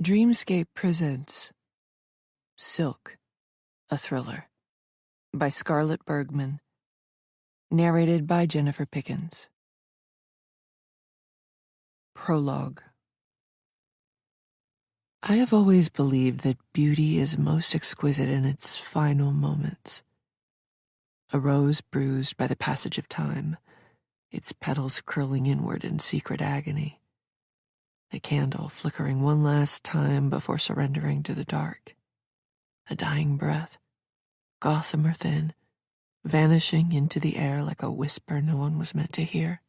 Dreamscape presents Silk, a Thriller by Scarlett Bergman, narrated by Jennifer Pickens. Prologue. I have always believed that beauty is most exquisite in its final moments. A rose bruised by the passage of time, its petals curling inward in secret agony. A candle flickering one last time before surrendering to the dark. A dying breath, gossamer thin, vanishing into the air like a whisper no one was meant to hear.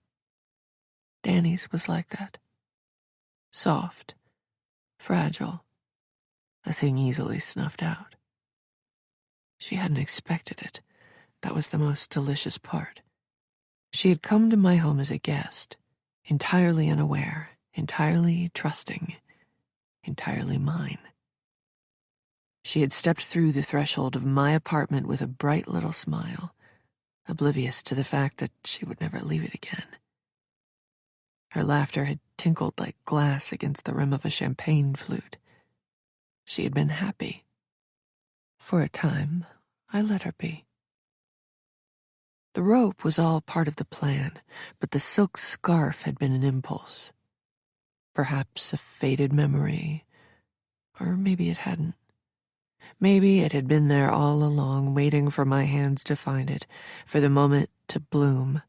Danny's was like that. Soft, fragile, a thing easily snuffed out. She hadn't expected it. That was the most delicious part. She had come to my home as a guest, entirely unaware, entirely trusting, entirely mine. She had stepped through the threshold of my apartment with a bright little smile, oblivious to the fact that she would never leave it again. Her laughter had tinkled like glass against the rim of a champagne flute. She had been happy. For a time, I let her be. The rope was all part of the plan, but the silk scarf had been an impulse. Perhaps a faded memory, or maybe it hadn't. Maybe it had been there all along, waiting for my hands to find it, for the moment to bloom,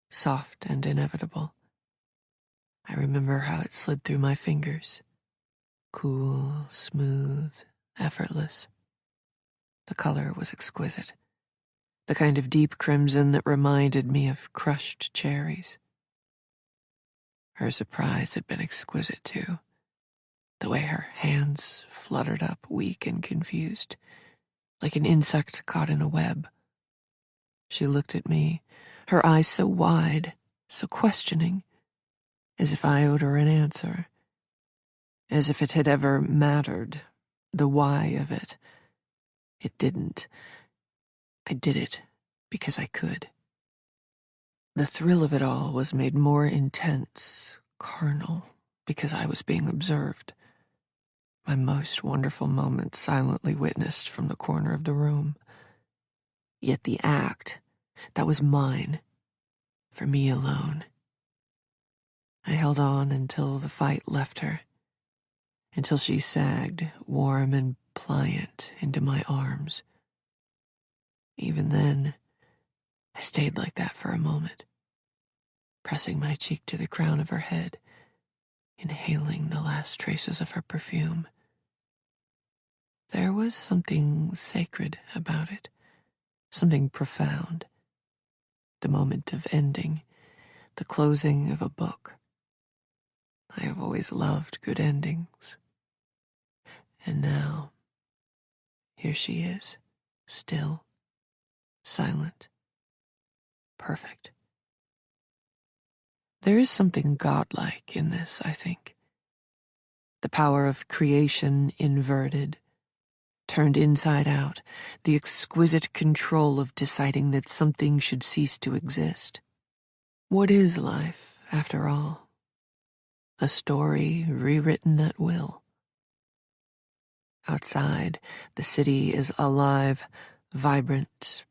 soft and inevitable. I remember how it slid through my fingers. Cool, smooth, effortless. The color was exquisite. The kind of deep crimson that reminded me of crushed cherries. Her surprise had been exquisite, too. The way her hands fluttered up, weak and confused, like an insect caught in a web. She looked at me, her eyes so wide, so questioning, as if I owed her an answer, as if it had ever mattered, the why of it. It didn't. I did it because I could. The thrill of it all was made more intense, carnal, because I was being observed. My most wonderful moment silently witnessed from the corner of the room. Yet the act, that was mine, for me alone. I held on until the fight left her, until she sagged, warm and pliant, into my arms. Even then, I stayed like that for a moment, pressing my cheek to the crown of her head, inhaling the last traces of her perfume. There was something sacred about it, something profound. The moment of ending, the closing of a book. I have always loved good endings. And now, here she is, still, silent, perfect. There is something godlike in this, I think. The power of creation inverted, turned inside out, the exquisite control of deciding that something should cease to exist. What is life, after all? A story rewritten at will. Outside, the city is alive, vibrant,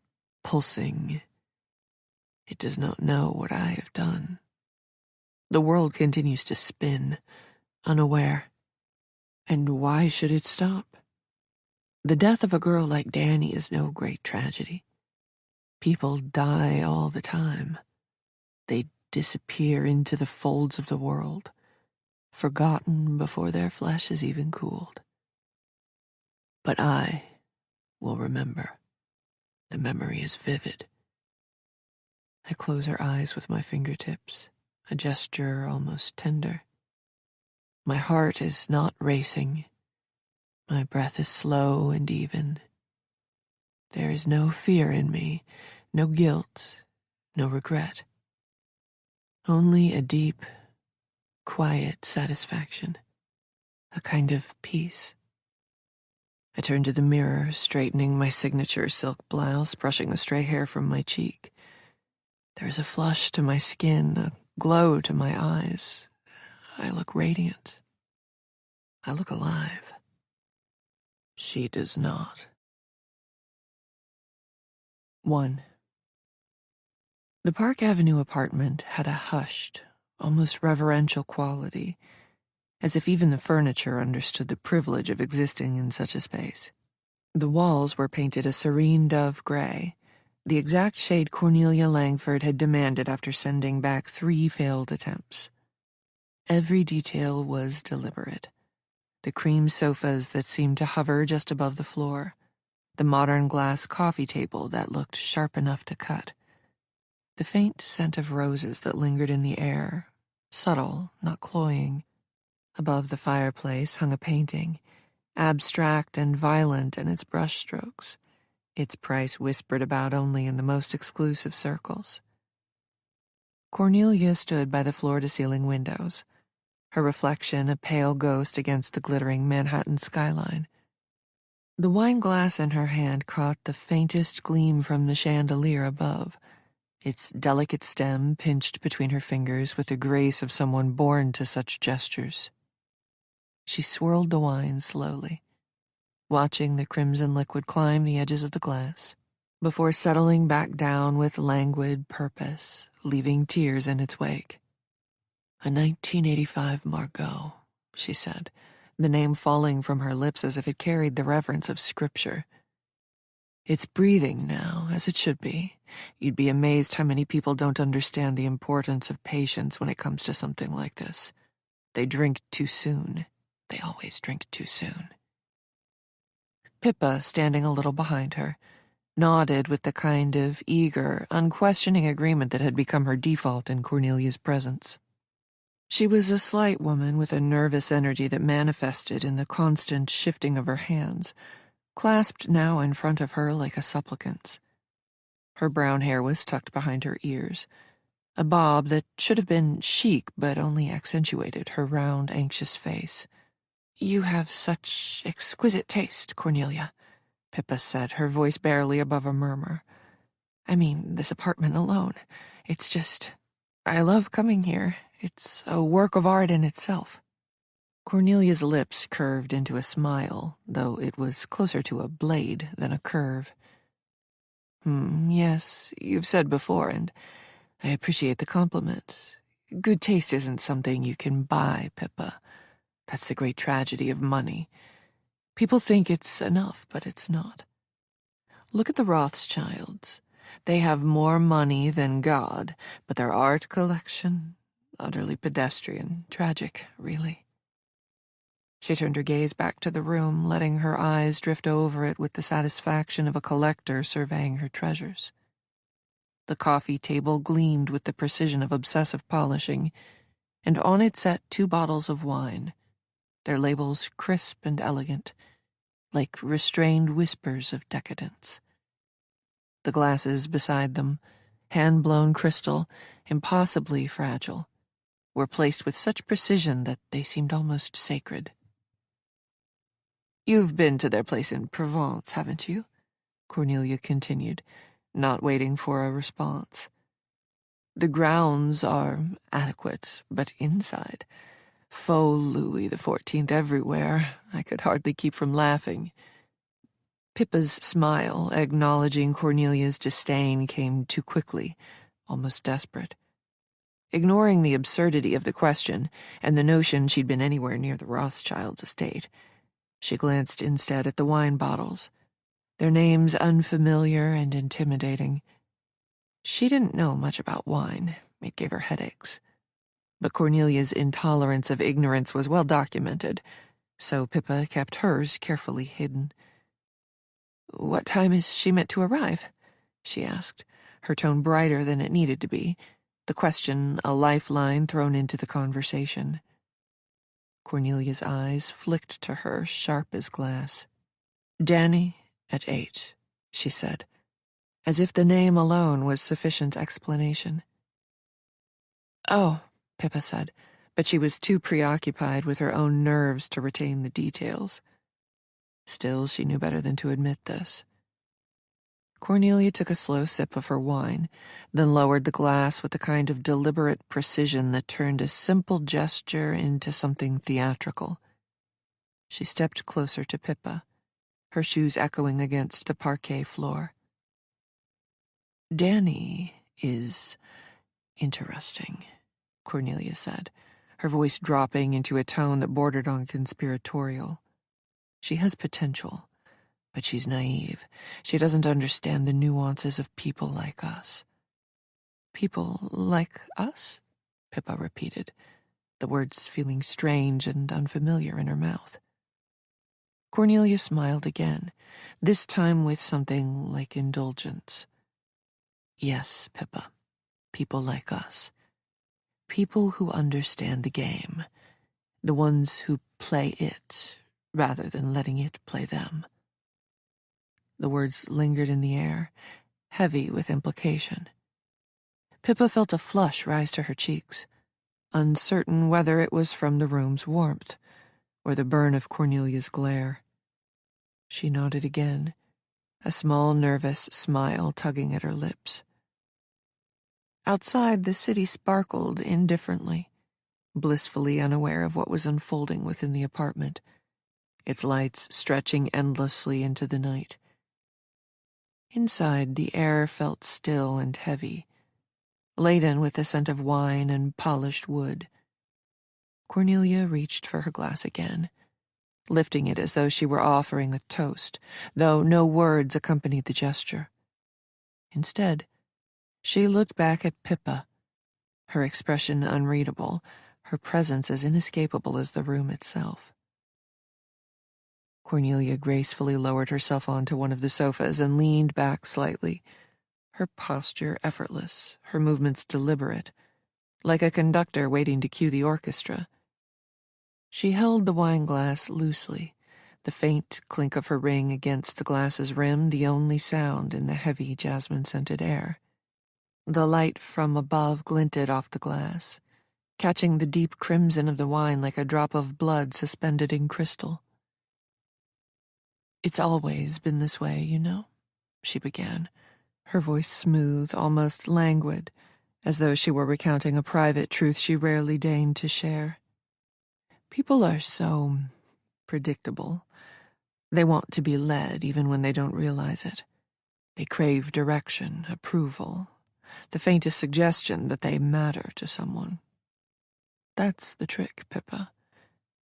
pulsing. It does not know what I have done. The world continues to spin, unaware. And why should it stop? The death of a girl like Danny is no great tragedy. People die all the time. They disappear into the folds of the world, forgotten before their flesh is even cooled. But I will remember. The memory is vivid. I close her eyes with my fingertips, a gesture almost tender. My heart is not racing. My breath is slow and even. There is no fear in me, no guilt, no regret. Only a deep, quiet satisfaction, a kind of peace. I turn to the mirror, straightening my signature silk blouse, brushing the stray hair from my cheek. There is a flush to my skin, a glow to my eyes. I look radiant. I look alive. She does not. 1. The Park Avenue apartment had a hushed, almost reverential quality, as if even the furniture understood the privilege of existing in such a space. The walls were painted a serene dove gray, the exact shade Cornelia Langford had demanded after sending back 3 failed attempts. Every detail was deliberate. The cream sofas that seemed to hover just above the floor, the modern glass coffee table that looked sharp enough to cut, the faint scent of roses that lingered in the air, subtle, not cloying. Above the fireplace hung a painting, abstract and violent in its brushstrokes, its price whispered about only in the most exclusive circles. Cornelia stood by the floor-to-ceiling windows, her reflection a pale ghost against the glittering Manhattan skyline. The wine glass in her hand caught the faintest gleam from the chandelier above, its delicate stem pinched between her fingers with the grace of someone born to such gestures. She swirled the wine slowly, watching the crimson liquid climb the edges of the glass, before settling back down with languid purpose, leaving tears in its wake. "A 1985 Margot," she said, the name falling from her lips as if it carried the reverence of scripture. "It's breathing now, as it should be. You'd be amazed how many people don't understand the importance of patience when it comes to something like this. They drink too soon. They always drink too soon." Pippa, standing a little behind her, nodded with the kind of eager, unquestioning agreement that had become her default in Cornelia's presence. She was a slight woman with a nervous energy that manifested in the constant shifting of her hands, clasped now in front of her like a supplicant's. Her brown hair was tucked behind her ears, a bob that should have been chic but only accentuated her round, anxious face. "You have such exquisite taste, Cornelia," Pippa said, her voice barely above a murmur. "I mean, this apartment alone. It's just... I love coming here. It's a work of art in itself." Cornelia's lips curved into a smile, though it was closer to a blade than a curve. Yes, you've said before, and I appreciate the compliment. Good taste isn't something you can buy, Pippa. That's the great tragedy of money. People think it's enough, but it's not. Look at the Rothschilds. They have more money than God, but their art collection, utterly pedestrian, tragic, really." She turned her gaze back to the room, letting her eyes drift over it with the satisfaction of a collector surveying her treasures. The coffee table gleamed with the precision of obsessive polishing, and on it sat 2 bottles of wine, their labels crisp and elegant, like restrained whispers of decadence. The glasses beside them, hand-blown crystal, impossibly fragile, were placed with such precision that they seemed almost sacred. "You've been to their place in Provence, haven't you?" Cornelia continued, not waiting for a response. "The grounds are adequate, but inside, faux Louis XIV everywhere. I could hardly keep from laughing." Pippa's smile, acknowledging Cornelia's disdain, came too quickly, almost desperate. Ignoring the absurdity of the question and the notion she'd been anywhere near the Rothschilds' estate, she glanced instead at the wine bottles, their names unfamiliar and intimidating. She didn't know much about wine. It gave her headaches. But Cornelia's intolerance of ignorance was well documented, so Pippa kept hers carefully hidden. "What time is she meant to arrive?" she asked, her tone brighter than it needed to be, the question a lifeline thrown into the conversation. Cornelia's eyes flicked to her, sharp as glass. "Danny at 8, she said, as if the name alone was sufficient explanation. "Oh," Pippa said, but she was too preoccupied with her own nerves to retain the details. Still, she knew better than to admit this. Cornelia took a slow sip of her wine, then lowered the glass with a kind of deliberate precision that turned a simple gesture into something theatrical. She stepped closer to Pippa, her shoes echoing against the parquet floor. "Danny is interesting," Cornelia said, her voice dropping into a tone that bordered on conspiratorial. "She has potential, but she's naive. She doesn't understand the nuances of people like us." "People like us?" Pippa repeated, the words feeling strange and unfamiliar in her mouth. Cornelia smiled again, this time with something like indulgence. "Yes, Pippa, people like us. People who understand the game, the ones who play it rather than letting it play them." The words lingered in the air, heavy with implication. Pippa felt a flush rise to her cheeks, uncertain whether it was from the room's warmth or the burn of Cornelia's glare. She nodded again, a small nervous smile tugging at her lips. Outside, the city sparkled indifferently, blissfully unaware of what was unfolding within the apartment, its lights stretching endlessly into the night. Inside, the air felt still and heavy, laden with the scent of wine and polished wood. Cornelia reached for her glass again, lifting it as though she were offering a toast, though no words accompanied the gesture. Instead, she looked back at Pippa, her expression unreadable, her presence as inescapable as the room itself. Cornelia gracefully lowered herself onto one of the sofas and leaned back slightly, her posture effortless, her movements deliberate, like a conductor waiting to cue the orchestra. She held the wine glass loosely, the faint clink of her ring against the glass's rim the only sound in the heavy jasmine-scented air. The light from above glinted off the glass, catching the deep crimson of the wine like a drop of blood suspended in crystal. "It's always been this way, you know," she began, her voice smooth, almost languid, as though she were recounting a private truth she rarely deigned to share. "People are so predictable. They want to be led even when they don't realize it. They crave direction, approval, the faintest suggestion that they matter to someone. That's the trick, Pippa.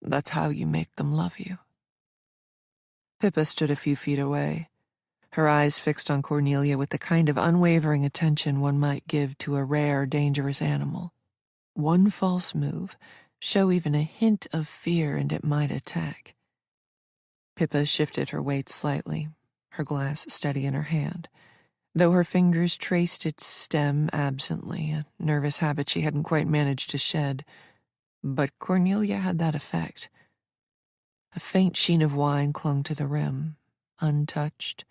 That's how you make them love you." Pippa stood a few feet away, her eyes fixed on Cornelia with the kind of unwavering attention one might give to a rare, dangerous animal. One false move, show even a hint of fear, and it might attack. Pippa shifted her weight slightly, her glass steady in her hand, though her fingers traced its stem absently, a nervous habit she hadn't quite managed to shed. But Cornelia had that effect. A faint sheen of wine clung to the rim, untouched.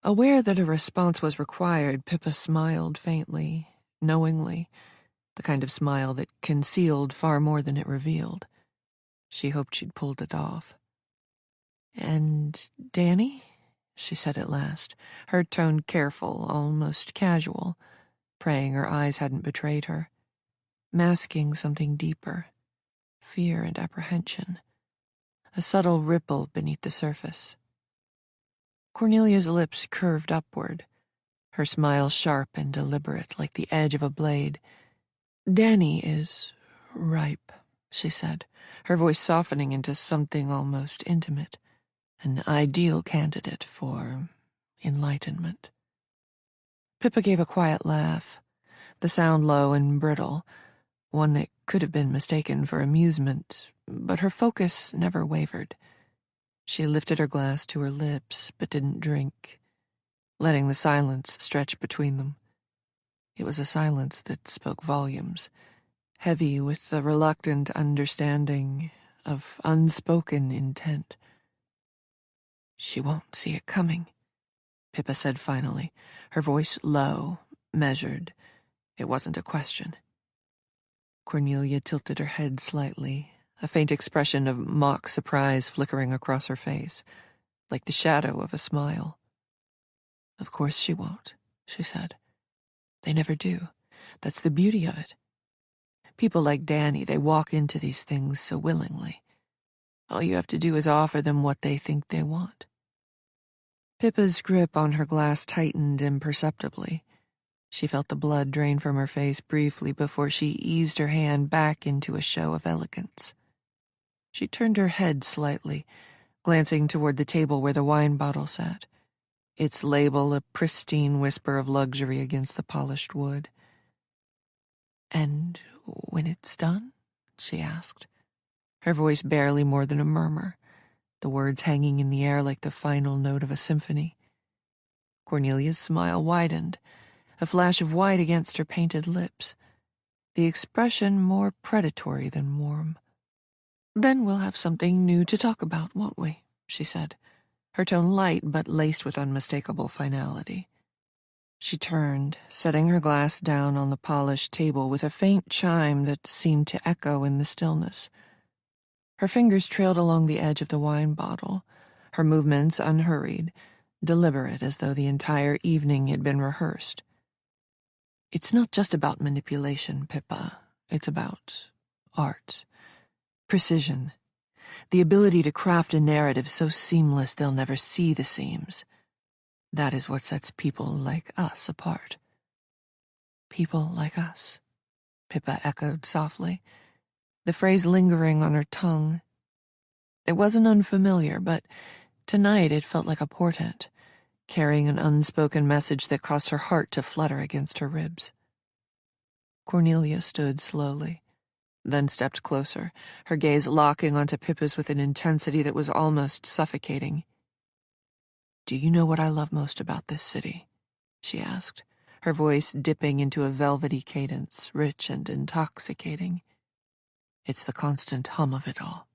Aware that a response was required, Pippa smiled faintly, knowingly, the kind of smile that concealed far more than it revealed. She hoped she'd pulled it off. "And Danny?" she said at last, her tone careful, almost casual, praying her eyes hadn't betrayed her, masking something deeper, fear and apprehension, a subtle ripple beneath the surface. Cornelia's lips curved upward, her smile sharp and deliberate, like the edge of a blade. "Danny is ripe," she said, her voice softening into something almost intimate, "an ideal candidate for enlightenment." Pippa gave a quiet laugh, the sound low and brittle, one that could have been mistaken for amusement, but her focus never wavered. She lifted her glass to her lips, but didn't drink, letting the silence stretch between them. It was a silence that spoke volumes, heavy with the reluctant understanding of unspoken intent. "She won't see it coming," Pippa said finally, her voice low, measured. It wasn't a question. Cornelia tilted her head slightly, a faint expression of mock surprise flickering across her face, like the shadow of a smile. "Of course she won't," she said. "They never do. That's the beauty of it. People like Danny, they walk into these things so willingly. All you have to do is offer them what they think they want. Pippa's grip on her glass tightened imperceptibly. She felt the blood drain from her face briefly before she eased her hand back into a show of elegance. She turned her head slightly, glancing toward the table where the wine bottle sat, its label a pristine whisper of luxury against the polished wood. "And when it's done?" she asked, her voice barely more than a murmur, the words hanging in the air like the final note of a symphony. Cornelia's smile widened, a flash of white against her painted lips, the expression more predatory than warm. "Then we'll have something new to talk about, won't we?" she said, her tone light but laced with unmistakable finality. She turned, setting her glass down on the polished table with a faint chime that seemed to echo in the stillness. Her fingers trailed along the edge of the wine bottle, her movements unhurried, deliberate as though the entire evening had been rehearsed. "It's not just about manipulation, Pippa. It's about art. Precision. The ability to craft a narrative so seamless they'll never see the seams. That is what sets people like us apart." "People like us," Pippa echoed softly, the phrase lingering on her tongue. It wasn't unfamiliar, but tonight it felt like a portent, carrying an unspoken message that caused her heart to flutter against her ribs. Cornelia stood slowly, then stepped closer, her gaze locking onto Pippa's with an intensity that was almost suffocating. "Do you know what I love most about this city?" she asked, her voice dipping into a velvety cadence, rich and intoxicating. "It's the constant hum of it all,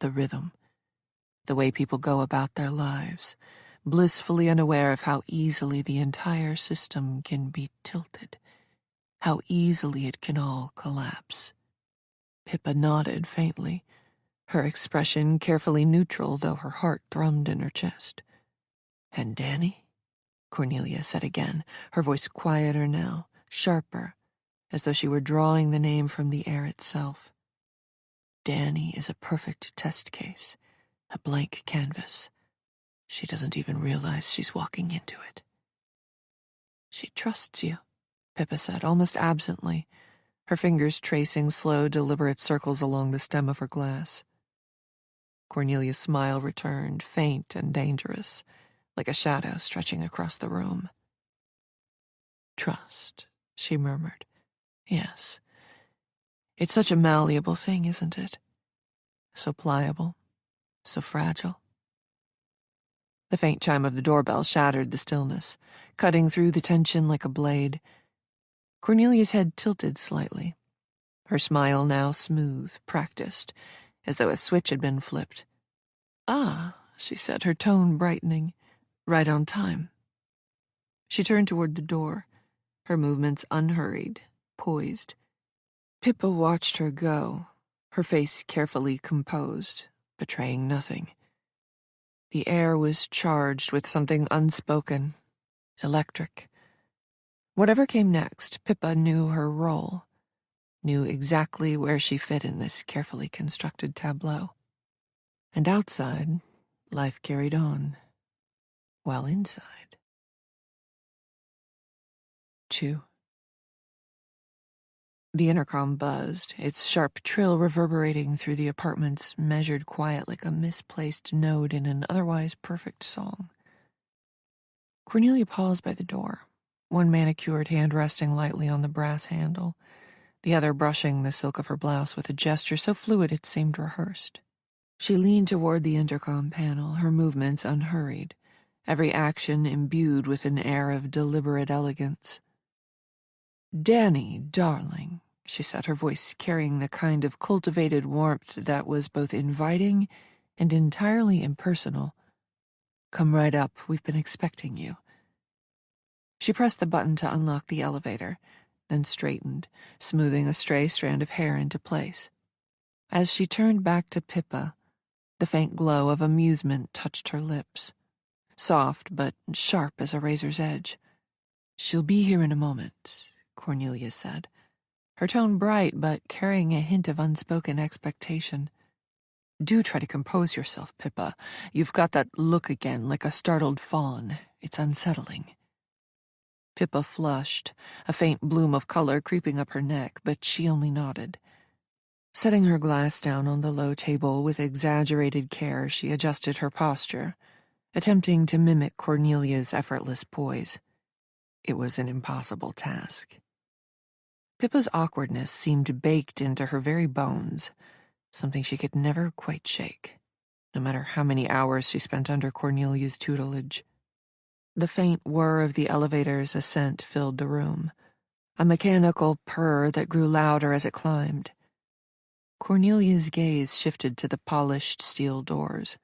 the rhythm, the way people go about their lives, blissfully unaware of how easily the entire system can be tilted, how easily it can all collapse." Pippa nodded faintly, her expression carefully neutral though her heart thrummed in her chest. "And Danny?" Cornelia said again, her voice quieter now, sharper, as though she were drawing the name from the air itself. "Danny is a perfect test case, a blank canvas. She doesn't even realize she's walking into it." "She trusts you," Pippa said, almost absently, her fingers tracing slow, deliberate circles along the stem of her glass. Cornelia's smile returned, faint and dangerous, like a shadow stretching across the room. "Trust," she murmured. "Yes. It's such a malleable thing, isn't it? So pliable, so fragile." The faint chime of the doorbell shattered the stillness, cutting through the tension like a blade. Cornelia's head tilted slightly, her smile now smooth, practiced, as though a switch had been flipped. "Ah," she said, her tone brightening. "Right on time." She turned toward the door, her movements unhurried, poised. Pippa watched her go, her face carefully composed, betraying nothing. The air was charged with something unspoken, electric. Whatever came next, Pippa knew her role, knew exactly where she fit in this carefully constructed tableau. And outside, life carried on, while inside. 2. The intercom buzzed, its sharp trill reverberating through the apartment's measured quiet like a misplaced note in an otherwise perfect song. Cornelia paused by the door, one manicured hand resting lightly on the brass handle, the other brushing the silk of her blouse with a gesture so fluid it seemed rehearsed. She leaned toward the intercom panel, her movements unhurried, every action imbued with an air of deliberate elegance. "Danny, darling," she said, her voice carrying the kind of cultivated warmth that was both inviting and entirely impersonal. "Come right up, we've been expecting you." She pressed the button to unlock the elevator, then straightened, smoothing a stray strand of hair into place. As she turned back to Pippa, the faint glow of amusement touched her lips, soft but sharp as a razor's edge. "She'll be here in a moment," Cornelia said, her tone bright but carrying a hint of unspoken expectation. Do try to compose yourself, Pippa. You've got that look again, like a startled fawn. It's unsettling." Pippa flushed, a faint bloom of color creeping up her neck, but she only nodded. Setting her glass down on the low table with exaggerated care, she adjusted her posture, attempting to mimic Cornelia's effortless poise. It was an impossible task. Pippa's awkwardness seemed baked into her very bones, something she could never quite shake, no matter how many hours she spent under Cornelia's tutelage. The faint whir of the elevator's ascent filled the room, a mechanical purr that grew louder as it climbed. Cornelia's gaze shifted to the polished steel doors,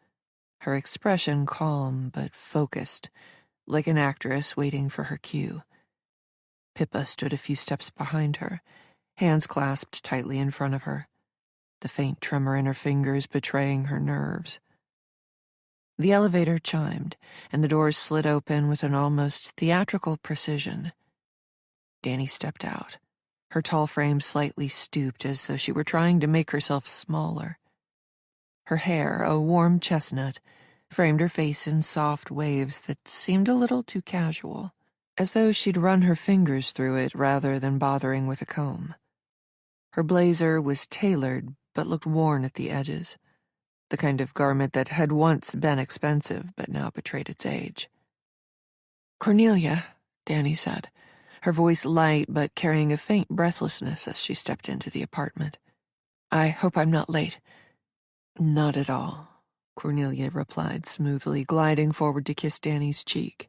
her expression calm but focused, like an actress waiting for her cue. Pippa stood a few steps behind her, hands clasped tightly in front of her, the faint tremor in her fingers betraying her nerves. The elevator chimed, and the doors slid open with an almost theatrical precision. Danny stepped out, her tall frame slightly stooped as though she were trying to make herself smaller. Her hair, a warm chestnut, framed her face in soft waves that seemed a little too casual, as though she'd run her fingers through it rather than bothering with a comb. Her blazer was tailored but looked worn at the edges, the kind of garment that had once been expensive but now betrayed its age. "Cornelia," Danny said, her voice light but carrying a faint breathlessness as she stepped into the apartment. "I hope I'm not late." "Not at all," Cornelia replied smoothly, gliding forward to kiss Danny's cheek.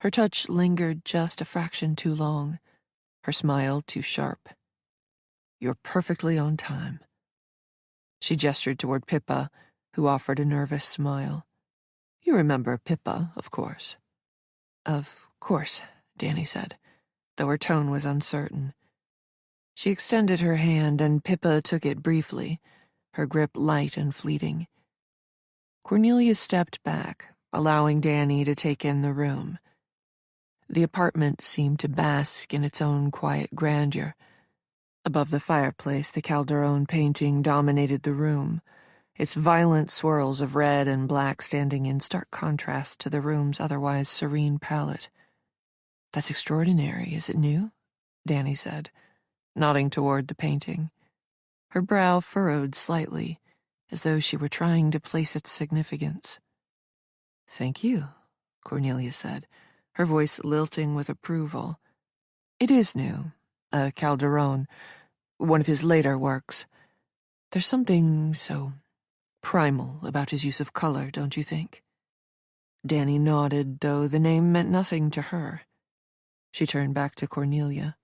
Her touch lingered just a fraction too long, her smile too sharp. "You're perfectly on time." She gestured toward Pippa, who offered a nervous smile. "You remember Pippa, of course." "Of course," Danny said, though her tone was uncertain. She extended her hand, and Pippa took it briefly, her grip light and fleeting. Cornelia stepped back, allowing Danny to take in the room. The apartment seemed to bask in its own quiet grandeur. Above the fireplace, the Calderon painting dominated the room, its violent swirls of red and black standing in stark contrast to the room's otherwise serene palette. "That's extraordinary. Is it new?" Danny said, nodding toward the painting. Her brow furrowed slightly, as though she were trying to place its significance. "Thank you," Cornelia said, her voice lilting with approval. "It is new. A Calderon, one of his later works. There's something so primal about his use of color, don't you think?" Danny nodded, though the name meant nothing to her. She turned back to Cornelia,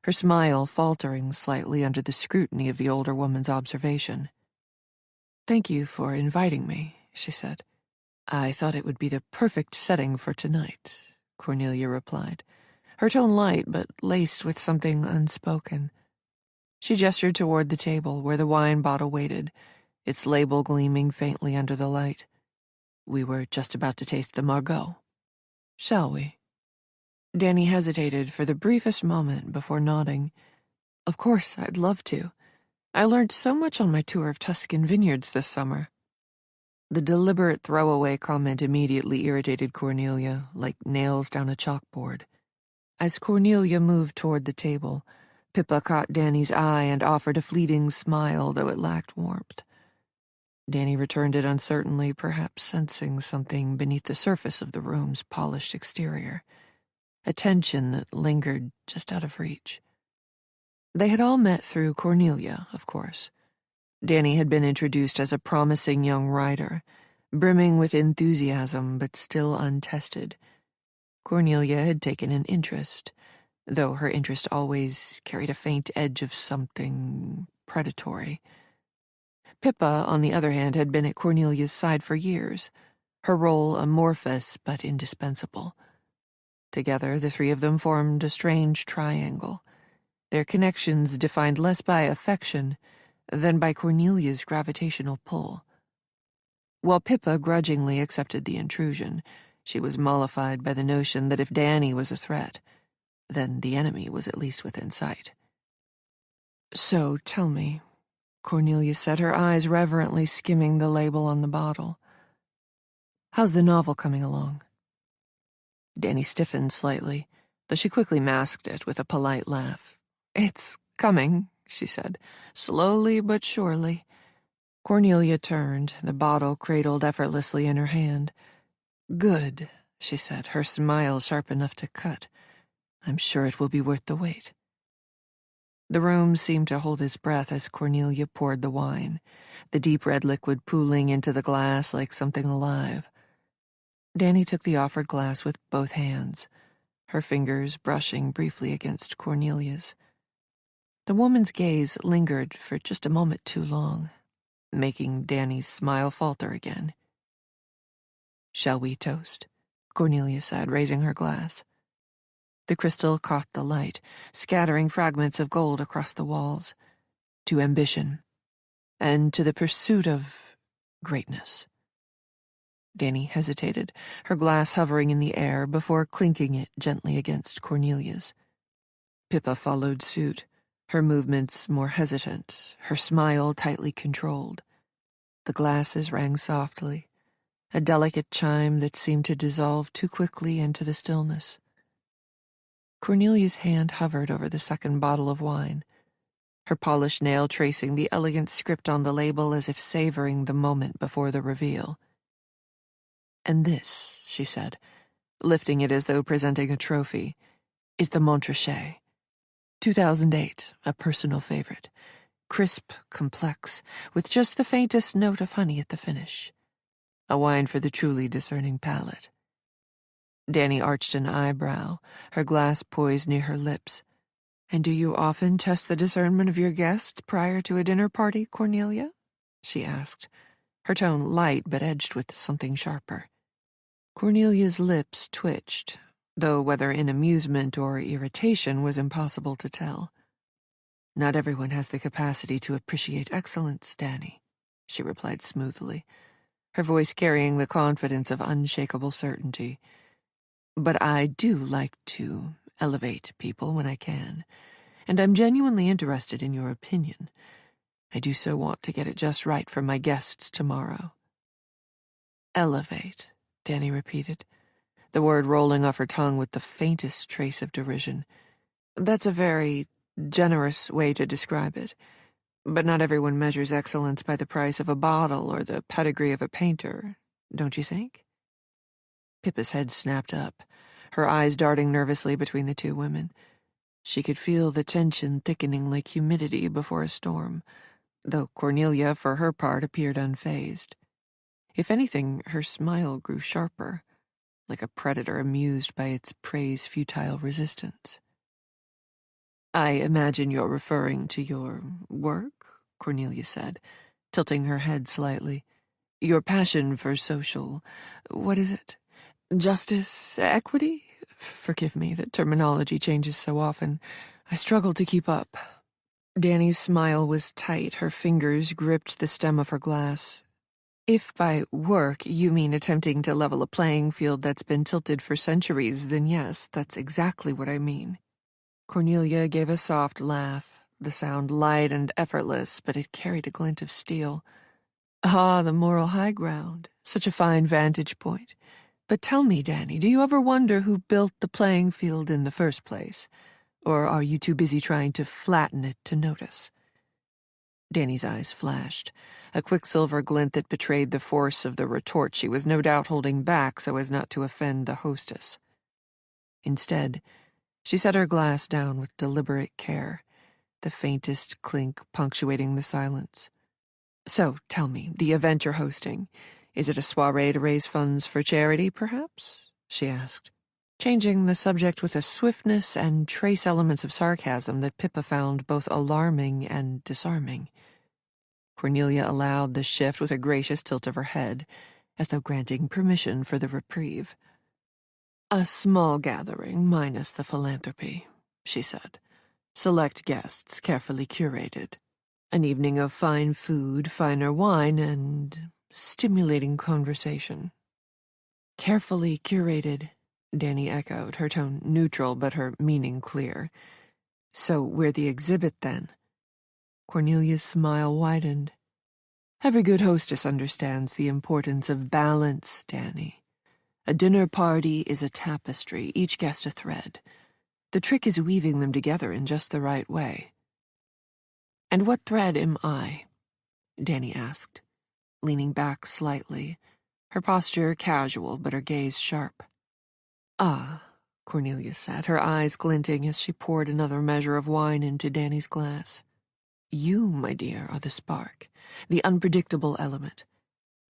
her smile faltering slightly under the scrutiny of the older woman's observation. "Thank you for inviting me," she said. "I thought it would be the perfect setting for tonight," Cornelia replied, her tone light but laced with something unspoken. She gestured toward the table where the wine bottle waited, its label gleaming faintly under the light. "We were just about to taste the Margot. Shall we?" Danny hesitated for the briefest moment before nodding. "Of course, I'd love to. I learned so much on my tour of Tuscan vineyards this summer." The deliberate throwaway comment immediately irritated Cornelia, like nails down a chalkboard. As Cornelia moved toward the table, Pippa caught Danny's eye and offered a fleeting smile, though it lacked warmth. Danny returned it uncertainly, perhaps sensing something beneath the surface of the room's polished exterior, a tension that lingered just out of reach. They had all met through Cornelia, of course. Danny had been introduced as a promising young writer, brimming with enthusiasm but still untested. Cornelia had taken an interest, though her interest always carried a faint edge of something predatory. Pippa, on the other hand, had been at Cornelia's side for years, her role amorphous but indispensable. Together, the three of them formed a strange triangle, their connections defined less by affection than by Cornelia's gravitational pull. While Pippa grudgingly accepted the intrusion, she was mollified by the notion that if Danny was a threat, then the enemy was at least within sight. "So tell me," Cornelia said, her eyes reverently skimming the label on the bottle. "How's the novel coming along?" Danny stiffened slightly, though she quickly masked it with a polite laugh. "It's coming," she said, "slowly but surely." Cornelia turned, the bottle cradled effortlessly in her hand. "Good," she said, her smile sharp enough to cut. "I'm sure it will be worth the wait." The room seemed to hold its breath as Cornelia poured the wine, the deep red liquid pooling into the glass like something alive. Danny took the offered glass with both hands, her fingers brushing briefly against Cornelia's. The woman's gaze lingered for just a moment too long, making Danny's smile falter again. "Shall we toast?" Cornelia said, raising her glass. The crystal caught the light, scattering fragments of gold across the walls. "To ambition, and to the pursuit of greatness." Danny hesitated, her glass hovering in the air before clinking it gently against Cornelia's. Pippa followed suit, her movements more hesitant, her smile tightly controlled. The glasses rang softly, a delicate chime that seemed to dissolve too quickly into the stillness. Cornelia's hand hovered over the second bottle of wine, her polished nail tracing the elegant script on the label as if savoring the moment before the reveal. "And this," she said, lifting it as though presenting a trophy, "is the Montrachet. 2008, a personal favorite. Crisp, complex, with just the faintest note of honey at the finish. A wine for the truly discerning palate." Danny arched an eyebrow, her glass poised near her lips. "And do you often test the discernment of your guests prior to a dinner party, Cornelia?" she asked, her tone light but edged with something sharper. Cornelia's lips twitched, though whether in amusement or irritation was impossible to tell. "Not everyone has the capacity to appreciate excellence, Danny," she replied smoothly, her voice carrying the confidence of unshakable certainty. "But I do like to elevate people when I can, and I'm genuinely interested in your opinion. I do so want to get it just right for my guests tomorrow." "Elevate," Danny repeated, the word rolling off her tongue with the faintest trace of derision. "That's a very generous way to describe it, but not everyone measures excellence by the price of a bottle or the pedigree of a painter, don't you think?" Pippa's head snapped up, her eyes darting nervously between the two women. She could feel the tension thickening like humidity before a storm, though Cornelia, for her part, appeared unfazed. If anything, her smile grew sharper, like a predator amused by its prey's futile resistance. "I imagine you're referring to your work," Cornelia said, tilting her head slightly. "Your passion for social, what is it? Justice, equity? Forgive me, the terminology changes so often. I struggle to keep up." Danny's smile was tight, her fingers gripped the stem of her glass. "If by work you mean attempting to level a playing field that's been tilted for centuries, then yes, that's exactly what I mean." Cornelia gave a soft laugh, the sound light and effortless, but it carried a glint of steel. "Ah, the moral high ground. Such a fine vantage point. But tell me, Danny, do you ever wonder who built the playing field in the first place? Or are you too busy trying to flatten it to notice?" Danny's eyes flashed, a quicksilver glint that betrayed the force of the retort she was no doubt holding back so as not to offend the hostess. Instead, she set her glass down with deliberate care, the faintest clink punctuating the silence. "So, tell me, the event you're hosting, is it a soiree to raise funds for charity, perhaps?" she asked, changing the subject with a swiftness and trace elements of sarcasm that Pippa found both alarming and disarming. Cornelia allowed the shift with a gracious tilt of her head, as though granting permission for the reprieve. "A small gathering, minus the philanthropy," she said. "Select guests, carefully curated. An evening of fine food, finer wine, and stimulating conversation." "Carefully curated," Danny echoed, her tone neutral but her meaning clear. "So we're the exhibit, then?" Cornelia's smile widened. Every good hostess understands the importance of balance, Danny. A dinner party is a tapestry, each guest a thread. The trick is weaving them together in just the right way. And what thread am I? Danny asked, leaning back slightly, her posture casual but her gaze sharp. Ah, Cornelia said, her eyes glinting as she poured another measure of wine into Danny's glass. You, my dear, are the spark, the unpredictable element.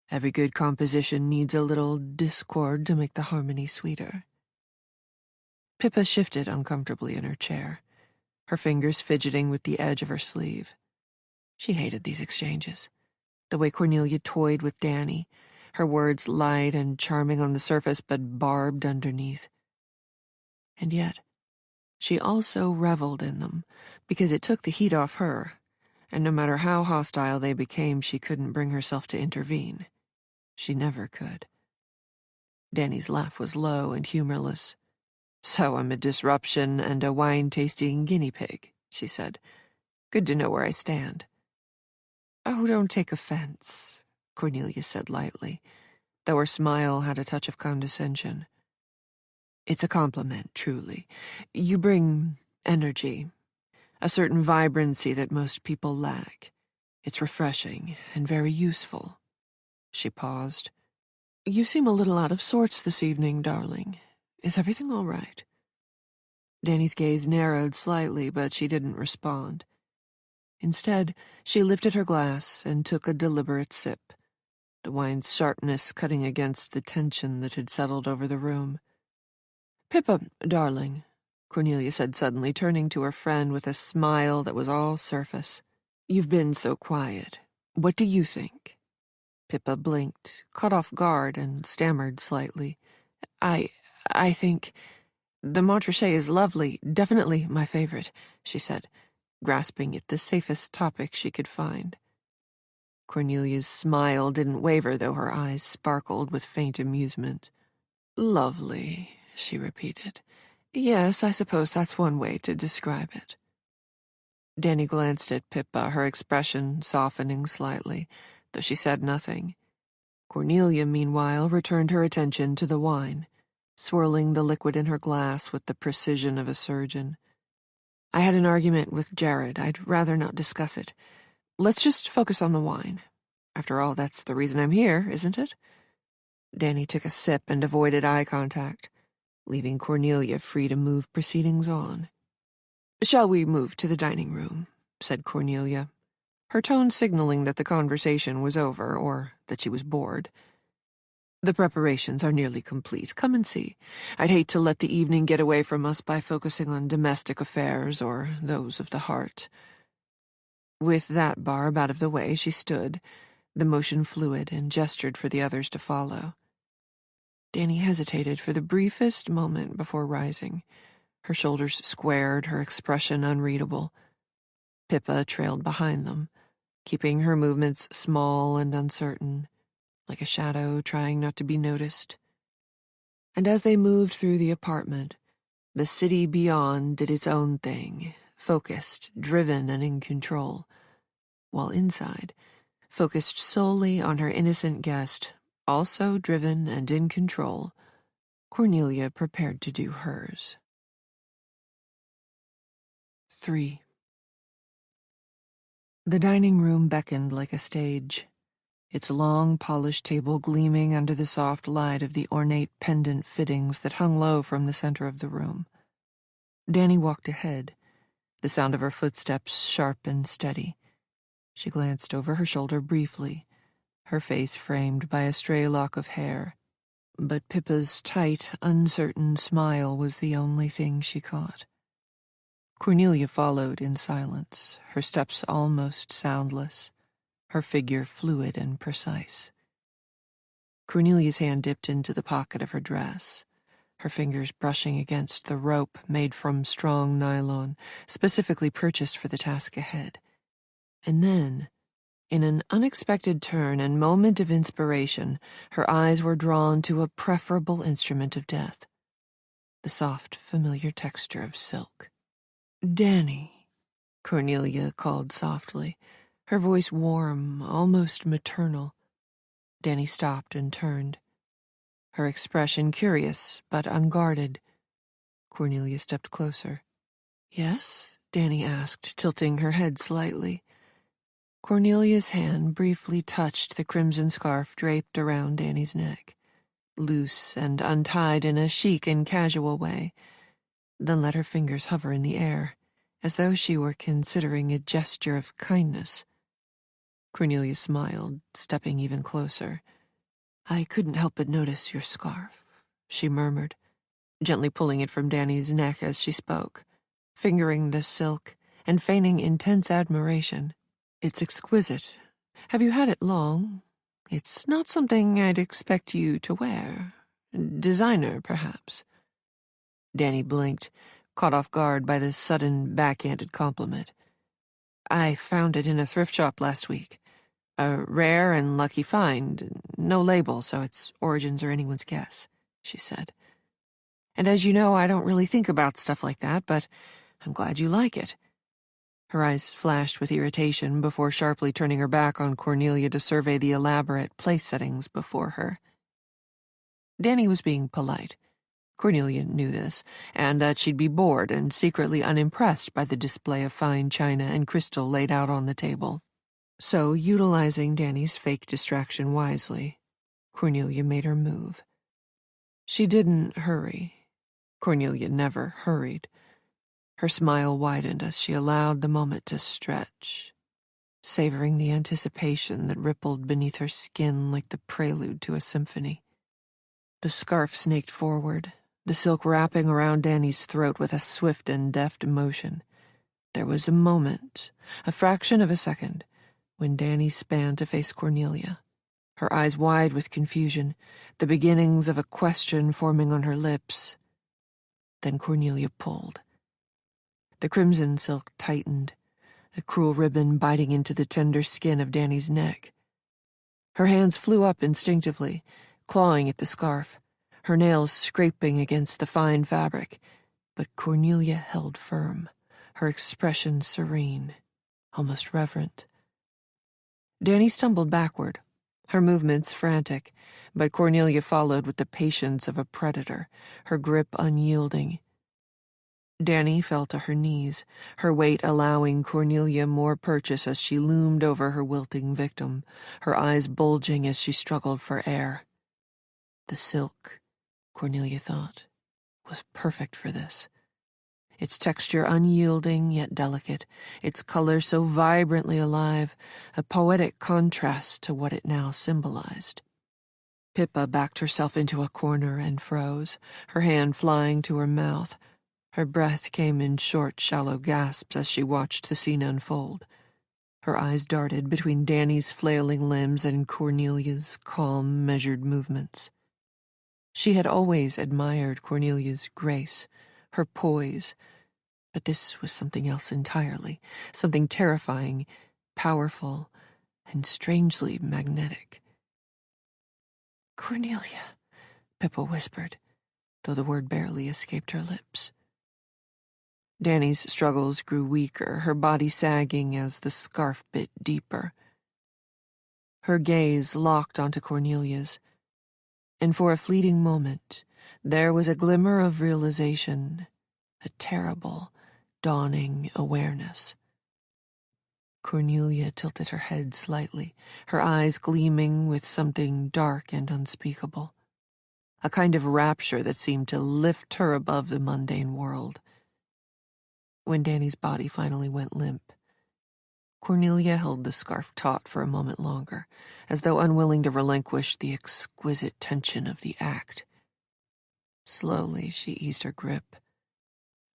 Every good composition needs a little discord to make the harmony sweeter. Pippa shifted uncomfortably in her chair, her fingers fidgeting with the edge of her sleeve. She hated these exchanges. The way Cornelia toyed with Danny, her words light and charming on the surface but barbed underneath. And yet, she also reveled in them, because it took the heat off her, and no matter how hostile they became, she couldn't bring herself to intervene. She never could. Danny's laugh was low and humorless. So I'm a disruption and a wine-tasting guinea pig, she said. Good to know where I stand. Oh, don't take offense, Cornelia said lightly, though her smile had a touch of condescension. It's a compliment, truly. You bring energy, a certain vibrancy that most people lack. It's refreshing and very useful. She paused. You seem a little out of sorts this evening, darling. Is everything all right? Danny's gaze narrowed slightly, but she didn't respond. Instead, she lifted her glass and took a deliberate sip, the wine's sharpness cutting against the tension that had settled over the room. Pippa, darling, Cornelia said suddenly, turning to her friend with a smile that was all surface. You've been so quiet. What do you think? Pippa blinked, caught off guard, and stammered slightly. I think... The Montrachet is lovely, definitely my favorite, she said, grasping at the safest topic she could find. Cornelia's smile didn't waver, though her eyes sparkled with faint amusement. Lovely, she repeated. Yes, I suppose that's one way to describe it. Danny glanced at Pippa, her expression softening slightly, though she said nothing. Cornelia, meanwhile, returned her attention to the wine, swirling the liquid in her glass with the precision of a surgeon. I had an argument with Jared. I'd rather not discuss it. Let's just focus on the wine. After all, that's the reason I'm here, isn't it? Danny took a sip and avoided eye contact, leaving Cornelia free to move proceedings on. Shall we move to the dining room? Said Cornelia, her tone signaling that the conversation was over or that she was bored. The preparations are nearly complete. Come and see. I'd hate to let the evening get away from us by focusing on domestic affairs or those of the heart. With that barb out of the way, she stood, the motion fluid, and gestured for the others to follow. Danny hesitated for the briefest moment before rising, her shoulders squared, her expression unreadable. Pippa trailed behind them, keeping her movements small and uncertain, like a shadow trying not to be noticed. And as they moved through the apartment, the city beyond did its own thing, focused, driven, and in control, while inside, focused solely on her innocent guest, also driven and in control, Cornelia prepared to do hers. 3. The dining room beckoned like a stage, its long, polished table gleaming under the soft light of the ornate pendant fittings that hung low from the center of the room. Danny walked ahead, the sound of her footsteps sharp and steady. She glanced over her shoulder briefly, her face framed by a stray lock of hair, but Pippa's tight, uncertain smile was the only thing she caught. Cornelia followed in silence, her steps almost soundless, her figure fluid and precise. Cornelia's hand dipped into the pocket of her dress, her fingers brushing against the rope made from strong nylon, specifically purchased for the task ahead. And then, in an unexpected turn and moment of inspiration, her eyes were drawn to a preferable instrument of death, the soft, familiar texture of silk. Danny, Cornelia called softly, her voice warm, almost maternal. Danny stopped and turned, her expression curious but unguarded. Cornelia stepped closer. "Yes?" Danny asked, tilting her head slightly. Cornelia's hand briefly touched the crimson scarf draped around Danny's neck, loose and untied in a chic and casual way, then let her fingers hover in the air, as though she were considering a gesture of kindness. Cornelia smiled, stepping even closer. "I couldn't help but notice your scarf," she murmured, gently pulling it from Danny's neck as she spoke, fingering the silk and feigning intense admiration. "It's exquisite. Have you had it long? It's not something I'd expect you to wear. Designer, perhaps." Danny blinked, caught off guard by this sudden backhanded compliment. "I found it in a thrift shop last week. A rare and lucky find. No label, so its origins are anyone's guess," she said. "And as you know, I don't really think about stuff like that, but I'm glad you like it." Her eyes flashed with irritation before sharply turning her back on Cornelia to survey the elaborate place settings before her. Danny was being polite. Cornelia knew this, and that she'd be bored and secretly unimpressed by the display of fine china and crystal laid out on the table. So, utilizing Danny's fake distraction wisely, Cornelia made her move. She didn't hurry. Cornelia never hurried. Her smile widened as she allowed the moment to stretch, savoring the anticipation that rippled beneath her skin like the prelude to a symphony. The scarf snaked forward, the silk wrapping around Danny's throat with a swift and deft motion. There was a moment, a fraction of a second, when Danny span to face Cornelia, her eyes wide with confusion, the beginnings of a question forming on her lips. Then Cornelia pulled. The crimson silk tightened, a cruel ribbon biting into the tender skin of Danny's neck. Her hands flew up instinctively, clawing at the scarf, her nails scraping against the fine fabric, but Cornelia held firm, her expression serene, almost reverent. Danny stumbled backward, her movements frantic, but Cornelia followed with the patience of a predator, her grip unyielding. Danny fell to her knees, her weight allowing Cornelia more purchase as she loomed over her wilting victim, her eyes bulging as she struggled for air. The silk, Cornelia thought, was perfect for this. Its texture unyielding yet delicate, its color so vibrantly alive, a poetic contrast to what it now symbolized. Pippa backed herself into a corner and froze, her hand flying to her mouth. Her breath came in short, shallow gasps as she watched the scene unfold. Her eyes darted between Danny's flailing limbs and Cornelia's calm, measured movements. She had always admired Cornelia's grace, her poise, but this was something else entirely, something terrifying, powerful, and strangely magnetic. "Cornelia," Pippa whispered, though the word barely escaped her lips. Danny's struggles grew weaker, her body sagging as the scarf bit deeper. Her gaze locked onto Cornelia's, and for a fleeting moment there was a glimmer of realization, a terrible, dawning awareness. Cornelia tilted her head slightly, her eyes gleaming with something dark and unspeakable, a kind of rapture that seemed to lift her above the mundane world. When Danny's body finally went limp, Cornelia held the scarf taut for a moment longer, as though unwilling to relinquish the exquisite tension of the act. Slowly she eased her grip,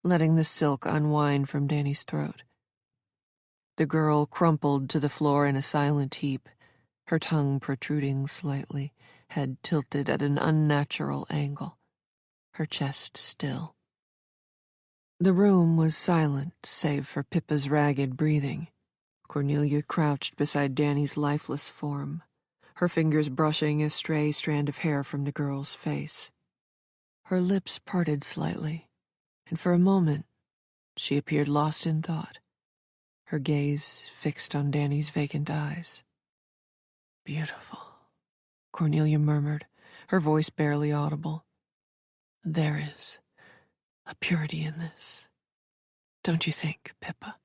letting the silk unwind from Danny's throat. The girl crumpled to the floor in a silent heap, her tongue protruding slightly, head tilted at an unnatural angle, her chest still. The room was silent, save for Pippa's ragged breathing. Cornelia crouched beside Danny's lifeless form, her fingers brushing a stray strand of hair from the girl's face. Her lips parted slightly, and for a moment she appeared lost in thought. her gaze fixed on Danny's vacant eyes. "Beautiful," Cornelia murmured, her voice barely audible. "There is a purity in this, don't you think, Pippa?"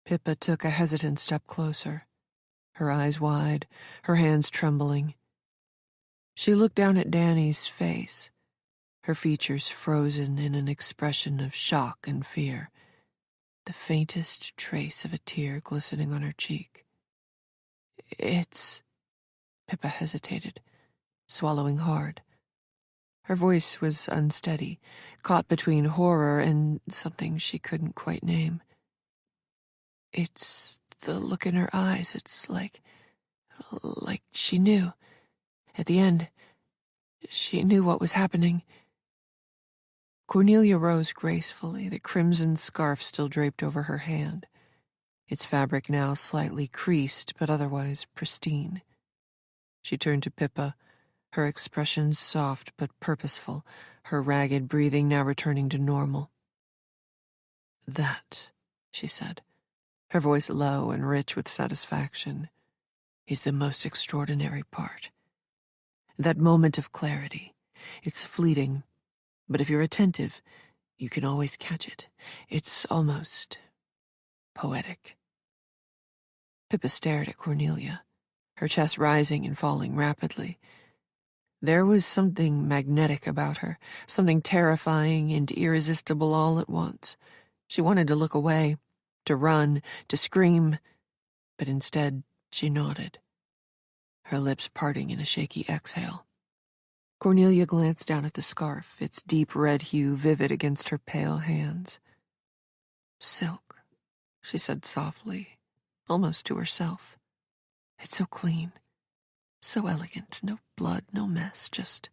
Pippa took a hesitant step closer, her eyes wide, her hands trembling. She looked down at Danny's face, her features frozen in an expression of shock and fear, the faintest trace of a tear glistening on her cheek. "It's—" Pippa hesitated, swallowing hard. Her voice was unsteady, caught between horror and something she couldn't quite name. "It's the look in her eyes. It's like she knew. At the end, she knew what was happening." Cornelia rose gracefully, the crimson scarf still draped over her hand, its fabric now slightly creased but otherwise pristine. She turned to Pippa, her expression soft but purposeful, her ragged breathing now returning to normal. "That," she said, her voice low and rich with satisfaction, "is the most extraordinary part. That moment of clarity. It's fleeting, but if you're attentive, you can always catch it. It's almost poetic." Pippa stared at Cornelia, her chest rising and falling rapidly. There was something magnetic about her, something terrifying and irresistible all at once. She wanted to look away, to run, to scream, but instead she nodded, her lips parting in a shaky exhale. Cornelia glanced down at the scarf, its deep red hue vivid against her pale hands. "Silk," she said softly, almost to herself. "It's so clean, so elegant, no blood, no mess, just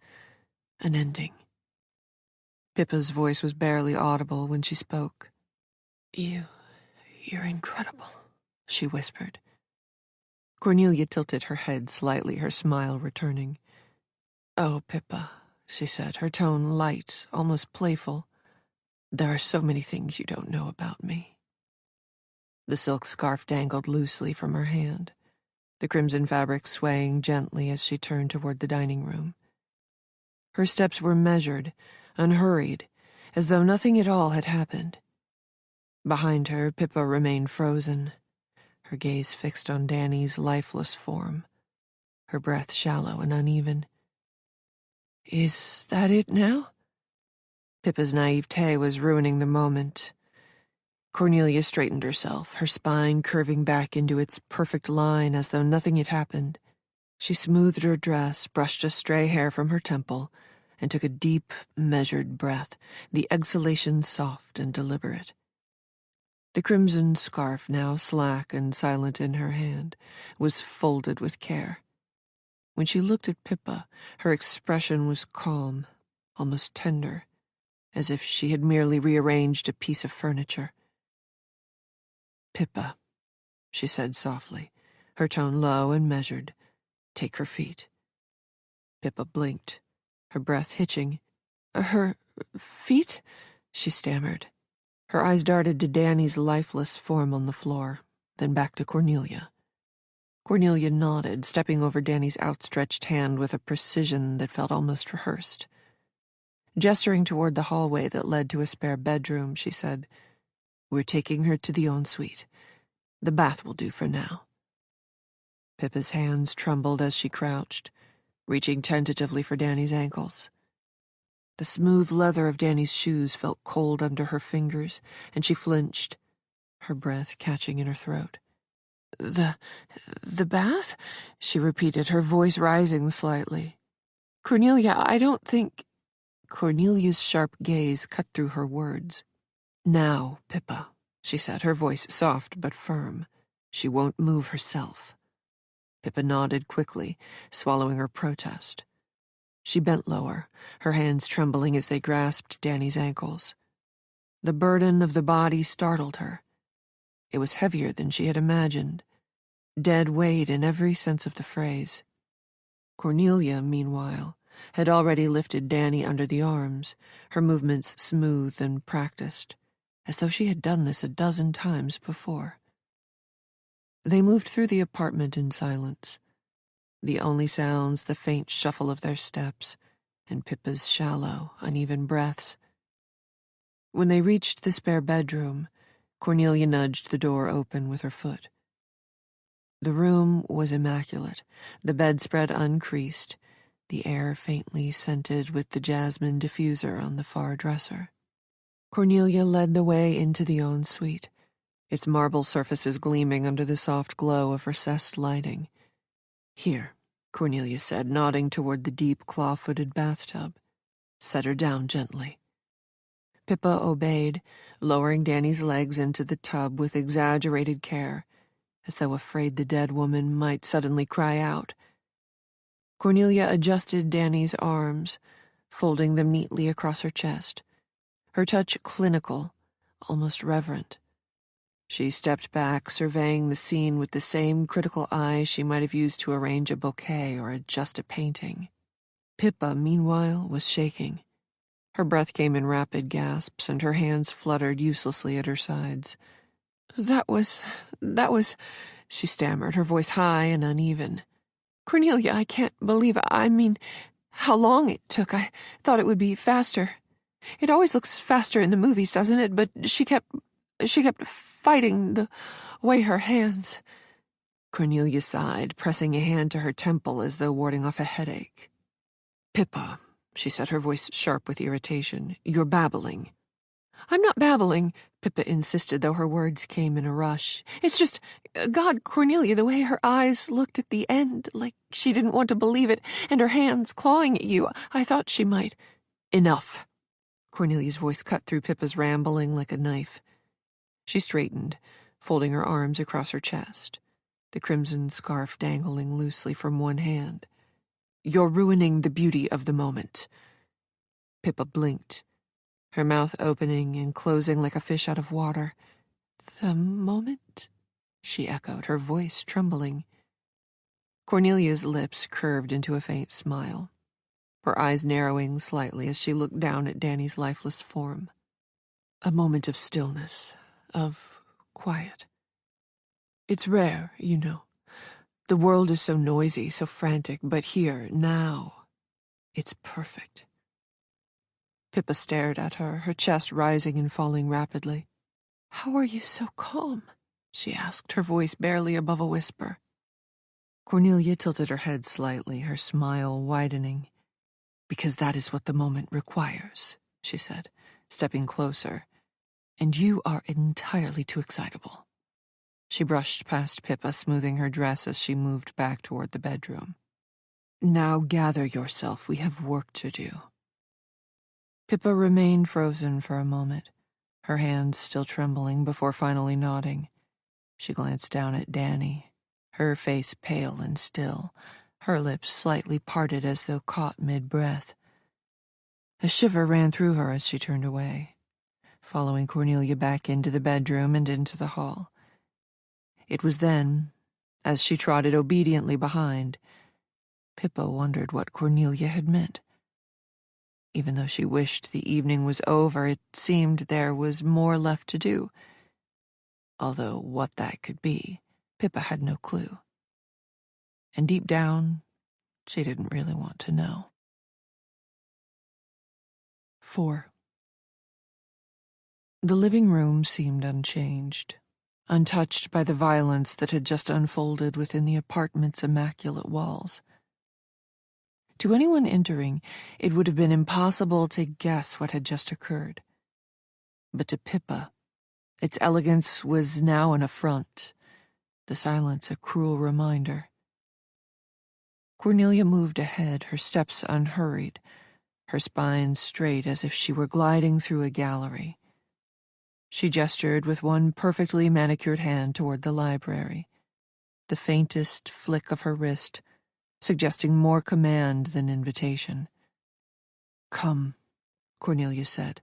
an ending." Pippa's voice was barely audible when she spoke. You're incredible," she whispered. Cornelia tilted her head slightly, her smile returning. "Oh, Pippa," she said, her tone light, almost playful. "There are so many things you don't know about me." The silk scarf dangled loosely from her hand, the crimson fabric swaying gently as she turned toward the dining room. Her steps were measured, unhurried, as though nothing at all had happened. Behind her, Pippa remained frozen, her gaze fixed on Danny's lifeless form, her breath shallow and uneven. "Is that it now?" Pippa's naivete was ruining the moment. Cornelia straightened herself, her spine curving back into its perfect line as though nothing had happened. She smoothed her dress, brushed a stray hair from her temple, and took a deep, measured breath, the exhalation soft and deliberate. The crimson scarf, now slack and silent in her hand, was folded with care. When she looked at Pippa, her expression was calm, almost tender, as if she had merely rearranged a piece of furniture. "Pippa," she said softly, her tone low and measured, "take her feet." Pippa blinked, her breath hitching. "Her feet?" she stammered. Her eyes darted to Danny's lifeless form on the floor, then back to Cornelia. Cornelia nodded, stepping over Danny's outstretched hand with a precision that felt almost rehearsed. Gesturing toward the hallway that led to a spare bedroom, she said, "We're taking her to the ensuite. The bath will do for now." Pippa's hands trembled as she crouched, reaching tentatively for Danny's ankles. The smooth leather of Danny's shoes felt cold under her fingers, and she flinched, her breath catching in her throat. The bath?" she repeated, her voice rising slightly. "Cornelia, I don't think—" Cornelia's sharp gaze cut through her words. "Now, Pippa," she said, her voice soft but firm. "She won't move herself." Pippa nodded quickly, swallowing her protest. She bent lower, her hands trembling as they grasped Danny's ankles. The burden of the body startled her. It was heavier than she had imagined, dead weight in every sense of the phrase. Cornelia, meanwhile, had already lifted Danny under the arms, her movements smooth and practiced. as though she had done this a dozen times before. They moved through the apartment in silence, the only sounds the faint shuffle of their steps and Pippa's shallow, uneven breaths. When they reached the spare bedroom, Cornelia nudged the door open with her foot. The room was immaculate, the bedspread uncreased, the air faintly scented with the jasmine diffuser on the far dresser. Cornelia led the way into the ensuite, its marble surfaces gleaming under the soft glow of recessed lighting. "Here," Cornelia said, nodding toward the deep, claw-footed bathtub. "Set her down gently." Pippa obeyed, lowering Danny's legs into the tub with exaggerated care, as though afraid the dead woman might suddenly cry out. Cornelia adjusted Danny's arms, folding them neatly across her chest, her touch clinical, almost reverent. She stepped back, surveying the scene with the same critical eye she might have used to arrange a bouquet or adjust a painting. Pippa, meanwhile, was shaking. Her breath came in rapid gasps, and her hands fluttered uselessly at her sides. That was, she stammered, her voice high and uneven. "Cornelia, I can't believe how long it took. I thought it would be faster. It always looks faster in the movies, doesn't it? But she kept fighting the way her hands..." Cornelia sighed, pressing a hand to her temple as though warding off a headache. "Pippa," she said, her voice sharp with irritation, "you're babbling." "I'm not babbling," Pippa insisted, though her words came in a rush. "It's just, God, Cornelia, the way her eyes looked at the end, like she didn't want to believe it, and her hands clawing at you. I thought she might..." "Enough." Cornelia's voice cut through Pippa's rambling like a knife. She straightened, folding her arms across her chest, the crimson scarf dangling loosely from one hand. "You're ruining the beauty of the moment." Pippa blinked, her mouth opening and closing like a fish out of water. "The moment?" she echoed, her voice trembling. Cornelia's lips curved into a faint smile, her eyes narrowing slightly as she looked down at Danny's lifeless form. "A moment of stillness, of quiet. It's rare, you know. The world is so noisy, so frantic, but here, now, it's perfect." Pippa stared at her, her chest rising and falling rapidly. "How are you so calm?" she asked, her voice barely above a whisper. Cornelia tilted her head slightly, her smile widening. "Because that is what the moment requires," she said, stepping closer. "And you are entirely too excitable." She brushed past Pippa, smoothing her dress as she moved back toward the bedroom. "Now gather yourself, we have work to do." Pippa remained frozen for a moment, her hands still trembling before finally nodding. She glanced down at Danny, her face pale and still, her lips slightly parted as though caught mid-breath. A shiver ran through her as she turned away, following Cornelia back into the bedroom and into the hall. It was then, as she trotted obediently behind, Pippa wondered what Cornelia had meant. Even though she wished the evening was over, it seemed there was more left to do. Although what that could be, Pippa had no clue. And deep down, she didn't really want to know. 4. The living room seemed unchanged, untouched by the violence that had just unfolded within the apartment's immaculate walls. To anyone entering, it would have been impossible to guess what had just occurred. But to Pippa, its elegance was now an affront, the silence a cruel reminder. Cornelia moved ahead, her steps unhurried, her spine straight as if she were gliding through a gallery. She gestured with one perfectly manicured hand toward the library, the faintest flick of her wrist suggesting more command than invitation. "Come," Cornelia said,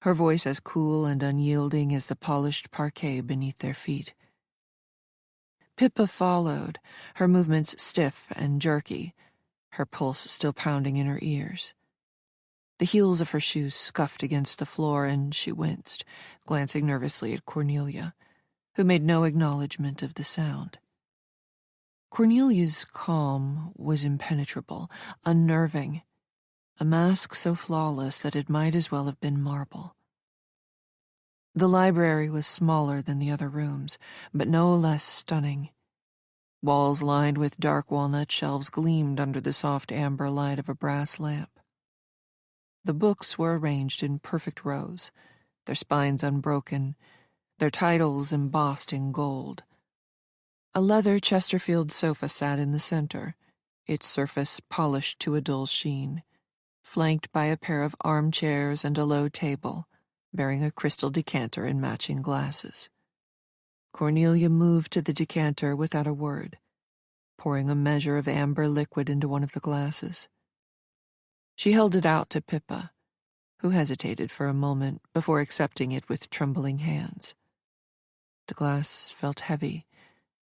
her voice as cool and unyielding as the polished parquet beneath their feet. Pippa followed, her movements stiff and jerky, her pulse still pounding in her ears. The heels of her shoes scuffed against the floor, and she winced, glancing nervously at Cornelia, who made no acknowledgement of the sound. Cornelia's calm was impenetrable, unnerving, a mask so flawless that it might as well have been marble. The library was smaller than the other rooms, but no less stunning. Walls lined with dark walnut shelves gleamed under the soft amber light of a brass lamp. The books were arranged in perfect rows, their spines unbroken, their titles embossed in gold. A leather Chesterfield sofa sat in the center, its surface polished to a dull sheen, flanked by a pair of armchairs and a low table, bearing a crystal decanter and matching glasses. Cornelia moved to the decanter without a word, pouring a measure of amber liquid into one of the glasses. She held it out to Pippa, who hesitated for a moment before accepting it with trembling hands. The glass felt heavy,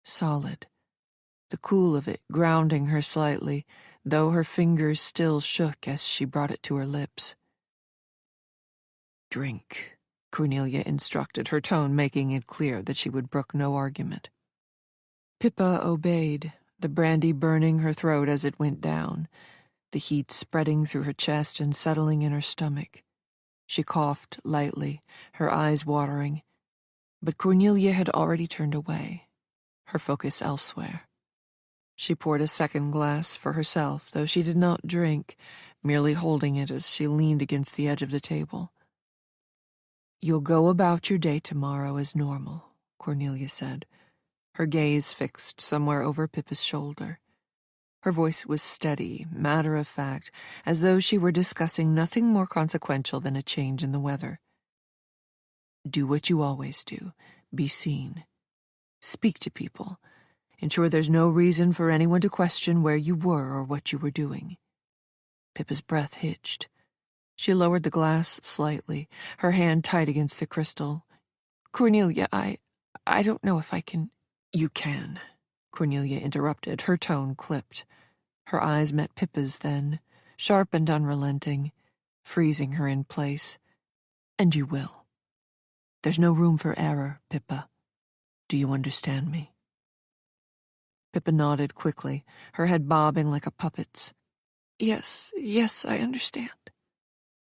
solid, the cool of it grounding her slightly, though her fingers still shook as she brought it to her lips. "Drink," Cornelia instructed, her tone making it clear that she would brook no argument. Pippa obeyed, the brandy burning her throat as it went down, the heat spreading through her chest and settling in her stomach. She coughed lightly, her eyes watering, but Cornelia had already turned away, her focus elsewhere. She poured a second glass for herself, though she did not drink, merely holding it as she leaned against the edge of the table. "You'll go about your day tomorrow as normal," Cornelia said, her gaze fixed somewhere over Pippa's shoulder. Her voice was steady, matter-of-fact, as though she were discussing nothing more consequential than a change in the weather. "Do what you always do. Be seen. Speak to people. Ensure there's no reason for anyone to question where you were or what you were doing." Pippa's breath hitched. She lowered the glass slightly, her hand tight against the crystal. "Cornelia, I don't know if I can—" "You can," Cornelia interrupted, her tone clipped. Her eyes met Pippa's then, sharp and unrelenting, freezing her in place. "And you will. There's no room for error, Pippa. Do you understand me?" Pippa nodded quickly, her head bobbing like a puppet's. Yes, I understand."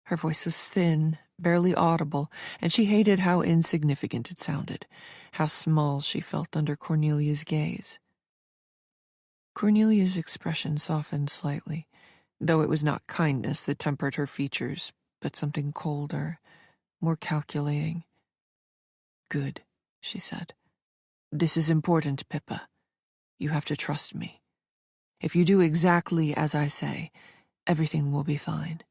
Her voice was thin, barely audible, and she hated how insignificant it sounded, how small she felt under Cornelia's gaze. Cornelia's expression softened slightly, though it was not kindness that tempered her features, but something colder, more calculating. "Good," she said. "This is important, Pippa. You have to trust me. If you do exactly as I say, everything will be fine."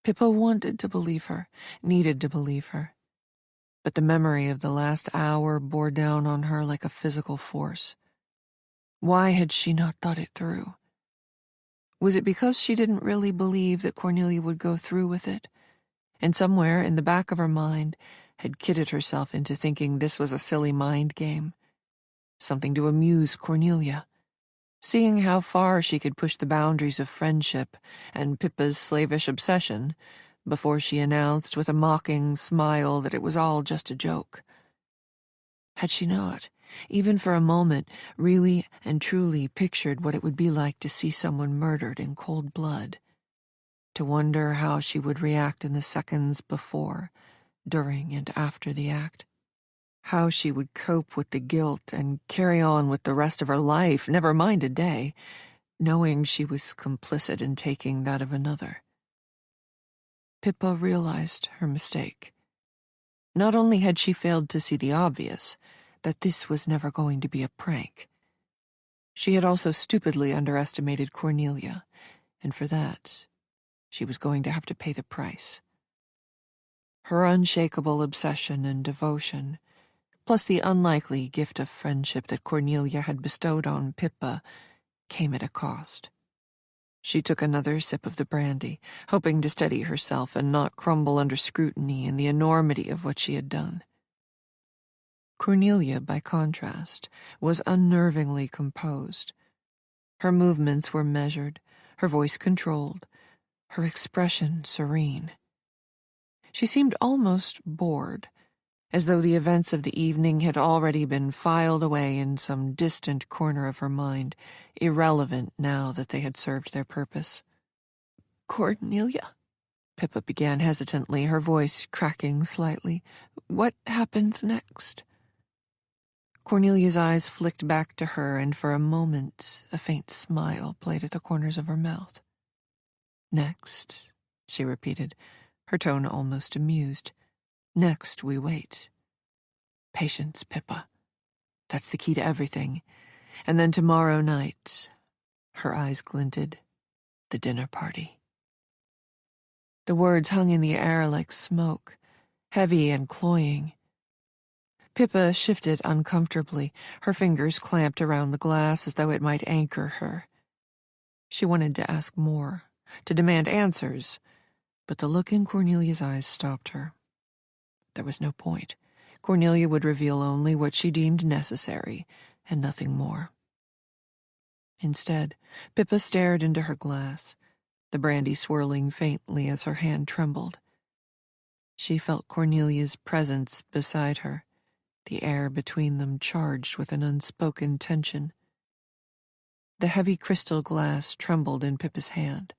Pippa wanted to believe her, needed to believe her. But the memory of the last hour bore down on her like a physical force. Why had she not thought it through? Was it because she didn't really believe that Cornelia would go through with it, and somewhere in the back of her mind had kidded herself into thinking this was a silly mind game? Something to amuse Cornelia, seeing how far she could push the boundaries of friendship and Pippa's slavish obsession before she announced with a mocking smile that it was all just a joke. Had she not, even for a moment, really and truly pictured what it would be like to see someone murdered in cold blood, to wonder how she would react in the seconds before, during, and after the act? How she would cope with the guilt and carry on with the rest of her life, never mind a day, knowing she was complicit in taking that of another. Pippa realized her mistake. Not only had she failed to see the obvious, that this was never going to be a prank, she had also stupidly underestimated Cornelia, and for that, she was going to have to pay the price. Her unshakable obsession and devotion, plus the unlikely gift of friendship that Cornelia had bestowed on Pippa, came at a cost. She took another sip of the brandy, hoping to steady herself and not crumble under scrutiny in the enormity of what she had done. Cornelia, by contrast, was unnervingly composed. Her movements were measured, her voice controlled, her expression serene. She seemed almost bored, as though the events of the evening had already been filed away in some distant corner of her mind, irrelevant now that they had served their purpose. "Cornelia," Pippa began hesitantly, her voice cracking slightly, "what happens next?" Cornelia's eyes flicked back to her, and for a moment a faint smile played at the corners of her mouth. "Next," she repeated, her tone almost amused. "Next we wait. Patience, Pippa. That's the key to everything. And then tomorrow night," her eyes glinted, "the dinner party." The words hung in the air like smoke, heavy and cloying. Pippa shifted uncomfortably, her fingers clamped around the glass as though it might anchor her. She wanted to ask more, to demand answers, but the look in Cornelia's eyes stopped her. There was no point. Cornelia would reveal only what she deemed necessary, and nothing more. Instead, Pippa stared into her glass, the brandy swirling faintly as her hand trembled. She felt Cornelia's presence beside her, the air between them charged with an unspoken tension. The heavy crystal glass trembled in Pippa's hand,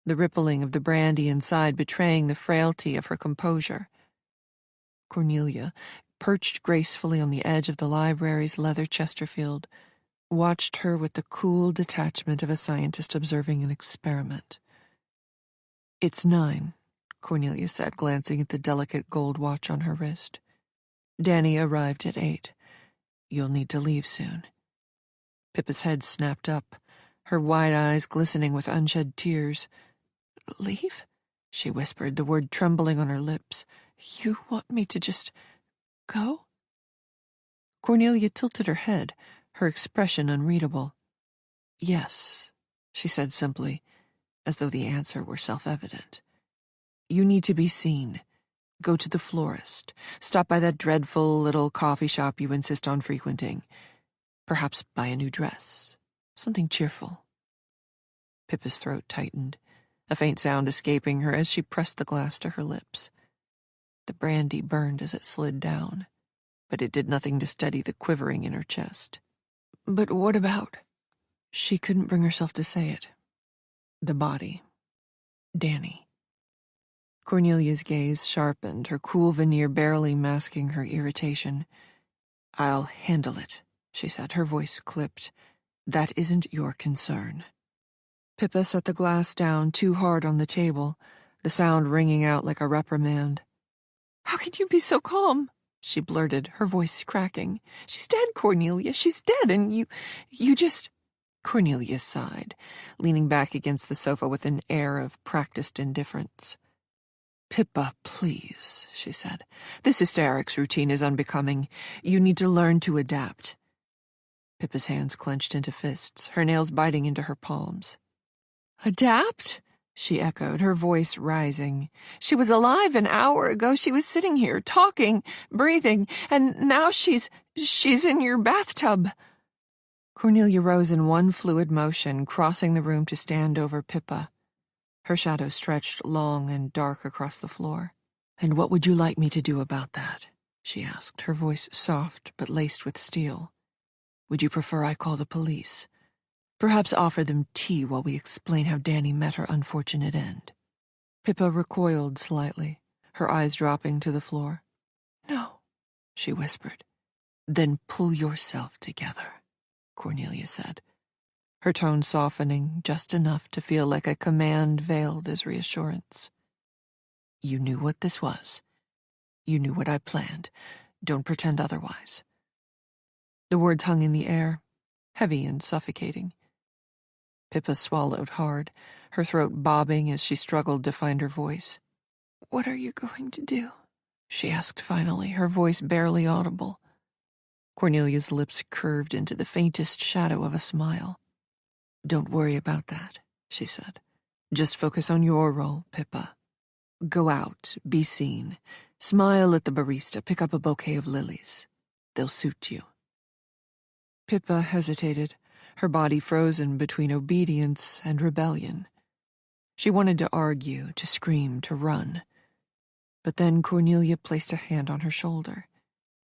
the rippling of the brandy inside betraying the frailty of her composure. Cornelia, perched gracefully on the edge of the library's leather Chesterfield, watched her with the cool detachment of a scientist observing an experiment. "It's 9, Cornelia said, glancing at the delicate gold watch on her wrist. "Danny arrived at 8. You'll need to leave soon." Pippa's head snapped up, her wide eyes glistening with unshed tears. "Leave?" she whispered, the word trembling on her lips. "You want me to just go?" Cornelia tilted her head, her expression unreadable. "Yes," she said simply, as though the answer were self-evident. "You need to be seen. Go to the florist. Stop by that dreadful little coffee shop you insist on frequenting. Perhaps buy a new dress. Something cheerful." Pippa's throat tightened, a faint sound escaping her as she pressed the glass to her lips. The brandy burned as it slid down, but it did nothing to steady the quivering in her chest. "But what about—" She couldn't bring herself to say it. "The body. Danny." Cornelia's gaze sharpened, her cool veneer barely masking her irritation. "I'll handle it," she said, her voice clipped. "That isn't your concern." Pippa set the glass down too hard on the table, the sound ringing out like a reprimand. "How can you be so calm?" she blurted, her voice cracking. "She's dead, Cornelia. She's dead, and you just—" Cornelia sighed, leaning back against the sofa with an air of practiced indifference. "Pippa, please," she said. "This hysterics routine is unbecoming. You need to learn to adapt." Pippa's hands clenched into fists, her nails biting into her palms. "Adapt?" she echoed, her voice rising. "She was alive an hour ago. She was sitting here, talking, breathing, and now she's in your bathtub." Cornelia rose in one fluid motion, crossing the room to stand over Pippa. Her shadow stretched long and dark across the floor. "And what would you like me to do about that?" she asked, her voice soft but laced with steel. "Would you prefer I call the police? Perhaps offer them tea while we explain how Danny met her unfortunate end?" Pippa recoiled slightly, her eyes dropping to the floor. "No," she whispered. "Then pull yourself together," Cornelia said, her tone softening just enough to feel like a command veiled as reassurance. "You knew what this was. You knew what I planned. Don't pretend otherwise." The words hung in the air, heavy and suffocating. Pippa swallowed hard, her throat bobbing as she struggled to find her voice. "What are you going to do?" she asked finally, her voice barely audible. Cornelia's lips curved into the faintest shadow of a smile. "Don't worry about that," she said. "Just focus on your role, Pippa. Go out, be seen, smile at the barista, pick up a bouquet of lilies. They'll suit you." Pippa hesitated, her body frozen between obedience and rebellion. She wanted to argue, to scream, to run. But then Cornelia placed a hand on her shoulder,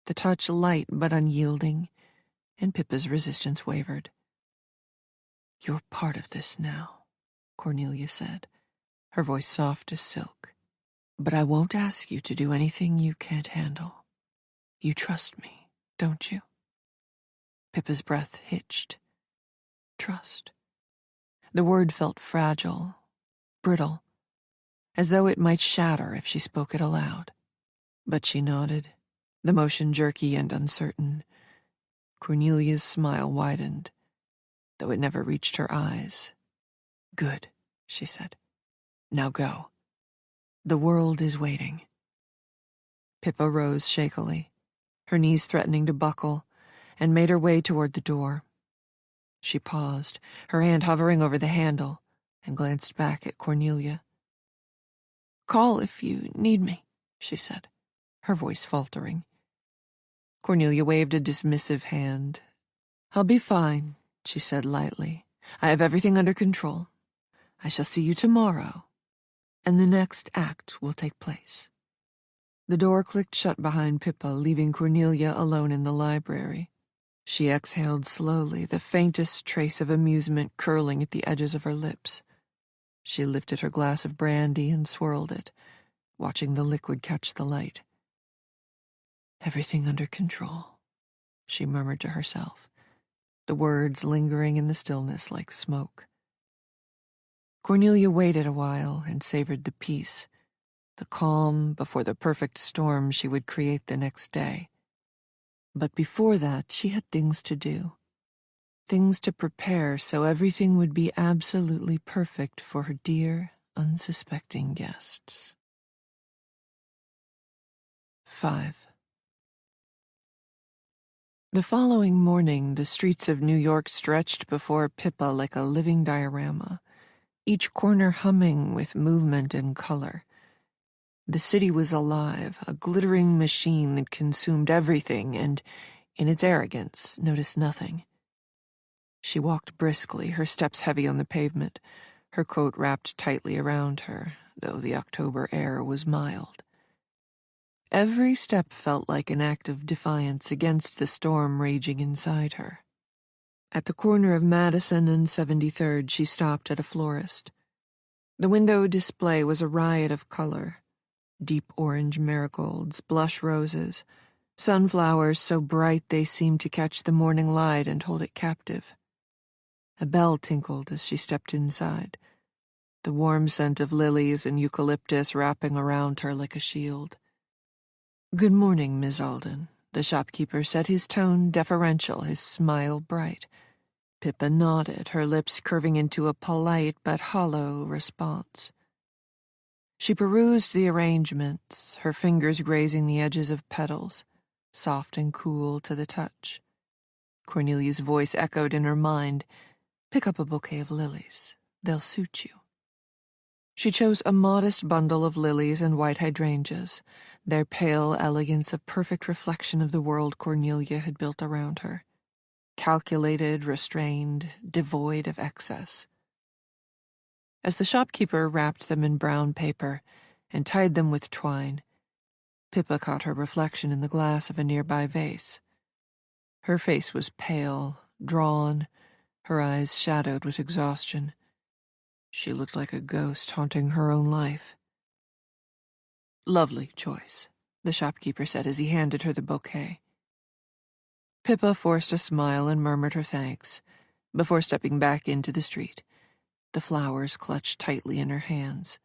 the touch light but unyielding, and Pippa's resistance wavered. "You're part of this now," Cornelia said, her voice soft as silk. "But I won't ask you to do anything you can't handle. You trust me, don't you?" Pippa's breath hitched. Trust. The word felt fragile, brittle, as though it might shatter if she spoke it aloud. But she nodded, the motion jerky and uncertain. Cornelia's smile widened, though it never reached her eyes. "Good," she said. "Now go. The world is waiting." Pippa rose shakily, her knees threatening to buckle, and made her way toward the door. She paused, her hand hovering over the handle, and glanced back at Cornelia. "Call if you need me," she said, her voice faltering. Cornelia waved a dismissive hand. "I'll be fine," she said lightly. "I have everything under control. I shall see you tomorrow, and the next act will take place." The door clicked shut behind Pippa, leaving Cornelia alone in the library. She exhaled slowly, the faintest trace of amusement curling at the edges of her lips. She lifted her glass of brandy and swirled it, watching the liquid catch the light. "Everything under control," she murmured to herself, the words lingering in the stillness like smoke. Cornelia waited a while and savored the peace, the calm before the perfect storm she would create the next day. But before that, she had things to do. Things to prepare so everything would be absolutely perfect for her dear, unsuspecting guests. 5. The following morning, the streets of New York stretched before Pippa like a living diorama, each corner humming with movement and color. The city was alive, a glittering machine that consumed everything and, in its arrogance, noticed nothing. She walked briskly, her steps heavy on the pavement, her coat wrapped tightly around her, though the October air was mild. Every step felt like an act of defiance against the storm raging inside her. At the corner of Madison and 73rd, she stopped at a florist. The window display was a riot of color. Deep orange marigolds, blush roses, sunflowers so bright they seemed to catch the morning light and hold it captive. A bell tinkled as she stepped inside, the warm scent of lilies and eucalyptus wrapping around her like a shield. "Good morning, Miss Alden," the shopkeeper said, his tone deferential, his smile bright. Pippa nodded, her lips curving into a polite but hollow response. She perused the arrangements, her fingers grazing the edges of petals, soft and cool to the touch. Cornelia's voice echoed in her mind, "Pick up a bouquet of lilies. They'll suit you." She chose a modest bundle of lilies and white hydrangeas, their pale elegance a perfect reflection of the world Cornelia had built around her. Calculated, restrained, devoid of excess. As the shopkeeper wrapped them in brown paper and tied them with twine, Pippa caught her reflection in the glass of a nearby vase. Her face was pale, drawn, her eyes shadowed with exhaustion. She looked like a ghost haunting her own life. "Lovely choice," the shopkeeper said as he handed her the bouquet. Pippa forced a smile and murmured her thanks, before stepping back into the street, the flowers clutched tightly in her hands.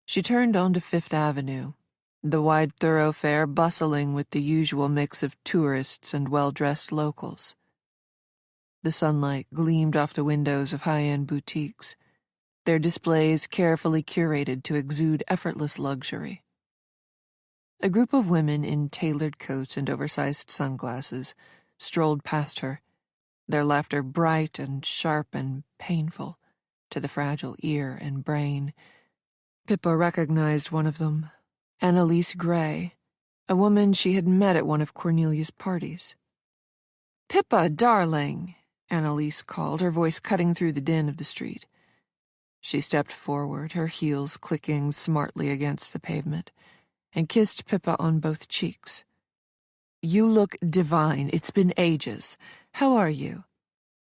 She turned onto Fifth Avenue, the wide thoroughfare bustling with the usual mix of tourists and well-dressed locals. The sunlight gleamed off the windows of high-end boutiques, their displays carefully curated to exude effortless luxury. A group of women in tailored coats and oversized sunglasses strolled past her, their laughter bright and sharp and painful to the fragile ear and brain. Pippa recognized one of them, Annalise Gray, a woman she had met at one of Cornelia's parties. "Pippa, darling," Annalise called, her voice cutting through the din of the street. She stepped forward, her heels clicking smartly against the pavement, and kissed Pippa on both cheeks. "You look divine. It's been ages. How are you?"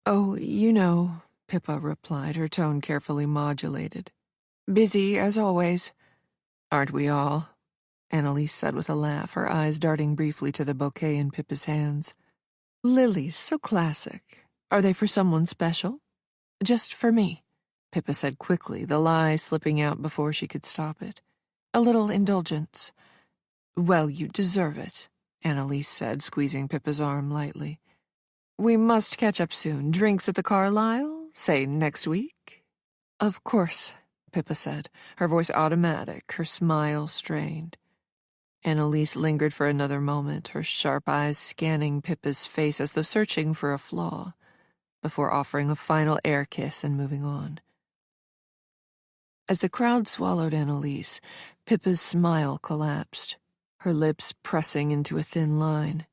"Oh, you know," Pippa replied, her tone carefully modulated. "Busy, as always." "Aren't we all?" Annalise said with a laugh, her eyes darting briefly to the bouquet in Pippa's hands. "Lilies, so classic. Are they for someone special?" "Just for me," Pippa said quickly, the lie slipping out before she could stop it. "A little indulgence." "Well, you deserve it," Annalise said, squeezing Pippa's arm lightly. "We must catch up soon. Drinks at the Carlisle? Say next week?" "Of course," Pippa said, her voice automatic, her smile strained. Annalise lingered for another moment, her sharp eyes scanning Pippa's face as though searching for a flaw, before offering a final air kiss and moving on. As the crowd swallowed Annalise, Pippa's smile collapsed, her lips pressing into a thin line.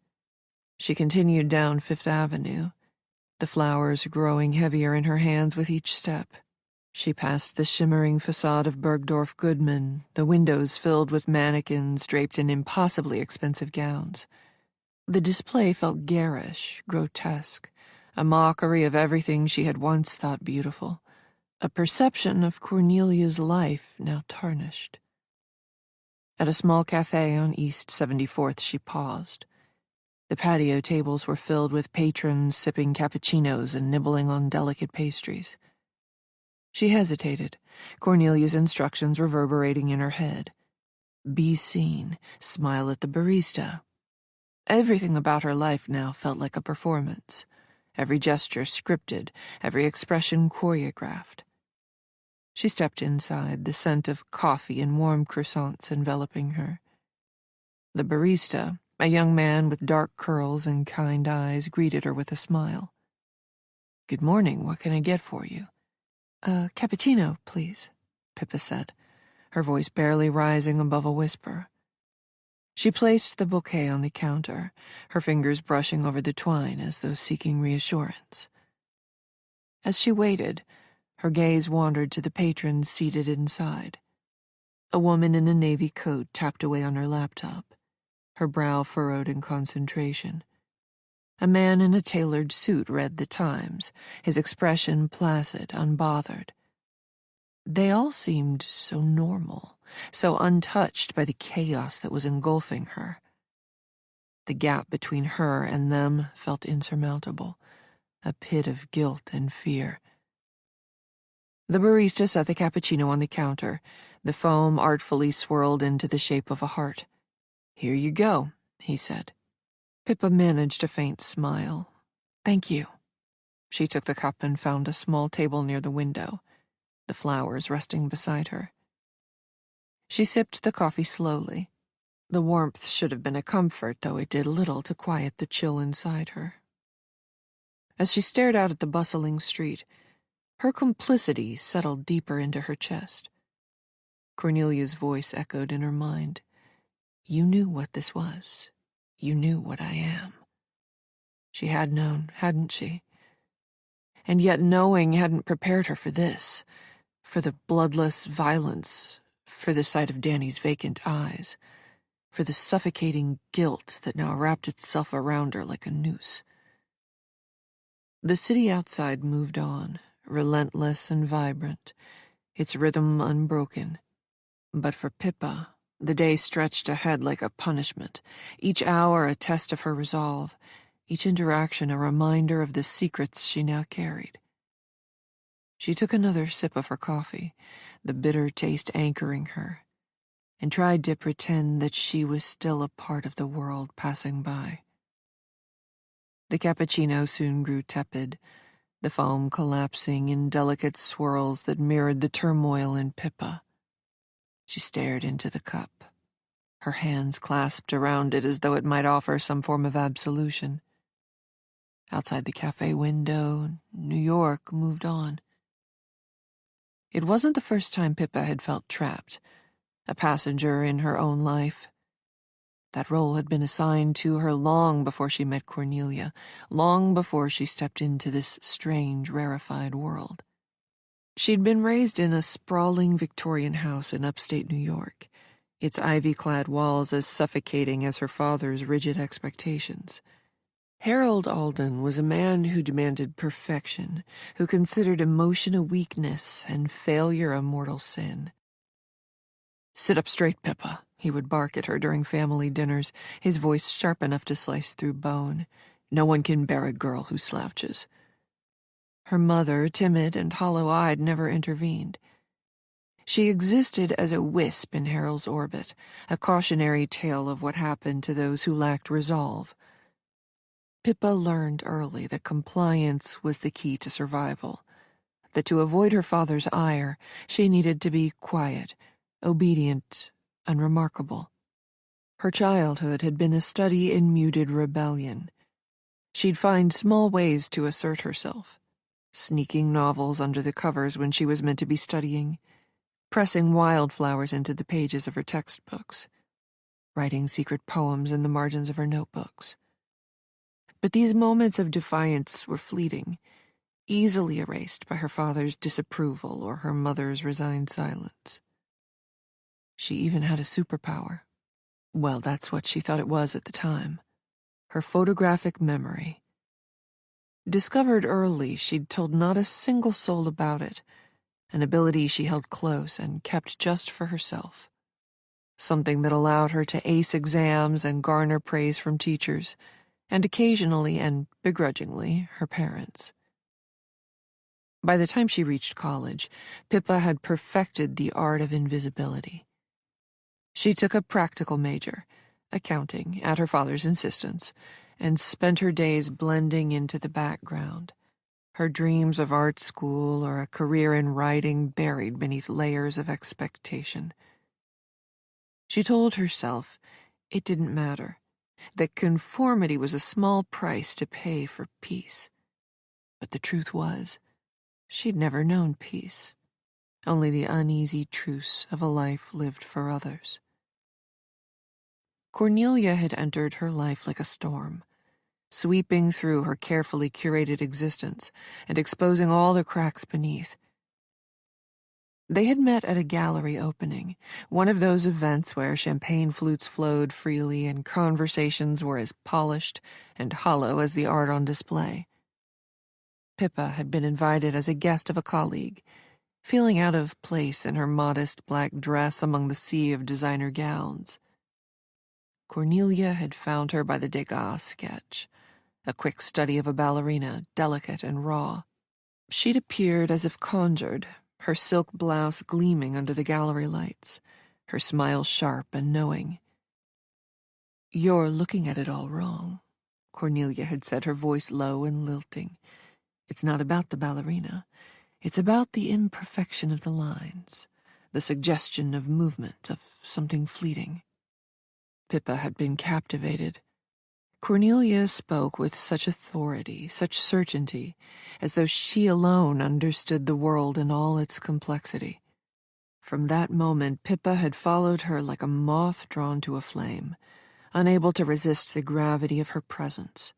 She continued down Fifth Avenue, the flowers growing heavier in her hands with each step. She passed the shimmering facade of Bergdorf Goodman, the windows filled with mannequins draped in impossibly expensive gowns. The display felt garish, grotesque, a mockery of everything she had once thought beautiful, a perception of Cornelia's life now tarnished. At a small cafe on East 74th, she paused. The patio tables were filled with patrons sipping cappuccinos and nibbling on delicate pastries. She hesitated, Cornelia's instructions reverberating in her head. Be seen, smile at the barista. Everything about her life now felt like a performance, every gesture scripted, every expression choreographed. She stepped inside, the scent of coffee and warm croissants enveloping her. The barista, a young man with dark curls and kind eyes, greeted her with a smile. "Good morning, what can I get for you?" "A cappuccino, please," Pippa said, her voice barely rising above a whisper. She placed the bouquet on the counter, her fingers brushing over the twine as though seeking reassurance. As she waited, her gaze wandered to the patrons seated inside. A woman in a navy coat tapped away on her laptop, her brow furrowed in concentration. A man in a tailored suit read the Times, his expression placid, unbothered. They all seemed so normal, so untouched by the chaos that was engulfing her. The gap between her and them felt insurmountable, a pit of guilt and fear. The barista set the cappuccino on the counter, the foam artfully swirled into the shape of a heart. "Here you go," he said. Pippa managed a faint smile. "Thank you." She took the cup and found a small table near the window, the flowers resting beside her. She sipped the coffee slowly. The warmth should have been a comfort, though it did little to quiet the chill inside her. As she stared out at the bustling street, her complicity settled deeper into her chest. Cornelia's voice echoed in her mind. "You knew what this was. You knew what I am." She had known, hadn't she? And yet knowing hadn't prepared her for this, for the bloodless violence, for the sight of Danny's vacant eyes, for the suffocating guilt that now wrapped itself around her like a noose. The city outside moved on, relentless and vibrant, its rhythm unbroken. But for Pippa, the day stretched ahead like a punishment, each hour a test of her resolve, each interaction a reminder of the secrets she now carried. She took another sip of her coffee, the bitter taste anchoring her, and tried to pretend that she was still a part of the world passing by. The cappuccino soon grew tepid, the foam collapsing in delicate swirls that mirrored the turmoil in Pippa. She stared into the cup, her hands clasped around it as though it might offer some form of absolution. Outside the cafe window, New York moved on. It wasn't the first time Pippa had felt trapped, a passenger in her own life. That role had been assigned to her long before she met Cornelia, long before she stepped into this strange, rarefied world. She'd been raised in a sprawling Victorian house in upstate New York, its ivy-clad walls as suffocating as her father's rigid expectations. Harold Alden was a man who demanded perfection, who considered emotion a weakness and failure a mortal sin. "Sit up straight, Pippa," he would bark at her during family dinners, his voice sharp enough to slice through bone. "No one can bear a girl who slouches." Her mother, timid and hollow-eyed, never intervened. She existed as a wisp in Harold's orbit, a cautionary tale of what happened to those who lacked resolve. Pippa learned early that compliance was the key to survival, that to avoid her father's ire, she needed to be quiet, obedient, unremarkable. Her childhood had been a study in muted rebellion. She'd find small ways to assert herself, sneaking novels under the covers when she was meant to be studying, pressing wildflowers into the pages of her textbooks, writing secret poems in the margins of her notebooks. But these moments of defiance were fleeting, easily erased by her father's disapproval or her mother's resigned silence. She even had a superpower. Well, that's what she thought it was at the time. Her photographic memory. Discovered early, she'd told not a single soul about it, an ability she held close and kept just for herself. Something that allowed her to ace exams and garner praise from teachers, and occasionally and begrudgingly her parents. By the time she reached college, Pippa had perfected the art of invisibility. She took a practical major, accounting, at her father's insistence, and spent her days blending into the background, her dreams of art school or a career in writing buried beneath layers of expectation. She told herself it didn't matter, that conformity was a small price to pay for peace. But the truth was, she'd never known peace, only the uneasy truce of a life lived for others. Cornelia had entered her life like a storm, sweeping through her carefully curated existence and exposing all the cracks beneath. They had met at a gallery opening, one of those events where champagne flutes flowed freely and conversations were as polished and hollow as the art on display. Pippa had been invited as a guest of a colleague, feeling out of place in her modest black dress among the sea of designer gowns. Cornelia had found her by the Degas sketch, a quick study of a ballerina, delicate and raw. She'd appeared as if conjured, her silk blouse gleaming under the gallery lights, her smile sharp and knowing. "You're looking at it all wrong," Cornelia had said, her voice low and lilting. "It's not about the ballerina. It's about the imperfection of the lines, the suggestion of movement, of something fleeting." Pippa had been captivated. Cornelia spoke with such authority, such certainty, as though she alone understood the world in all its complexity. From that moment, Pippa had followed her like a moth drawn to a flame, unable to resist the gravity of her presence.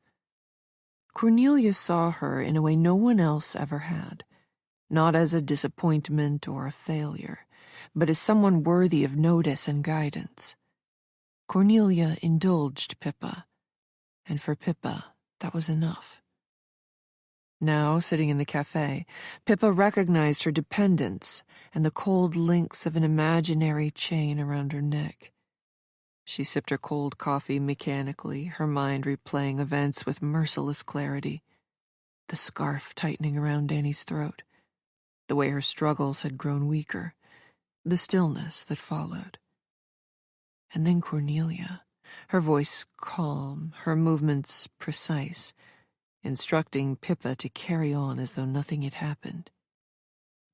Cornelia saw her in a way no one else ever had, not as a disappointment or a failure, but as someone worthy of notice and guidance. Cornelia indulged Pippa, and for Pippa, that was enough. Now, sitting in the cafe, Pippa recognized her dependence and the cold links of an imaginary chain around her neck. She sipped her cold coffee mechanically, her mind replaying events with merciless clarity. The scarf tightening around Danny's throat, the way her struggles had grown weaker, the stillness that followed. And then Cornelia, her voice calm, her movements precise, instructing Pippa to carry on as though nothing had happened.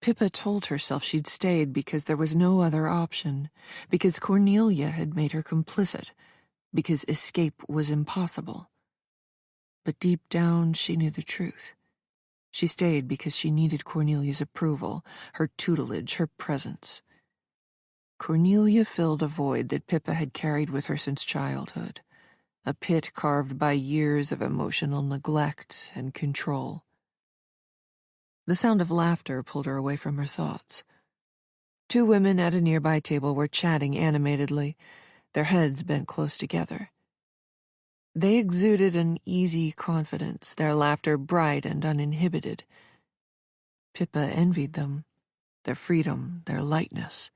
Pippa told herself she'd stayed because there was no other option, because Cornelia had made her complicit, because escape was impossible. But deep down she knew the truth. She stayed because she needed Cornelia's approval, her tutelage, her presence. Cornelia filled a void that Pippa had carried with her since childhood, a pit carved by years of emotional neglect and control. The sound of laughter pulled her away from her thoughts. Two women at a nearby table were chatting animatedly, their heads bent close together. They exuded an easy confidence, their laughter bright and uninhibited. Pippa envied them, their freedom, their lightness.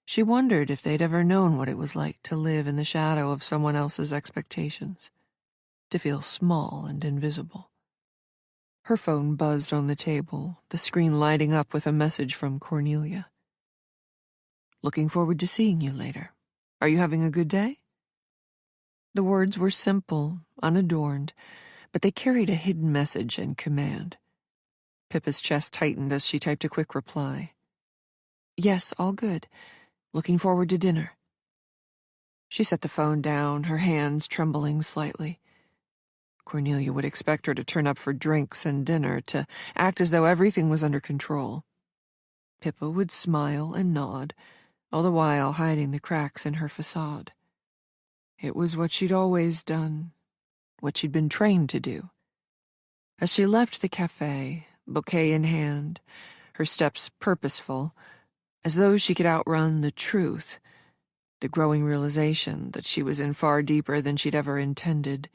She wondered if they'd ever known what it was like to live in the shadow of someone else's expectations, to feel small and invisible. Her phone buzzed on the table, the screen lighting up with a message from Cornelia. "Looking forward to seeing you later. Are you having a good day?" The words were simple, unadorned, but they carried a hidden message and command. Pippa's chest tightened as she typed a quick reply. "Yes, all good. Looking forward to dinner." She set the phone down, her hands trembling slightly. Cornelia would expect her to turn up for drinks and dinner, to act as though everything was under control. Pippa would smile and nod, all the while hiding the cracks in her facade. It was what she'd always done, what she'd been trained to do. As she left the cafe, bouquet in hand, her steps purposeful, as though she could outrun the truth, the growing realization that she was in far deeper than she'd ever intended.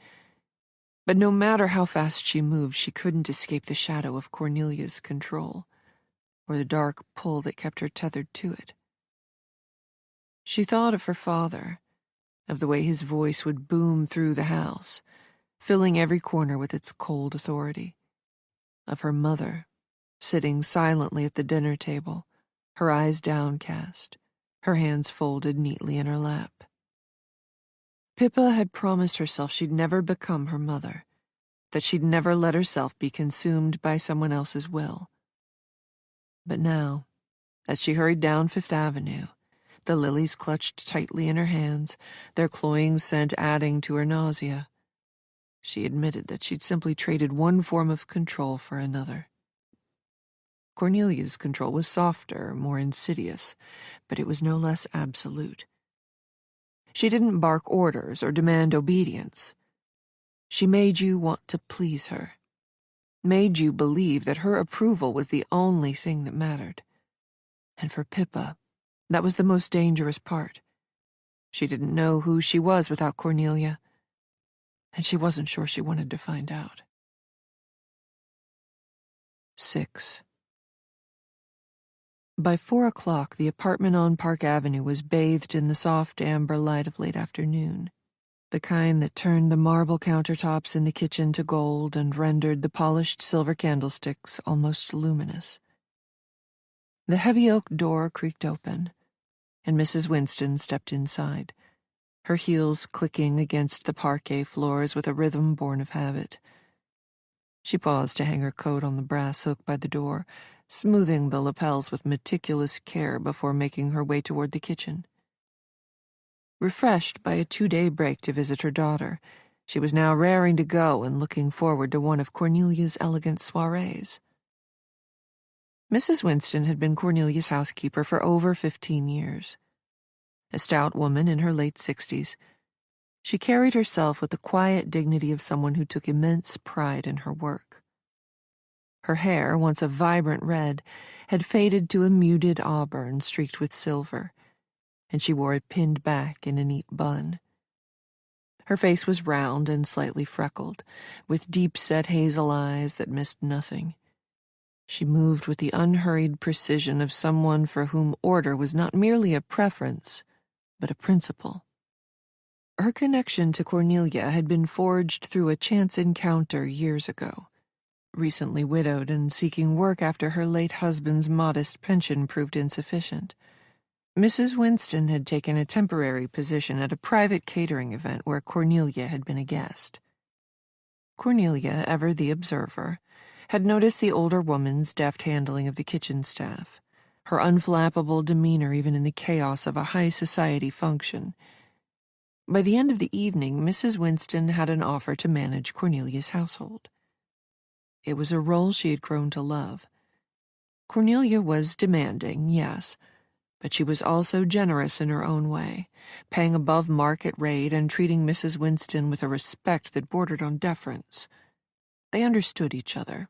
But no matter how fast she moved, she couldn't escape the shadow of Cornelia's control, or the dark pull that kept her tethered to it. She thought of her father, of the way his voice would boom through the house, filling every corner with its cold authority. Of her mother, sitting silently at the dinner table, her eyes downcast, her hands folded neatly in her lap. Pippa had promised herself she'd never become her mother, that she'd never let herself be consumed by someone else's will. But now, as she hurried down Fifth Avenue, the lilies clutched tightly in her hands, their cloying scent adding to her nausea, she admitted that she'd simply traded one form of control for another. Cornelia's control was softer, more insidious, but it was no less absolute. She didn't bark orders or demand obedience. She made you want to please her, made you believe that her approval was the only thing that mattered. And for Pippa, that was the most dangerous part. She didn't know who she was without Cornelia, and she wasn't sure she wanted to find out. 6. By 4 o'clock, the apartment on Park Avenue was bathed in the soft amber light of late afternoon, the kind that turned the marble countertops in the kitchen to gold and rendered the polished silver candlesticks almost luminous. The heavy oak door creaked open, and Mrs. Winston stepped inside, her heels clicking against the parquet floors with a rhythm born of habit. She paused to hang her coat on the brass hook by the door, smoothing the lapels with meticulous care before making her way toward the kitchen. Refreshed by a 2-day break to visit her daughter, she was now raring to go and looking forward to one of Cornelia's elegant soirees. Mrs. Winston had been Cornelia's housekeeper for over 15 years. A stout woman in her late 60s, she carried herself with the quiet dignity of someone who took immense pride in her work. Her hair, once a vibrant red, had faded to a muted auburn streaked with silver, and she wore it pinned back in a neat bun. Her face was round and slightly freckled, with deep-set hazel eyes that missed nothing. She moved with the unhurried precision of someone for whom order was not merely a preference, but a principle. Her connection to Cornelia had been forged through a chance encounter years ago. Recently widowed and seeking work after her late husband's modest pension proved insufficient, Mrs. Winston had taken a temporary position at a private catering event where Cornelia had been a guest. Cornelia, ever the observer, had noticed the older woman's deft handling of the kitchen staff, her unflappable demeanor even in the chaos of a high-society function. By the end of the evening, Mrs. Winston had an offer to manage Cornelia's household. It was a role she had grown to love. Cornelia was demanding, yes, but she was also generous in her own way, paying above market rate and treating Mrs. Winston with a respect that bordered on deference. They understood each other,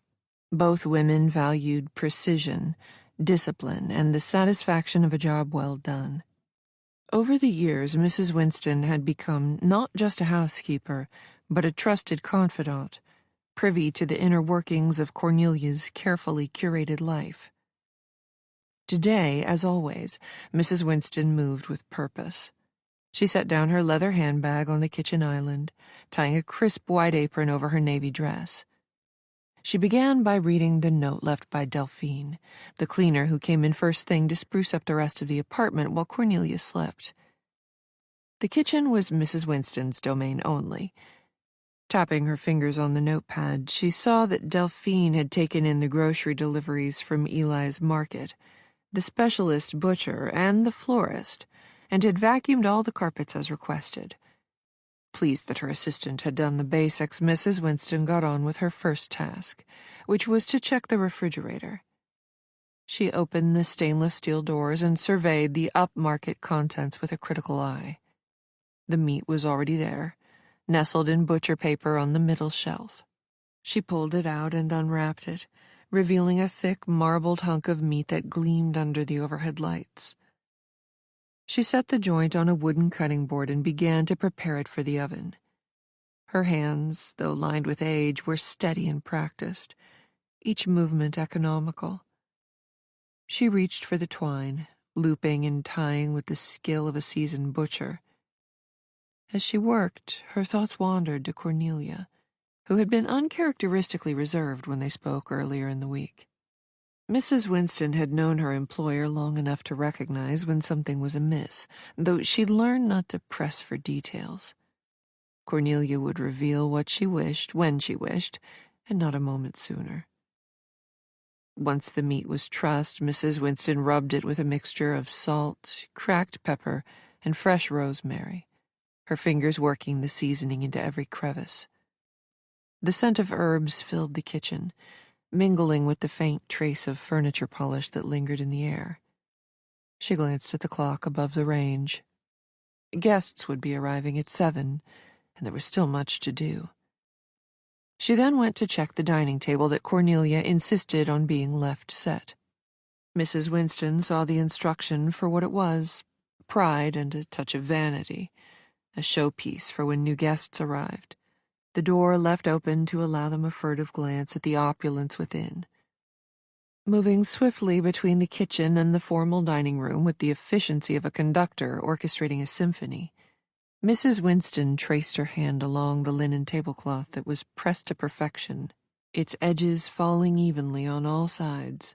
Both women valued precision, discipline, and the satisfaction of a job well done. Over the years, Mrs. Winston had become not just a housekeeper, but a trusted confidant, privy to the inner workings of Cornelia's carefully curated life. Today, as always, Mrs. Winston moved with purpose. She set down her leather handbag on the kitchen island, tying a crisp white apron over her navy dress. She began by reading the note left by Delphine, the cleaner who came in first thing to spruce up the rest of the apartment while Cornelia slept. The kitchen was Mrs. Winston's domain only. Tapping her fingers on the notepad, she saw that Delphine had taken in the grocery deliveries from Eli's market, the specialist butcher, and the florist, and had vacuumed all the carpets as requested. Pleased that her assistant had done the basics, Mrs. Winston got on with her first task, which was to check the refrigerator. She opened the stainless steel doors and surveyed the upmarket contents with a critical eye. The meat was already there, nestled in butcher paper on the middle shelf. She pulled it out and unwrapped it, revealing a thick, marbled hunk of meat that gleamed under the overhead lights. She set the joint on a wooden cutting board and began to prepare it for the oven. Her hands, though lined with age, were steady and practiced, each movement economical. She reached for the twine, looping and tying with the skill of a seasoned butcher. As she worked, her thoughts wandered to Cornelia, who had been uncharacteristically reserved when they spoke earlier in the week. Mrs. Winston had known her employer long enough to recognize when something was amiss, though she'd learned not to press for details. Cornelia would reveal what she wished, when she wished, and not a moment sooner. Once the meat was trussed, Mrs. Winston rubbed it with a mixture of salt, cracked pepper, and fresh rosemary, her fingers working the seasoning into every crevice. The scent of herbs filled the kitchen, mingling with the faint trace of furniture polish that lingered in the air. She glanced at the clock above the range. Guests would be arriving at 7, and there was still much to do. She then went to check the dining table that Cornelia insisted on being left set. Mrs. Winston saw the instruction for what it was, pride and a touch of vanity, a showpiece for when new guests arrived. The door left open to allow them a furtive glance at the opulence within. Moving swiftly between the kitchen and the formal dining room with the efficiency of a conductor orchestrating a symphony, Mrs. Winston traced her hand along the linen tablecloth that was pressed to perfection, its edges falling evenly on all sides.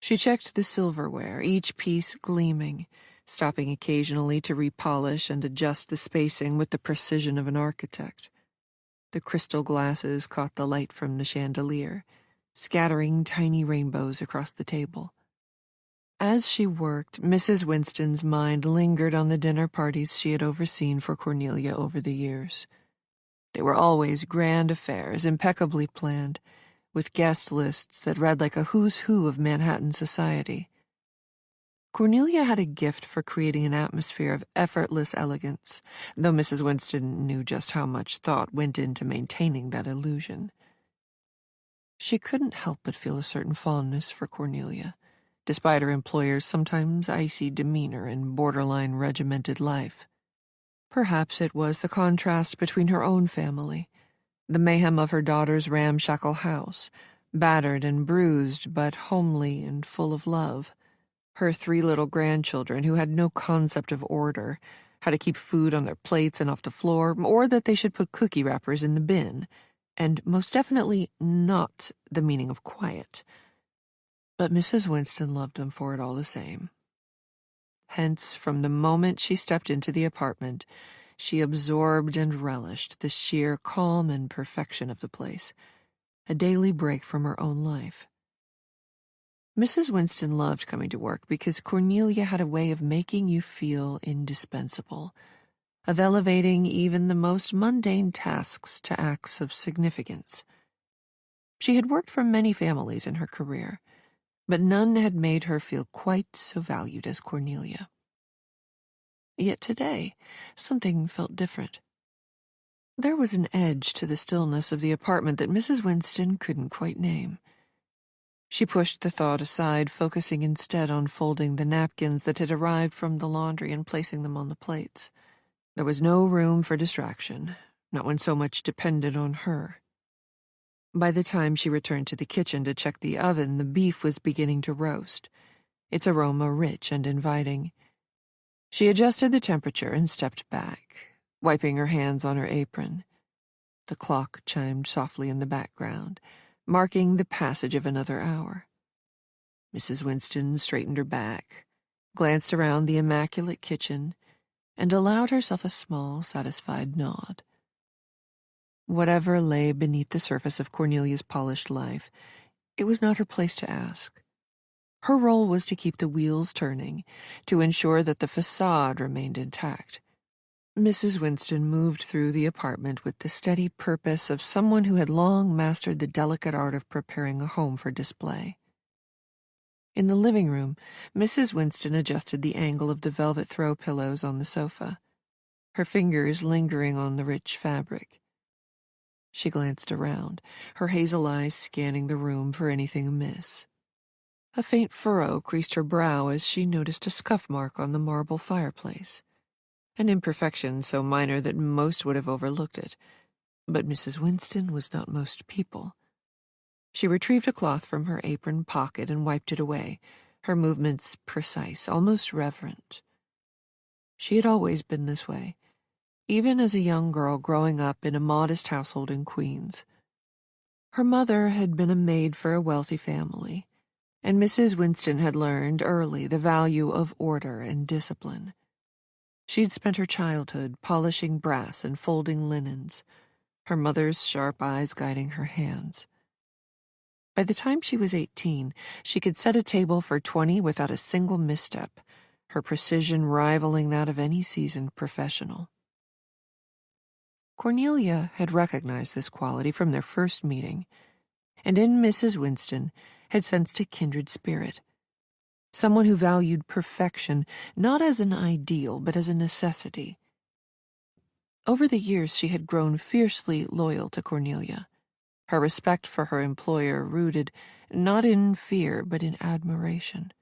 She checked the silverware, each piece gleaming, stopping occasionally to repolish and adjust the spacing with the precision of an architect. The crystal glasses caught the light from the chandelier, scattering tiny rainbows across the table. As she worked, Mrs. Winston's mind lingered on the dinner parties she had overseen for Cornelia over the years. They were always grand affairs, impeccably planned, with guest lists that read like a who's who of Manhattan society. Cornelia had a gift for creating an atmosphere of effortless elegance, though Mrs. Winston knew just how much thought went into maintaining that illusion. She couldn't help but feel a certain fondness for Cornelia, despite her employer's sometimes icy demeanor and borderline regimented life. Perhaps it was the contrast between her own family, the mayhem of her daughter's ramshackle house, battered and bruised but homely and full of love, her 3 little grandchildren who had no concept of order, how to keep food on their plates and off the floor, or that they should put cookie wrappers in the bin, and most definitely not the meaning of quiet. But Mrs. Winston loved them for it all the same. Hence, from the moment she stepped into the apartment, she absorbed and relished the sheer calm and perfection of the place, a daily break from her own life. Mrs. Winston loved coming to work because Cornelia had a way of making you feel indispensable, of elevating even the most mundane tasks to acts of significance. She had worked for many families in her career, but none had made her feel quite so valued as Cornelia. Yet today, something felt different. There was an edge to the stillness of the apartment that Mrs. Winston couldn't quite name. She pushed the thought aside, focusing instead on folding the napkins that had arrived from the laundry and placing them on the plates. There was no room for distraction, not when so much depended on her. By the time she returned to the kitchen to check the oven, the beef was beginning to roast, its aroma rich and inviting. She adjusted the temperature and stepped back, wiping her hands on her apron. The clock chimed softly in the background, marking the passage of another hour. Mrs. Winston straightened her back, glanced around the immaculate kitchen, and allowed herself a small, satisfied nod. Whatever lay beneath the surface of Cornelia's polished life, it was not her place to ask. Her role was to keep the wheels turning, to ensure that the facade remained intact. Mrs. Winston moved through the apartment with the steady purpose of someone who had long mastered the delicate art of preparing a home for display. In the living room, Mrs. Winston adjusted the angle of the velvet throw pillows on the sofa, her fingers lingering on the rich fabric. She glanced around, her hazel eyes scanning the room for anything amiss. A faint furrow creased her brow as she noticed a scuff mark on the marble fireplace, an imperfection so minor that most would have overlooked it. But Mrs. Winston was not most people. She retrieved a cloth from her apron pocket and wiped it away, her movements precise, almost reverent. She had always been this way, even as a young girl growing up in a modest household in Queens. Her mother had been a maid for a wealthy family, and Mrs. Winston had learned early the value of order and discipline. She'd spent her childhood polishing brass and folding linens, her mother's sharp eyes guiding her hands. By the time she was 18, she could set a table for 20 without a single misstep, her precision rivaling that of any seasoned professional. Cornelia had recognized this quality from their first meeting, and in Mrs. Winston had sensed a kindred spirit, someone who valued perfection not as an ideal but as a necessity. Over the years she had grown fiercely loyal to Cornelia, her respect for her employer rooted not in fear but in admiration.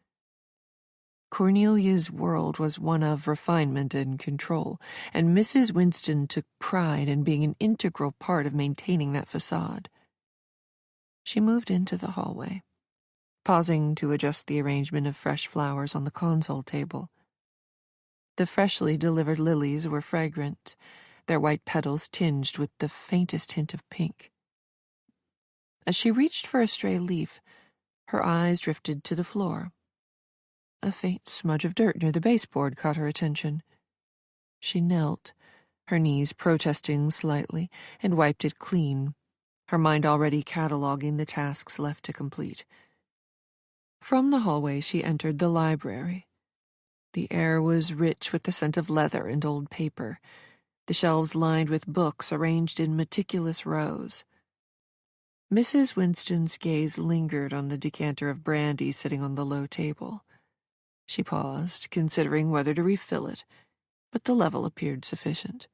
Cornelia's world was one of refinement and control, and Mrs. Winston took pride in being an integral part of maintaining that facade. She moved into the hallway, pausing to adjust the arrangement of fresh flowers on the console table. The freshly delivered lilies were fragrant, their white petals tinged with the faintest hint of pink. As she reached for a stray leaf, her eyes drifted to the floor. A faint smudge of dirt near the baseboard caught her attention. She knelt, her knees protesting slightly, and wiped it clean, her mind already cataloging the tasks left to complete. From the hallway she entered the library. The air was rich with the scent of leather and old paper, the shelves lined with books arranged in meticulous rows. Mrs. Winston's gaze lingered on the decanter of brandy sitting on the low table. She paused, considering whether to refill it, but the level appeared sufficient.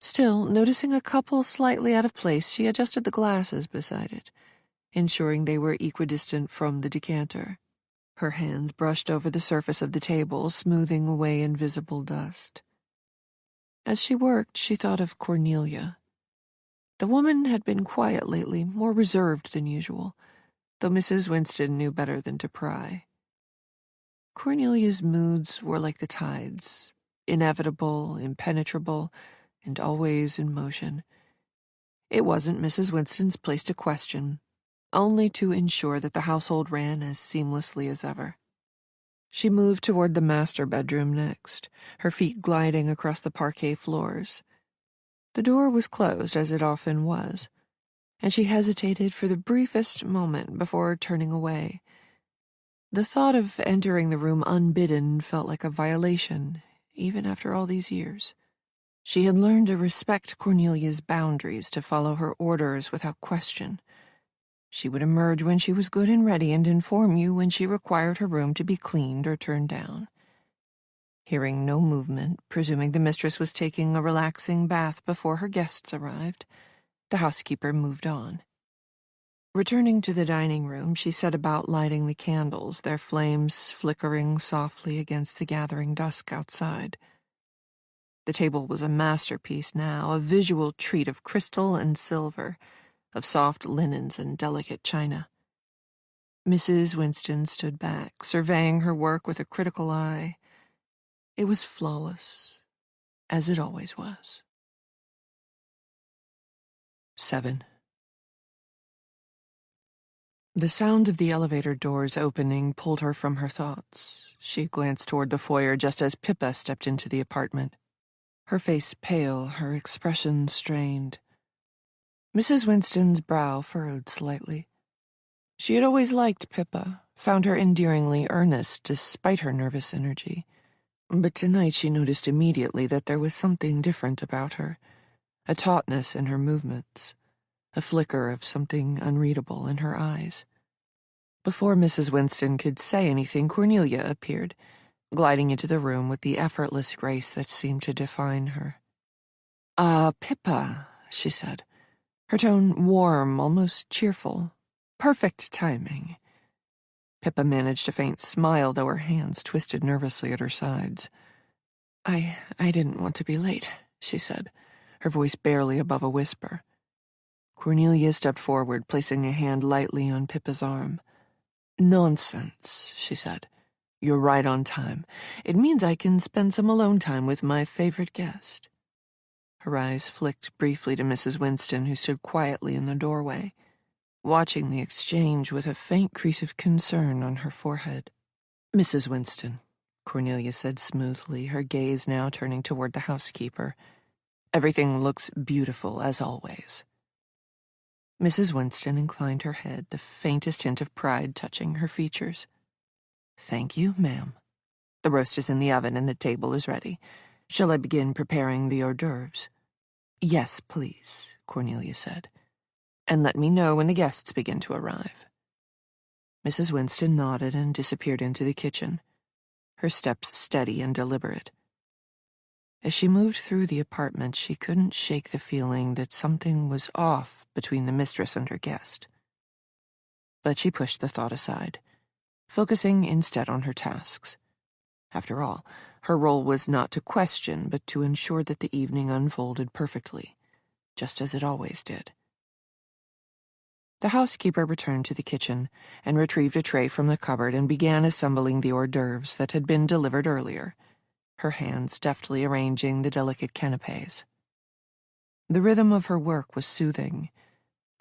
Still, noticing a couple slightly out of place, she adjusted the glasses beside it, ensuring they were equidistant from the decanter. Her hands brushed over the surface of the table, smoothing away invisible dust. As she worked, she thought of Cornelia. The woman had been quiet lately, more reserved than usual, though Mrs. Winston knew better than to pry. Cornelia's moods were like the tides, inevitable, impenetrable, and always in motion. It wasn't Mrs. Winston's place to question, only to ensure that the household ran as seamlessly as ever. She moved toward the master bedroom next, her feet gliding across the parquet floors. The door was closed, as it often was, and she hesitated for the briefest moment before turning away. The thought of entering the room unbidden felt like a violation, even after all these years. She had learned to respect Cornelia's boundaries, to follow her orders without question. She would emerge when she was good and ready and inform you when she required her room to be cleaned or turned down. Hearing no movement, presuming the mistress was taking a relaxing bath before her guests arrived, the housekeeper moved on. Returning to the dining room, she set about lighting the candles, their flames flickering softly against the gathering dusk outside. The table was a masterpiece now, a visual treat of crystal and silver, of soft linens and delicate china. Mrs. Winston stood back, surveying her work with a critical eye. It was flawless, as it always was. 7. The sound of the elevator doors opening pulled her from her thoughts. She glanced toward the foyer just as Pippa stepped into the apartment. Her face pale, her expression strained. Mrs. Winston's brow furrowed slightly. She had always liked Pippa, found her endearingly earnest despite her nervous energy. But tonight she noticed immediately that there was something different about her, a tautness in her movements, a flicker of something unreadable in her eyes. Before Mrs. Winston could say anything, Cornelia appeared, gliding into the room with the effortless grace that seemed to define her. Pippa," she said, her tone warm, almost cheerful. "Perfect timing." Pippa managed a faint smile, though her hands twisted nervously at her sides. I didn't want to be late," she said, her voice barely above a whisper. Cornelia stepped forward, placing a hand lightly on Pippa's arm. "Nonsense," she said. "You're right on time. It means I can spend some alone time with my favorite guest." Her eyes flicked briefly to Mrs. Winston, who stood quietly in the doorway, watching the exchange with a faint crease of concern on her forehead. "Mrs. Winston," Cornelia said smoothly, her gaze now turning toward the housekeeper. "Everything looks beautiful, as always." Mrs. Winston inclined her head, the faintest hint of pride touching her features. "Thank you, ma'am. The roast is in the oven and the table is ready. Shall I begin preparing the hors d'oeuvres?" "Yes, please," Cornelia said. "And let me know when the guests begin to arrive." Mrs. Winston nodded and disappeared into the kitchen, her steps steady and deliberate. As she moved through the apartment, she couldn't shake the feeling that something was off between the mistress and her guest. But she pushed the thought aside, focusing instead on her tasks. After all, her role was not to question, but to ensure that the evening unfolded perfectly, just as it always did. The housekeeper returned to the kitchen and retrieved a tray from the cupboard and began assembling the hors d'oeuvres that had been delivered earlier, her hands deftly arranging the delicate canapes. The rhythm of her work was soothing,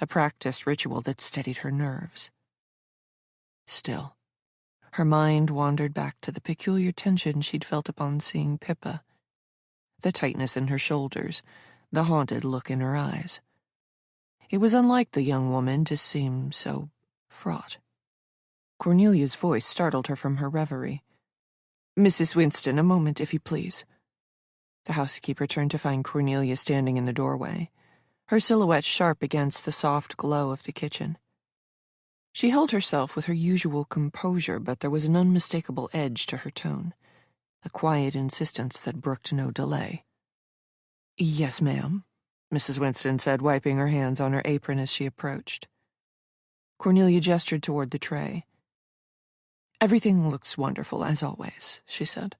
a practiced ritual that steadied her nerves. Still, her mind wandered back to the peculiar tension she'd felt upon seeing Pippa, the tightness in her shoulders, the haunted look in her eyes. It was unlike the young woman to seem so fraught. Cornelia's voice startled her from her reverie. "Mrs. Winston, a moment, if you please." The housekeeper turned to find Cornelia standing in the doorway, her silhouette sharp against the soft glow of the kitchen. She held herself with her usual composure, but there was an unmistakable edge to her tone, a quiet insistence that brooked no delay. "Yes, ma'am," Mrs. Winston said, wiping her hands on her apron as she approached. Cornelia gestured toward the tray. "Everything looks wonderful, as always," she said,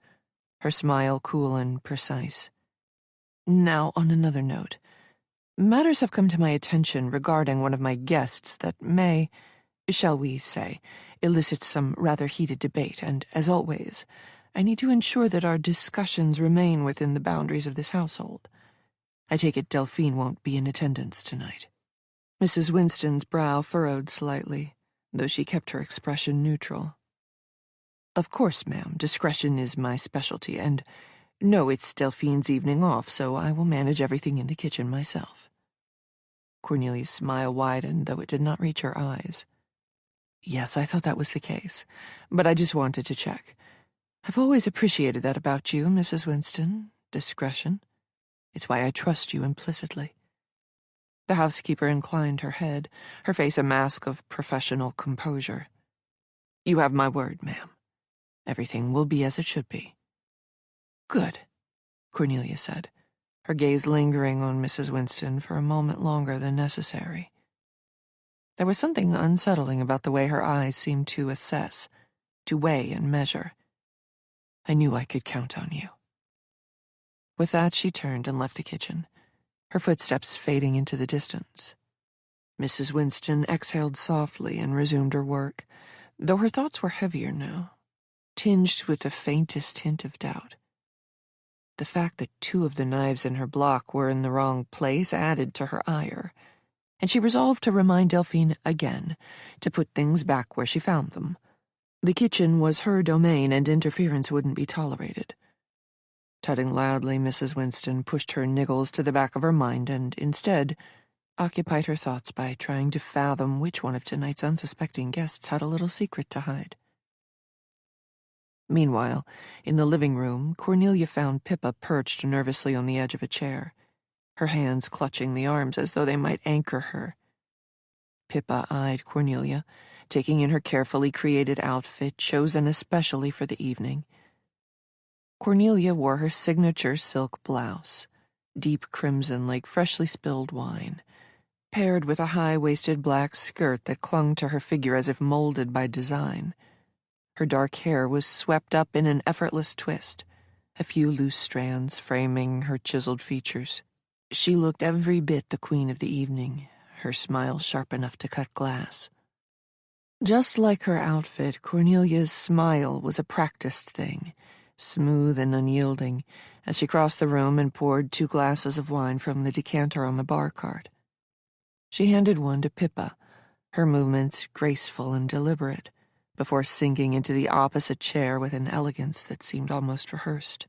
her smile cool and precise. "Now, on another note, matters have come to my attention regarding one of my guests that may, shall we say, elicit some rather heated debate, and, as always, I need to ensure that our discussions remain within the boundaries of this household. I take it Delphine won't be in attendance tonight." Mrs. Winston's brow furrowed slightly, though she kept her expression neutral. "Of course, ma'am, discretion is my specialty, and no, it's Delphine's evening off, so I will manage everything in the kitchen myself." Cornelia's smile widened, though it did not reach her eyes. "Yes, I thought that was the case, but I just wanted to check. I've always appreciated that about you, Mrs. Winston, discretion. It's why I trust you implicitly." The housekeeper inclined her head, her face a mask of professional composure. "You have my word, ma'am. Everything will be as it should be." "Good," Cornelia said, her gaze lingering on Mrs. Winston for a moment longer than necessary. There was something unsettling about the way her eyes seemed to assess, to weigh and measure. I knew I could count on you. With that, she turned and left the kitchen, her footsteps fading into the distance. Mrs. Winston exhaled softly and resumed her work, though her thoughts were heavier now, tinged with the faintest hint of doubt. The fact that 2 of the knives in her block were in the wrong place added to her ire, and she resolved to remind Delphine again to put things back where she found them. The kitchen was her domain, and interference wouldn't be tolerated. Tutting loudly, Mrs. Winston pushed her niggles to the back of her mind and, instead, occupied her thoughts by trying to fathom which one of tonight's unsuspecting guests had a little secret to hide. Meanwhile, in the living room, Cornelia found Pippa perched nervously on the edge of a chair, her hands clutching the arms as though they might anchor her. Pippa eyed Cornelia, taking in her carefully created outfit, chosen especially for the evening. Cornelia wore her signature silk blouse, deep crimson like freshly spilled wine, paired with a high-waisted black skirt that clung to her figure as if molded by design. Her dark hair was swept up in an effortless twist, a few loose strands framing her chiseled features. She looked every bit the queen of the evening, her smile sharp enough to cut glass. Just like her outfit, Cornelia's smile was a practiced thing, smooth and unyielding, as she crossed the room and poured 2 glasses of wine from the decanter on the bar cart. She handed one to Pippa, her movements graceful and deliberate, before sinking into the opposite chair with an elegance that seemed almost rehearsed.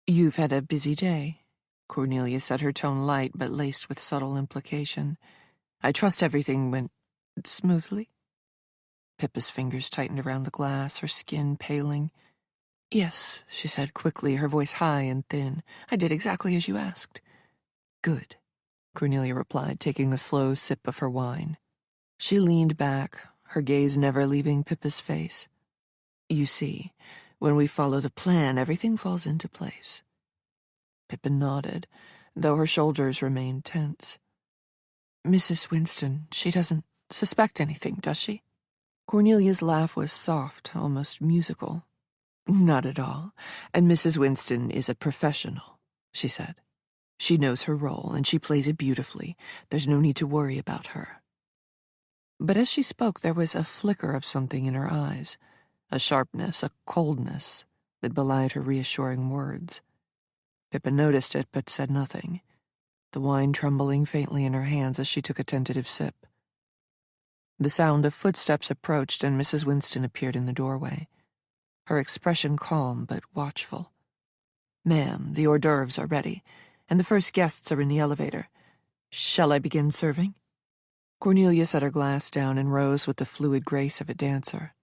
"You've had a busy day," Cornelia said, her tone light but laced with subtle implication. "I trust everything went smoothly?" Pippa's fingers tightened around the glass, her skin paling. "Yes," she said quickly, her voice high and thin. "I did exactly as you asked." "Good," Cornelia replied, taking a slow sip of her wine. She leaned back, her gaze never leaving Pippa's face. "You see, when we follow the plan, everything falls into place." Pippa nodded, though her shoulders remained tense. "Mrs. Winston, she doesn't suspect anything, does she?" Cornelia's laugh was soft, almost musical. "Not at all, and Mrs. Winston is a professional," she said. "She knows her role, and she plays it beautifully. There's no need to worry about her." But as she spoke, there was a flicker of something in her eyes, a sharpness, a coldness, that belied her reassuring words. Pippa noticed it, but said nothing, the wine trembling faintly in her hands as she took a tentative sip. The sound of footsteps approached, and Mrs. Winston appeared in the doorway, her expression calm but watchful. "Ma'am, the hors d'oeuvres are ready, and the first guests are in the elevator. Shall I begin serving?" Cornelia set her glass down and rose with the fluid grace of a dancer.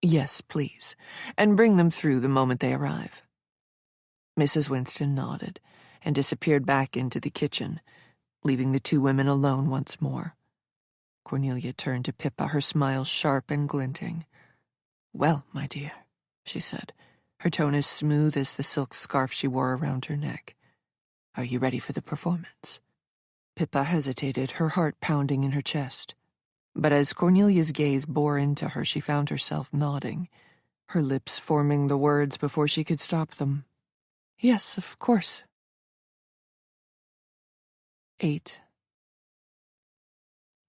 "Yes, please, and bring them through the moment they arrive." Mrs. Winston nodded and disappeared back into the kitchen, leaving the 2 women alone once more. Cornelia turned to Pippa, her smile sharp and glinting. "Well, my dear," she said, her tone as smooth as the silk scarf she wore around her neck. "Are you ready for the performance?" Pippa hesitated, her heart pounding in her chest. But as Cornelia's gaze bore into her, she found herself nodding, her lips forming the words before she could stop them. "Yes, of course." 8.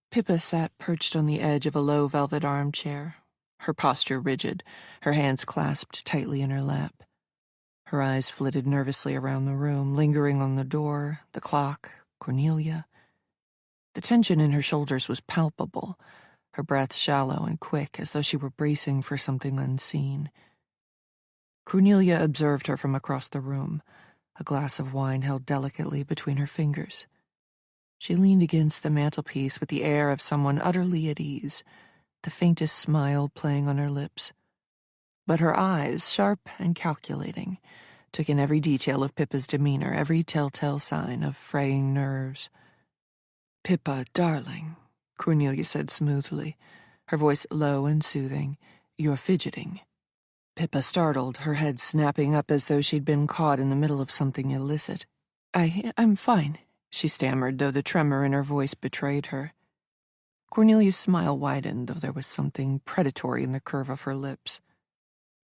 Pippa sat perched on the edge of a low velvet armchair, her posture rigid, her hands clasped tightly in her lap. Her eyes flitted nervously around the room, lingering on the door, the clock, Cornelia. The tension in her shoulders was palpable, her breath shallow and quick, as though she were bracing for something unseen. Cornelia observed her from across the room, a glass of wine held delicately between her fingers. She leaned against the mantelpiece with the air of someone utterly at ease, the faintest smile playing on her lips. But her eyes, sharp and calculating, took in every detail of Pippa's demeanor, every telltale sign of fraying nerves. "Pippa, darling," Cornelia said smoothly, her voice low and soothing, "you're fidgeting." Pippa startled, her head snapping up as though she'd been caught in the middle of something illicit. I'm fine," she stammered, though the tremor in her voice betrayed her. Cornelia's smile widened, though there was something predatory in the curve of her lips.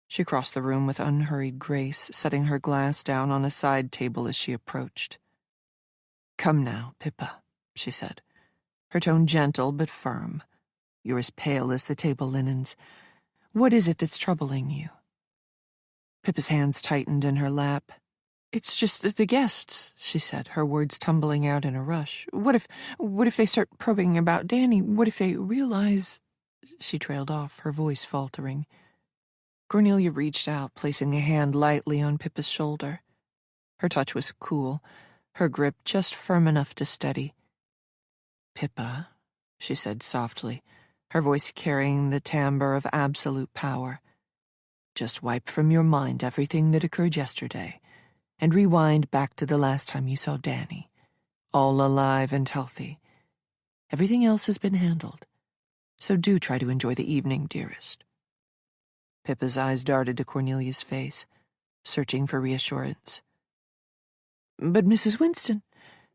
She crossed the room with unhurried grace, setting her glass down on a side table as she approached. "Come now, Pippa," she said, her tone gentle but firm. "You're as pale as the table linens. What is it that's troubling you?" Pippa's hands tightened in her lap. "It's just the guests," she said, her words tumbling out in a rush. What if they start probing about Danny? What if they realize—" She trailed off, her voice faltering. Cornelia reached out, placing a hand lightly on Pippa's shoulder. Her touch was cool, her grip just firm enough to steady. "Pippa," she said softly, her voice carrying the timbre of absolute power. "Just wipe from your mind everything that occurred yesterday, and rewind back to the last time you saw Danny, all alive and healthy. Everything else has been handled, so do try to enjoy the evening, dearest." Pippa's eyes darted to Cornelia's face, searching for reassurance. "But Mrs. Winston,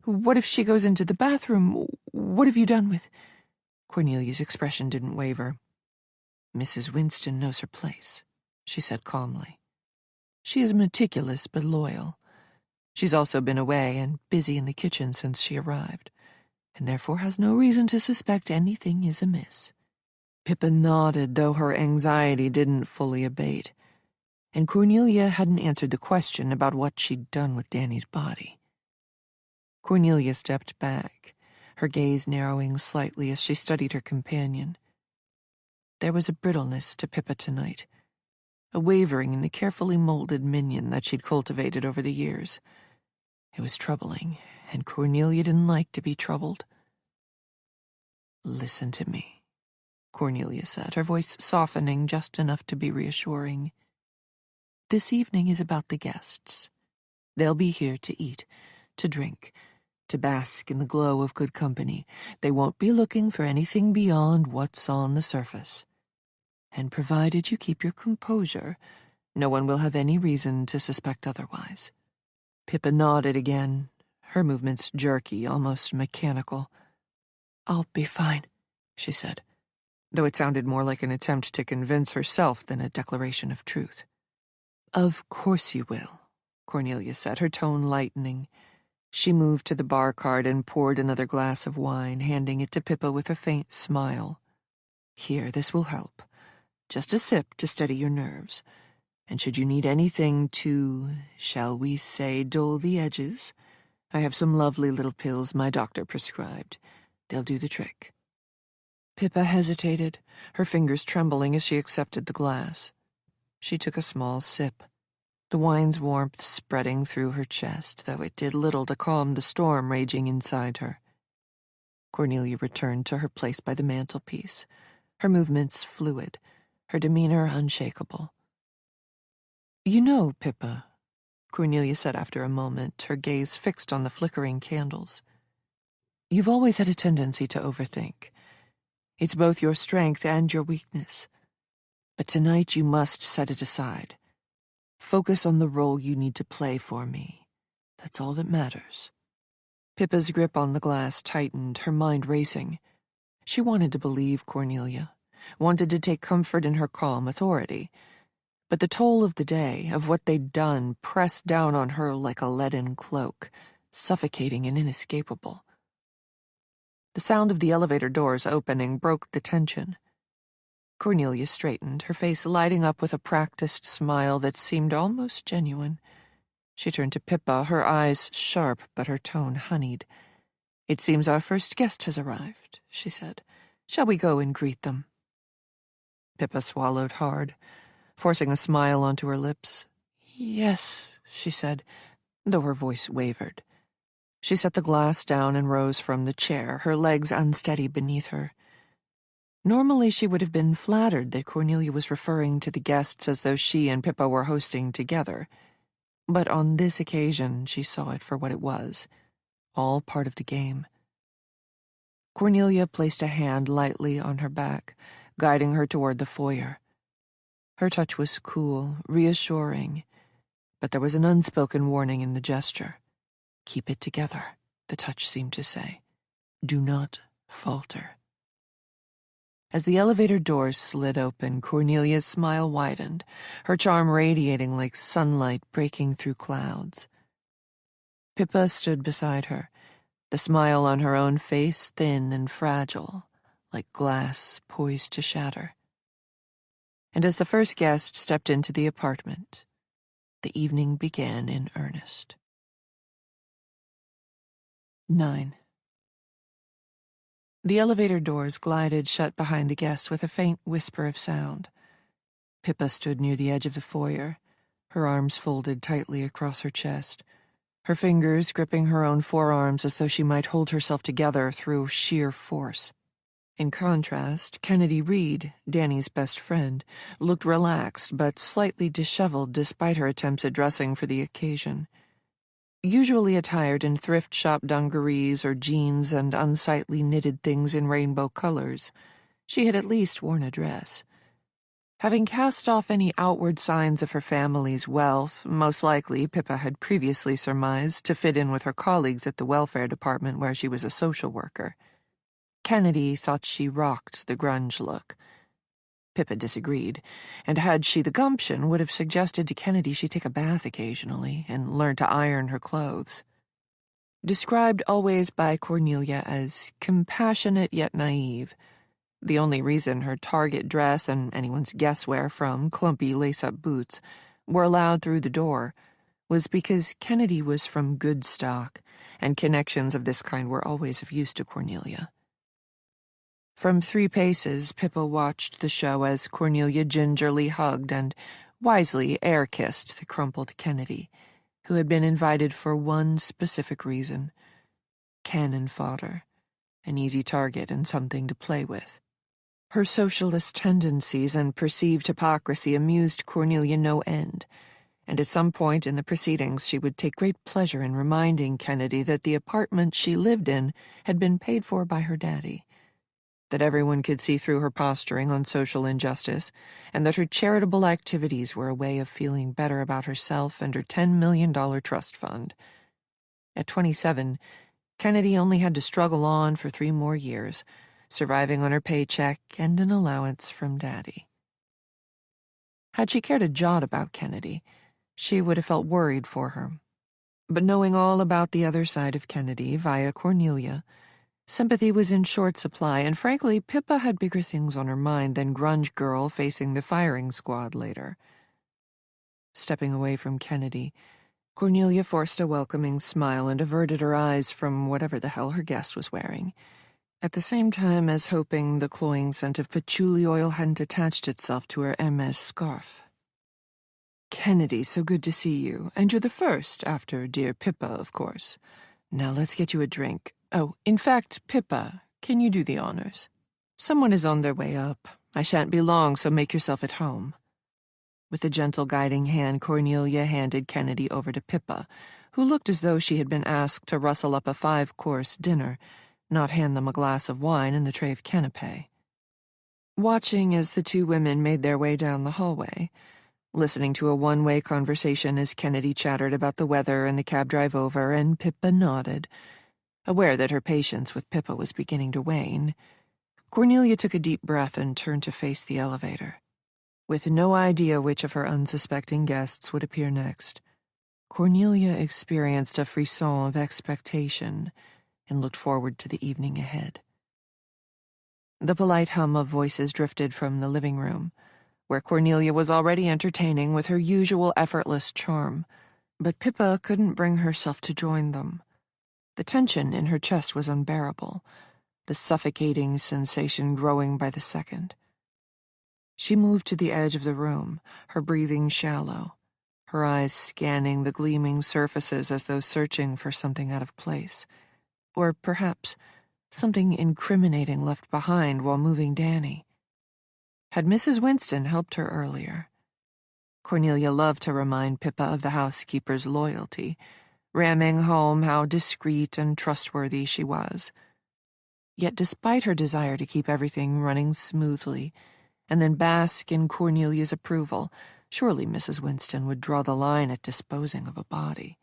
what if she goes into the bathroom? What have you done with—" Cornelia's expression didn't waver. "Mrs. Winston knows her place," she said calmly. "She is meticulous but loyal. She's also been away and busy in the kitchen since she arrived, and therefore has no reason to suspect anything is amiss." Pippa nodded, though her anxiety didn't fully abate, and Cornelia hadn't answered the question about what she'd done with Danny's body. Cornelia stepped back, her gaze narrowing slightly as she studied her companion. There was a brittleness to Pippa tonight, a wavering in the carefully molded minion that she'd cultivated over the years. It was troubling, and Cornelia didn't like to be troubled. "Listen to me," Cornelia said, her voice softening just enough to be reassuring. "This evening is about the guests. They'll be here to eat, to drink, to bask in the glow of good company. They won't be looking for anything beyond what's on the surface. And provided you keep your composure, no one will have any reason to suspect otherwise." Pippa nodded again, her movements jerky, almost mechanical. "I'll be fine," she said, though it sounded more like an attempt to convince herself than a declaration of truth. "Of course you will," Cornelia said, her tone lightening. She moved to the bar cart and poured another glass of wine, handing it to Pippa with a faint smile. "Here, this will help. Just a sip to steady your nerves. And should you need anything to, shall we say, dull the edges, I have some lovely little pills my doctor prescribed. They'll do the trick." Pippa hesitated, her fingers trembling as she accepted the glass. She took a small sip, the wine's warmth spreading through her chest, though it did little to calm the storm raging inside her. Cornelia returned to her place by the mantelpiece, her movements fluid, her demeanor unshakable. "You know, Pippa," Cornelia said after a moment, her gaze fixed on the flickering candles, "you've always had a tendency to overthink. It's both your strength and your weakness. But tonight you must set it aside. Focus on the role you need to play for me. That's all that matters." Pippa's grip on the glass tightened, her mind racing. She wanted to believe Cornelia, wanted to take comfort in her calm authority. But the toll of the day, of what they'd done, pressed down on her like a leaden cloak, suffocating and inescapable. The sound of the elevator doors opening broke the tension. Cornelia straightened, her face lighting up with a practiced smile that seemed almost genuine. She turned to Pippa, her eyes sharp but her tone honeyed. "It seems our first guest has arrived," she said. "Shall we go and greet them?" Pippa swallowed hard, forcing a smile onto her lips. "Yes," she said, though her voice wavered. She set the glass down and rose from the chair, her legs unsteady beneath her. Normally she would have been flattered that Cornelia was referring to the guests as though she and Pippa were hosting together. But on this occasion she saw it for what it was, all part of the game. Cornelia placed a hand lightly on her back, guiding her toward the foyer. Her touch was cool, reassuring, but there was an unspoken warning in the gesture. "Keep it together," the touch seemed to say. "Do not falter." As the elevator doors slid open, Cornelia's smile widened, her charm radiating like sunlight breaking through clouds. Pippa stood beside her, the smile on her own face thin and fragile, like glass poised to shatter. And as the first guest stepped into the apartment, the evening began in earnest. 9. The elevator doors glided shut behind the guest with a faint whisper of sound. Pippa stood near the edge of the foyer, her arms folded tightly across her chest, her fingers gripping her own forearms as though she might hold herself together through sheer force. In contrast, Kennedy Reed, Danny's best friend, looked relaxed but slightly disheveled despite her attempts at dressing for the occasion. Usually attired in thrift shop dungarees or jeans and unsightly knitted things in rainbow colors, she had at least worn a dress. Having cast off any outward signs of her family's wealth, most likely, Pippa had previously surmised, to fit in with her colleagues at the welfare department where she was a social worker. Kennedy thought she rocked the grunge look. Pippa disagreed, and had she the gumption, would have suggested to Kennedy she take a bath occasionally and learn to iron her clothes. Described always by Cornelia as compassionate yet naive, the only reason her target dress and anyone's guesswear from clumpy lace-up boots were allowed through the door was because Kennedy was from good stock, and connections of this kind were always of use to Cornelia. From 3 paces, Pippa watched the show as Cornelia gingerly hugged and wisely air-kissed the crumpled Kennedy, who had been invited for one specific reason: cannon fodder, an easy target and something to play with. Her socialist tendencies and perceived hypocrisy amused Cornelia no end, and at some point in the proceedings she would take great pleasure in reminding Kennedy that the apartment she lived in had been paid for by her daddy, that everyone could see through her posturing on social injustice, and that her charitable activities were a way of feeling better about herself and her $10 million trust fund. At 27, Kennedy only had to struggle on for 3 more years, surviving on her paycheck and an allowance from Daddy. Had she cared a jot about Kennedy, she would have felt worried for her. But knowing all about the other side of Kennedy via Cornelia, sympathy was in short supply, and frankly, Pippa had bigger things on her mind than grunge girl facing the firing squad later. Stepping away from Kennedy, Cornelia forced a welcoming smile and averted her eyes from whatever the hell her guest was wearing, at the same time as hoping the cloying scent of patchouli oil hadn't attached itself to her Hermes scarf. "Kennedy, so good to see you. And you're the first, after dear Pippa, of course. Now let's get you a drink. Oh, in fact, Pippa, can you do the honors? Someone is on their way up. I shan't be long, so make yourself at home." With a gentle guiding hand, Cornelia handed Kennedy over to Pippa, who looked as though she had been asked to rustle up a 5-course dinner, not hand them a glass of wine and the tray of canapé. Watching as the 2 women made their way down the hallway, listening to a one-way conversation as Kennedy chattered about the weather and the cab drive over, and Pippa nodded, aware that her patience with Pippa was beginning to wane, Cornelia took a deep breath and turned to face the elevator. With no idea which of her unsuspecting guests would appear next, Cornelia experienced a frisson of expectation and looked forward to the evening ahead. The polite hum of voices drifted from the living room, where Cornelia was already entertaining with her usual effortless charm, but Pippa couldn't bring herself to join them. The tension in her chest was unbearable, the suffocating sensation growing by the second. She moved to the edge of the room, her breathing shallow, her eyes scanning the gleaming surfaces as though searching for something out of place, or perhaps something incriminating left behind while moving Danny. Had Mrs. Winston helped her earlier? Cornelia loved to remind Pippa of the housekeeper's loyalty, ramming home how discreet and trustworthy she was. Yet despite her desire to keep everything running smoothly, and then bask in Cornelia's approval, surely Mrs. Winston would draw the line at disposing of a body.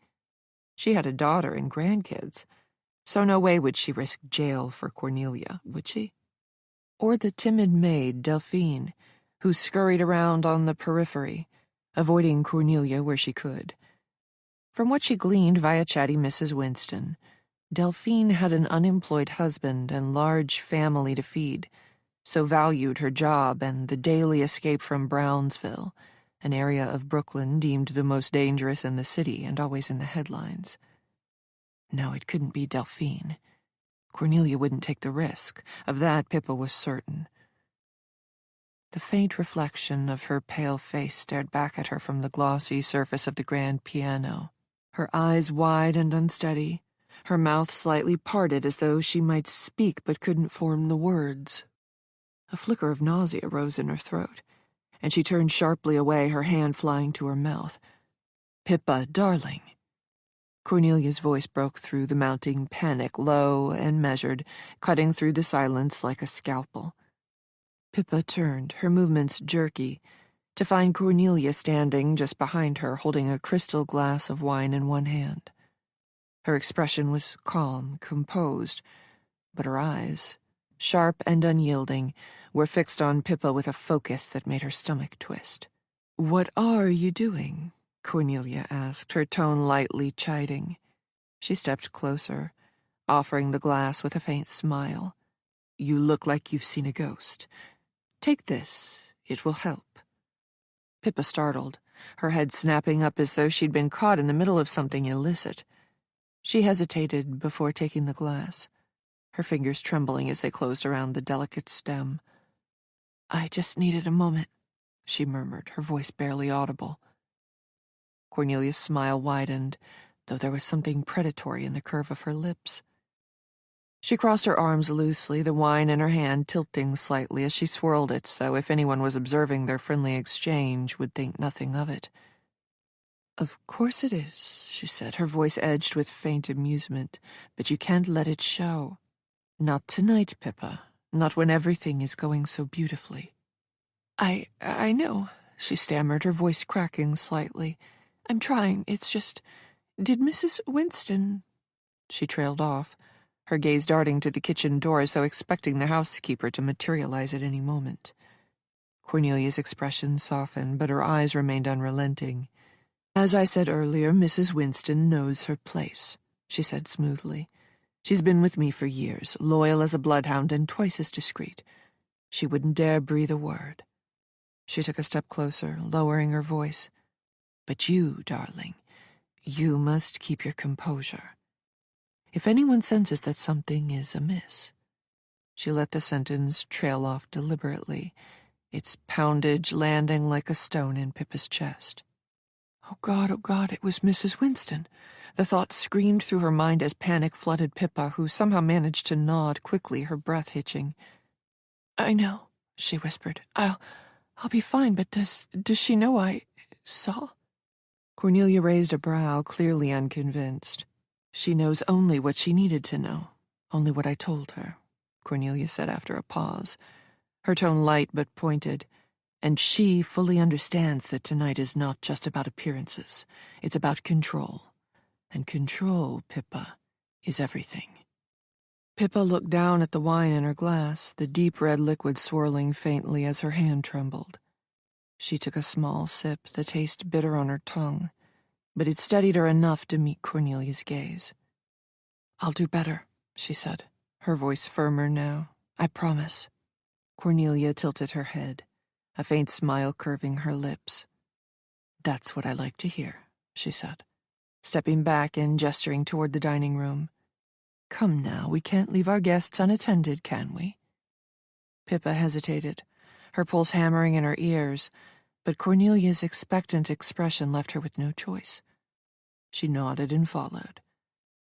She had a daughter and grandkids, so no way would she risk jail for Cornelia, would she? Or the timid maid, Delphine, who scurried around on the periphery, avoiding Cornelia where she could. From what she gleaned via chatty Mrs. Winston, Delphine had an unemployed husband and large family to feed, so valued her job and the daily escape from Brownsville, an area of Brooklyn deemed the most dangerous in the city and always in the headlines. No, it couldn't be Delphine. Cornelia wouldn't take the risk. Of that, Pippa was certain. The faint reflection of her pale face stared back at her from the glossy surface of the grand piano, her eyes wide and unsteady, her mouth slightly parted as though she might speak but couldn't form the words. A flicker of nausea rose in her throat, and she turned sharply away, her hand flying to her mouth. "Pippa, darling." Cornelia's voice broke through the mounting panic, low and measured, cutting through the silence like a scalpel. Pippa turned, her movements jerky, to find Cornelia standing just behind her, holding a crystal glass of wine in one hand. Her expression was calm, composed, but her eyes, sharp and unyielding, were fixed on Pippa with a focus that made her stomach twist. "What are you doing?" Cornelia asked, her tone lightly chiding. She stepped closer, offering the glass with a faint smile. "You look like you've seen a ghost. Take this. It will help." Pippa startled, her head snapping up as though she'd been caught in the middle of something illicit. She hesitated before taking the glass, her fingers trembling as they closed around the delicate stem. "I just needed a moment," she murmured, her voice barely audible. Cornelia's smile widened, though there was something predatory in the curve of her lips. She crossed her arms loosely, the wine in her hand tilting slightly as she swirled it so if anyone was observing their friendly exchange would think nothing of it. "Of course it is," she said, her voice edged with faint amusement, "but you can't let it show. Not tonight, Pippa, not when everything is going so beautifully." I know," she stammered, her voice cracking slightly. "I'm trying, it's just... Did Mrs. Winston—" She trailed off, her gaze darting to the kitchen door as though expecting the housekeeper to materialize at any moment. Cornelia's expression softened, but her eyes remained unrelenting. "As I said earlier, Mrs. Winston knows her place," she said smoothly. "She's been with me for years, loyal as a bloodhound and twice as discreet. She wouldn't dare breathe a word." She took a step closer, lowering her voice. "But you, darling, you must keep your composure. If anyone senses that something is amiss..." She let the sentence trail off deliberately, its poundage landing like a stone in Pippa's chest. Oh, God, it was Mrs. Winston. The thought screamed through her mind as panic flooded Pippa, who somehow managed to nod quickly, her breath hitching. "I know," she whispered. I'll be fine, but does she know I saw?" Cornelia raised a brow, clearly unconvinced. "She knows only what she needed to know, only what I told her," Cornelia said after a pause, her tone light but pointed. "And she fully understands that tonight is not just about appearances. It's about control. And control, Pippa, is everything." Pippa looked down at the wine in her glass, the deep red liquid swirling faintly as her hand trembled. She took a small sip, the taste bitter on her tongue, but it steadied her enough to meet Cornelia's gaze. "I'll do better," she said, her voice firmer now. "I promise." Cornelia tilted her head, a faint smile curving her lips. "That's what I like to hear," she said, stepping back and gesturing toward the dining room. "Come now, we can't leave our guests unattended, can we?" Pippa hesitated, her pulse hammering in her ears, but Cornelia's expectant expression left her with no choice. She nodded and followed,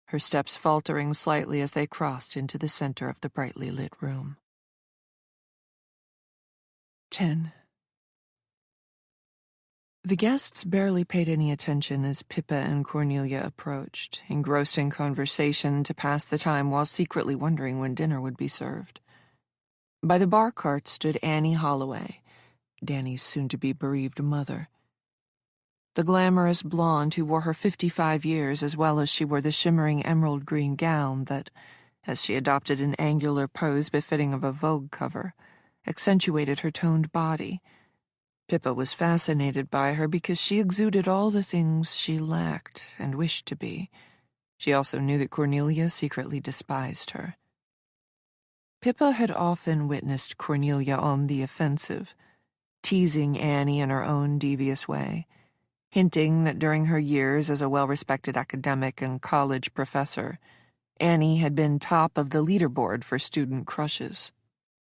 her steps faltering slightly as they crossed into the center of the brightly lit room. 10. The guests barely paid any attention as Pippa and Cornelia approached, engrossed in conversation to pass the time while secretly wondering when dinner would be served. By the bar cart stood Annie Holloway, Danny's soon-to-be bereaved mother. The glamorous blonde who wore her 55 years as well as she wore the shimmering emerald green gown that, as she adopted an angular pose befitting of a Vogue cover, accentuated her toned body. Pippa was fascinated by her because she exuded all the things she lacked and wished to be. She also knew that Cornelia secretly despised her. Pippa had often witnessed Cornelia on the offensive, teasing Annie in her own devious way, hinting that during her years as a well-respected academic and college professor, Annie had been top of the leaderboard for student crushes.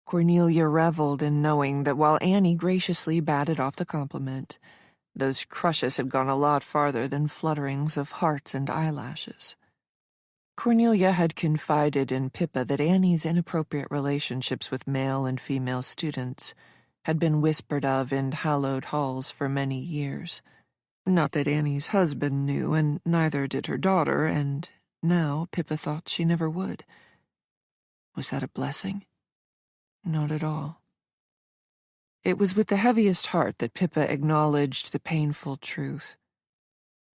Cornelia reveled in knowing that while Annie graciously batted off the compliment, those crushes had gone a lot farther than flutterings of hearts and eyelashes. Cornelia had confided in Pippa that Annie's inappropriate relationships with male and female students had been whispered of in hallowed halls for many years. Not that Annie's husband knew, and neither did her daughter, and now Pippa thought she never would. Was that a blessing? Not at all. It was with the heaviest heart that Pippa acknowledged the painful truth.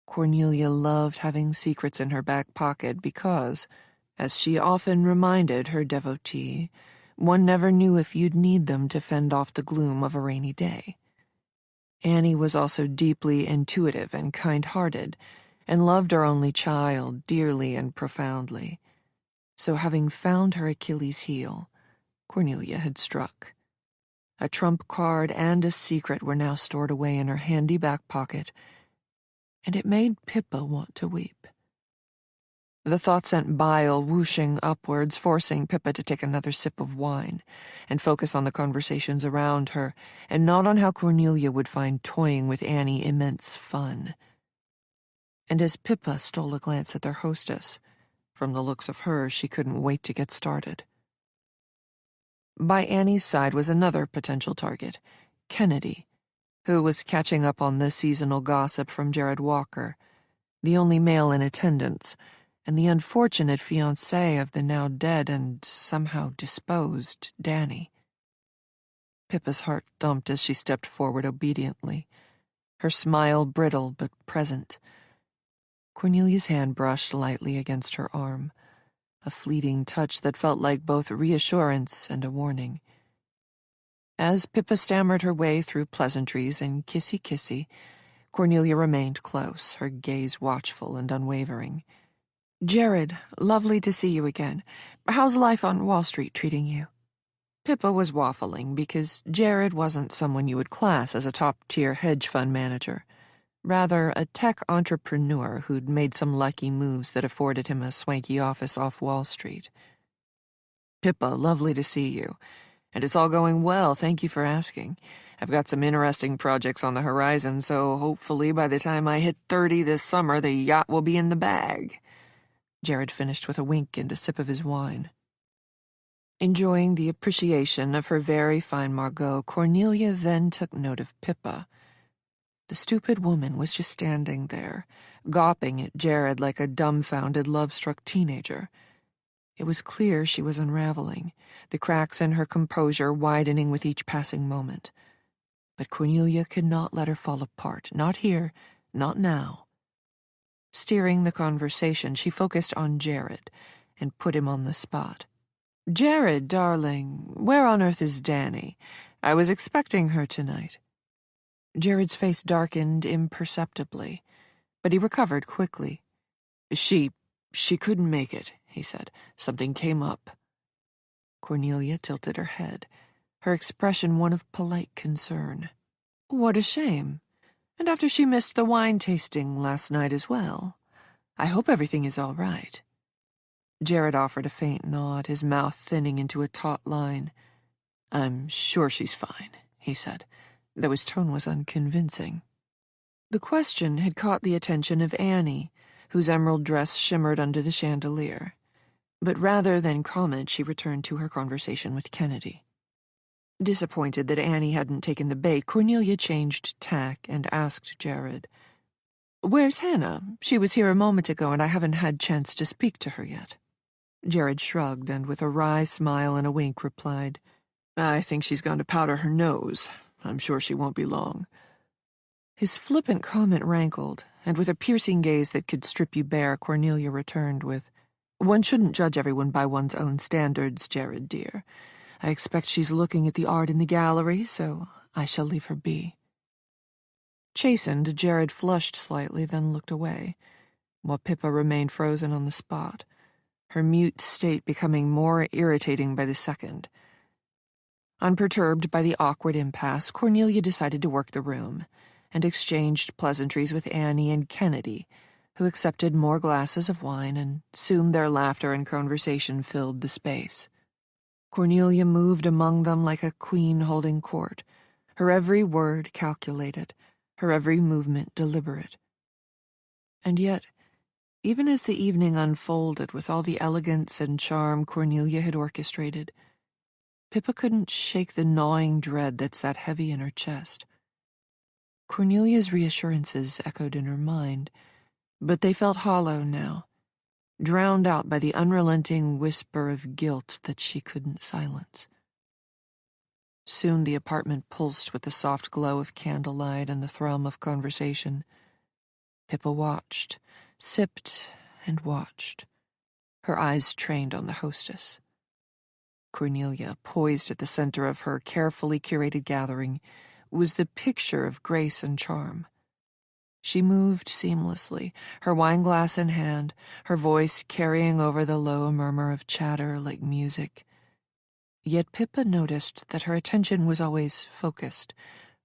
Cornelia loved having secrets in her back pocket because, as she often reminded her devotee, one never knew if you'd need them to fend off the gloom of a rainy day. Annie was also deeply intuitive and kind-hearted, and loved her only child dearly and profoundly. So having found her Achilles' heel, Cornelia had struck. A trump card and a secret were now stored away in her handy back pocket, and it made Pippa want to weep. The thought sent bile whooshing upwards, forcing Pippa to take another sip of wine and focus on the conversations around her, and not on how Cornelia would find toying with Annie immense fun. And as Pippa stole a glance at their hostess, from the looks of her, she couldn't wait to get started. By Annie's side was another potential target, Kennedy, who was catching up on the seasonal gossip from Jared Walker, the only male in attendance, and the unfortunate fiancé of the now dead and somehow disposed Danny. Pippa's heart thumped as she stepped forward obediently, her smile brittle but present. Cornelia's hand brushed lightly against her arm, a fleeting touch that felt like both reassurance and a warning. As Pippa stammered her way through pleasantries and kissy-kissy, Cornelia remained close, her gaze watchful and unwavering. "Jared, lovely to see you again. How's life on Wall Street treating you?" Pippa was waffling because Jared wasn't someone you would class as a top-tier hedge fund manager. Rather, a tech entrepreneur who'd made some lucky moves that afforded him a swanky office off Wall Street. "Pippa, lovely to see you. And it's all going well, thank you for asking. I've got some interesting projects on the horizon, so hopefully by the time I hit 30 this summer, the yacht will be in the bag." Jared finished with a wink and a sip of his wine. Enjoying the appreciation of her very fine Margot, Cornelia then took note of Pippa. The stupid woman was just standing there, gawping at Jared like a dumbfounded, love-struck teenager. It was clear she was unraveling, the cracks in her composure widening with each passing moment. But Cornelia could not let her fall apart, not here, not now. Steering the conversation, she focused on Jared and put him on the spot. "Jared, darling, where on earth is Danny? I was expecting her tonight." Jared's face darkened imperceptibly, but he recovered quickly. She couldn't make it," he said. "Something came up." Cornelia tilted her head, her expression one of polite concern. "What a shame. And after she missed the wine tasting last night as well. I hope everything is all right." Jared offered a faint nod, his mouth thinning into a taut line. "I'm sure she's fine," he said, though his tone was unconvincing. The question had caught the attention of Annie, whose emerald dress shimmered under the chandelier. But rather than comment, she returned to her conversation with Kennedy. Disappointed that Annie hadn't taken the bait, Cornelia changed tack and asked Jared, "Where's Hannah? She was here a moment ago and I haven't had chance to speak to her yet." Jared shrugged and with a wry smile and a wink replied, "I think she's gone to powder her nose. I'm sure she won't be long." His flippant comment rankled, and with a piercing gaze that could strip you bare, Cornelia returned with, One shouldn't judge everyone by one's own standards, Jared, dear. I expect she's looking at the art in the gallery, so I shall leave her be." Chastened, Jared flushed slightly, then looked away, while Pippa remained frozen on the spot, her mute state becoming more irritating by the second. Unperturbed by the awkward impasse, Cornelia decided to work the room, and exchanged pleasantries with Annie and Kennedy, who accepted more glasses of wine, and soon their laughter and conversation filled the space. Cornelia moved among them like a queen holding court, her every word calculated, her every movement deliberate. And yet, even as the evening unfolded with all the elegance and charm Cornelia had orchestrated, Pippa couldn't shake the gnawing dread that sat heavy in her chest. Cornelia's reassurances echoed in her mind, but they felt hollow now, drowned out by the unrelenting whisper of guilt that she couldn't silence. Soon the apartment pulsed with the soft glow of candlelight and the thrum of conversation. Pippa watched, sipped, and watched, her eyes trained on the hostess. Cornelia, poised at the center of her carefully curated gathering, was the picture of grace and charm. She moved seamlessly, her wineglass in hand, her voice carrying over the low murmur of chatter like music. Yet Pippa noticed that her attention was always focused,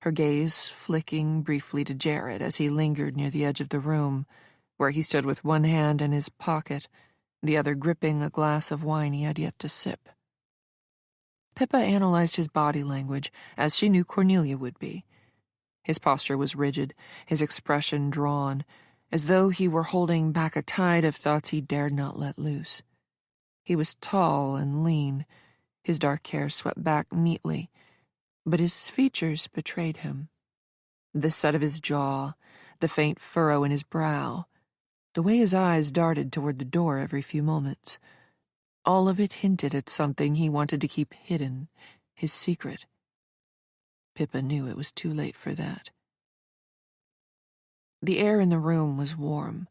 her gaze flicking briefly to Jared as he lingered near the edge of the room, where he stood with one hand in his pocket, the other gripping a glass of wine he had yet to sip. Pippa analyzed his body language, as she knew Cornelia would be. His posture was rigid, his expression drawn, as though he were holding back a tide of thoughts he dared not let loose. He was tall and lean, his dark hair swept back neatly, but his features betrayed him. The set of his jaw, the faint furrow in his brow, the way his eyes darted toward the door every few moments, all of it hinted at something he wanted to keep hidden, his secret. Pippa knew it was too late for that. The air in the room was warm.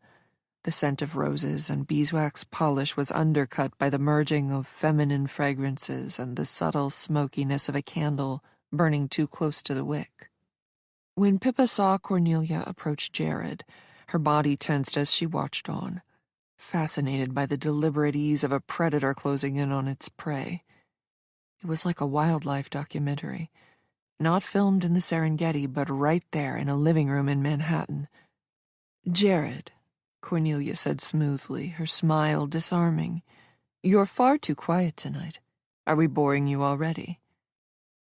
The scent of roses and beeswax polish was undercut by the merging of feminine fragrances and the subtle smokiness of a candle burning too close to the wick. When Pippa saw Cornelia approach Jared, her body tensed as she watched on, fascinated by the deliberate ease of a predator closing in on its prey. It was like a wildlife documentary, not filmed in the Serengeti, but right there in a living room in Manhattan. "Jared," Cornelia said smoothly, her smile disarming, "you're far too quiet tonight. Are we boring you already?"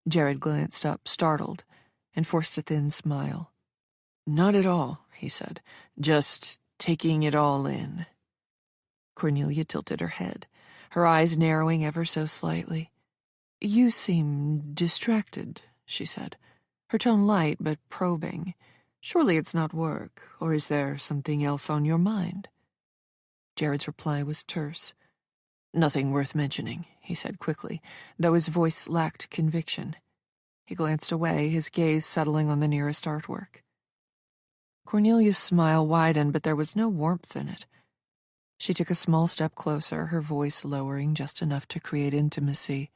Jared glanced up, startled, and forced a thin smile. "Not at all," he said. "Just taking it all in." Cornelia tilted her head, her eyes narrowing ever so slightly. "You seem distracted," she said, her tone light but probing. "Surely it's not work, or is there something else on your mind?" Jared's reply was terse. "Nothing worth mentioning," he said quickly, though his voice lacked conviction. He glanced away, his gaze settling on the nearest artwork. Cornelia's smile widened, but there was no warmth in it. She took a small step closer, her voice lowering just enough to create intimacy.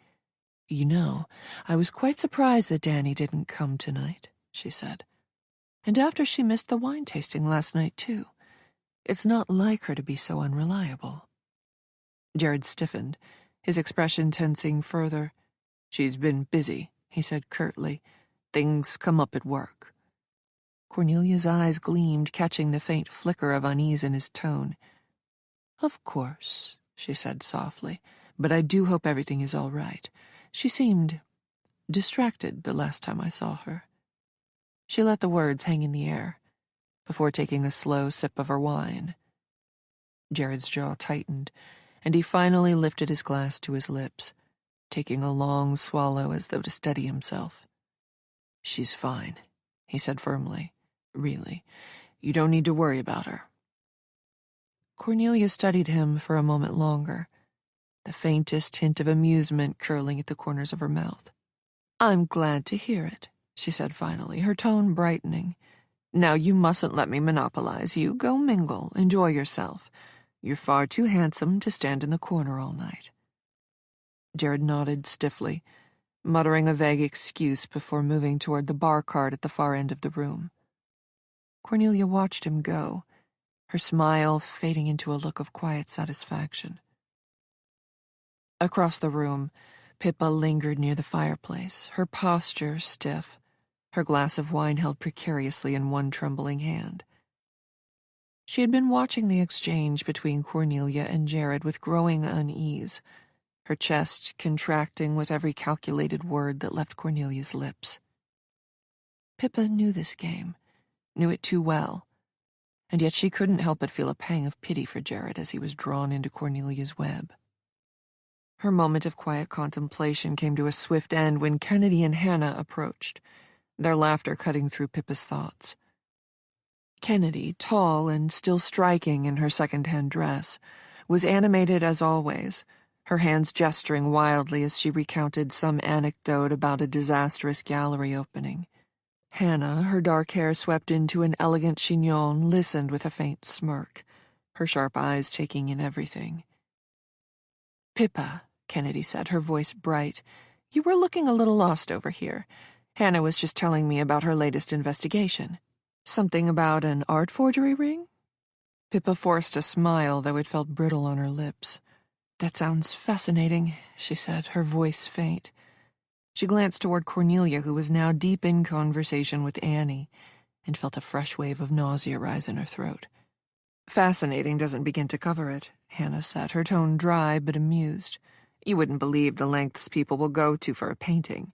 "You know, I was quite surprised that Danny didn't come tonight," she said. "And after she missed the wine tasting last night, too. It's not like her to be so unreliable." Jared stiffened, his expression tensing further. "She's been busy," he said curtly. "Things come up at work." Cornelia's eyes gleamed, catching the faint flicker of unease in his tone. "Of course," she said softly, "but I do hope everything is all right. She seemed distracted the last time I saw her." She let the words hang in the air, before taking a slow sip of her wine. Jared's jaw tightened, and he finally lifted his glass to his lips, taking a long swallow as though to steady himself. "She's fine," he said firmly. "Really. You don't need to worry about her." Cornelia studied him for a moment longer, the faintest hint of amusement curling at the corners of her mouth. "I'm glad to hear it," she said finally, her tone brightening. "Now you mustn't let me monopolize you. Go mingle, enjoy yourself. You're far too handsome to stand in the corner all night." Jared nodded stiffly, muttering a vague excuse before moving toward the bar cart at the far end of the room. Cornelia watched him go, her smile fading into a look of quiet satisfaction. Across the room, Pippa lingered near the fireplace, her posture stiff, her glass of wine held precariously in one trembling hand. She had been watching the exchange between Cornelia and Jared with growing unease, her chest contracting with every calculated word that left Cornelia's lips. Pippa knew this game, knew it too well, and yet she couldn't help but feel a pang of pity for Jared as he was drawn into Cornelia's web. Her moment of quiet contemplation came to a swift end when Kennedy and Hannah approached, their laughter cutting through Pippa's thoughts. Kennedy, tall and still striking in her second-hand dress, was animated as always, her hands gesturing wildly as she recounted some anecdote about a disastrous gallery opening. Hannah, her dark hair swept into an elegant chignon, listened with a faint smirk, her sharp eyes taking in everything. "Pippa," Kennedy said, her voice bright, "you were looking a little lost over here. Hannah was just telling me about her latest investigation. Something about an art forgery ring?" Pippa forced a smile, though it felt brittle on her lips. "That sounds fascinating," she said, her voice faint. She glanced toward Cornelia, who was now deep in conversation with Annie, and felt a fresh wave of nausea rise in her throat. "Fascinating doesn't begin to cover it," Hannah said, her tone dry but amused. "You wouldn't believe the lengths people will go to for a painting.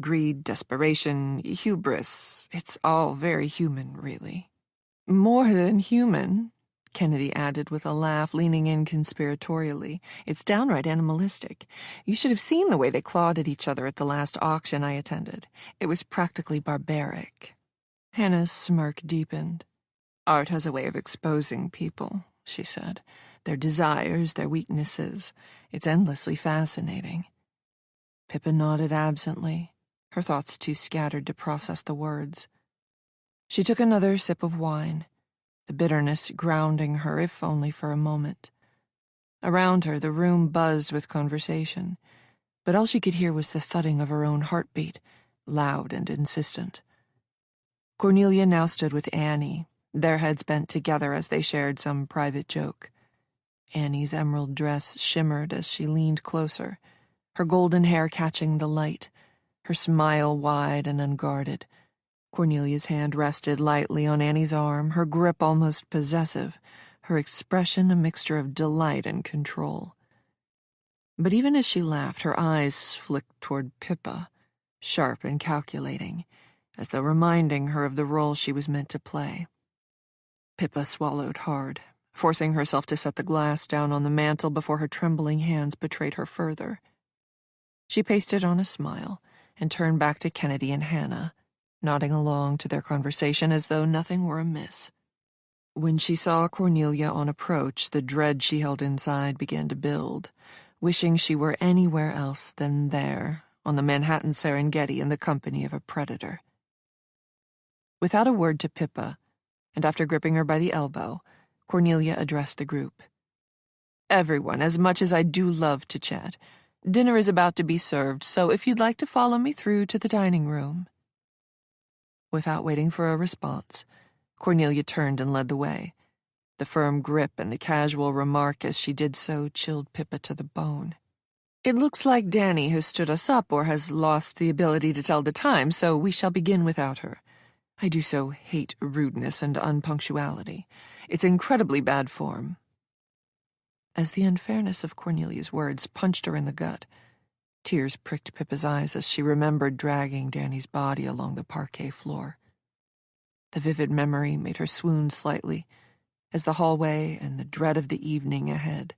Greed, desperation, hubris. It's all very human, really." "More than human," Kennedy added with a laugh, leaning in conspiratorially. "It's downright animalistic. You should have seen the way they clawed at each other at the last auction I attended. It was practically barbaric." Hannah's smirk deepened. "Art has a way of exposing people," she said. "Their desires, their weaknesses. It's endlessly fascinating." Pippa nodded absently, her thoughts too scattered to process the words. She took another sip of wine, the bitterness grounding her, if only for a moment. Around her, the room buzzed with conversation, but all she could hear was the thudding of her own heartbeat, loud and insistent. Cornelia now stood with Annie, their heads bent together as they shared some private joke. Annie's emerald dress shimmered as she leaned closer, her golden hair catching the light, her smile wide and unguarded. Cornelia's hand rested lightly on Annie's arm, her grip almost possessive, her expression a mixture of delight and control. But even as she laughed, her eyes flicked toward Pippa, sharp and calculating, as though reminding her of the role she was meant to play. Pippa swallowed hard, forcing herself to set the glass down on the mantel before her trembling hands betrayed her further. She pasted on a smile and turned back to Kennedy and Hannah, nodding along to their conversation as though nothing were amiss. When she saw Cornelia on approach, the dread she held inside began to build, wishing she were anywhere else than there, on the Manhattan Serengeti in the company of a predator. Without a word to Pippa, and after gripping her by the elbow, Cornelia addressed the group. "Everyone, as much as I do love to chat, dinner is about to be served, so if you'd like to follow me through to the dining room." Without waiting for a response, Cornelia turned and led the way. The firm grip and the casual remark as she did so chilled Pippa to the bone. "It looks like Danny has stood us up or has lost the ability to tell the time, so we shall begin without her. I do so hate rudeness and unpunctuality. It's incredibly bad form." As the unfairness of Cornelia's words punched her in the gut, tears pricked Pippa's eyes as she remembered dragging Danny's body along the parquet floor. The vivid memory made her swoon slightly, as the hallway and the dread of the evening ahead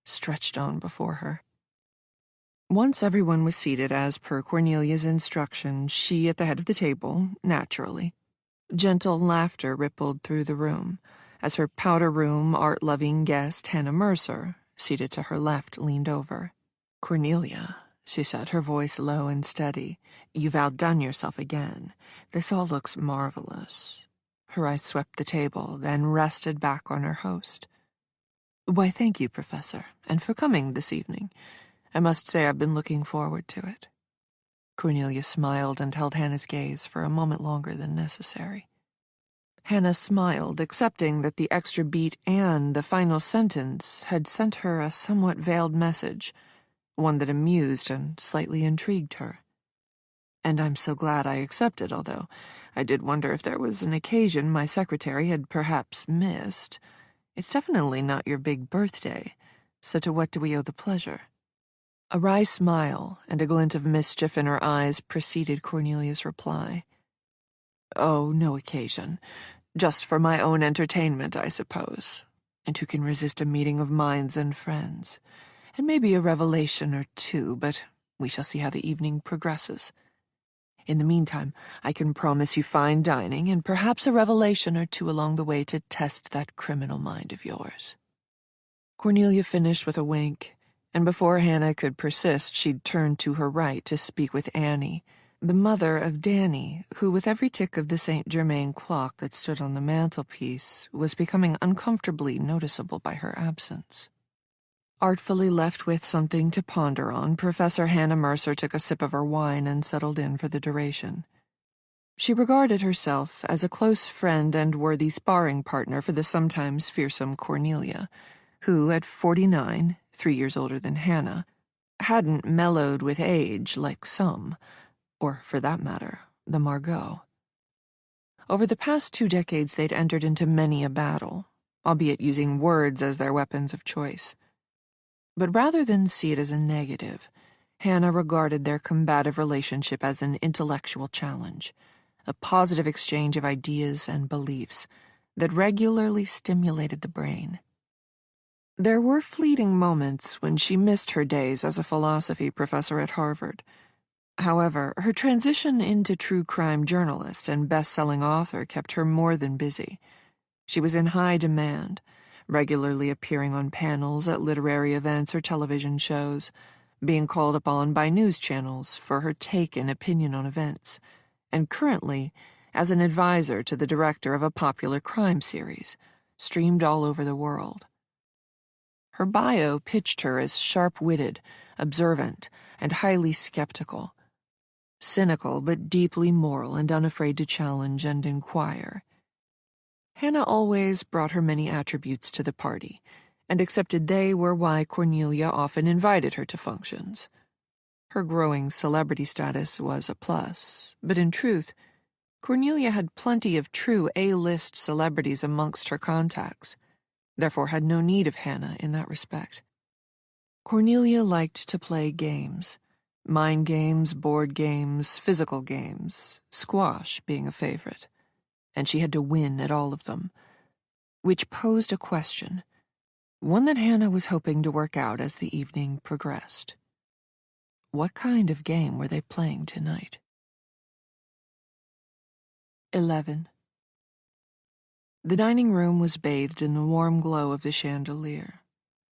stretched on before her. Once everyone was seated as per Cornelia's instructions, she at the head of the table, naturally. Gentle laughter rippled through the room, as her powder-room, art-loving guest, Hannah Mercer, seated to her left, leaned over. "Cornelia," she said, her voice low and steady, "you've outdone yourself again. This all looks marvelous." Her eyes swept the table, then rested back on her host. Why, thank you, Professor, and for coming this evening. I must say I've been looking forward to it. Cornelia smiled and held Hannah's gaze for a moment longer than necessary. Hannah smiled, accepting that the extra beat and the final sentence had sent her a somewhat veiled message, one that amused and slightly intrigued her. And I'm so glad I accepted, although I did wonder if there was an occasion my secretary had perhaps missed. It's definitely not your big birthday, so to what do we owe the pleasure? A wry smile and a glint of mischief in her eyes preceded Cornelia's reply. Oh, no occasion. Just for my own entertainment, I suppose. And who can resist a meeting of minds and friends? And maybe a revelation or two, but we shall see how the evening progresses. In the meantime, I can promise you fine dining and perhaps a revelation or two along the way to test that criminal mind of yours. Cornelia finished with a wink, and before Hannah could persist, she'd turned to her right to speak with Annie, the mother of Danny, who, with every tick of the St. Germain clock that stood on the mantelpiece, was becoming uncomfortably noticeable by her absence. Artfully left with something to ponder on, Professor Hannah Mercer took a sip of her wine and settled in for the duration. She regarded herself as a close friend and worthy sparring partner for the sometimes fearsome Cornelia, who, at 49, 3 years older than Hannah, hadn't mellowed with age like some, or, for that matter, the Margot. Over the past 2 decades they'd entered into many a battle, albeit using words as their weapons of choice. But rather than see it as a negative, Hannah regarded their combative relationship as an intellectual challenge, a positive exchange of ideas and beliefs that regularly stimulated the brain. There were fleeting moments when she missed her days as a philosophy professor at Harvard. However, her transition into true crime journalist and best-selling author kept her more than busy. She was in high demand, regularly appearing on panels at literary events or television shows, being called upon by news channels for her take and opinion on events, and currently as an advisor to the director of a popular crime series, streamed all over the world. Her bio pitched her as sharp-witted, observant, and highly skeptical. Cynical but deeply moral and unafraid to challenge and inquire. Hannah always brought her many attributes to the party, and accepted they were why Cornelia often invited her to functions. Her growing celebrity status was a plus, but in truth, Cornelia had plenty of true A-list celebrities amongst her contacts, therefore had no need of Hannah in that respect. Cornelia liked to play games. Mind games, board games, physical games, squash being a favorite, and she had to win at all of them, which posed a question, one that Hannah was hoping to work out as the evening progressed. What kind of game were they playing tonight? 11. The dining room was bathed in the warm glow of the chandelier,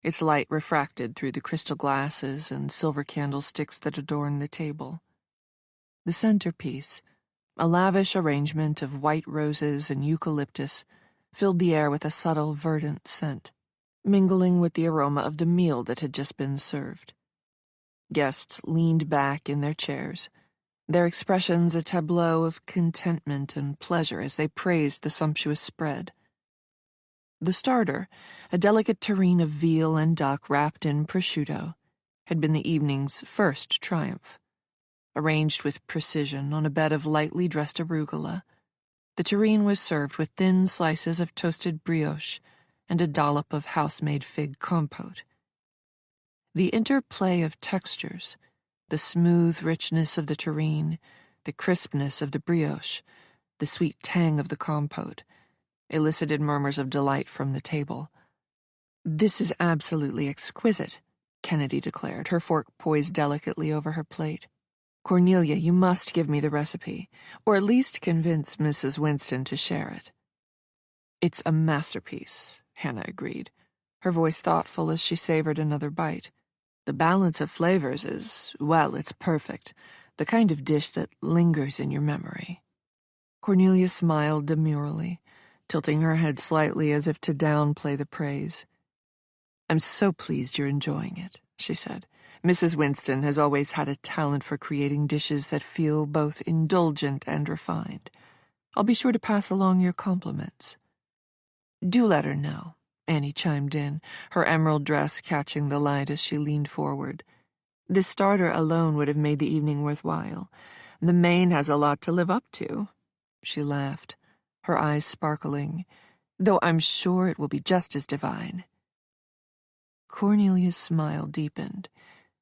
its light refracted through the crystal glasses and silver candlesticks that adorned the table. The centerpiece, a lavish arrangement of white roses and eucalyptus, filled the air with a subtle, verdant scent, mingling with the aroma of the meal that had just been served. Guests leaned back in their chairs, their expressions a tableau of contentment and pleasure as they praised the sumptuous spread. The starter, a delicate terrine of veal and duck wrapped in prosciutto, had been the evening's first triumph. Arranged with precision on a bed of lightly dressed arugula, the terrine was served with thin slices of toasted brioche and a dollop of house-made fig compote. The interplay of textures, the smooth richness of the terrine, the crispness of the brioche, the sweet tang of the compote, elicited murmurs of delight from the table. "This is absolutely exquisite," Kennedy declared, her fork poised delicately over her plate. "Cornelia, you must give me the recipe, or at least convince Mrs. Winston to share it." "It's a masterpiece," Hannah agreed, her voice thoughtful as she savored another bite. "The balance of flavors is, well, it's perfect, the kind of dish that lingers in your memory." Cornelia smiled demurely, tilting her head slightly as if to downplay the praise. "I'm so pleased you're enjoying it," she said. "Mrs. Winston has always had a talent for creating dishes that feel both indulgent and refined. I'll be sure to pass along your compliments." "Do let her know," Annie chimed in, her emerald dress catching the light as she leaned forward. "This starter alone would have made the evening worthwhile. The main has a lot to live up to." She laughed, her eyes sparkling, "though I'm sure it will be just as divine." Cornelia's smile deepened,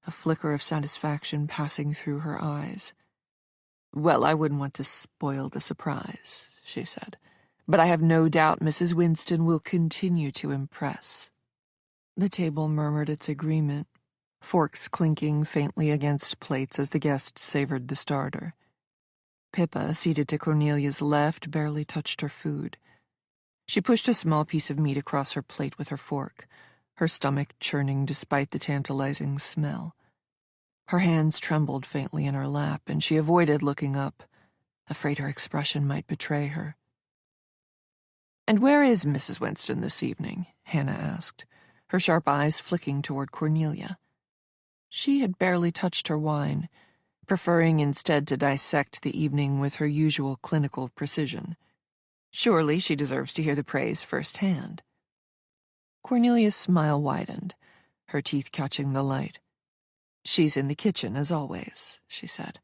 a flicker of satisfaction passing through her eyes. "Well, I wouldn't want to spoil the surprise," she said, "but I have no doubt Mrs. Winston will continue to impress." The table murmured its agreement, forks clinking faintly against plates as the guests savored the starter. Pippa, seated to Cornelia's left, barely touched her food. She pushed a small piece of meat across her plate with her fork, her stomach churning despite the tantalizing smell. Her hands trembled faintly in her lap, and she avoided looking up, afraid her expression might betray her. "And where is Mrs. Winston this evening?" Hannah asked, her sharp eyes flicking toward Cornelia. She had barely touched her wine, preferring instead to dissect the evening with her usual clinical precision. Surely she deserves to hear the praise firsthand. Cornelia's smile widened, her teeth catching the light. "She's in the kitchen, as always," she said.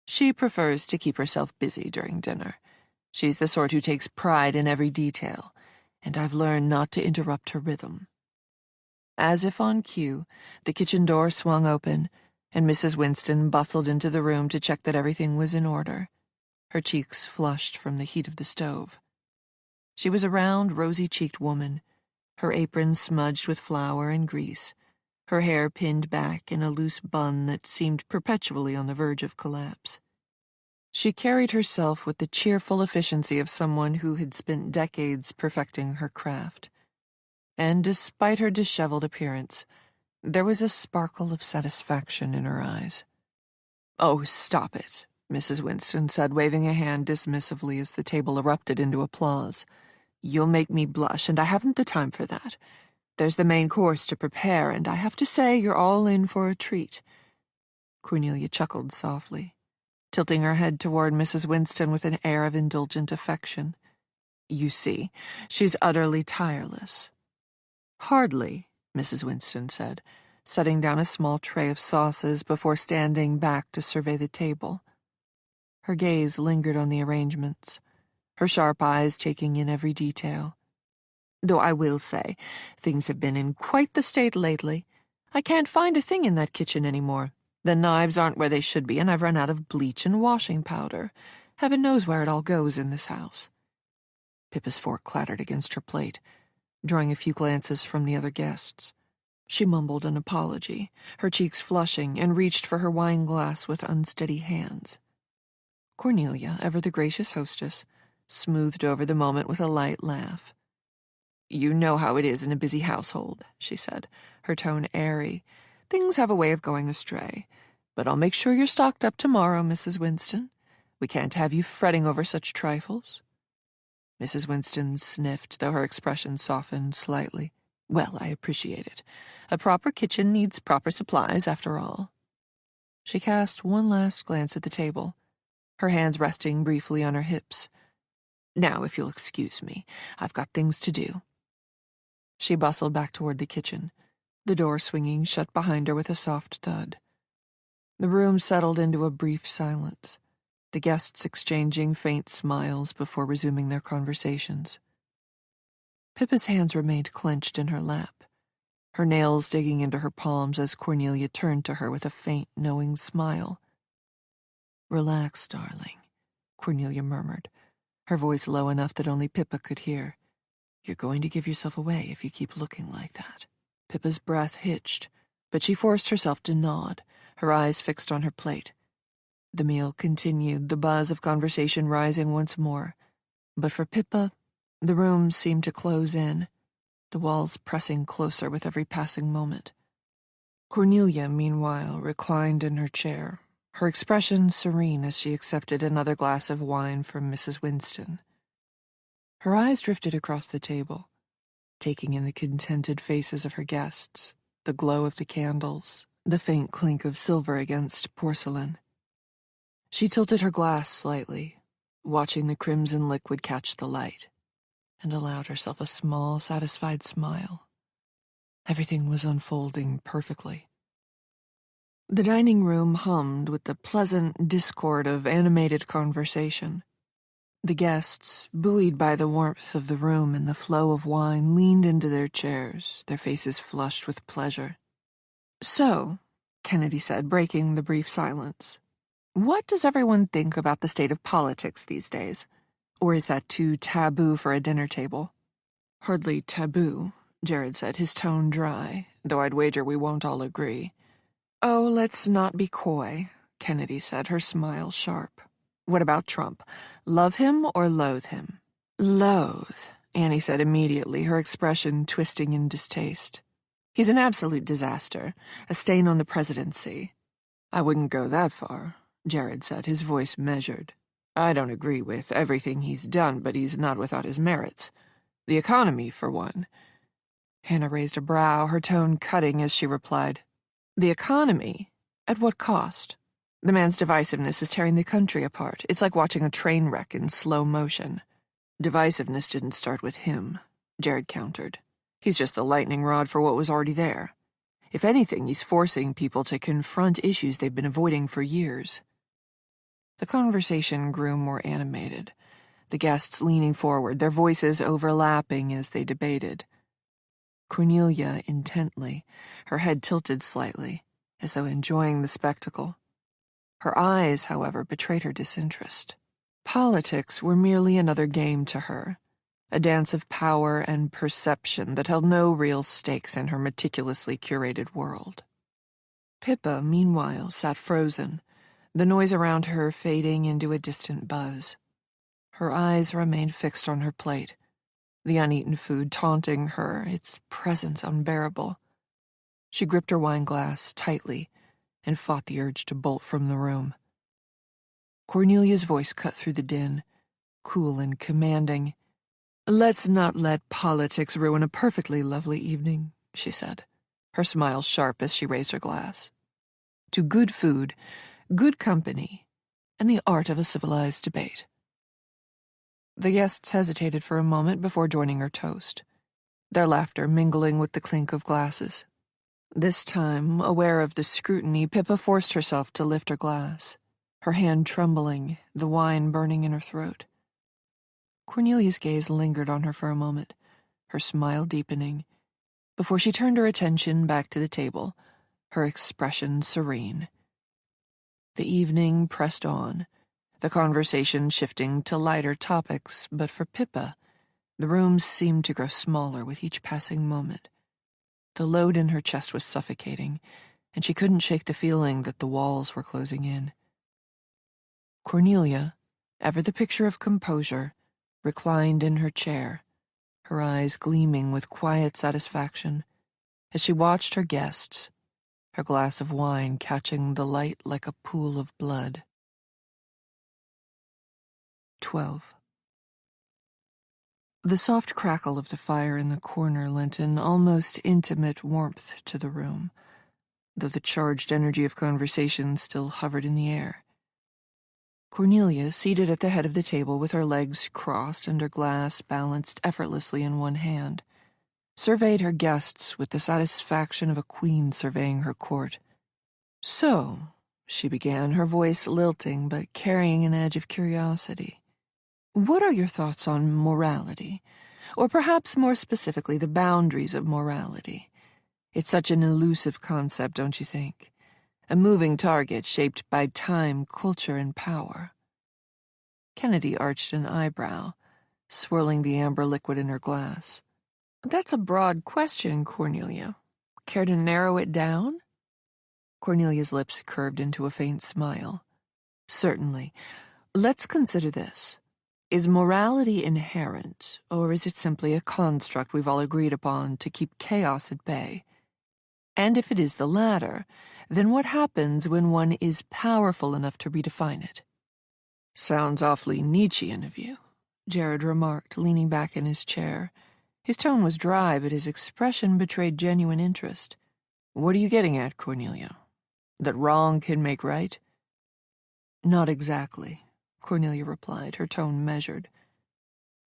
"She prefers to keep herself busy during dinner. She's the sort who takes pride in every detail, and I've learned not to interrupt her rhythm." As if on cue, the kitchen door swung open, and Mrs. Winston bustled into the room to check that everything was in order. Her cheeks flushed from the heat of the stove. She was a round, rosy-cheeked woman, her apron smudged with flour and grease, her hair pinned back in a loose bun that seemed perpetually on the verge of collapse. She carried herself with the cheerful efficiency of someone who had spent decades perfecting her craft. And despite her disheveled appearance, there was a sparkle of satisfaction in her eyes. "Oh, stop it," Mrs. Winston said, waving a hand dismissively as the table erupted into applause. "You'll make me blush, and I haven't the time for that. There's the main course to prepare, and I have to say you're all in for a treat." Cornelia chuckled softly, tilting her head toward Mrs. Winston with an air of indulgent affection. "You see, she's utterly tireless." "Hardly," Mrs. Winston said, setting down a small tray of sauces before standing back to survey the table. Her gaze lingered on the arrangements, her sharp eyes taking in every detail. "Though I will say, things have been in quite the state lately. I can't find a thing in that kitchen anymore. The knives aren't where they should be, and I've run out of bleach and washing powder. Heaven knows where it all goes in this house." Pippa's fork clattered against her plate, drawing a few glances from the other guests. She mumbled an apology, her cheeks flushing, and reached for her wine glass with unsteady hands. Cornelia, ever the gracious hostess, smoothed over the moment with a light laugh. "You know how it is in a busy household," she said, her tone airy. "Things have a way of going astray. But I'll make sure you're stocked up tomorrow, Mrs. Winston. We can't have you fretting over such trifles." Mrs. Winston sniffed, though her expression softened slightly. "Well, I appreciate it. A proper kitchen needs proper supplies, after all." She cast one last glance at the table, her hands resting briefly on her hips. "Now, if you'll excuse me, I've got things to do." She bustled back toward the kitchen, the door swinging shut behind her with a soft thud. The room settled into a brief silence, the guests exchanging faint smiles before resuming their conversations. Pippa's hands remained clenched in her lap, her nails digging into her palms as Cornelia turned to her with a faint, knowing smile. "Relax, darling," Cornelia murmured, her voice low enough that only Pippa could hear. "You're going to give yourself away if you keep looking like that." Pippa's breath hitched, but she forced herself to nod, her eyes fixed on her plate. The meal continued, the buzz of conversation rising once more. But for Pippa, the room seemed to close in, the walls pressing closer with every passing moment. Cornelia, meanwhile, reclined in her chair, her expression serene as she accepted another glass of wine from Mrs. Winston. Her eyes drifted across the table, taking in the contented faces of her guests, the glow of the candles, the faint clink of silver against porcelain. She tilted her glass slightly, watching the crimson liquid catch the light, and allowed herself a small, satisfied smile. Everything was unfolding perfectly. The dining room hummed with the pleasant discord of animated conversation. The guests, buoyed by the warmth of the room and the flow of wine, leaned into their chairs, their faces flushed with pleasure. "So," Kennedy said, breaking the brief silence, "what does everyone think about the state of politics these days? Or is that too taboo for a dinner table?" "Hardly taboo," Jared said, his tone dry, though I'd wager we won't all agree. "Oh, let's not be coy," Kennedy said, her smile sharp. "What about Trump? Love him or loathe him?" "Loathe," Annie said immediately, her expression twisting in distaste. "He's an absolute disaster, a stain on the presidency." "I wouldn't go that far," Jared said, his voice measured. "I don't agree with everything he's done, but he's not without his merits. The economy, for one." Hannah raised a brow, her tone cutting as she replied, "The economy? At what cost? The man's divisiveness is tearing the country apart. It's like watching a train wreck in slow motion." "Divisiveness didn't start with him," Jared countered. "He's just the lightning rod for what was already there. If anything, he's forcing people to confront issues they've been avoiding for years." The conversation grew more animated, the guests leaning forward, their voices overlapping as they debated. Cornelia intently, her head tilted slightly, as though enjoying the spectacle. Her eyes, however, betrayed her disinterest. Politics were merely another game to her, a dance of power and perception that held no real stakes in her meticulously curated world. Pippa, meanwhile, sat frozen, the noise around her fading into a distant buzz. Her eyes remained fixed on her plate, the uneaten food taunting her, its presence unbearable. She gripped her wineglass tightly and fought the urge to bolt from the room. Cornelia's voice cut through the din, cool and commanding. "Let's not let politics ruin a perfectly lovely evening," she said, her smile sharp as she raised her glass. "To good food, good company, and the art of a civilized debate." The guests hesitated for a moment before joining her toast, their laughter mingling with the clink of glasses. This time, aware of the scrutiny, Pippa forced herself to lift her glass, her hand trembling, the wine burning in her throat. Cornelia's gaze lingered on her for a moment, her smile deepening, before she turned her attention back to the table, her expression serene. The evening pressed on, the conversation shifting to lighter topics, but for Pippa, the room seemed to grow smaller with each passing moment. The load in her chest was suffocating, and she couldn't shake the feeling that the walls were closing in. Cornelia, ever the picture of composure, reclined in her chair, her eyes gleaming with quiet satisfaction, as she watched her guests, her glass of wine catching the light like a pool of blood. 12. The soft crackle of the fire in the corner lent an almost intimate warmth to the room, though the charged energy of conversation still hovered in the air. Cornelia, seated at the head of the table with her legs crossed and her glass balanced effortlessly in one hand, surveyed her guests with the satisfaction of a queen surveying her court. "So," she began, her voice lilting but carrying an edge of curiosity, "what are your thoughts on morality? Or perhaps more specifically, the boundaries of morality? It's such an elusive concept, don't you think? A moving target shaped by time, culture, and power." Kennedy arched an eyebrow, swirling the amber liquid in her glass. "That's a broad question, Cornelia. Care to narrow it down?" Cornelia's lips curved into a faint smile. "Certainly. Let's consider this. Is morality inherent, or is it simply a construct we've all agreed upon to keep chaos at bay? And if it is the latter, then what happens when one is powerful enough to redefine it?" "Sounds awfully Nietzschean of you," Jared remarked, leaning back in his chair, His tone was dry, but his expression betrayed genuine interest. "What are you getting at, Cornelia? That wrong can make right?" "Not exactly," Cornelia replied, her tone measured.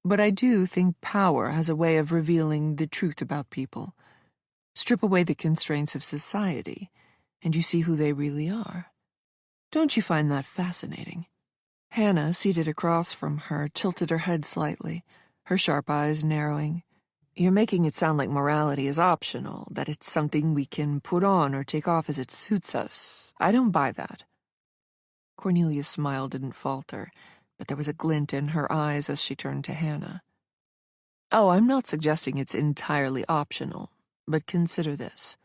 "But I do think power has a way of revealing the truth about people. Strip away the constraints of society, and you see who they really are. Don't you find that fascinating?" Hannah, seated across from her, tilted her head slightly, her sharp eyes narrowing. "You're making it sound like morality is optional, that it's something we can put on or take off as it suits us. I don't buy that." Cornelia's smile didn't falter, but there was a glint in her eyes as she turned to Hannah. "Oh, I'm not suggesting it's entirely optional, but consider this.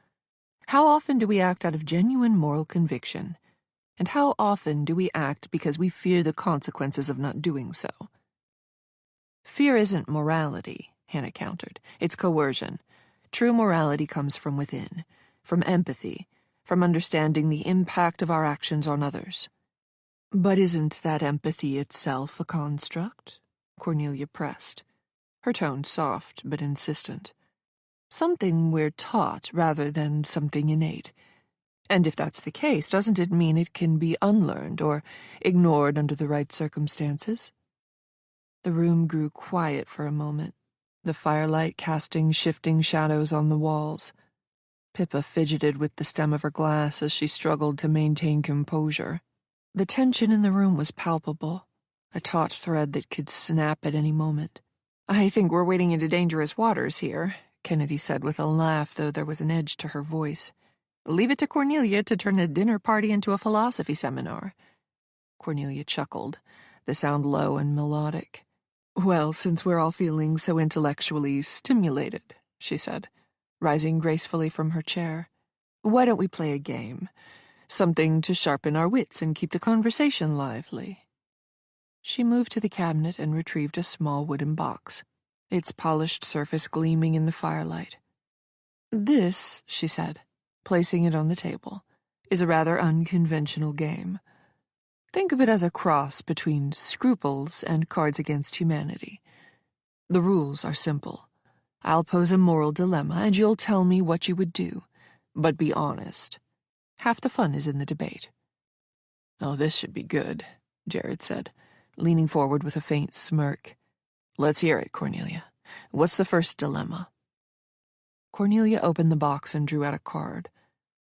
How often do we act out of genuine moral conviction? And how often do we act because we fear the consequences of not doing so?" "Fear isn't morality," Hannah countered. "It's coercion. True morality comes from within, from empathy, from understanding the impact of our actions on others." "But isn't that empathy itself a construct?" Cornelia pressed, her tone soft but insistent. "Something we're taught rather than something innate. And if that's the case, doesn't it mean it can be unlearned or ignored under the right circumstances?" The room grew quiet for a moment, the firelight casting shifting shadows on the walls. Pippa fidgeted with the stem of her glass as she struggled to maintain composure. The tension in the room was palpable, a taut thread that could snap at any moment. "I think we're wading into dangerous waters here," Kennedy said with a laugh, though there was an edge to her voice. "Leave it to Cornelia to turn a dinner party into a philosophy seminar." Cornelia chuckled, the sound low and melodic. "Well, since we're all feeling so intellectually stimulated," she said, rising gracefully from her chair, "why don't we play a game? Something to sharpen our wits and keep the conversation lively." She moved to the cabinet and retrieved a small wooden box, its polished surface gleaming in the firelight. "This," she said, placing it on the table, "is a rather unconventional game. Think of it as a cross between Scruples and Cards Against Humanity. The rules are simple. I'll pose a moral dilemma, and you'll tell me what you would do, but be honest. Half the fun is in the debate." "Oh, this should be good," Jared said, leaning forward with a faint smirk. "Let's hear it, Cornelia. What's the first dilemma?" Cornelia opened the box and drew out a card,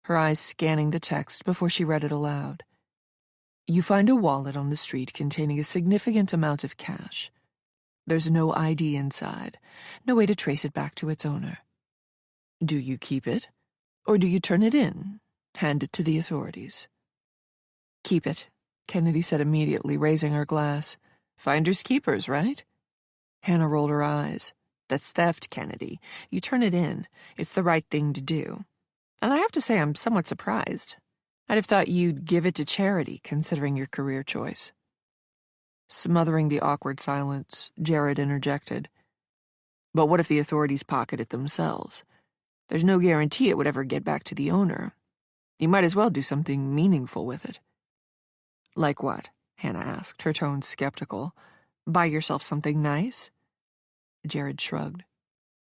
her eyes scanning the text before she read it aloud. "You find a wallet on the street containing a significant amount of cash. There's no ID inside, no way to trace it back to its owner. Do you keep it, or do you turn it in, hand it to the authorities?" "Keep it," Kennedy said immediately, raising her glass. "Finders keepers, right?" Hannah rolled her eyes. "That's theft, Kennedy. You turn it in. It's the right thing to do. And I have to say I'm somewhat surprised. I'd have thought you'd give it to charity, considering your career choice." Smothering the awkward silence, Jared interjected. "But what if the authorities pocket it themselves? There's no guarantee it would ever get back to the owner. You might as well do something meaningful with it." "Like what?" Hannah asked, her tone skeptical. "Buy yourself something nice?" Jared shrugged.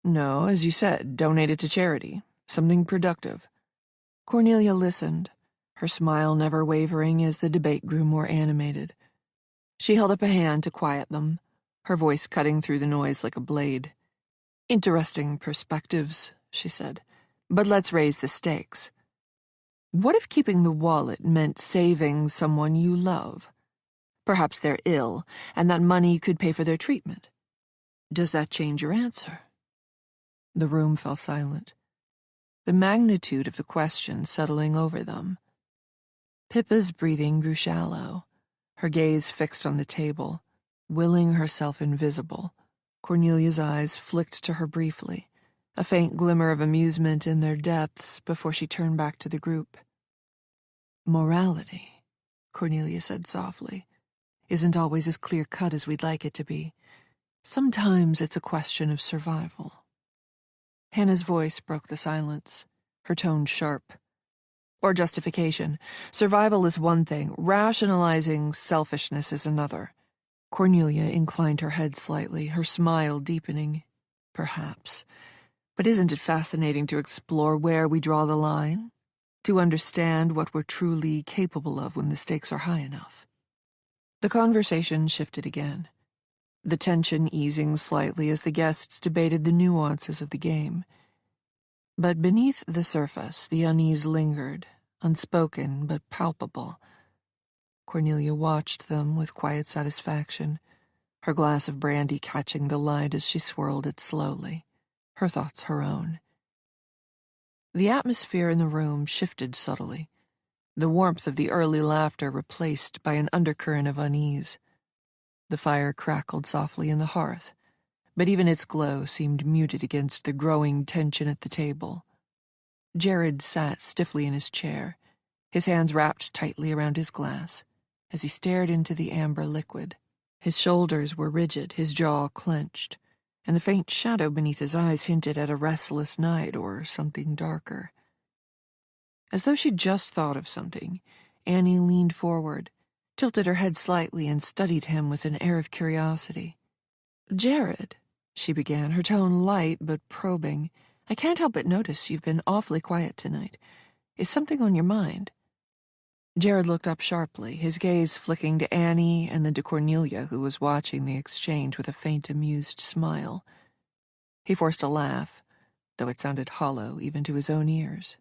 "No, as you said, donate it to charity. Something productive." Cornelia listened, her smile never wavering as the debate grew more animated. She held up a hand to quiet them, her voice cutting through the noise like a blade. "Interesting perspectives," she said, "but let's raise the stakes. What if keeping the wallet meant saving someone you love? Perhaps they're ill, and that money could pay for their treatment. Does that change your answer?" The room fell silent, the magnitude of the question settling over them. Pippa's breathing grew shallow, her gaze fixed on the table, willing herself invisible. Cornelia's eyes flicked to her briefly, a faint glimmer of amusement in their depths before she turned back to the group. "Morality," Cornelia said softly, "isn't always as clear-cut as we'd like it to be. Sometimes it's a question of survival." Hannah's voice broke the silence, her tone sharp. "Or justification. Survival is one thing, rationalizing selfishness is another." Cornelia inclined her head slightly, her smile deepening. perhaps. But isn't it fascinating to explore where we draw the line? To understand what we're truly capable of when the stakes are high enough? The conversation shifted again, the tension easing slightly as the guests debated the nuances of the game. But beneath the surface, the unease lingered, unspoken but palpable. Cornelia watched them with quiet satisfaction, her glass of brandy catching the light as she swirled it slowly, her thoughts her own. The atmosphere in the room shifted subtly, the warmth of the early laughter replaced by an undercurrent of unease. The fire crackled softly in the hearth, but even its glow seemed muted against the growing tension at the table. Jared sat stiffly in his chair, his hands wrapped tightly around his glass, as he stared into the amber liquid. His shoulders were rigid, his jaw clenched, and the faint shadow beneath his eyes hinted at a restless night or something darker. As though she'd just thought of something, Annie leaned forward, tilted her head slightly, and studied him with an air of curiosity. "Jared," she began, her tone light but probing, "I can't help but notice you've been awfully quiet tonight. Is something on your mind?" Jared looked up sharply, his gaze flicking to Annie and then to Cornelia, who was watching the exchange with a faint, amused smile. He forced a laugh, though it sounded hollow even to his own ears.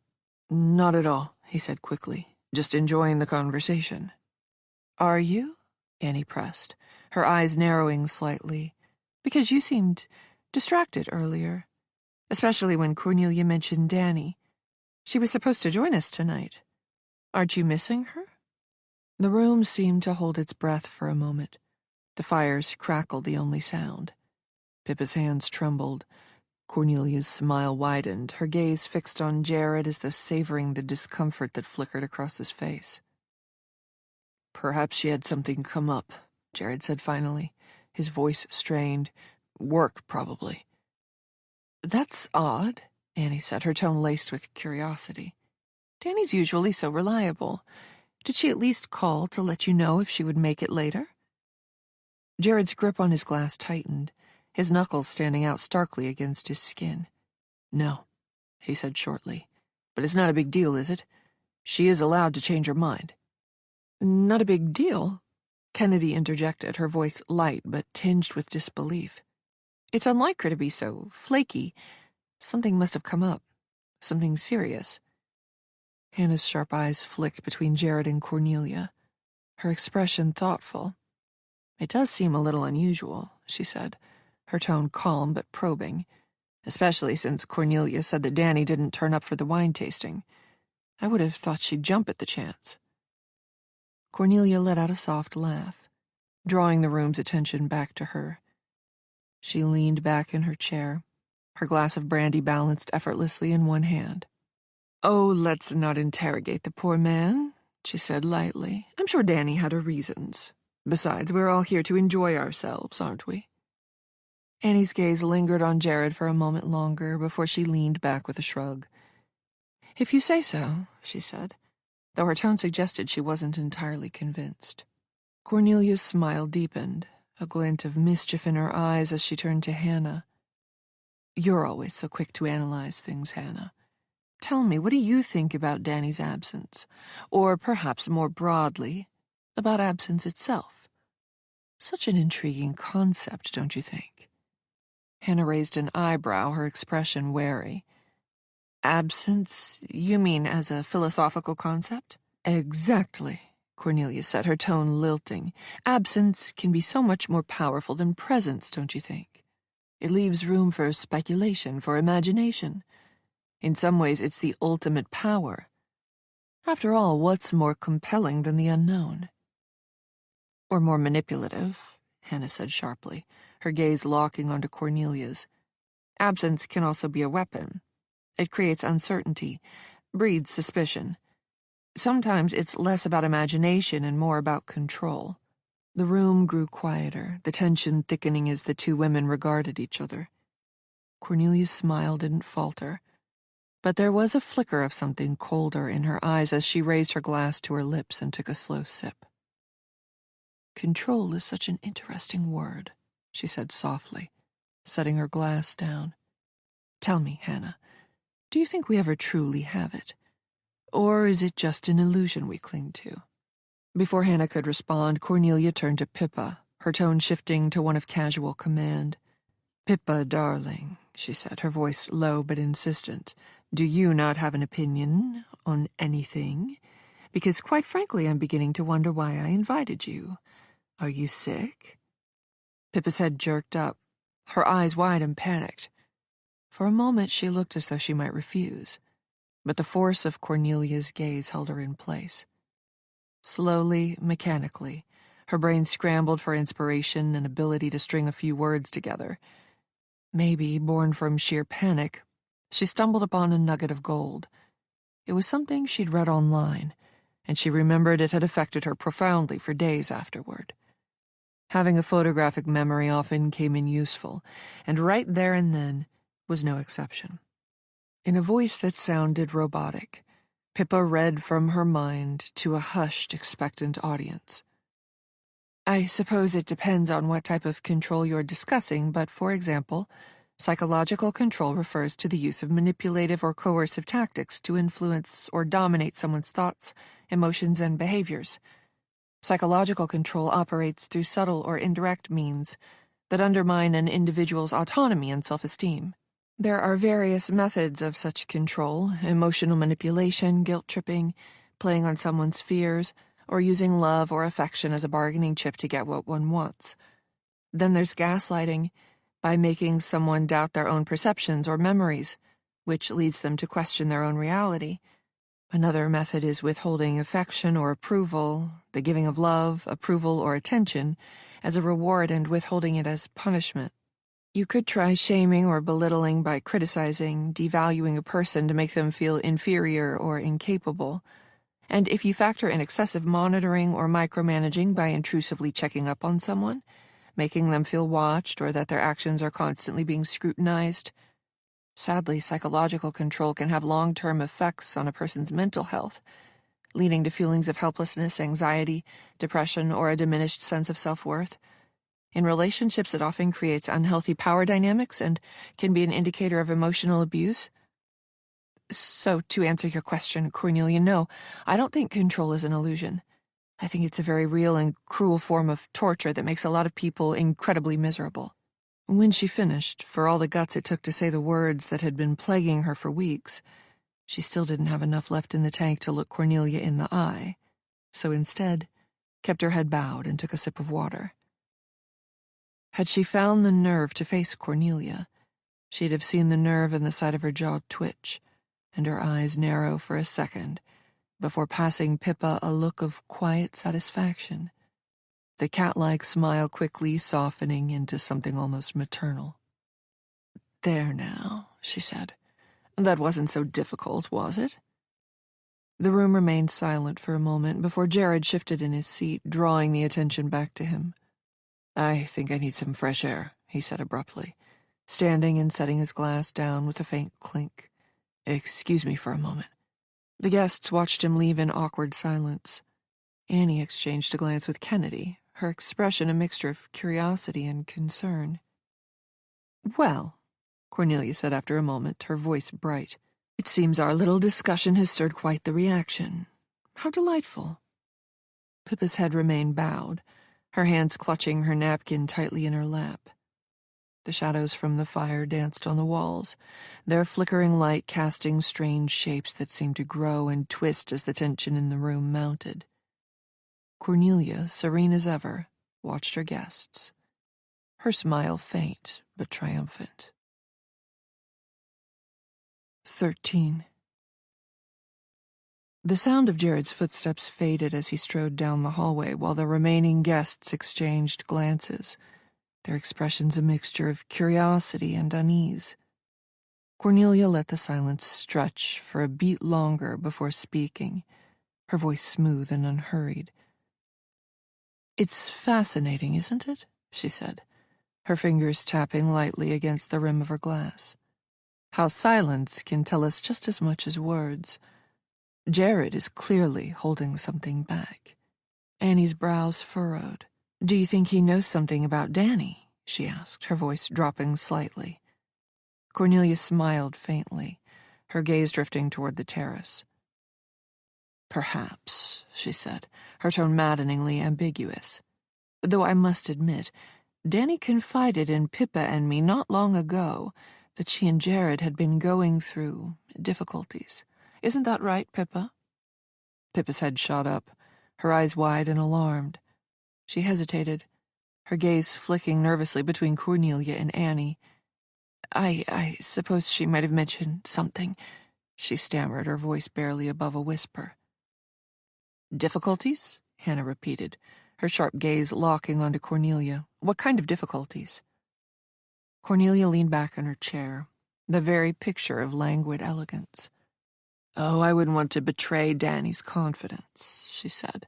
"Not at all," he said quickly. "Just enjoying the conversation." "Are you?" Annie pressed, her eyes narrowing slightly, "because you seemed distracted earlier, especially when Cornelia mentioned Danny. She was supposed to join us tonight. Aren't you missing her?" The room seemed to hold its breath for a moment. The fires crackled the only sound. Pippa's hands trembled. Cornelia's smile widened, her gaze fixed on Jared as though savoring the discomfort that flickered across his face. "Perhaps she had something come up," Jared said finally, his voice strained. "Work, probably." "That's odd," Annie said, her tone laced with curiosity. "Danny's usually so reliable. Did she at least call to let you know if she would make it later?" Jared's grip on his glass tightened, his knuckles standing out starkly against his skin. "No," he said shortly. "But it's not a big deal, is it? She is allowed to change her mind." "Not a big deal?" Kennedy interjected, her voice light but tinged with disbelief. "It's unlike her to be so flaky. Something must have come up. Something serious." Hannah's sharp eyes flicked between Jared and Cornelia, her expression thoughtful. "It does seem a little unusual," she said, her tone calm but probing, "especially since Cornelia said that Danny didn't turn up for the wine tasting. I would have thought she'd jump at the chance." Cornelia let out a soft laugh, drawing the room's attention back to her. She leaned back in her chair, her glass of brandy balanced effortlessly in one hand. "Oh, let's not interrogate the poor man," she said lightly. "I'm sure Danny had her reasons. Besides, we're all here to enjoy ourselves, aren't we?" Annie's gaze lingered on Jared for a moment longer before she leaned back with a shrug. "If you say so," she said, though her tone suggested she wasn't entirely convinced. Cornelia's smile deepened, a glint of mischief in her eyes as she turned to Hannah. "You're always so quick to analyze things, Hannah. Tell me, what do you think about Danny's absence? Or perhaps more broadly, about absence itself? Such an intriguing concept, don't you think?" Hannah raised an eyebrow, her expression wary. "Absence, you mean as a philosophical concept?" "Exactly," Cornelia said, her tone lilting. "Absence can be so much more powerful than presence, don't you think? It leaves room for speculation, for imagination. In some ways, it's the ultimate power. After all, what's more compelling than the unknown?" "Or more manipulative," Hannah said sharply, her gaze locking onto Cornelia's. "Absence can also be a weapon. It creates uncertainty, breeds suspicion. Sometimes it's less about imagination and more about control." The room grew quieter, the tension thickening as the two women regarded each other. Cornelia's smile didn't falter, but there was a flicker of something colder in her eyes as she raised her glass to her lips and took a slow sip. "Control is such an interesting word," she said softly, setting her glass down. "Tell me, Hannah, do you think we ever truly have it? Or is it just an illusion we cling to?" Before Hannah could respond, Cornelia turned to Pippa, her tone shifting to one of casual command. "Pippa, darling," she said, her voice low but insistent, "do you not have an opinion on anything? Because, quite frankly, I'm beginning to wonder why I invited you. Are you sick?" Pippa's head jerked up, her eyes wide and panicked. For a moment she looked as though she might refuse, but the force of Cornelia's gaze held her in place. Slowly, mechanically, her brain scrambled for inspiration and ability to string a few words together. Maybe, born from sheer panic, she stumbled upon a nugget of gold. It was something she'd read online, and she remembered it had affected her profoundly for days afterward. Having a photographic memory often came in useful, and right there and then was no exception. In a voice that sounded robotic, Pippa read from her mind to a hushed, expectant audience. "I suppose it depends on what type of control you're discussing, but, for example, psychological control refers to the use of manipulative or coercive tactics to influence or dominate someone's thoughts, emotions, and behaviors. Psychological control operates through subtle or indirect means that undermine an individual's autonomy and self-esteem. There are various methods of such control: emotional manipulation, guilt-tripping, playing on someone's fears, or using love or affection as a bargaining chip to get what one wants. Then there's gaslighting, by making someone doubt their own perceptions or memories, which leads them to question their own reality. Another method is withholding affection or approval, the giving of love, approval, or attention as a reward and withholding it as punishment. You could try shaming or belittling by criticizing, devaluing a person to make them feel inferior or incapable. And if you factor in excessive monitoring or micromanaging by intrusively checking up on someone, making them feel watched or that their actions are constantly being scrutinized. Sadly, psychological control can have long-term effects on a person's mental health, leading to feelings of helplessness, anxiety, depression, or a diminished sense of self-worth. In relationships, it often creates unhealthy power dynamics and can be an indicator of emotional abuse. So, to answer your question, Cornelia, no, I don't think control is an illusion. I think it's a very real and cruel form of torture that makes a lot of people incredibly miserable. When she finished, for all the guts it took to say the words that had been plaguing her for weeks, she still didn't have enough left in the tank to look Cornelia in the eye, so instead kept her head bowed and took a sip of water. Had she found the nerve to face Cornelia, she'd have seen the nerve in the side of her jaw twitch, and her eyes narrow for a second, before passing Pippa a look of quiet satisfaction, the cat-like smile quickly softening into something almost maternal. "There now," she said. "That wasn't so difficult, was it?" The room remained silent for a moment before Jared shifted in his seat, drawing the attention back to him. "I think I need some fresh air," he said abruptly, standing and setting his glass down with a faint clink. "Excuse me for a moment." The guests watched him leave in awkward silence. Annie exchanged a glance with Kennedy, her expression a mixture of curiosity and concern. "Well," Cornelia said after a moment, her voice bright, "it seems our little discussion has stirred quite the reaction. How delightful." Pippa's head remained bowed, her hands clutching her napkin tightly in her lap. The shadows from the fire danced on the walls, their flickering light casting strange shapes that seemed to grow and twist as the tension in the room mounted. Cornelia, serene as ever, watched her guests, her smile faint but triumphant. 13. The sound of Jared's footsteps faded as he strode down the hallway while the remaining guests exchanged glances, their expressions a mixture of curiosity and unease. Cornelia let the silence stretch for a beat longer before speaking, her voice smooth and unhurried. "It's fascinating, isn't it?" she said, her fingers tapping lightly against the rim of her glass. "How silence can tell us just as much as words. Jared is clearly holding something back." Annie's brows furrowed. "Do you think he knows something about Danny? she asked, her voice dropping slightly. Cornelia smiled faintly, her gaze drifting toward the terrace. Perhaps, she said, her tone maddeningly ambiguous. Though I must admit, Danny confided in Pippa and me not long ago that she and Jared had been going through difficulties. Isn't that right, Pippa? Pippa's head shot up, her eyes wide and alarmed. She hesitated, her gaze flicking nervously between Cornelia and Annie. I suppose she might have mentioned something, she stammered, her voice barely above a whisper. Difficulties? Hannah repeated, her sharp gaze locking onto Cornelia. What kind of difficulties? Cornelia leaned back in her chair, the very picture of languid elegance. Oh, I wouldn't want to betray Danny's confidence, she said,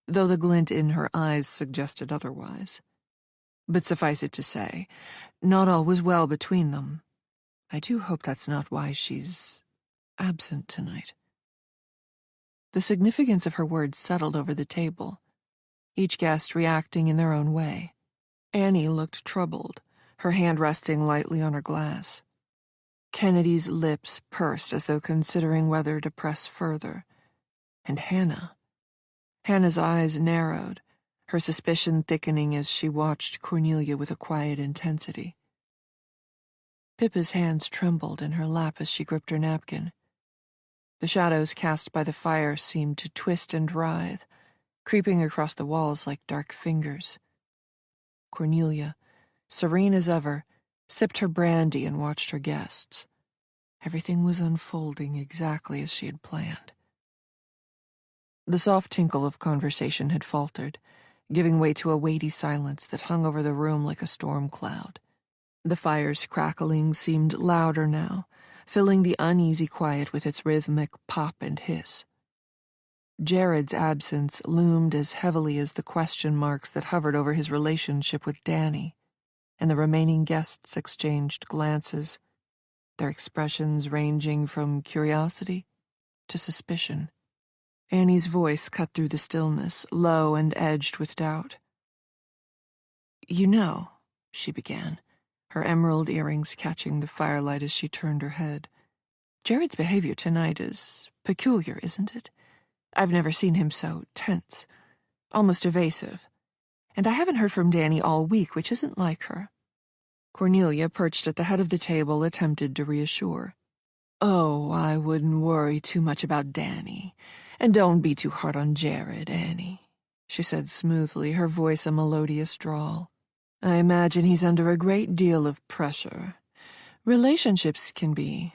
though the glint in her eyes suggested otherwise. But suffice it to say, not all was well between them. I do hope that's not why she's absent tonight. The significance of her words settled over the table, each guest reacting in their own way. Annie looked troubled, her hand resting lightly on her glass. Kennedy's lips pursed as though considering whether to press further. And Hannah's eyes narrowed, her suspicion thickening as she watched Cornelia with a quiet intensity. Pippa's hands trembled in her lap as she gripped her napkin. The shadows cast by the fire seemed to twist and writhe, creeping across the walls like dark fingers. Cornelia, serene as ever, sipped her brandy and watched her guests. Everything was unfolding exactly as she had planned. The soft tinkle of conversation had faltered, giving way to a weighty silence that hung over the room like a storm cloud. The fire's crackling seemed louder now, filling the uneasy quiet with its rhythmic pop and hiss. Jared's absence loomed as heavily as the question marks that hovered over his relationship with Danny, and the remaining guests exchanged glances, their expressions ranging from curiosity to suspicion. Annie's voice cut through the stillness, low and edged with doubt. You know, she began, her emerald earrings catching the firelight as she turned her head. Jared's behavior tonight is peculiar, isn't it? I've never seen him so tense, almost evasive. And I haven't heard from Danny all week, which isn't like her. Cornelia, perched at the head of the table, attempted to reassure. Oh, I wouldn't worry too much about Danny. And don't be too hard on Jared, Annie, she said smoothly, her voice a melodious drawl. I imagine he's under a great deal of pressure. Relationships can be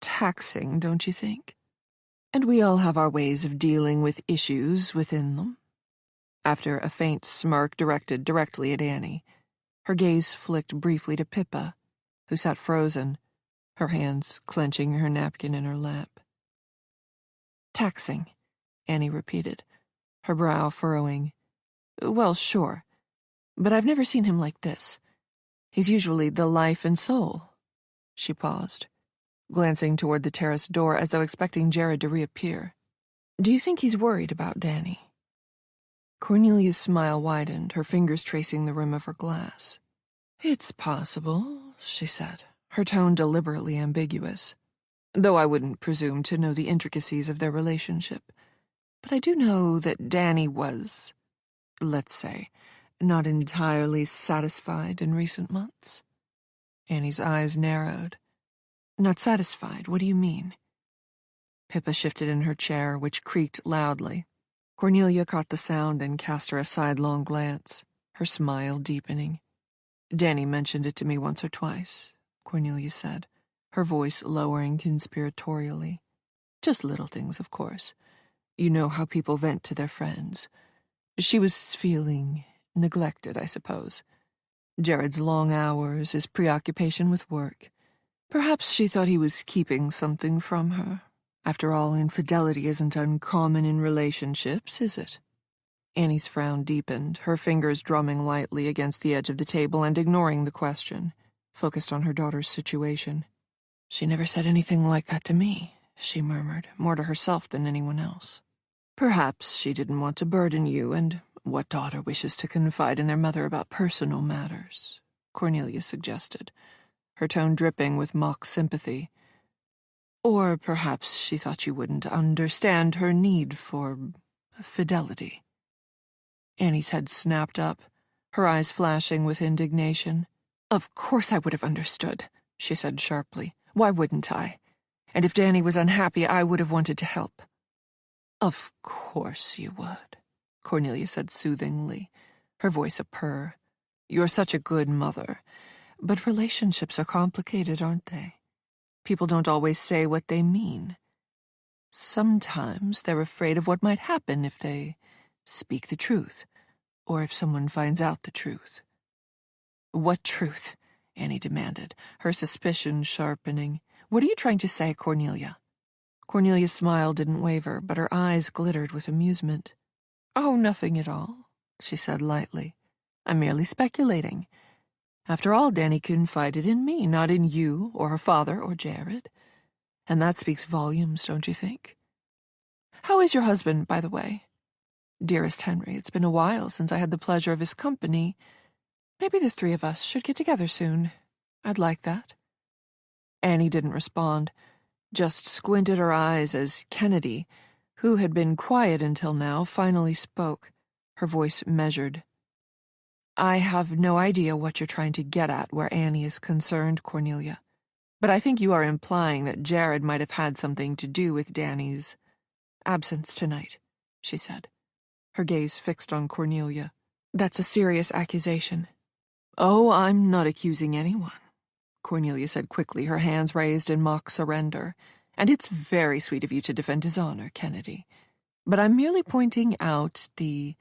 taxing, don't you think? And we all have our ways of dealing with issues within them. After a faint smirk directed directly at Annie, her gaze flicked briefly to Pippa, who sat frozen, her hands clenching her napkin in her lap. Taxing, Annie repeated, her brow furrowing. Well, sure, but I've never seen him like this. He's usually the life and soul. She paused, glancing toward the terrace door as though expecting Jared to reappear. Do you think he's worried about Danny? Cornelia's smile widened, her fingers tracing the rim of her glass. It's possible, she said, her tone deliberately ambiguous, though I wouldn't presume to know the intricacies of their relationship. But I do know that Danny was, let's say, not entirely satisfied in recent months. Annie's eyes narrowed. Not satisfied? What do you mean? Pippa shifted in her chair, which creaked loudly. Cornelia caught the sound and cast her a sidelong glance, her smile deepening. Danny mentioned it to me once or twice, Cornelia said, her voice lowering conspiratorially. Just little things, of course. You know how people vent to their friends. She was feeling neglected, I suppose. Jared's long hours, his preoccupation with work. Perhaps she thought he was keeping something from her. After all, infidelity isn't uncommon in relationships, is it? Annie's frown deepened, her fingers drumming lightly against the edge of the table and ignoring the question, focused on her daughter's situation. She never said anything like that to me, she murmured, more to herself than anyone else. Perhaps she didn't want to burden you, and what daughter wishes to confide in their mother about personal matters? Cornelia suggested, her tone dripping with mock sympathy. Or perhaps she thought you wouldn't understand her need for fidelity. Annie's head snapped up, her eyes flashing with indignation. Of course I would have understood, she said sharply. Why wouldn't I? And if Danny was unhappy, I would have wanted to help. Of course you would, Cornelia said soothingly, her voice a purr. You're such a good mother. But relationships are complicated, aren't they? People don't always say what they mean. Sometimes they're afraid of what might happen if they speak the truth, or if someone finds out the truth. What truth? Annie demanded, her suspicion sharpening. What are you trying to say, Cornelia? Cornelia's smile didn't waver, but her eyes glittered with amusement. Oh, nothing at all, she said lightly. I'm merely speculating. After all, Danny confided in me, not in you or her father or Jared. And that speaks volumes, don't you think? How is your husband, by the way? Dearest Henry, it's been a while since I had the pleasure of his company. Maybe the three of us should get together soon. I'd like that. Annie didn't respond, just squinted her eyes as Kennedy, who had been quiet until now, finally spoke, her voice measured. I have no idea what you're trying to get at where Annie is concerned, Cornelia. But I think you are implying that Jared might have had something to do with Danny's absence tonight, she said, her gaze fixed on Cornelia. That's a serious accusation. Oh, I'm not accusing anyone, Cornelia said quickly, her hands raised in mock surrender. And it's very sweet of you to defend his honor, Kennedy. But I'm merely pointing out the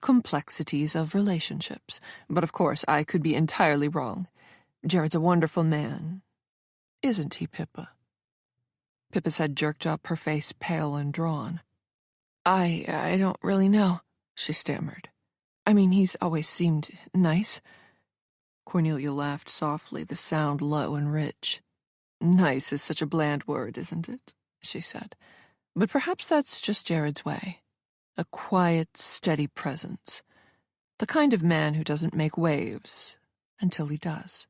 complexities of relationships. But of course, I could be entirely wrong. Jared's a wonderful man. Isn't he, Pippa? Pippa's head jerked up, her face pale and drawn. I don't really know, she stammered. I mean, he's always seemed nice. Cornelia laughed softly, the sound low and rich. Nice is such a bland word, isn't it? She said. But perhaps that's just Jared's way. A quiet, steady presence. The kind of man who doesn't make waves until he does.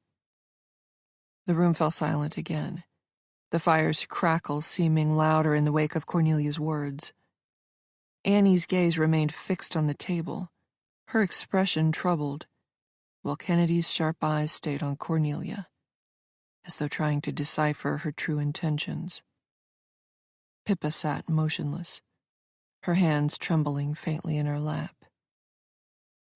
The room fell silent again, the fire's crackle seeming louder in the wake of Cornelia's words. Annie's gaze remained fixed on the table, her expression troubled, while Kennedy's sharp eyes stayed on Cornelia, as though trying to decipher her true intentions. Pippa sat motionless, her hands trembling faintly in her lap.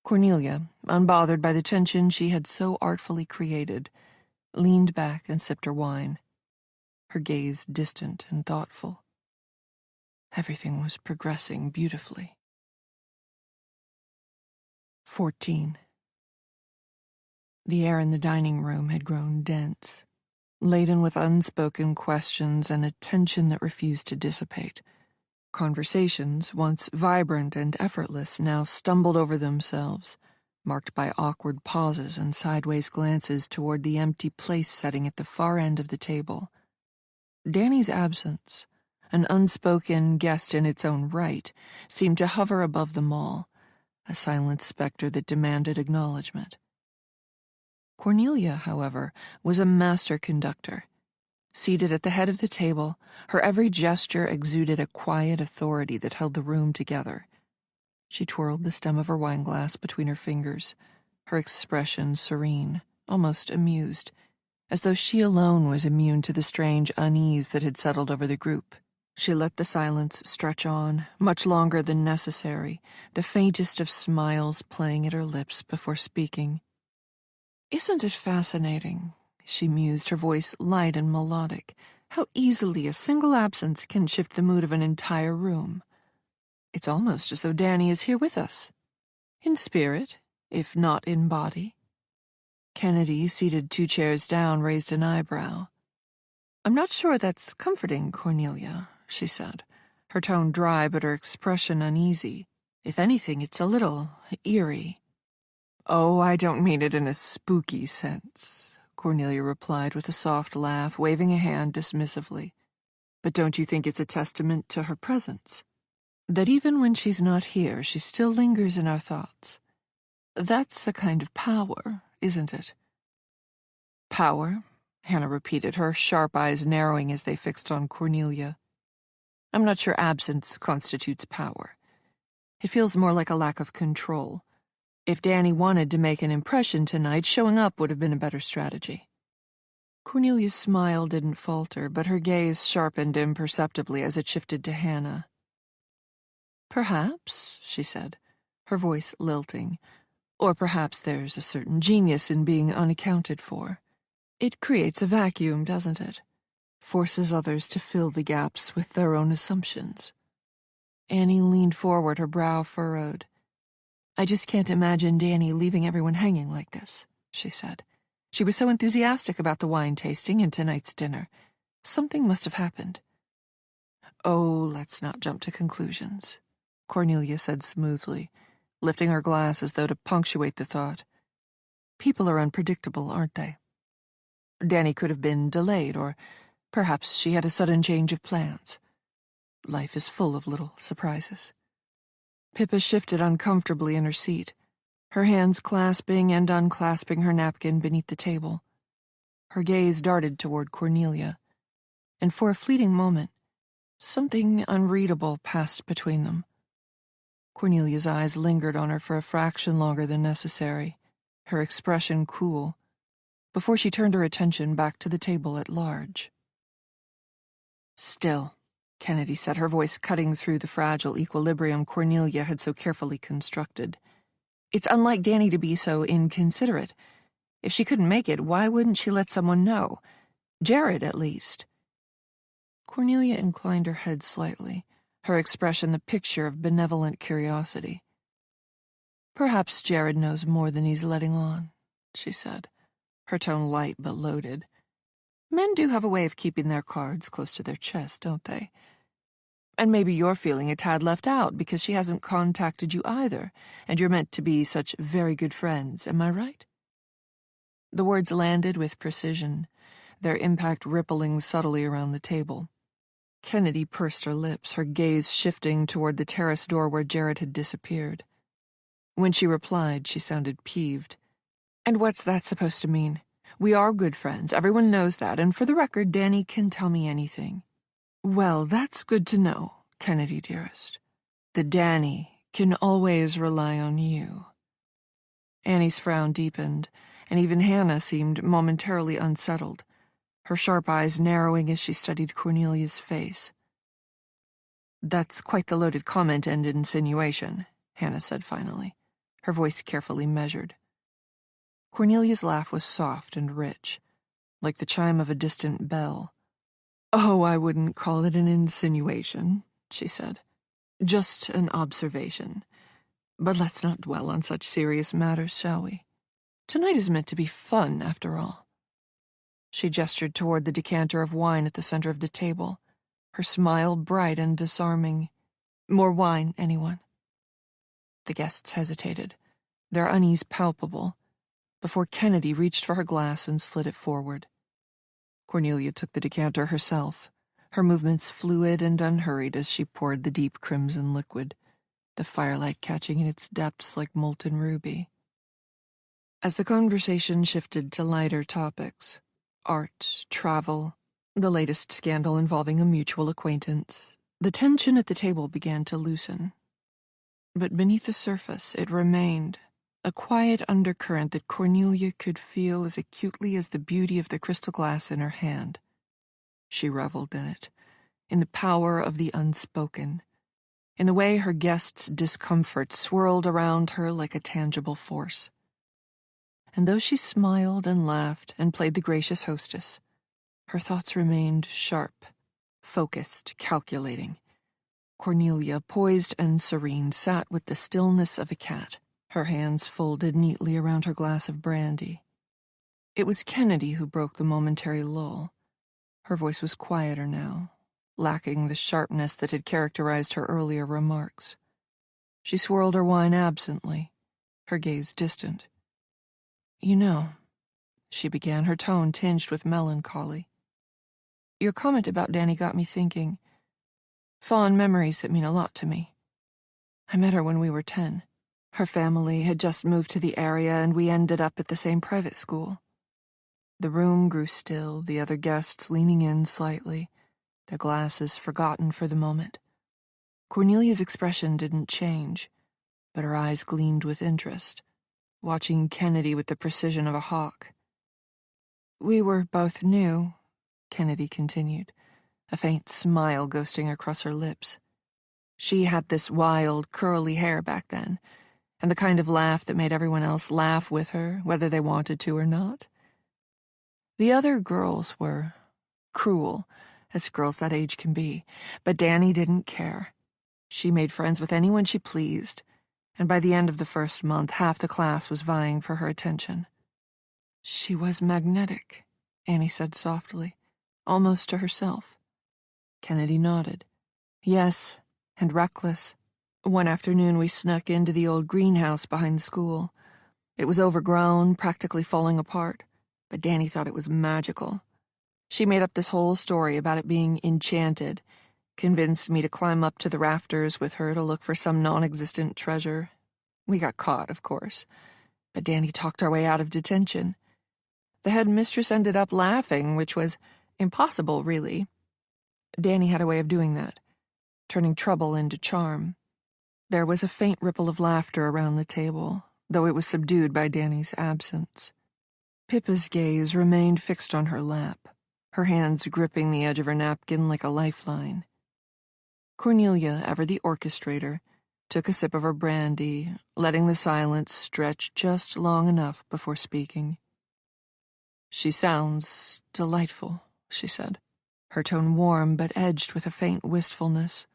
Cornelia, unbothered by the tension she had so artfully created, leaned back and sipped her wine, her gaze distant and thoughtful. Everything was progressing beautifully. 14. The air in the dining room had grown dense, laden with unspoken questions and a tension that refused to dissipate. Conversations, once vibrant and effortless, now stumbled over themselves, marked by awkward pauses and sideways glances toward the empty place setting at the far end of the table. Danny's absence, an unspoken guest in its own right, seemed to hover above them all, a silent specter that demanded acknowledgement. Cornelia, however, was a master conductor. Seated at the head of the table, her every gesture exuded a quiet authority that held the room together. She twirled the stem of her wineglass between her fingers, her expression serene, almost amused, as though she alone was immune to the strange unease that had settled over the group. She let the silence stretch on, much longer than necessary, the faintest of smiles playing at her lips before speaking. "Isn't it fascinating," she mused, her voice light and melodic, "how easily a single absence can shift the mood of an entire room? It's almost as though Danny is here with us. In spirit, if not in body." Kennedy, seated 2 chairs down, raised an eyebrow. "I'm not sure that's comforting, Cornelia," she said, her tone dry but her expression uneasy. "If anything, it's a little eerie." "Oh, I don't mean it in a spooky sense," Cornelia replied with a soft laugh, waving a hand dismissively. "But don't you think it's a testament to her presence? That even when she's not here, she still lingers in our thoughts. That's a kind of power, isn't it? Power, Hannah repeated, her sharp eyes narrowing as they fixed on Cornelia. I'm not sure absence constitutes power. It feels more like a lack of control. If Danny wanted to make an impression tonight, showing up would have been a better strategy. Cornelia's smile didn't falter, but her gaze sharpened imperceptibly as it shifted to Hannah. Perhaps, she said, her voice lilting, or perhaps there's a certain genius in being unaccounted for. It creates a vacuum, doesn't it? Forces others to fill the gaps with their own assumptions. Annie leaned forward, her brow furrowed. I just can't imagine Danny leaving everyone hanging like this, she said. She was so enthusiastic about the wine tasting and tonight's dinner. Something must have happened. Oh, let's not jump to conclusions, Cornelia said smoothly, lifting her glass as though to punctuate the thought. People are unpredictable, aren't they? Danny could have been delayed, or perhaps she had a sudden change of plans. Life is full of little surprises. Pippa shifted uncomfortably in her seat, her hands clasping and unclasping her napkin beneath the table. Her gaze darted toward Cornelia, and for a fleeting moment, something unreadable passed between them. Cornelia's eyes lingered on her for a fraction longer than necessary, her expression cool, before she turned her attention back to the table at large. Still, Kennedy said, her voice cutting through the fragile equilibrium Cornelia had so carefully constructed. It's unlike Danny to be so inconsiderate. If she couldn't make it, why wouldn't she let someone know? Jared, at least. Cornelia inclined her head slightly, her expression the picture of benevolent curiosity. Perhaps Jared knows more than he's letting on, she said, her tone light but loaded. Men do have a way of keeping their cards close to their chest, don't they? And maybe you're feeling a tad left out because she hasn't contacted you either, and you're meant to be such very good friends, am I right? The words landed with precision, their impact rippling subtly around the table. Kennedy pursed her lips, her gaze shifting toward the terrace door where Jared had disappeared. When she replied, she sounded peeved. And what's that supposed to mean? We are good friends, everyone knows that, and for the record, Danny can tell me anything. Well, that's good to know, Kennedy dearest. That Danny can always rely on you. Annie's frown deepened, and even Hannah seemed momentarily unsettled, her sharp eyes narrowing as she studied Cornelia's face. That's quite the loaded comment and insinuation, Hannah said finally, her voice carefully measured. Cornelia's laugh was soft and rich, like the chime of a distant bell. Oh, I wouldn't call it an insinuation, she said. Just an observation. But let's not dwell on such serious matters, shall we? Tonight is meant to be fun, after all. She gestured toward the decanter of wine at the center of the table, her smile bright and disarming. More wine, anyone? The guests hesitated, their unease palpable, before Kennedy reached for her glass and slid it forward. Cornelia took the decanter herself, her movements fluid and unhurried as she poured the deep crimson liquid, the firelight catching in its depths like molten ruby. As the conversation shifted to lighter topics, art, travel, the latest scandal involving a mutual acquaintance, the tension at the table began to loosen. But beneath the surface it remained, a quiet undercurrent that Cornelia could feel as acutely as the beauty of the crystal glass in her hand. She reveled in it, in the power of the unspoken, in the way her guests' discomfort swirled around her like a tangible force. And though she smiled and laughed and played the gracious hostess, her thoughts remained sharp, focused, calculating. Cornelia, poised and serene, sat with the stillness of a cat, her hands folded neatly around her glass of brandy. It was Kennedy who broke the momentary lull. Her voice was quieter now, lacking the sharpness that had characterized her earlier remarks. She swirled her wine absently, her gaze distant. You know, she began, her tone tinged with melancholy. Your comment about Danny got me thinking. Fond memories that mean a lot to me. I met her when we were 10. Her family had just moved to the area and we ended up at the same private school. The room grew still, the other guests leaning in slightly, their glasses forgotten for the moment. Cornelia's expression didn't change, but her eyes gleamed with interest, watching Kennedy with the precision of a hawk. "We were both new," Kennedy continued, a faint smile ghosting across her lips. She had this wild, curly hair back then, and the kind of laugh that made everyone else laugh with her, whether they wanted to or not. The other girls were cruel, as girls that age can be, but Danny didn't care. She made friends with anyone she pleased, and by the end of the first month, half the class was vying for her attention. "She was magnetic," Annie said softly, almost to herself. Kennedy nodded. "Yes, and reckless. One afternoon we snuck into the old greenhouse behind the school. It was overgrown, practically falling apart, but Danny thought it was magical. She made up this whole story about it being enchanted, convinced me to climb up to the rafters with her to look for some non-existent treasure. We got caught, of course, but Danny talked our way out of detention. The headmistress ended up laughing, which was impossible, really. Danny had a way of doing that, turning trouble into charm. There was a faint ripple of laughter around the table, though it was subdued by Danny's absence. Pippa's gaze remained fixed on her lap, her hands gripping the edge of her napkin like a lifeline. Cornelia, ever the orchestrator, took a sip of her brandy, letting the silence stretch just long enough before speaking. "She sounds delightful," she said, her tone warm but edged with a faint wistfulness.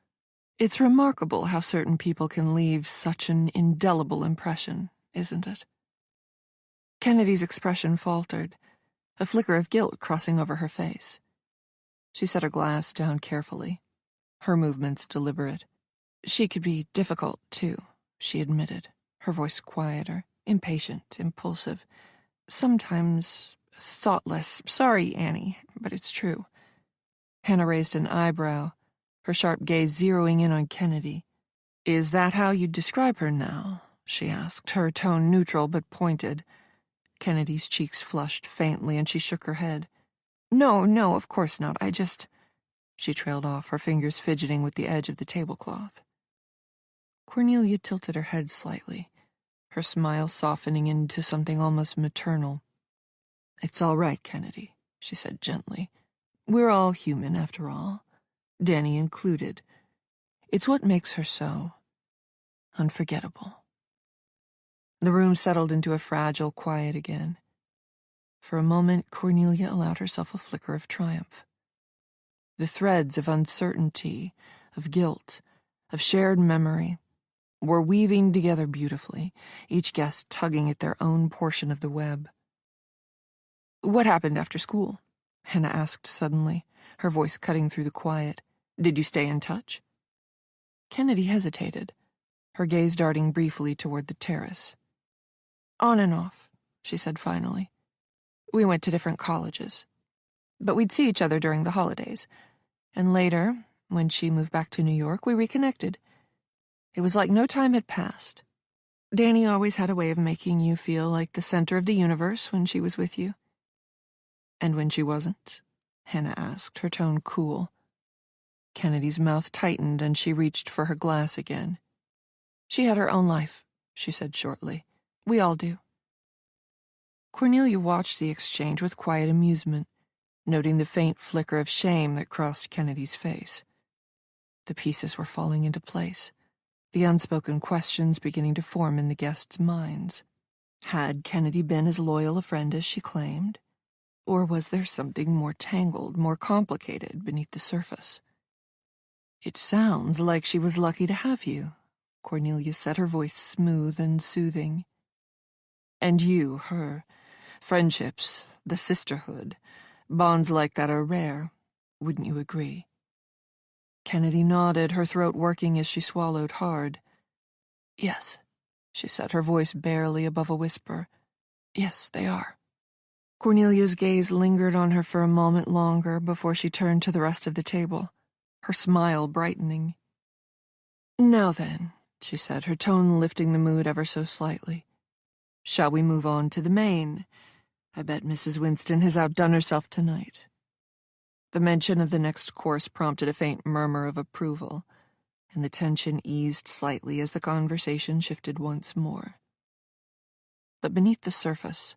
"It's remarkable how certain people can leave such an indelible impression, isn't it?" Kennedy's expression faltered, a flicker of guilt crossing over her face. She set her glass down carefully, her movements deliberate. "She could be difficult, too," she admitted, her voice quieter, impatient, impulsive, sometimes thoughtless. "Sorry, Annie, but it's true." Hannah raised an eyebrow, her sharp gaze zeroing in on Kennedy. "Is that how you'd describe her now?" she asked, her tone neutral but pointed. Kennedy's cheeks flushed faintly, and she shook her head. No, of course not. I just—" She trailed off, her fingers fidgeting with the edge of the tablecloth. Cornelia tilted her head slightly, her smile softening into something almost maternal. "It's all right, Kennedy," she said gently. "We're all human, after all, Danny included. It's what makes her so unforgettable." The room settled into a fragile quiet again. For a moment, Cornelia allowed herself a flicker of triumph. The threads of uncertainty, of guilt, of shared memory were weaving together beautifully, each guest tugging at their own portion of the web. "What happened after school?" Hannah asked suddenly, her voice cutting through the quiet. "Did you stay in touch?" Kennedy hesitated, her gaze darting briefly toward the terrace. "On and off," she said finally. "We went to different colleges. But we'd see each other during the holidays. And later, when she moved back to New York, we reconnected. It was like no time had passed. Danny always had a way of making you feel like the center of the universe when she was with you." "And when she wasn't?" Hannah asked, her tone cool. Kennedy's mouth tightened, and she reached for her glass again. "She had her own life," she said shortly. "We all do." Cornelia watched the exchange with quiet amusement, noting the faint flicker of shame that crossed Kennedy's face. The pieces were falling into place, the unspoken questions beginning to form in the guests' minds. Had Kennedy been as loyal a friend as she claimed? Or was there something more tangled, more complicated beneath the surface? "It sounds like she was lucky to have you," Cornelia said, her voice smooth and soothing. "And you, her. Friendships, the sisterhood, bonds like that are rare. Wouldn't you agree?" Kennedy nodded, her throat working as she swallowed hard. "Yes," she said, her voice barely above a whisper. "Yes, they are." Cornelia's gaze lingered on her for a moment longer before she turned to the rest of the table, her smile brightening. "Now then," she said, her tone lifting the mood ever so slightly. "Shall we move on to the main? I bet Mrs. Winston has outdone herself tonight." The mention of the next course prompted a faint murmur of approval, and the tension eased slightly as the conversation shifted once more. But beneath the surface,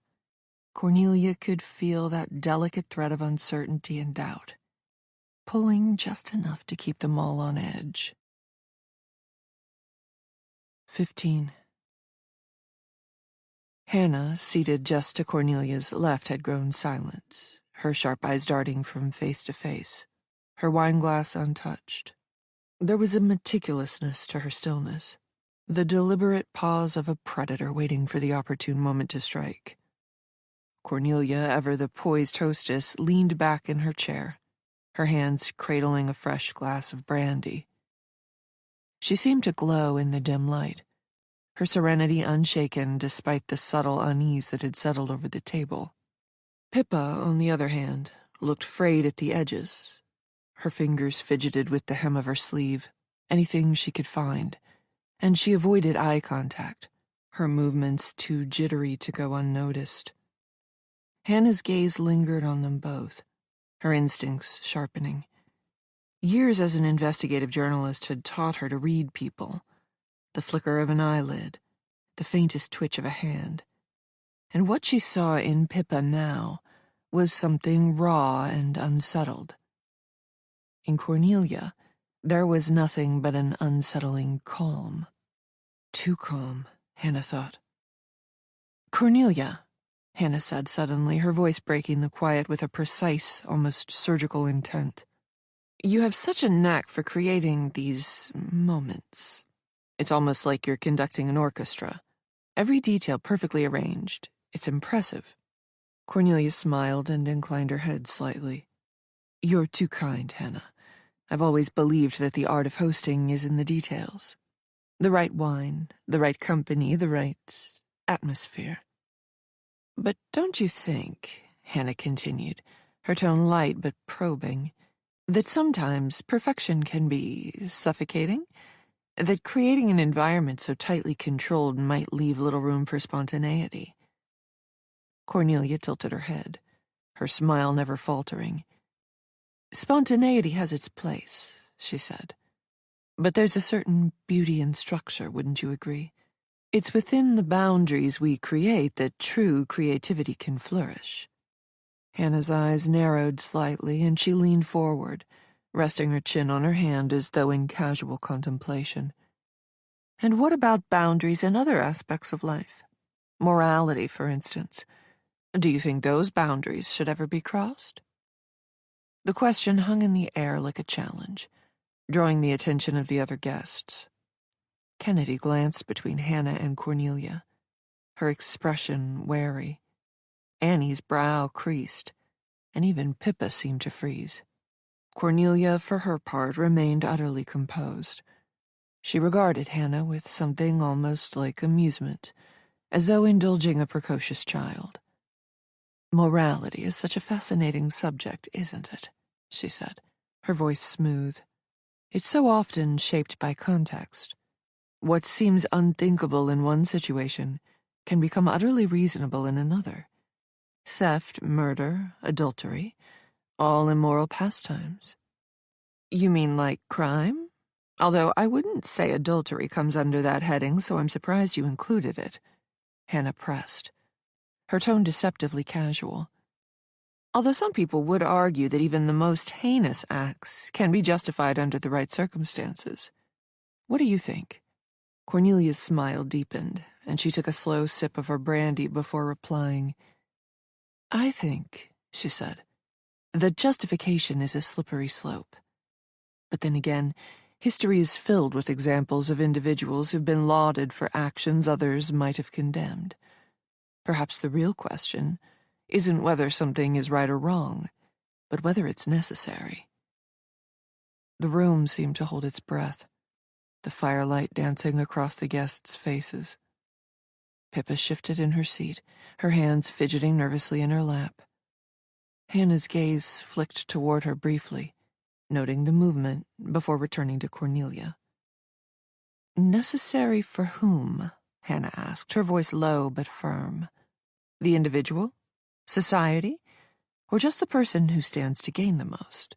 Cornelia could feel that delicate thread of uncertainty and doubt, pulling just enough to keep them all on edge. 15. Hannah, seated just to Cornelia's left, had grown silent, her sharp eyes darting from face to face, her wineglass untouched. There was a meticulousness to her stillness, the deliberate pause of a predator waiting for the opportune moment to strike. Cornelia, ever the poised hostess, leaned back in her chair, her hands cradling a fresh glass of brandy. She seemed to glow in the dim light, her serenity unshaken despite the subtle unease that had settled over the table. Pippa, on the other hand, looked frayed at the edges. Her fingers fidgeted with the hem of her sleeve, anything she could find, and she avoided eye contact, her movements too jittery to go unnoticed. Hannah's gaze lingered on them both, her instincts sharpening. Years as an investigative journalist had taught her to read people, the flicker of an eyelid, the faintest twitch of a hand. And what she saw in Pippa now was something raw and unsettled. In Cornelia, there was nothing but an unsettling calm. Too calm, Hannah thought. "Cornelia," Hannah said suddenly, her voice breaking the quiet with a precise, almost surgical intent. "You have such a knack for creating these moments. It's almost like you're conducting an orchestra. Every detail perfectly arranged. It's impressive." Cornelia smiled and inclined her head slightly. "You're too kind, Hannah. I've always believed that the art of hosting is in the details. The right wine, the right company, the right atmosphere." "But don't you think," Hannah continued, her tone light but probing, "that sometimes perfection can be suffocating? That creating an environment so tightly controlled might leave little room for spontaneity?" Cornelia tilted her head, her smile never faltering. "Spontaneity has its place," she said. "But there's a certain beauty in structure, wouldn't you agree? It's within the boundaries we create that true creativity can flourish." Hannah's eyes narrowed slightly, and she leaned forward, resting her chin on her hand as though in casual contemplation. "And what about boundaries in other aspects of life? Morality, for instance. Do you think those boundaries should ever be crossed?" The question hung in the air like a challenge, drawing the attention of the other guests. Kennedy glanced between Hannah and Cornelia, her expression wary. Annie's brow creased, and even Pippa seemed to freeze. Cornelia, for her part, remained utterly composed. She regarded Hannah with something almost like amusement, as though indulging a precocious child. "Morality is such a fascinating subject, isn't it?" she said, her voice smooth. "It's so often shaped by context. What seems unthinkable in one situation can become utterly reasonable in another. Theft, murder, adultery, all immoral pastimes." "You mean like crime? Although I wouldn't say adultery comes under that heading, so I'm surprised you included it," Hannah pressed, her tone deceptively casual. "Although some people would argue that even the most heinous acts can be justified under the right circumstances. What do you think?" Cornelia's smile deepened, and she took a slow sip of her brandy before replying. "I think," she said, "that justification is a slippery slope. But then again, history is filled with examples of individuals who've been lauded for actions others might have condemned. Perhaps the real question isn't whether something is right or wrong, but whether it's necessary." The room seemed to hold its breath, the firelight dancing across the guests' faces. Pippa shifted in her seat, her hands fidgeting nervously in her lap. Hannah's gaze flicked toward her briefly, noting the movement before returning to Cornelia. "Necessary for whom?" Hannah asked, her voice low but firm. "The individual? Society? Or just the person who stands to gain the most?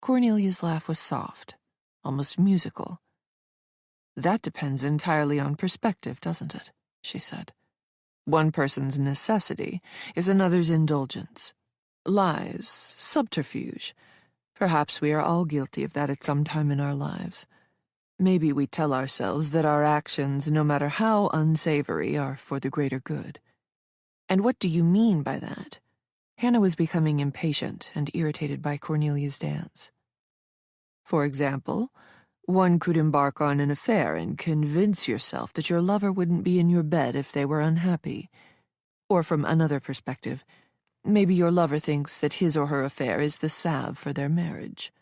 Cornelia's laugh was soft, almost musical. That depends entirely on perspective, doesn't it? She said. One person's necessity is another's indulgence. Lies, subterfuge. Perhaps we are all guilty of that at some time in our lives. Maybe we tell ourselves that our actions, no matter how unsavory, are for the greater good. And what do you mean by that? Hannah was becoming impatient and irritated by Cornelia's dance. For example, one could embark on an affair and convince yourself that your lover wouldn't be in your bed if they were unhappy. Or from another perspective, maybe your lover thinks that his or her affair is the salve for their marriage.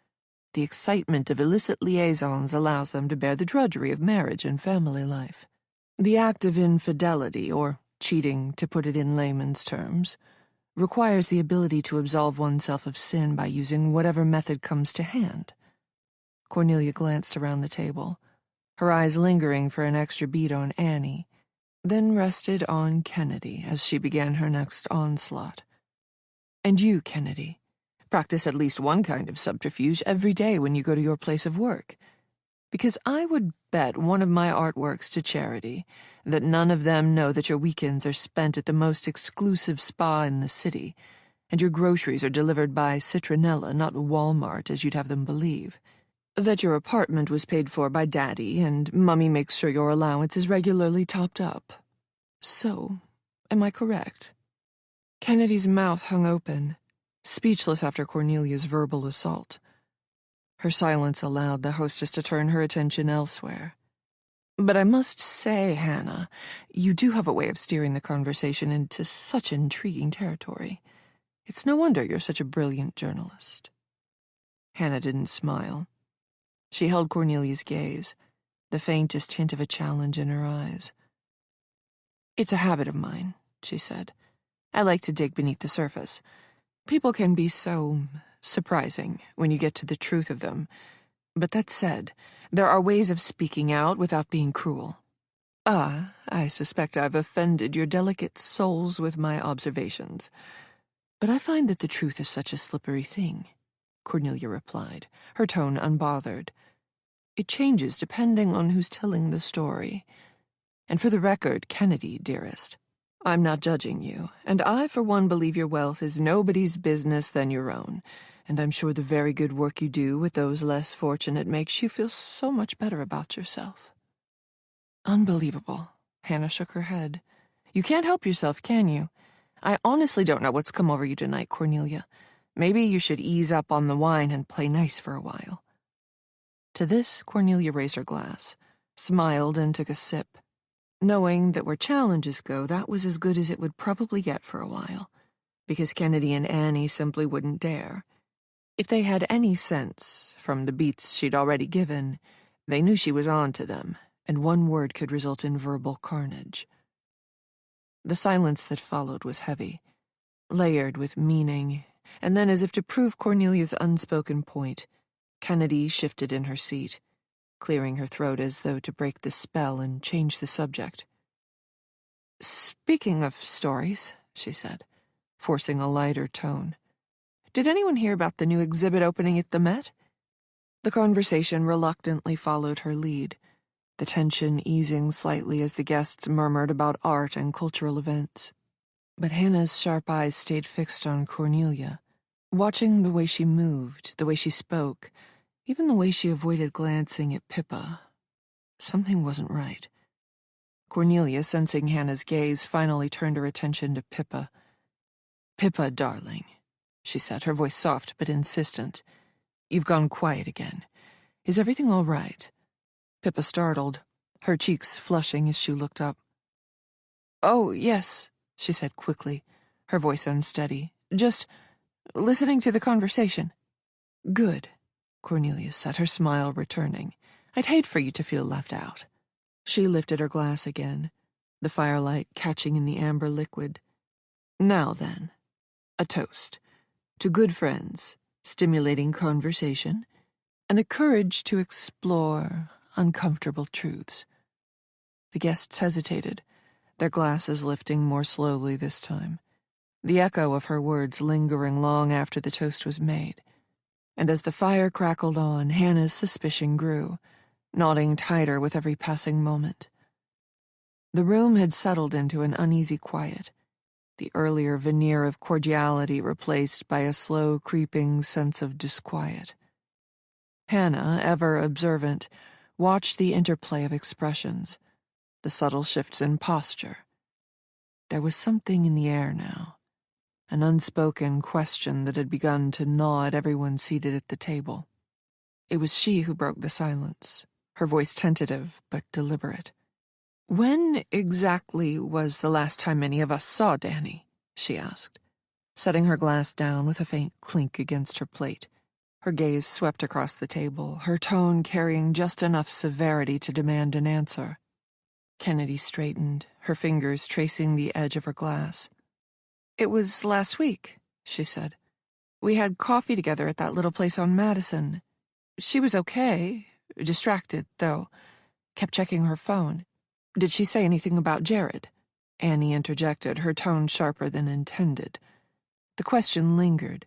The excitement of illicit liaisons allows them to bear the drudgery of marriage and family life. The act of infidelity, or cheating to put it in layman's terms, requires the ability to absolve oneself of sin by using whatever method comes to hand. Cornelia glanced around the table, her eyes lingering for an extra beat on Annie, then rested on Kennedy as she began her next onslaught. And you, Kennedy, practice at least one kind of subterfuge every day when you go to your place of work. Because I would bet one of my artworks to charity that none of them know that your weekends are spent at the most exclusive spa in the city, and your groceries are delivered by Citronella, not Walmart, as you'd have them believe. That your apartment was paid for by Daddy, and Mummy makes sure your allowance is regularly topped up. So, am I correct? Kennedy's mouth hung open, speechless after Cornelia's verbal assault. Her silence allowed the hostess to turn her attention elsewhere. But I must say, Hannah, you do have a way of steering the conversation into such intriguing territory. It's no wonder you're such a brilliant journalist. Hannah didn't smile. She held Cornelia's gaze, the faintest hint of a challenge in her eyes. It's a habit of mine, she said. I like to dig beneath the surface. People can be so surprising when you get to the truth of them. But that said, there are ways of speaking out without being cruel. I suspect I've offended your delicate souls with my observations. But I find that the truth is such a slippery thing, Cornelia replied, her tone unbothered. It changes depending on who's telling the story. And for the record, Kennedy, dearest, I'm not judging you, and I, for one, believe your wealth is nobody's business than your own, and I'm sure the very good work you do with those less fortunate makes you feel so much better about yourself. Unbelievable. Hannah shook her head. You can't help yourself, can you? I honestly don't know what's come over you tonight, Cornelia. Maybe you should ease up on the wine and play nice for a while. To this, Cornelia raised her glass, smiled, and took a sip, knowing that where challenges go, that was as good as it would probably get for a while, because Kennedy and Annie simply wouldn't dare. If they had any sense, from the beats she'd already given, they knew she was on to them, and one word could result in verbal carnage. The silence that followed was heavy, layered with meaning, and then, as if to prove Cornelia's unspoken point, Kennedy shifted in her seat, clearing her throat as though to break the spell and change the subject. Speaking of stories, she said, forcing a lighter tone, did anyone hear about the new exhibit opening at the Met? The conversation reluctantly followed her lead, the tension easing slightly as the guests murmured about art and cultural events. But Hannah's sharp eyes stayed fixed on Cornelia, watching the way she moved, the way she spoke, even the way she avoided glancing at Pippa. Something wasn't right. Cornelia, sensing Hannah's gaze, finally turned her attention to Pippa. Pippa, darling, she said, her voice soft but insistent. You've gone quiet again. Is everything all right? Pippa startled, her cheeks flushing as she looked up. Oh, yes, she said quickly, her voice unsteady. Just listening to the conversation. Good, Cornelia said, her smile returning. I'd hate for you to feel left out. She lifted her glass again, the firelight catching in the amber liquid. Now then, a toast. To good friends, stimulating conversation, and the courage to explore uncomfortable truths. The guests hesitated, their glasses lifting more slowly this time. the echo of her words lingering long after the toast was made. And as the fire crackled on, Hannah's suspicion grew, knotting tighter with every passing moment. The room had settled into an uneasy quiet, the earlier veneer of cordiality replaced by a slow, creeping sense of disquiet. Hannah, ever observant, watched the interplay of expressions, the subtle shifts in posture. There was something in the air now, an unspoken question that had begun to gnaw at everyone seated at the table. It was she who broke the silence, her voice tentative but deliberate. "When exactly was the last time any of us saw Danny?" she asked, setting her glass down with a faint clink against her plate. Her gaze swept across the table, her tone carrying just enough severity to demand an answer. Kennedy straightened, her fingers tracing the edge of her glass. "It was last week," she said. "We had coffee together at that little place on Madison. She was okay, distracted, though. Kept checking her phone. Did she say anything about Jared?" Annie interjected, her tone sharper than intended. The question lingered,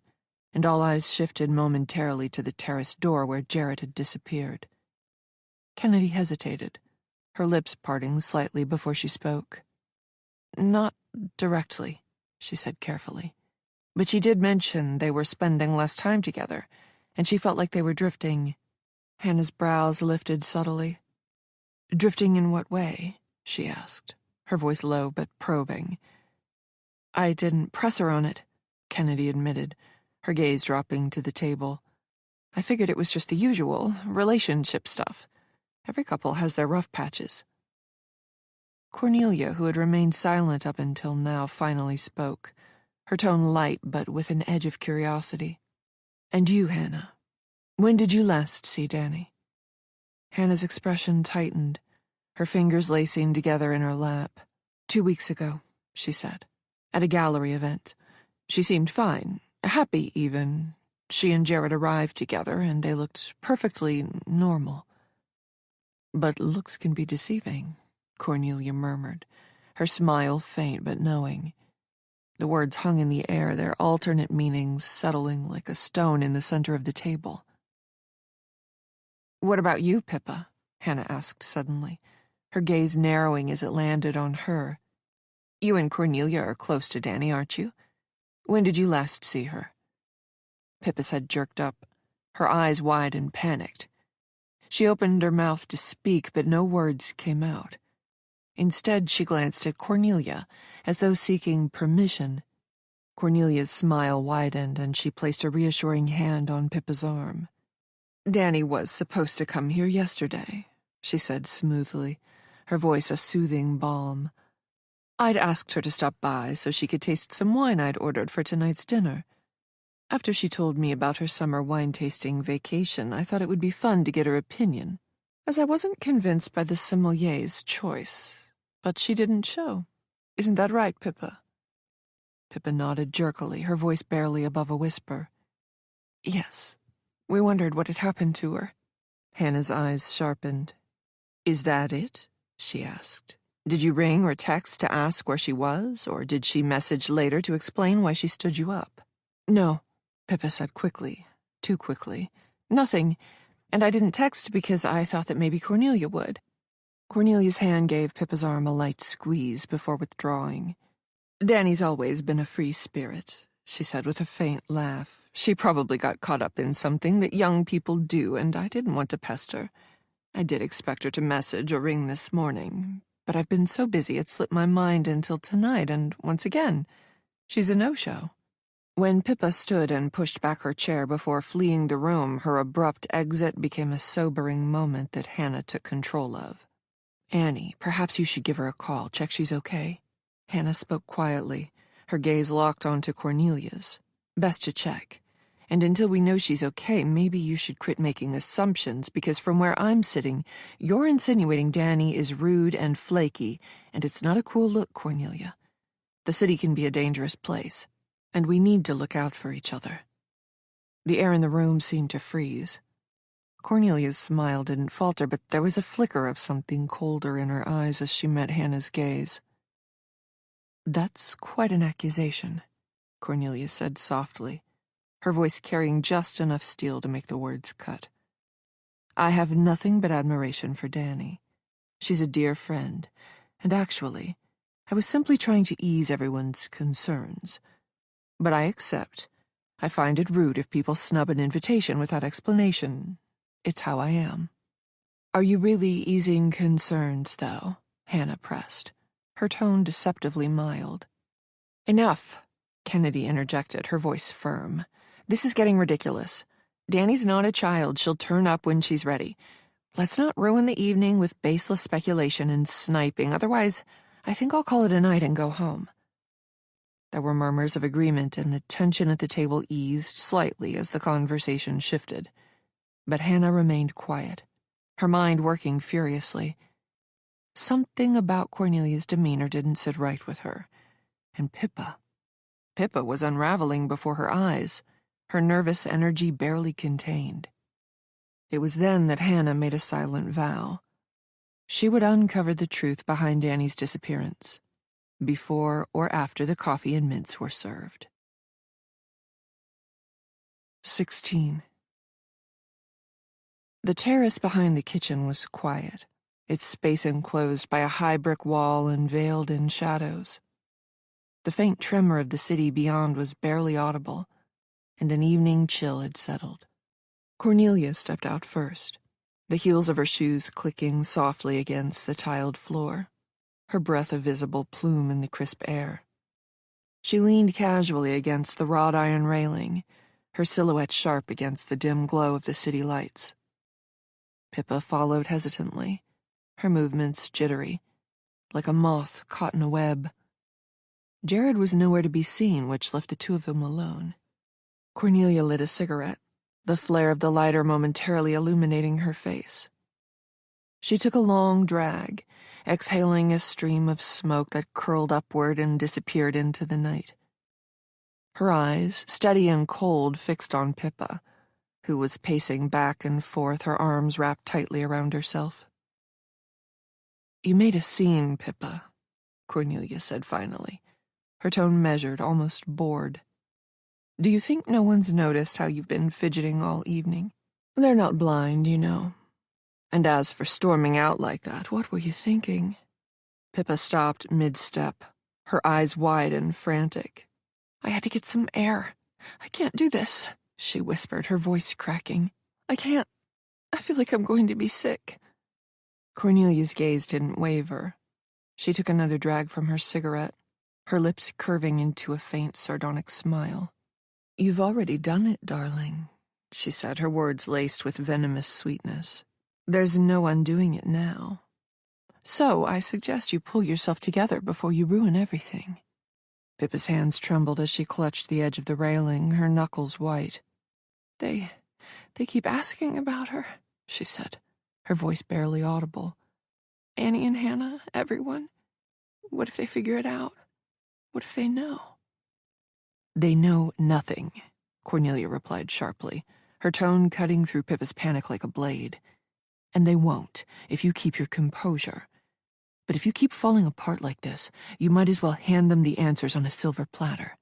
and all eyes shifted momentarily to the terrace door where Jared had disappeared. Kennedy hesitated, her lips parting slightly before she spoke. "Not directly," she said carefully. "But she did mention they were spending less time together, and she felt like they were drifting." Hannah's brows lifted subtly. "Drifting in what way?" she asked, her voice low but probing. "I didn't press her on it," Kennedy admitted, her gaze dropping to the table. "I figured it was just the usual, relationship stuff. Every couple has their rough patches." Cornelia, who had remained silent up until now, finally spoke, her tone light but with an edge of curiosity. "And you, Hannah? When did you last see Danny?" Hannah's expression tightened, her fingers lacing together in her lap. 2 weeks ago," she said, "at a gallery event. She seemed fine, happy even. She and Jared arrived together, and they looked perfectly normal." "But looks can be deceiving," Cornelia murmured, her smile faint but knowing. The words hung in the air, their alternate meanings settling like a stone in the center of the table. "What about you, Pippa?" Hannah asked suddenly, her gaze narrowing as it landed on her. "You and Cornelia are close to Danny, aren't you? When did you last see her?" Pippa's head jerked up, her eyes wide and panicked. She opened her mouth to speak, but no words came out. Instead, she glanced at Cornelia, as though seeking permission. Cornelia's smile widened, and she placed a reassuring hand on Pippa's arm. "Danny was supposed to come here yesterday," she said smoothly, her voice a soothing balm. "I'd asked her to stop by so she could taste some wine I'd ordered for tonight's dinner. After she told me about her summer wine-tasting vacation, I thought it would be fun to get her opinion, as I wasn't convinced by the sommelier's choice. But she didn't show. Isn't that right, Pippa?" Pippa nodded jerkily, her voice barely above a whisper. "Yes. We wondered what had happened to her." Hannah's eyes sharpened. "Is that it?" she asked. "Did you ring or text to ask where she was, or did she message later to explain why she stood you up?" "No," Pippa said quickly, too quickly. "Nothing, and I didn't text because I thought that maybe Cornelia would." Cornelia's hand gave Pippa's arm a light squeeze before withdrawing. "Danny's always been a free spirit," she said with a faint laugh. "She probably got caught up in something that young people do, and I didn't want to pester. I did expect her to message or ring this morning, but I've been so busy it slipped my mind until tonight, and once again, she's a no-show." When Pippa stood and pushed back her chair before fleeing the room, her abrupt exit became a sobering moment that Hannah took control of. "Annie, perhaps you should give her a call, check she's okay." Hannah spoke quietly, her gaze locked onto Cornelia's. "Best to check. And until we know she's okay, maybe you should quit making assumptions, because from where I'm sitting, you're insinuating Danny is rude and flaky, and it's not a cool look, Cornelia. The city can be a dangerous place, and we need to look out for each other." The air in the room seemed to freeze. Cornelia's smile didn't falter, but there was a flicker of something colder in her eyes as she met Hannah's gaze. "That's quite an accusation," Cornelia said softly, her voice carrying just enough steel to make the words cut. I have nothing but admiration for Danny. She's a dear friend, and actually, I was simply trying to ease everyone's concerns. But I accept. I find it rude if people snub an invitation without explanation. It's how I am. Are you really easing concerns, though? Hannah pressed, her tone deceptively mild. Enough, Kennedy interjected, her voice firm. This is getting ridiculous. Danny's not a child. She'll turn up when she's ready. Let's not ruin the evening with baseless speculation and sniping. Otherwise, I think I'll call it a night and go home. There were murmurs of agreement, and the tension at the table eased slightly as the conversation shifted. But Hannah remained quiet, her mind working furiously. Something about Cornelia's demeanor didn't sit right with her. And Pippa was unraveling before her eyes, her nervous energy barely contained. It was then that Hannah made a silent vow. She would uncover the truth behind Danny's disappearance, before or after the coffee and mints were served. 16. The terrace behind the kitchen was quiet, its space enclosed by a high brick wall and veiled in shadows. The faint tremor of the city beyond was barely audible, and an evening chill had settled. Cornelia stepped out first, the heels of her shoes clicking softly against the tiled floor, her breath a visible plume in the crisp air. She leaned casually against the wrought iron railing, her silhouette sharp against the dim glow of the city lights. Pippa followed hesitantly, her movements jittery, like a moth caught in a web. Jared was nowhere to be seen, which left the two of them alone. Cornelia lit a cigarette, the flare of the lighter momentarily illuminating her face. She took a long drag, exhaling a stream of smoke that curled upward and disappeared into the night. Her eyes, steady and cold, fixed on Pippa, who was pacing back and forth, her arms wrapped tightly around herself. You made a scene, Pippa, Cornelia said finally, her tone measured, almost bored. Do you think no one's noticed how you've been fidgeting all evening? They're not blind, you know. And as for storming out like that, what were you thinking? Pippa stopped mid-step, her eyes wide and frantic. I had to get some air. I can't do this, she whispered, her voice cracking. I can't. I feel like I'm going to be sick. Cornelia's gaze didn't waver. She took another drag from her cigarette, her lips curving into a faint, sardonic smile. You've already done it, darling, she said, her words laced with venomous sweetness. There's no undoing it now. So I suggest you pull yourself together before you ruin everything. Pippa's hands trembled as she clutched the edge of the railing, her knuckles white. They keep asking about her, she said, her voice barely audible. Annie and Hannah, everyone. What if they figure it out? What if they know? They know nothing, Cornelia replied sharply, her tone cutting through Pippa's panic like a blade. And they won't, if you keep your composure. But if you keep falling apart like this, you might as well hand them the answers on a silver platter.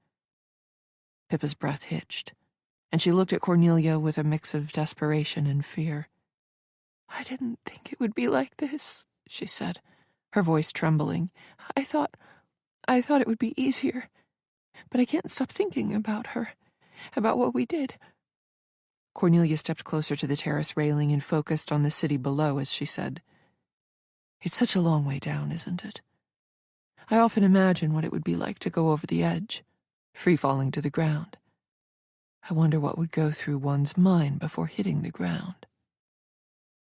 Pippa's breath hitched, and she looked at Cornelia with a mix of desperation and fear. I didn't think it would be like this, she said, her voice trembling. I thought it would be easier. But I can't stop thinking about her, about what we did. Cornelia stepped closer to the terrace railing and focused on the city below as she said, It's such a long way down, isn't it? I often imagine what it would be like to go over the edge, free-falling to the ground. I wonder what would go through one's mind before hitting the ground.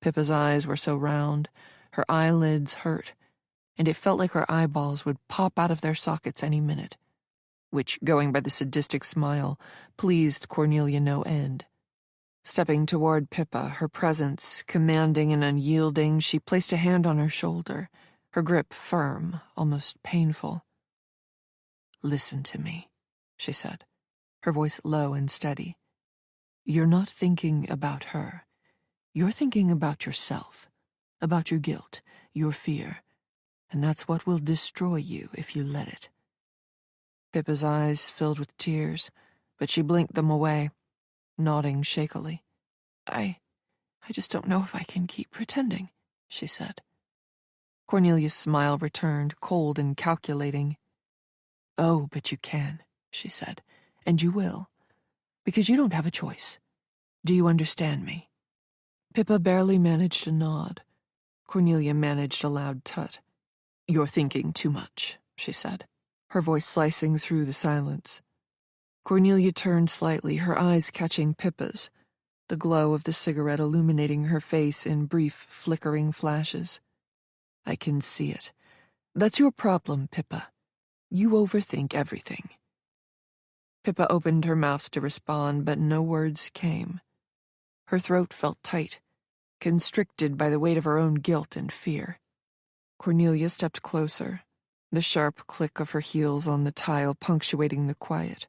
Pippa's eyes were so round, her eyelids hurt, and it felt like her eyeballs would pop out of their sockets any minute, which, going by the sadistic smile, pleased Cornelia no end. Stepping toward Pippa, her presence commanding and unyielding, she placed a hand on her shoulder, her grip firm, almost painful. Listen to me, she said, her voice low and steady. You're not thinking about her. You're thinking about yourself, about your guilt, your fear, and that's what will destroy you if you let it. Pippa's eyes filled with tears, but she blinked them away, nodding shakily. I just don't know if I can keep pretending, she said. Cornelia's smile returned, cold and calculating. Oh, but you can, she said, and you will, because you don't have a choice. Do you understand me? Pippa barely managed a nod. Cornelia managed a loud tut. You're thinking too much, she said, her voice slicing through the silence. Cornelia turned slightly, her eyes catching Pippa's, the glow of the cigarette illuminating her face in brief, flickering flashes. I can see it. That's your problem, Pippa. You overthink everything. Pippa opened her mouth to respond, but no words came. Her throat felt tight, constricted by the weight of her own guilt and fear. Cornelia stepped closer, the sharp click of her heels on the tile punctuating the quiet.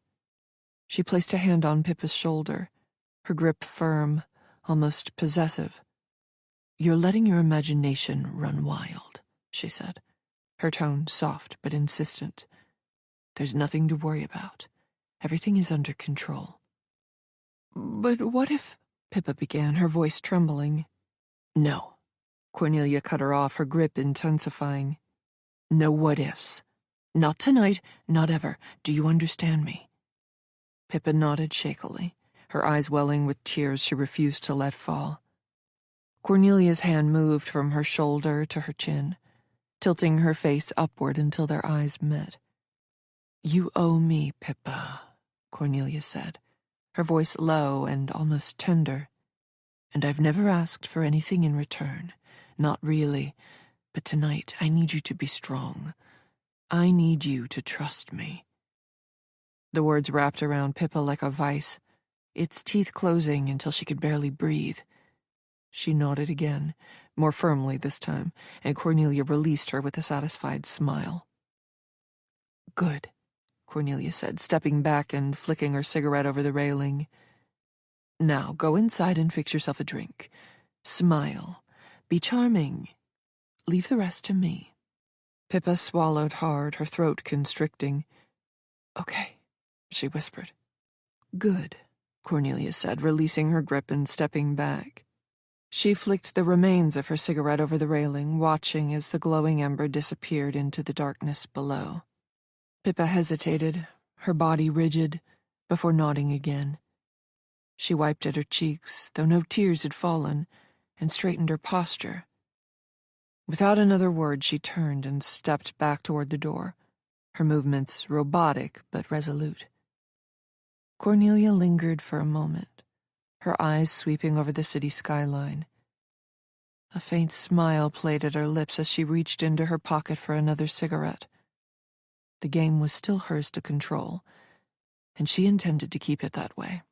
She placed a hand on Pippa's shoulder, her grip firm, almost possessive. You're letting your imagination run wild, she said, her tone soft but insistent. There's nothing to worry about. Everything is under control. But what if... Pippa began, her voice trembling. No. Cornelia cut her off, her grip intensifying. No what-ifs. Not tonight, not ever. Do you understand me? Pippa nodded shakily, her eyes welling with tears she refused to let fall. Cornelia's hand moved from her shoulder to her chin, tilting her face upward until their eyes met. You owe me, Pippa, Cornelia said, her voice low and almost tender. And I've never asked for anything in return. Not really. But tonight, I need you to be strong. I need you to trust me. The words wrapped around Pippa like a vice, its teeth closing until she could barely breathe. She nodded again, more firmly this time, and Cornelia released her with a satisfied smile. Good, Cornelia said, stepping back and flicking her cigarette over the railing. Now, go inside and fix yourself a drink. Smile. Be charming. Leave the rest to me. Pippa swallowed hard, her throat constricting. Okay, she whispered. Good, Cornelia said, releasing her grip and stepping back. She flicked the remains of her cigarette over the railing, watching as the glowing ember disappeared into the darkness below. Pippa hesitated, her body rigid, before nodding again. She wiped at her cheeks, though no tears had fallen, and straightened her posture. Without another word, she turned and stepped back toward the door, her movements robotic but resolute. Cornelia lingered for a moment, her eyes sweeping over the city skyline. A faint smile played at her lips as she reached into her pocket for another cigarette. The game was still hers to control, and she intended to keep it that way.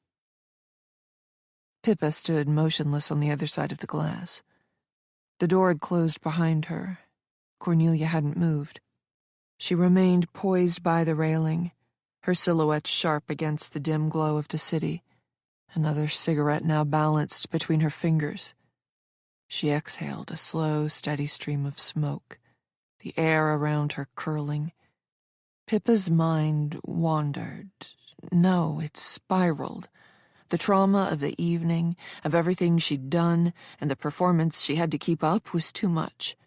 Pippa stood motionless on the other side of the glass. The door had closed behind her. Cornelia hadn't moved. She remained poised by the railing, her silhouette sharp against the dim glow of the city, another cigarette now balanced between her fingers. She exhaled a slow, steady stream of smoke, the air around her curling. Pippa's mind wandered. No, it spiraled. The trauma of the evening, of everything she'd done, and the performance she had to keep up was too much.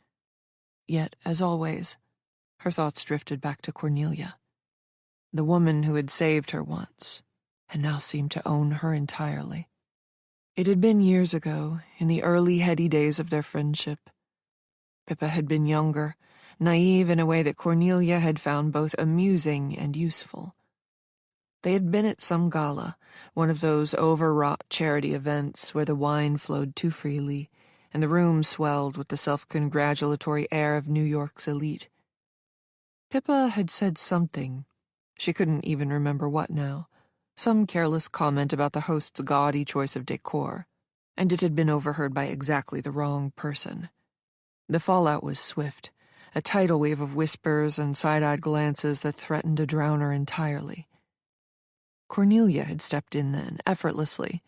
Yet, as always, her thoughts drifted back to Cornelia, the woman who had saved her once, and now seemed to own her entirely. It had been years ago, in the early heady days of their friendship. Pippa had been younger, naive in a way that Cornelia had found both amusing and useful. They had been at some gala, one of those overwrought charity events where the wine flowed too freely, and the room swelled with the self-congratulatory air of New York's elite. Pippa had said something, she couldn't even remember what now, some careless comment about the host's gaudy choice of decor, and it had been overheard by exactly the wrong person. The fallout was swift, a tidal wave of whispers and side-eyed glances that threatened to drown her entirely. Cornelia had stepped in then, effortlessly,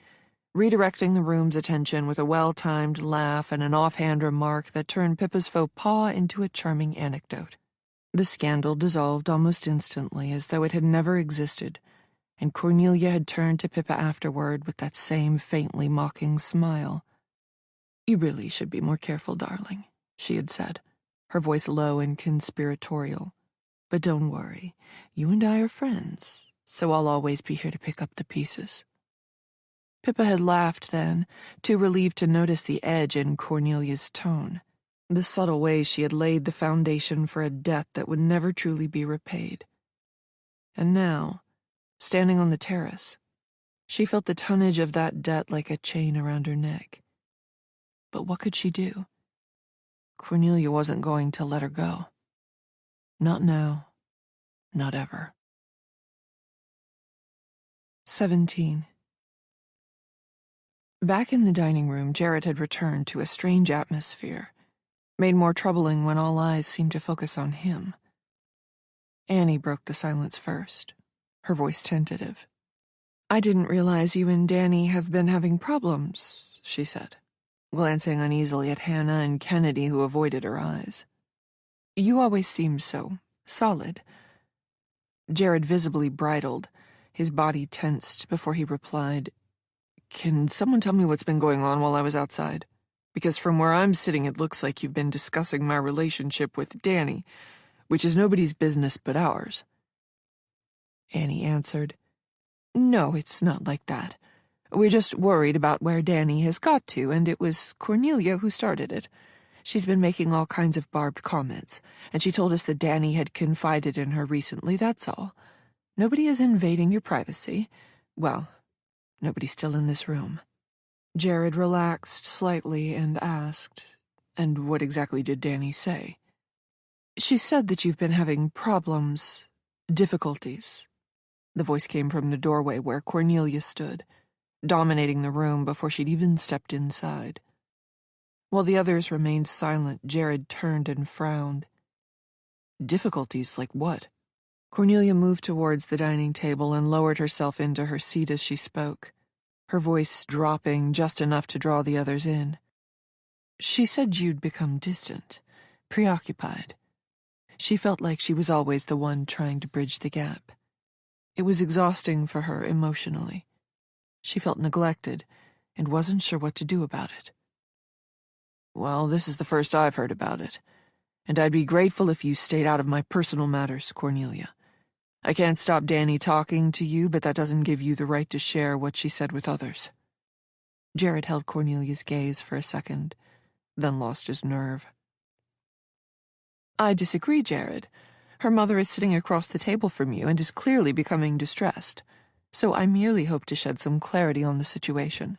redirecting the room's attention with a well-timed laugh and an offhand remark that turned Pippa's faux pas into a charming anecdote. The scandal dissolved almost instantly, as though it had never existed, and Cornelia had turned to Pippa afterward with that same faintly mocking smile. "You really should be more careful, darling," she had said, her voice low and conspiratorial. "But don't worry, you and I are friends, so I'll always be here to pick up the pieces." Pippa had laughed then, too relieved to notice the edge in Cornelia's tone, the subtle way she had laid the foundation for a debt that would never truly be repaid. And now, standing on the terrace, she felt the tonnage of that debt like a chain around her neck. But what could she do? Cornelia wasn't going to let her go. Not now. Not ever. 17. Back in the dining room, Jared had returned to a strange atmosphere, made more troubling when all eyes seemed to focus on him. Annie broke the silence first, her voice tentative. "I didn't realize you and Danny have been having problems," she said, glancing uneasily at Hannah and Kennedy, who avoided her eyes. "You always seem so solid." Jared visibly bridled, his body tensed before he replied, "Can someone tell me what's been going on while I was outside? Because from where I'm sitting it looks like you've been discussing my relationship with Danny, which is nobody's business but ours." Annie answered, "No, it's not like that. We're just worried about where Danny has got to, and it was Cornelia who started it. She's been making all kinds of barbed comments, and she told us that Danny had confided in her recently, that's all. Nobody is invading your privacy. Well, nobody's still in this room." Jared relaxed slightly and asked, "And what exactly did Danny say?" "She said that you've been having problems, difficulties." The voice came from the doorway where Cornelia stood, dominating the room before she'd even stepped inside. While the others remained silent, Jared turned and frowned. "Difficulties like what?" Cornelia moved towards the dining table and lowered herself into her seat as she spoke, her voice dropping just enough to draw the others in. "She said you'd become distant, preoccupied. She felt like she was always the one trying to bridge the gap. It was exhausting for her emotionally. She felt neglected and wasn't sure what to do about it." "Well, this is the first I've heard about it, and I'd be grateful if you stayed out of my personal matters, Cornelia. I can't stop Danny talking to you, but that doesn't give you the right to share what she said with others." Jared held Cornelia's gaze for a second, then lost his nerve. "I disagree, Jared. Her mother is sitting across the table from you and is clearly becoming distressed, so I merely hope to shed some clarity on the situation.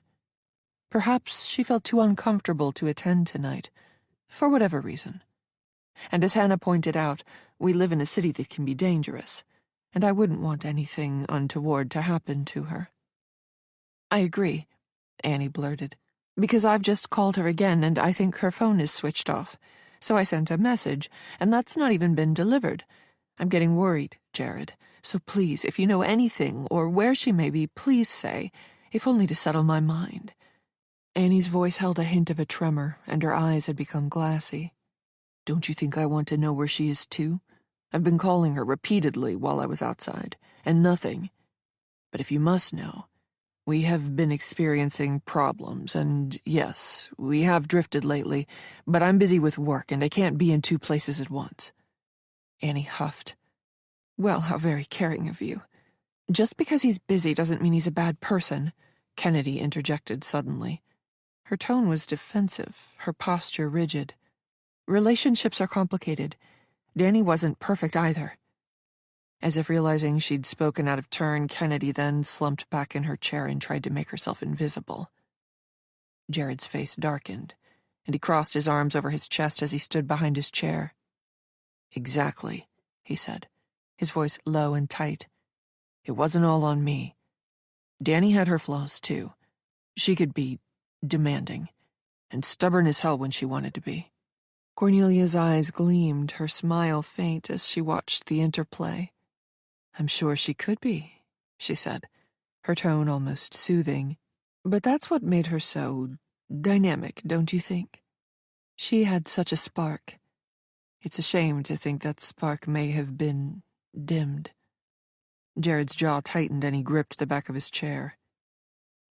Perhaps she felt too uncomfortable to attend tonight, for whatever reason. And as Hannah pointed out, we live in a city that can be dangerous, and I wouldn't want anything untoward to happen to her." "I agree," Annie blurted, "because I've just called her again and I think her phone is switched off. So I sent a message, and that's not even been delivered. I'm getting worried, Jared, so please, if you know anything or where she may be, please say, if only to settle my mind." Annie's voice held a hint of a tremor, and her eyes had become glassy. "Don't you think I want to know where she is too? I've been calling her repeatedly while I was outside, and nothing. But if you must know, we have been experiencing problems, and yes, we have drifted lately, but I'm busy with work and I can't be in two places at once." Annie huffed. "Well, how very caring of you. Just because he's busy doesn't mean he's a bad person," Kennedy interjected suddenly. Her tone was defensive, her posture rigid. "Relationships are complicated. Danny wasn't perfect either." As if realizing she'd spoken out of turn, Kennedy then slumped back in her chair and tried to make herself invisible. Jared's face darkened, and he crossed his arms over his chest as he stood behind his chair. "Exactly," he said, his voice low and tight. "It wasn't all on me. Danny had her flaws, too. She could be demanding, and stubborn as hell when she wanted to be." Cornelia's eyes gleamed, her smile faint as she watched the interplay. "I'm sure she could be," she said, her tone almost soothing. "But that's what made her so dynamic, don't you think? She had such a spark. It's a shame to think that spark may have been dimmed. Jared's jaw tightened and he gripped the back of his chair.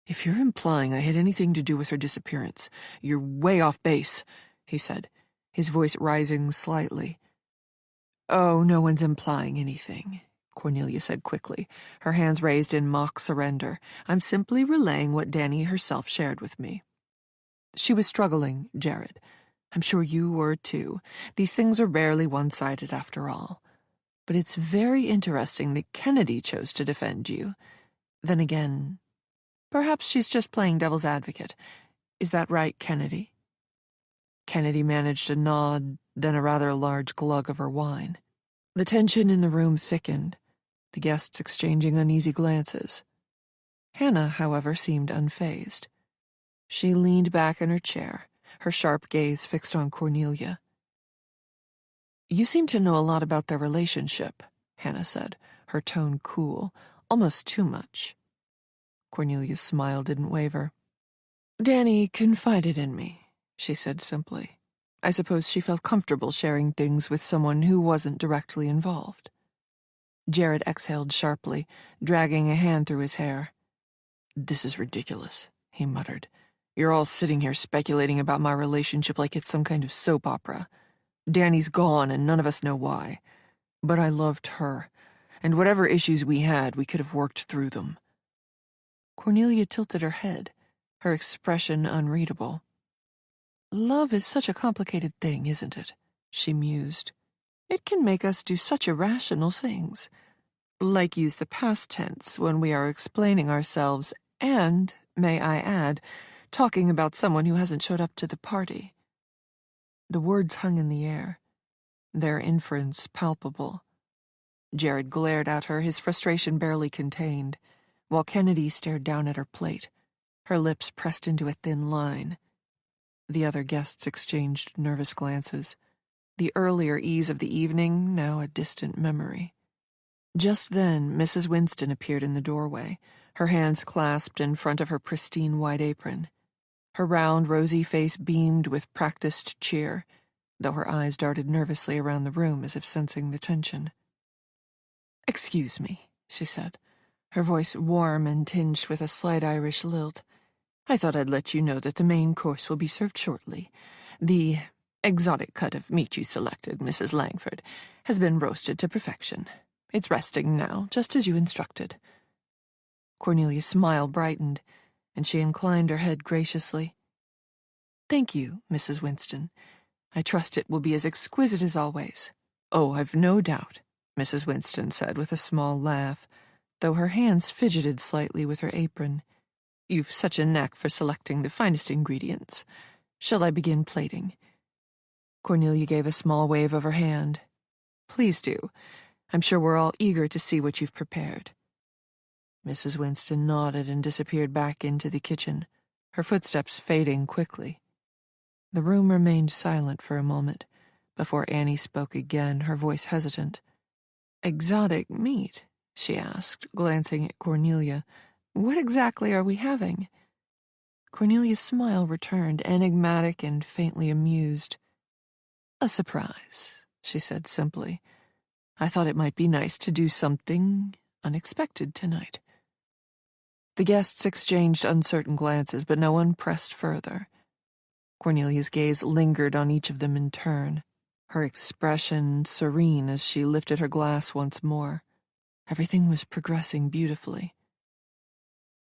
If you're implying I had anything to do with her disappearance, you're way off base, he said, his voice rising slightly. Oh, no one's implying anything, Cornelia said quickly, her hands raised in mock surrender. I'm simply relaying what Danny herself shared with me. She was struggling, Jared. I'm sure you were too. These things are rarely one-sided after all. But it's very interesting that Kennedy chose to defend you. Then again, perhaps she's just playing devil's advocate. Is that right, Kennedy? Kennedy managed a nod, then a rather large glug of her wine. The tension in the room thickened, the guests exchanging uneasy glances. Hannah, however, seemed unfazed. She leaned back in her chair, her sharp gaze fixed on Cornelia. You seem to know a lot about their relationship, Hannah said, her tone cool, almost too much. Cornelia's smile didn't waver. Danny confided in me, she said simply. I suppose she felt comfortable sharing things with someone who wasn't directly involved. Jared exhaled sharply, dragging a hand through his hair. This is ridiculous, he muttered. You're all sitting here speculating about my relationship like it's some kind of soap opera. Danny's gone and none of us know why. But I loved her, and whatever issues we had, we could have worked through them. Cornelia tilted her head, her expression unreadable. Love is such a complicated thing, isn't it? She mused. It can make us do such irrational things, like use the past tense when we are explaining ourselves and, may I add, talking about someone who hasn't showed up to the party. The words hung in the air, their inference palpable. Jared glared at her, his frustration barely contained, while Kennedy stared down at her plate, her lips pressed into a thin line. The other guests exchanged nervous glances, the earlier ease of the evening now a distant memory. Just then, Mrs. Winston appeared in the doorway, her hands clasped in front of her pristine white apron. Her round, rosy face beamed with practiced cheer, though her eyes darted nervously around the room as if sensing the tension. Excuse me, she said, her voice warm and tinged with a slight Irish lilt. I thought I'd let you know that the main course will be served shortly. The exotic cut of meat you selected, Mrs. Langford, has been roasted to perfection. It's resting now, just as you instructed. Cornelia's smile brightened, and she inclined her head graciously. Thank you, Mrs. Winston. I trust it will be as exquisite as always. Oh, I've no doubt, Mrs. Winston said with a small laugh, though her hands fidgeted slightly with her apron. You've such a knack for selecting the finest ingredients. Shall I begin plating? Cornelia gave a small wave of her hand. Please do. I'm sure we're all eager to see what you've prepared. Mrs. Winston nodded and disappeared back into the kitchen, her footsteps fading quickly. The room remained silent for a moment, before Annie spoke again, her voice hesitant. Exotic meat? She asked, glancing at Cornelia. What exactly are we having? Cornelia's smile returned, enigmatic and faintly amused. A surprise, she said simply. I thought it might be nice to do something unexpected tonight. The guests exchanged uncertain glances, but no one pressed further. Cornelia's gaze lingered on each of them in turn, her expression serene as she lifted her glass once more. Everything was progressing beautifully.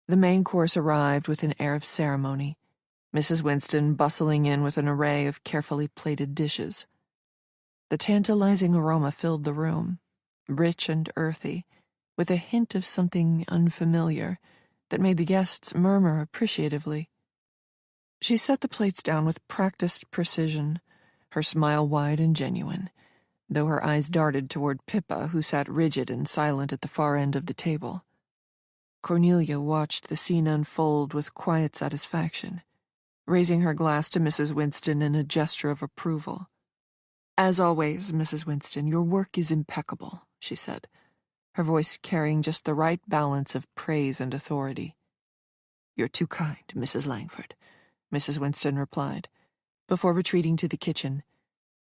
The main course arrived with an air of ceremony, Mrs. Winston bustling in with an array of carefully plated dishes. The tantalizing aroma filled the room, rich and earthy, with a hint of something unfamiliar that made the guests murmur appreciatively. She set the plates down with practiced precision, her smile wide and genuine, though her eyes darted toward Pippa, who sat rigid and silent at the far end of the table. Cornelia watched the scene unfold with quiet satisfaction, raising her glass to Mrs. Winston in a gesture of approval. As always, Mrs. Winston, your work is impeccable, she said, her voice carrying just the right balance of praise and authority. You're too kind, Mrs. Langford, Mrs. Winston replied, before retreating to the kitchen,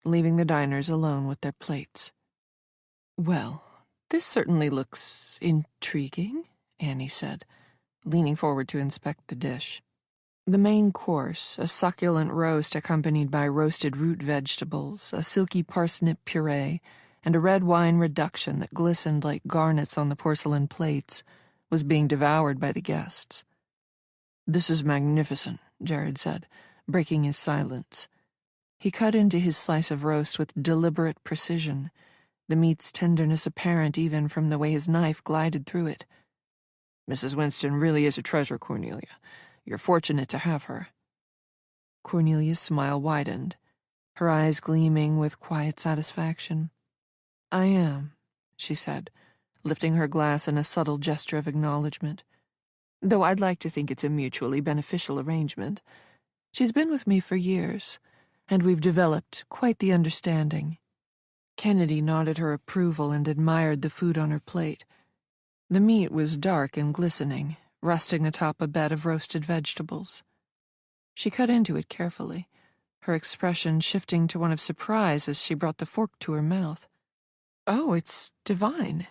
leaving the diners alone with their plates. "Well, this certainly looks intriguing," Annie said, leaning forward to inspect the dish. The main course, a succulent roast accompanied by roasted root vegetables, a silky parsnip puree, and a red wine reduction that glistened like garnets on the porcelain plates, was being devoured by the guests. "This is magnificent," Jared said, breaking his silence. He cut into his slice of roast with deliberate precision, the meat's tenderness apparent even from the way his knife glided through it. "Mrs. Winston really is a treasure, Cornelia. You're fortunate to have her." Cornelia's smile widened, her eyes gleaming with quiet satisfaction. "I am," she said, lifting her glass in a subtle gesture of acknowledgement. "Though I'd like to think it's a mutually beneficial arrangement. She's been with me for years, and we've developed quite the understanding." Kennedy nodded her approval and admired the food on her plate. The meat was dark and glistening, resting atop a bed of roasted vegetables. She cut into it carefully, her expression shifting to one of surprise as she brought the fork to her mouth. "Oh, it's divine.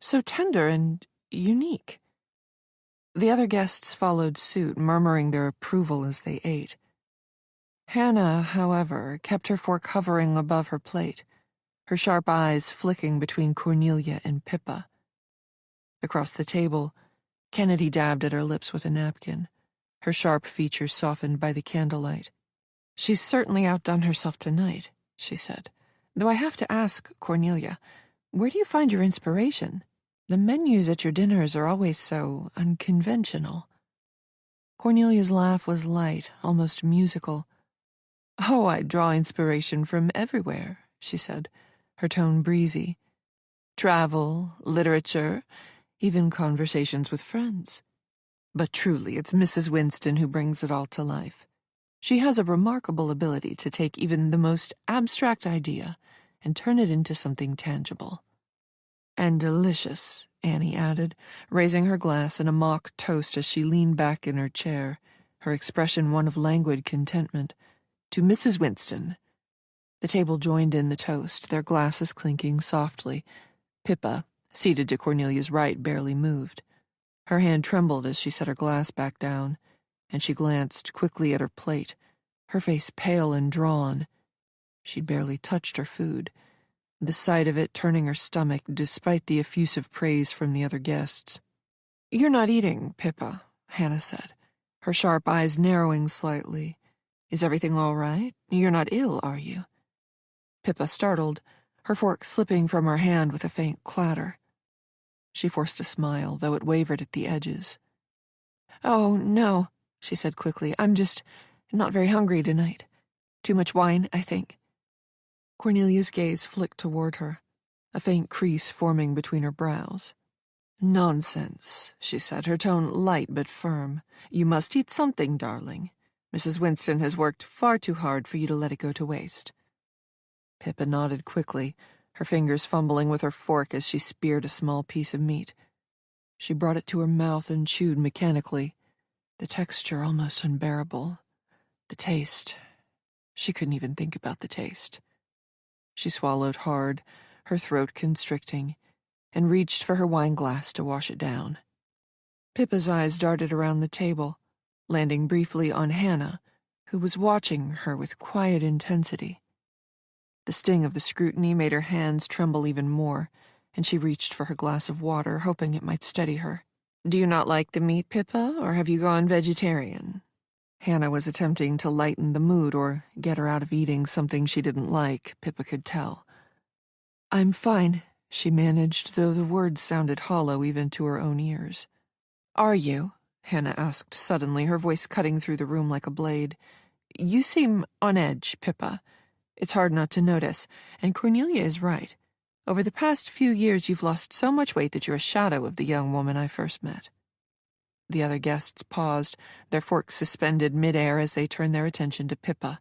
So tender and unique." The other guests followed suit, murmuring their approval as they ate. Hannah, however, kept her fork hovering above her plate, her sharp eyes flicking between Cornelia and Pippa. Across the table, Kennedy dabbed at her lips with a napkin, her sharp features softened by the candlelight. "She's certainly outdone herself tonight," she said. "Though I have to ask, Cornelia, where do you find your inspiration? The menus at your dinners are always so unconventional." Cornelia's laugh was light, almost musical. "Oh, I draw inspiration from everywhere," she said, her tone breezy. "Travel, literature, even conversations with friends. But truly, it's Mrs. Winston who brings it all to life. She has a remarkable ability to take even the most abstract idea and turn it into something tangible." "And delicious," Annie added, raising her glass in a mock toast as she leaned back in her chair, her expression one of languid contentment. "To Mrs. Winston." The table joined in the toast, their glasses clinking softly. Pippa, seated to Cornelia's right, barely moved. Her hand trembled as she set her glass back down, and she glanced quickly at her plate, her face pale and drawn. She'd barely touched her food, the sight of it turning her stomach despite the effusive praise from the other guests. "You're not eating, Pippa," Hannah said, her sharp eyes narrowing slightly. "Is everything all right? You're not ill, are you?" Pippa startled, her fork slipping from her hand with a faint clatter. She forced a smile, though it wavered at the edges. "Oh, no," she said quickly. "I'm just not very hungry tonight. Too much wine, I think." Cornelia's gaze flicked toward her, a faint crease forming between her brows. "Nonsense," she said, her tone light but firm. "You must eat something, darling. Mrs. Winston has worked far too hard for you to let it go to waste." Pippa nodded quickly, her fingers fumbling with her fork as she speared a small piece of meat. She brought it to her mouth and chewed mechanically, the texture almost unbearable. The taste. She couldn't even think about the taste. She swallowed hard, her throat constricting, and reached for her wine glass to wash it down. Pippa's eyes darted around the table, landing briefly on Hannah, who was watching her with quiet intensity. The sting of the scrutiny made her hands tremble even more, and she reached for her glass of water, hoping it might steady her. "Do you not like the meat, Pippa, or have you gone vegetarian?" Hannah was attempting to lighten the mood or get her out of eating something she didn't like, Pippa could tell. "I'm fine," she managed, though the words sounded hollow even to her own ears. "Are you?" Hannah asked suddenly, her voice cutting through the room like a blade. "You seem on edge, Pippa. It's hard not to notice, and Cornelia is right. Over the past few years you've lost so much weight that you're a shadow of the young woman I first met." The other guests paused, their forks suspended midair as they turned their attention to Pippa.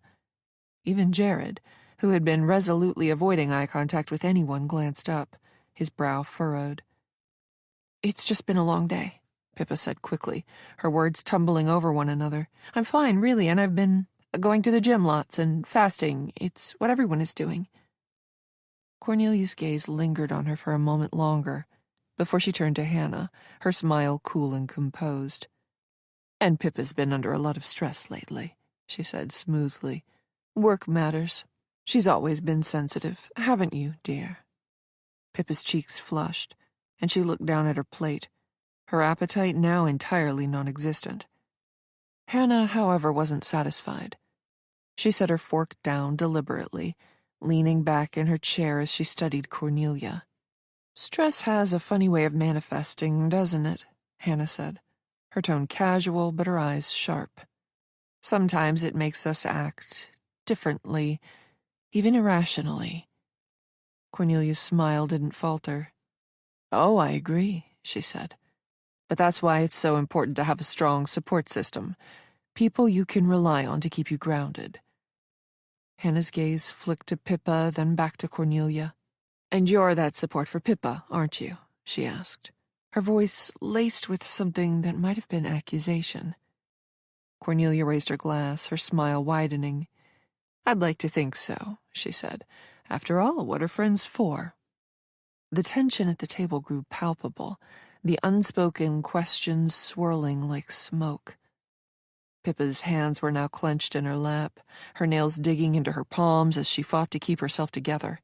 Even Jared, who had been resolutely avoiding eye contact with anyone, glanced up, his brow furrowed. "It's just been a long day," Pippa said quickly, her words tumbling over one another. "I'm fine, really, and I've been Going to the gym lots and fasting. It's what everyone is doing. Cornelia's gaze lingered on her for a moment longer before she turned to Hannah, her smile cool and composed. And Pippa's been under a lot of stress lately, she said smoothly. Work matters. She's always been sensitive, haven't you, dear? Pippa's cheeks flushed, and she looked down at her plate, her appetite now entirely non-existent. Hannah, however, wasn't satisfied. She set her fork down deliberately, leaning back in her chair as she studied Cornelia. Stress has a funny way of manifesting, doesn't it? Hannah said, her tone casual but her eyes sharp. Sometimes it makes us act differently, even irrationally. Cornelia's smile didn't falter. Oh, I agree, she said. But that's why it's so important to have a strong support system. People you can rely on to keep you grounded. Hannah's gaze flicked to Pippa, then back to Cornelia. And you're that support for Pippa, aren't you? She asked, her voice laced with something that might have been accusation. Cornelia raised her glass, her smile widening. I'd like to think so, she said. After all, what are friends for? The tension at the table grew palpable, the unspoken questions swirling like smoke. Pippa's hands were now clenched in her lap, her nails digging into her palms as she fought to keep herself together.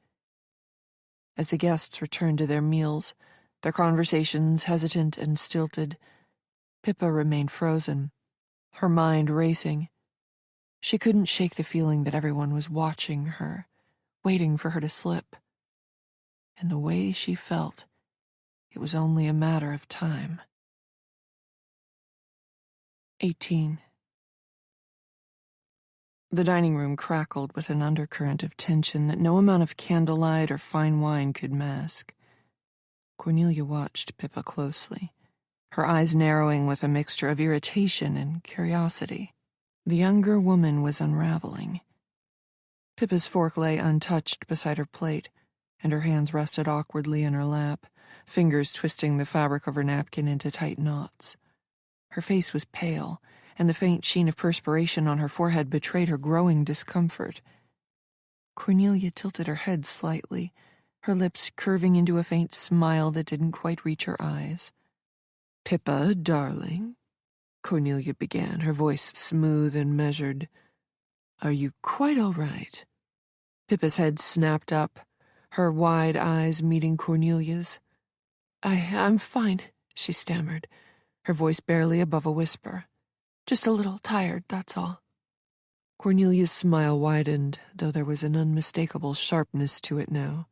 As the guests returned to their meals, their conversations hesitant and stilted, Pippa remained frozen, her mind racing. She couldn't shake the feeling that everyone was watching her, waiting for her to slip. And the way she felt, it was only a matter of time. 18. The dining room crackled with an undercurrent of tension that no amount of candlelight or fine wine could mask. Cornelia watched Pippa closely, her eyes narrowing with a mixture of irritation and curiosity. The younger woman was unraveling. Pippa's fork lay untouched beside her plate, and her hands rested awkwardly in her lap, fingers twisting the fabric of her napkin into tight knots. Her face was pale, and the faint sheen of perspiration on her forehead betrayed her growing discomfort. Cornelia tilted her head slightly, her lips curving into a faint smile that didn't quite reach her eyes. Pippa, darling, Cornelia began, her voice smooth and measured. Are you quite all right? Pippa's head snapped up, her wide eyes meeting Cornelia's. I'm fine, she stammered, her voice barely above a whisper. Just a little tired, that's all. Cornelia's smile widened, though there was an unmistakable sharpness to it now.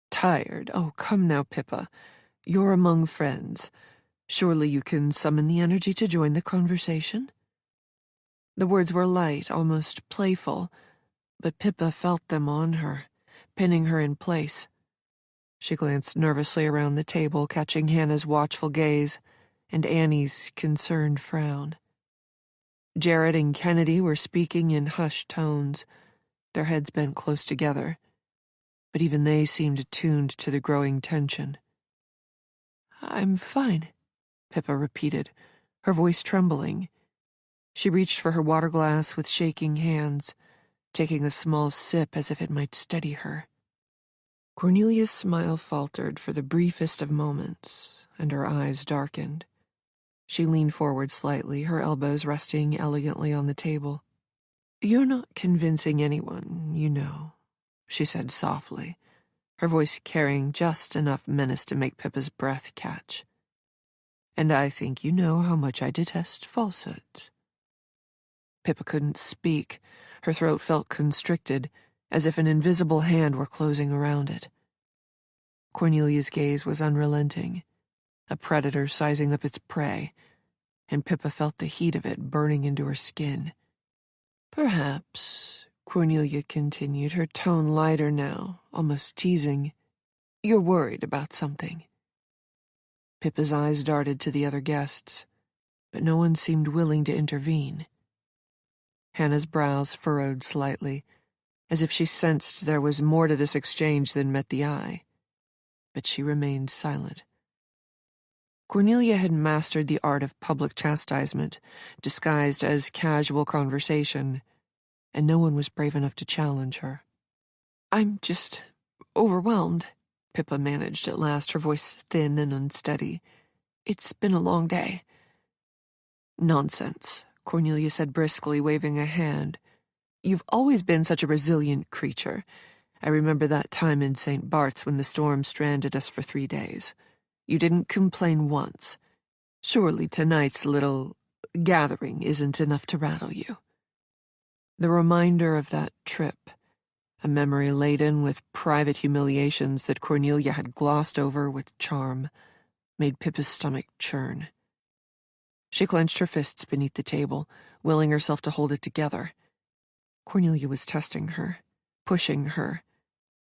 Tired? Oh, come now, Pippa. You're among friends. Surely you can summon the energy to join the conversation? The words were light, almost playful, but Pippa felt them on her, pinning her in place. She glanced nervously around the table, catching Hannah's watchful gaze and Annie's concerned frown. Jared and Kennedy were speaking in hushed tones, their heads bent close together, but even they seemed attuned to the growing tension. I'm fine, Pippa repeated, her voice trembling. She reached for her water glass with shaking hands, taking a small sip as if it might steady her. Cornelia's smile faltered for the briefest of moments, and her eyes darkened. She leaned forward slightly, her elbows resting elegantly on the table. You're not convincing anyone, you know, she said softly, her voice carrying just enough menace to make Pippa's breath catch. And I think you know how much I detest falsehoods. Pippa couldn't speak. Her throat felt constricted, as if an invisible hand were closing around it. Cornelia's gaze was unrelenting, a predator sizing up its prey, and Pippa felt the heat of it burning into her skin. Perhaps, Cornelia continued, her tone lighter now, almost teasing, you're worried about something. Pippa's eyes darted to the other guests, but no one seemed willing to intervene. Hannah's brows furrowed slightly, as if she sensed there was more to this exchange than met the eye, but she remained silent. Cornelia had mastered the art of public chastisement, disguised as casual conversation, and no one was brave enough to challenge her. "I'm just overwhelmed," Pippa managed at last, her voice thin and unsteady. "It's been a long day." "Nonsense," Cornelia said briskly, waving a hand. "You've always been such a resilient creature. I remember that time in St. Bart's when the storm stranded us for 3 days. You didn't complain once. Surely tonight's little gathering isn't enough to rattle you." The reminder of that trip, a memory laden with private humiliations that Cornelia had glossed over with charm, made Pippa's stomach churn. She clenched her fists beneath the table, willing herself to hold it together. Cornelia was testing her, pushing her,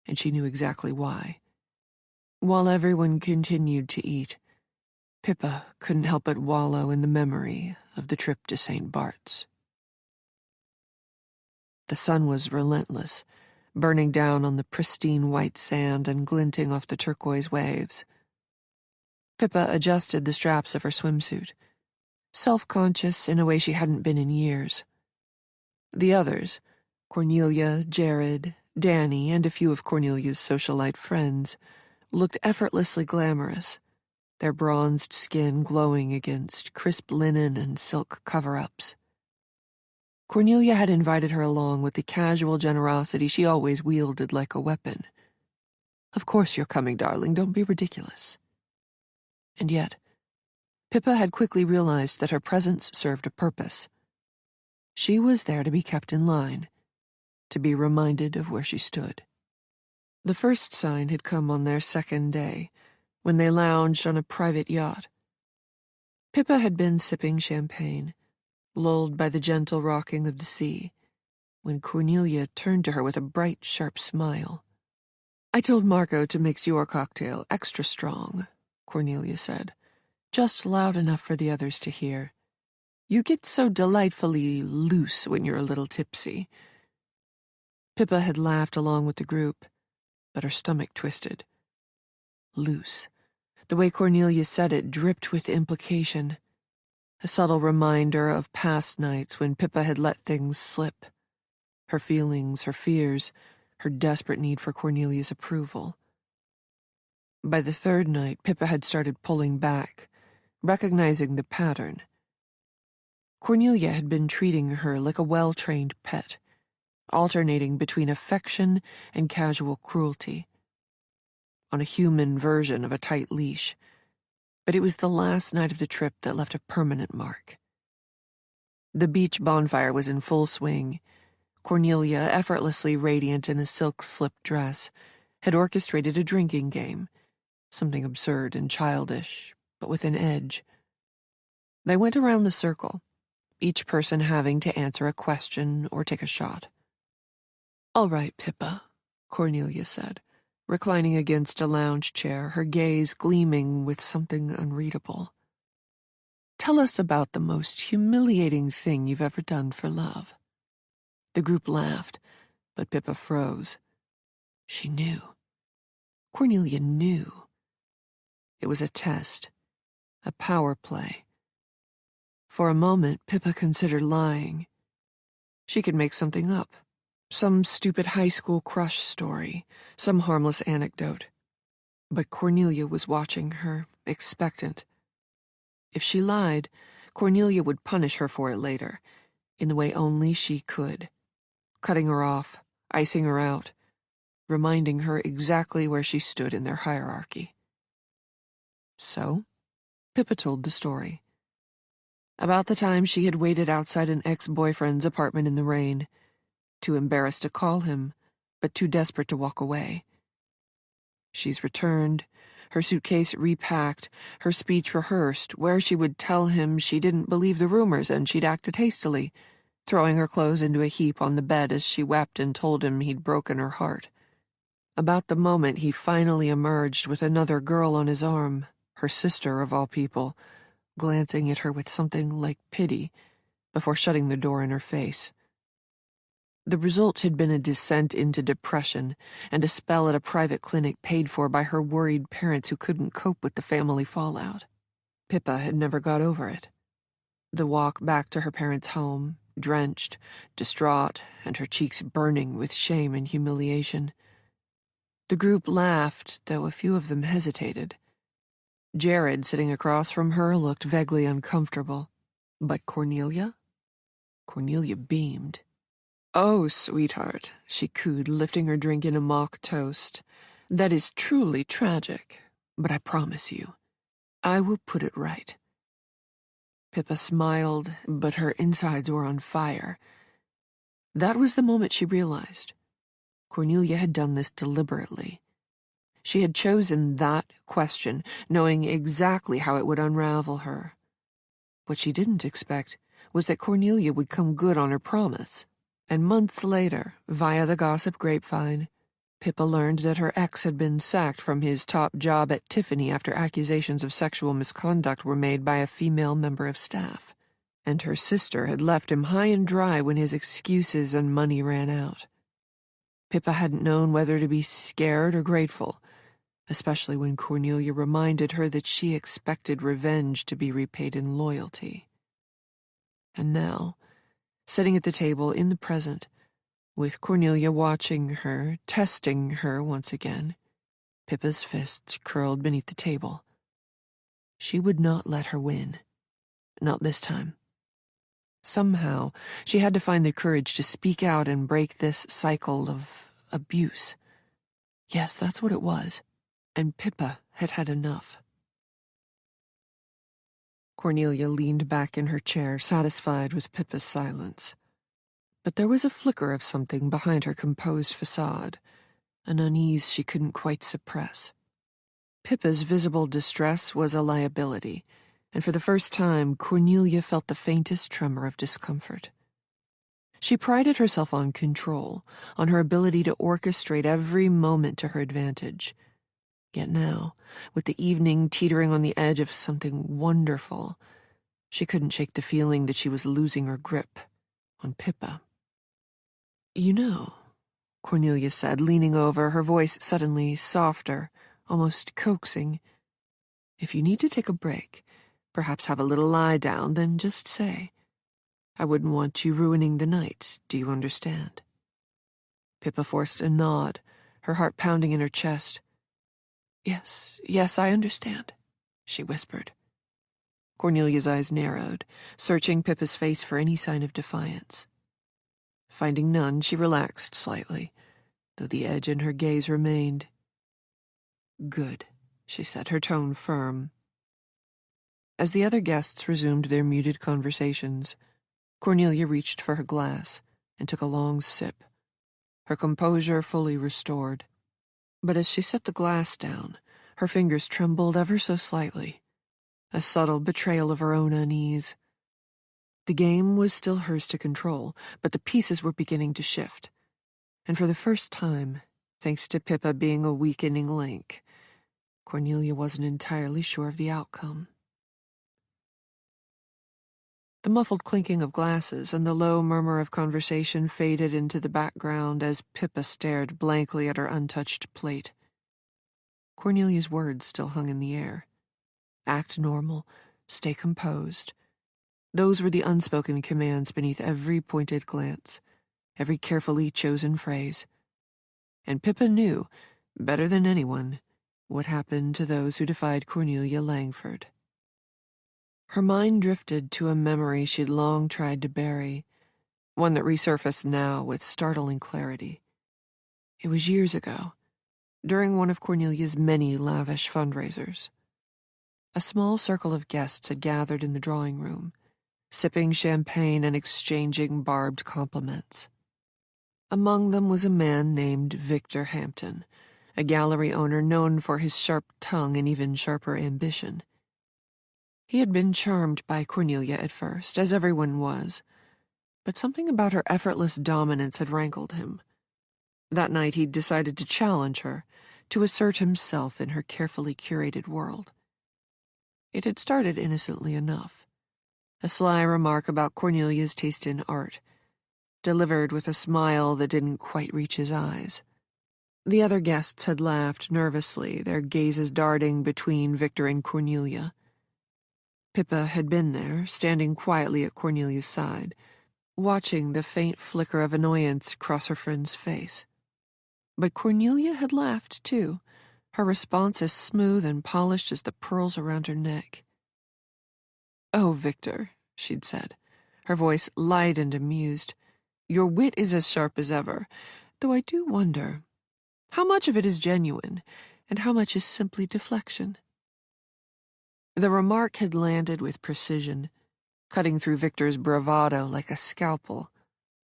and she knew exactly why. While everyone continued to eat, Pippa couldn't help but wallow in the memory of the trip to St. Bart's. The sun was relentless, burning down on the pristine white sand and glinting off the turquoise waves. Pippa adjusted the straps of her swimsuit, self-conscious in a way she hadn't been in years. The others, Cornelia, Jared, Danny, and a few of Cornelia's socialite friends, looked effortlessly glamorous, their bronzed skin glowing against crisp linen and silk cover-ups. Cornelia had invited her along with the casual generosity she always wielded like a weapon. "Of course you're coming, darling, don't be ridiculous." And yet, Pippa had quickly realized that her presence served a purpose. She was there to be kept in line, to be reminded of where she stood. The first sign had come on their second day, when they lounged on a private yacht. Pippa had been sipping champagne, lulled by the gentle rocking of the sea, when Cornelia turned to her with a bright, sharp smile. "I told Margot to mix your cocktail extra strong," Cornelia said, "just loud enough for the others to hear. You get so delightfully loose when you're a little tipsy." Pippa had laughed along with the group, but her stomach twisted. Loose. The way Cornelia said it dripped with implication, a subtle reminder of past nights when Pippa had let things slip. Her feelings, her fears, her desperate need for Cornelia's approval. By the third night, Pippa had started pulling back, recognizing the pattern. Cornelia had been treating her like a well-trained pet, alternating between affection and casual cruelty, on a human version of a tight leash. But it was the last night of the trip that left a permanent mark. The beach bonfire was in full swing. Cornelia, effortlessly radiant in a silk slip dress, had orchestrated a drinking game, something absurd and childish, but with an edge. They went around the circle, each person having to answer a question or take a shot. "All right, Pippa," Cornelia said, reclining against a lounge chair, her gaze gleaming with something unreadable. "Tell us about the most humiliating thing you've ever done for love." The group laughed, but Pippa froze. She knew. Cornelia knew. It was a test, a power play. For a moment, Pippa considered lying. She could make something up. Some stupid high school crush story, some harmless anecdote. But Cornelia was watching her, expectant. If she lied, Cornelia would punish her for it later, in the way only she could, cutting her off, icing her out, reminding her exactly where she stood in their hierarchy. So, Pippa told the story. About the time she had waited outside an ex-boyfriend's apartment in the rain, too embarrassed to call him, but too desperate to walk away. She's returned, her suitcase repacked, her speech rehearsed, where she would tell him she didn't believe the rumors and she'd acted hastily, throwing her clothes into a heap on the bed as she wept and told him he'd broken her heart. About the moment he finally emerged with another girl on his arm, her sister of all people, glancing at her with something like pity, before shutting the door in her face. The result had been a descent into depression and a spell at a private clinic paid for by her worried parents who couldn't cope with the family fallout. Pippa had never got over it. The walk back to her parents' home, drenched, distraught, and her cheeks burning with shame and humiliation. The group laughed, though a few of them hesitated. Jared, sitting across from her, looked vaguely uncomfortable. But Cornelia? Cornelia beamed. "Oh, sweetheart," she cooed, lifting her drink in a mock toast. "That is truly tragic, but I promise you, I will put it right." Pippa smiled, but her insides were on fire. That was the moment she realized. Cornelia had done this deliberately. She had chosen that question, knowing exactly how it would unravel her. What she didn't expect was that Cornelia would come good on her promise. And months later, via the gossip grapevine, Pippa learned that her ex had been sacked from his top job at Tiffany after accusations of sexual misconduct were made by a female member of staff. And her sister had left him high and dry when his excuses and money ran out. Pippa hadn't known whether to be scared or grateful, especially when Cornelia reminded her that she expected revenge to be repaid in loyalty. And now, sitting at the table in the present, with Cornelia watching her, testing her once again, Pippa's fists curled beneath the table. She would not let her win. Not this time. Somehow, she had to find the courage to speak out and break this cycle of abuse. Yes, that's what it was. And Pippa had had enough. Cornelia leaned back in her chair, satisfied with Pippa's silence. But there was a flicker of something behind her composed facade, an unease she couldn't quite suppress. Pippa's visible distress was a liability, and for the first time Cornelia felt the faintest tremor of discomfort. She prided herself on control, on her ability to orchestrate every moment to her advantage. Yet now, with the evening teetering on the edge of something wonderful, she couldn't shake the feeling that she was losing her grip on Pippa. "You know," Cornelia said, leaning over, her voice suddenly softer, almost coaxing, "if you need to take a break, perhaps have a little lie down, then just say. I wouldn't want you ruining the night, do you understand?" Pippa forced a nod, her heart pounding in her chest. Yes, I understand," she whispered. Cornelia's eyes narrowed, searching Pippa's face for any sign of defiance. Finding none, she relaxed slightly, though the edge in her gaze remained. "Good," she said, her tone firm. As the other guests resumed their muted conversations, Cornelia reached for her glass and took a long sip, her composure fully restored. But as she set the glass down, her fingers trembled ever so slightly, a subtle betrayal of her own unease. The game was still hers to control, but the pieces were beginning to shift. And for the first time, thanks to Pippa being a weakening link, Cornelia wasn't entirely sure of the outcome. The muffled clinking of glasses and the low murmur of conversation faded into the background as Pippa stared blankly at her untouched plate. Cornelia's words still hung in the air. Act normal, stay composed. Those were the unspoken commands beneath every pointed glance, every carefully chosen phrase. And Pippa knew, better than anyone, what happened to those who defied Cornelia Langford. Her mind drifted to a memory she'd long tried to bury, one that resurfaced now with startling clarity. It was years ago, during one of Cornelia's many lavish fundraisers. A small circle of guests had gathered in the drawing room, sipping champagne and exchanging barbed compliments. Among them was a man named Victor Hampton, a gallery owner known for his sharp tongue and even sharper ambition. He had been charmed by Cornelia at first, as everyone was, but something about her effortless dominance had rankled him. That night he'd decided to challenge her, to assert himself in her carefully curated world. It had started innocently enough, a sly remark about Cornelia's taste in art, delivered with a smile that didn't quite reach his eyes. The other guests had laughed nervously, their gazes darting between Victor and Cornelia. Pippa had been there, standing quietly at Cornelia's side, watching the faint flicker of annoyance cross her friend's face. But Cornelia had laughed, too, her response as smooth and polished as the pearls around her neck. "Oh, Victor," she'd said, her voice light and amused, "your wit is as sharp as ever, though I do wonder how much of it is genuine and how much is simply deflection." The remark had landed with precision, cutting through Victor's bravado like a scalpel.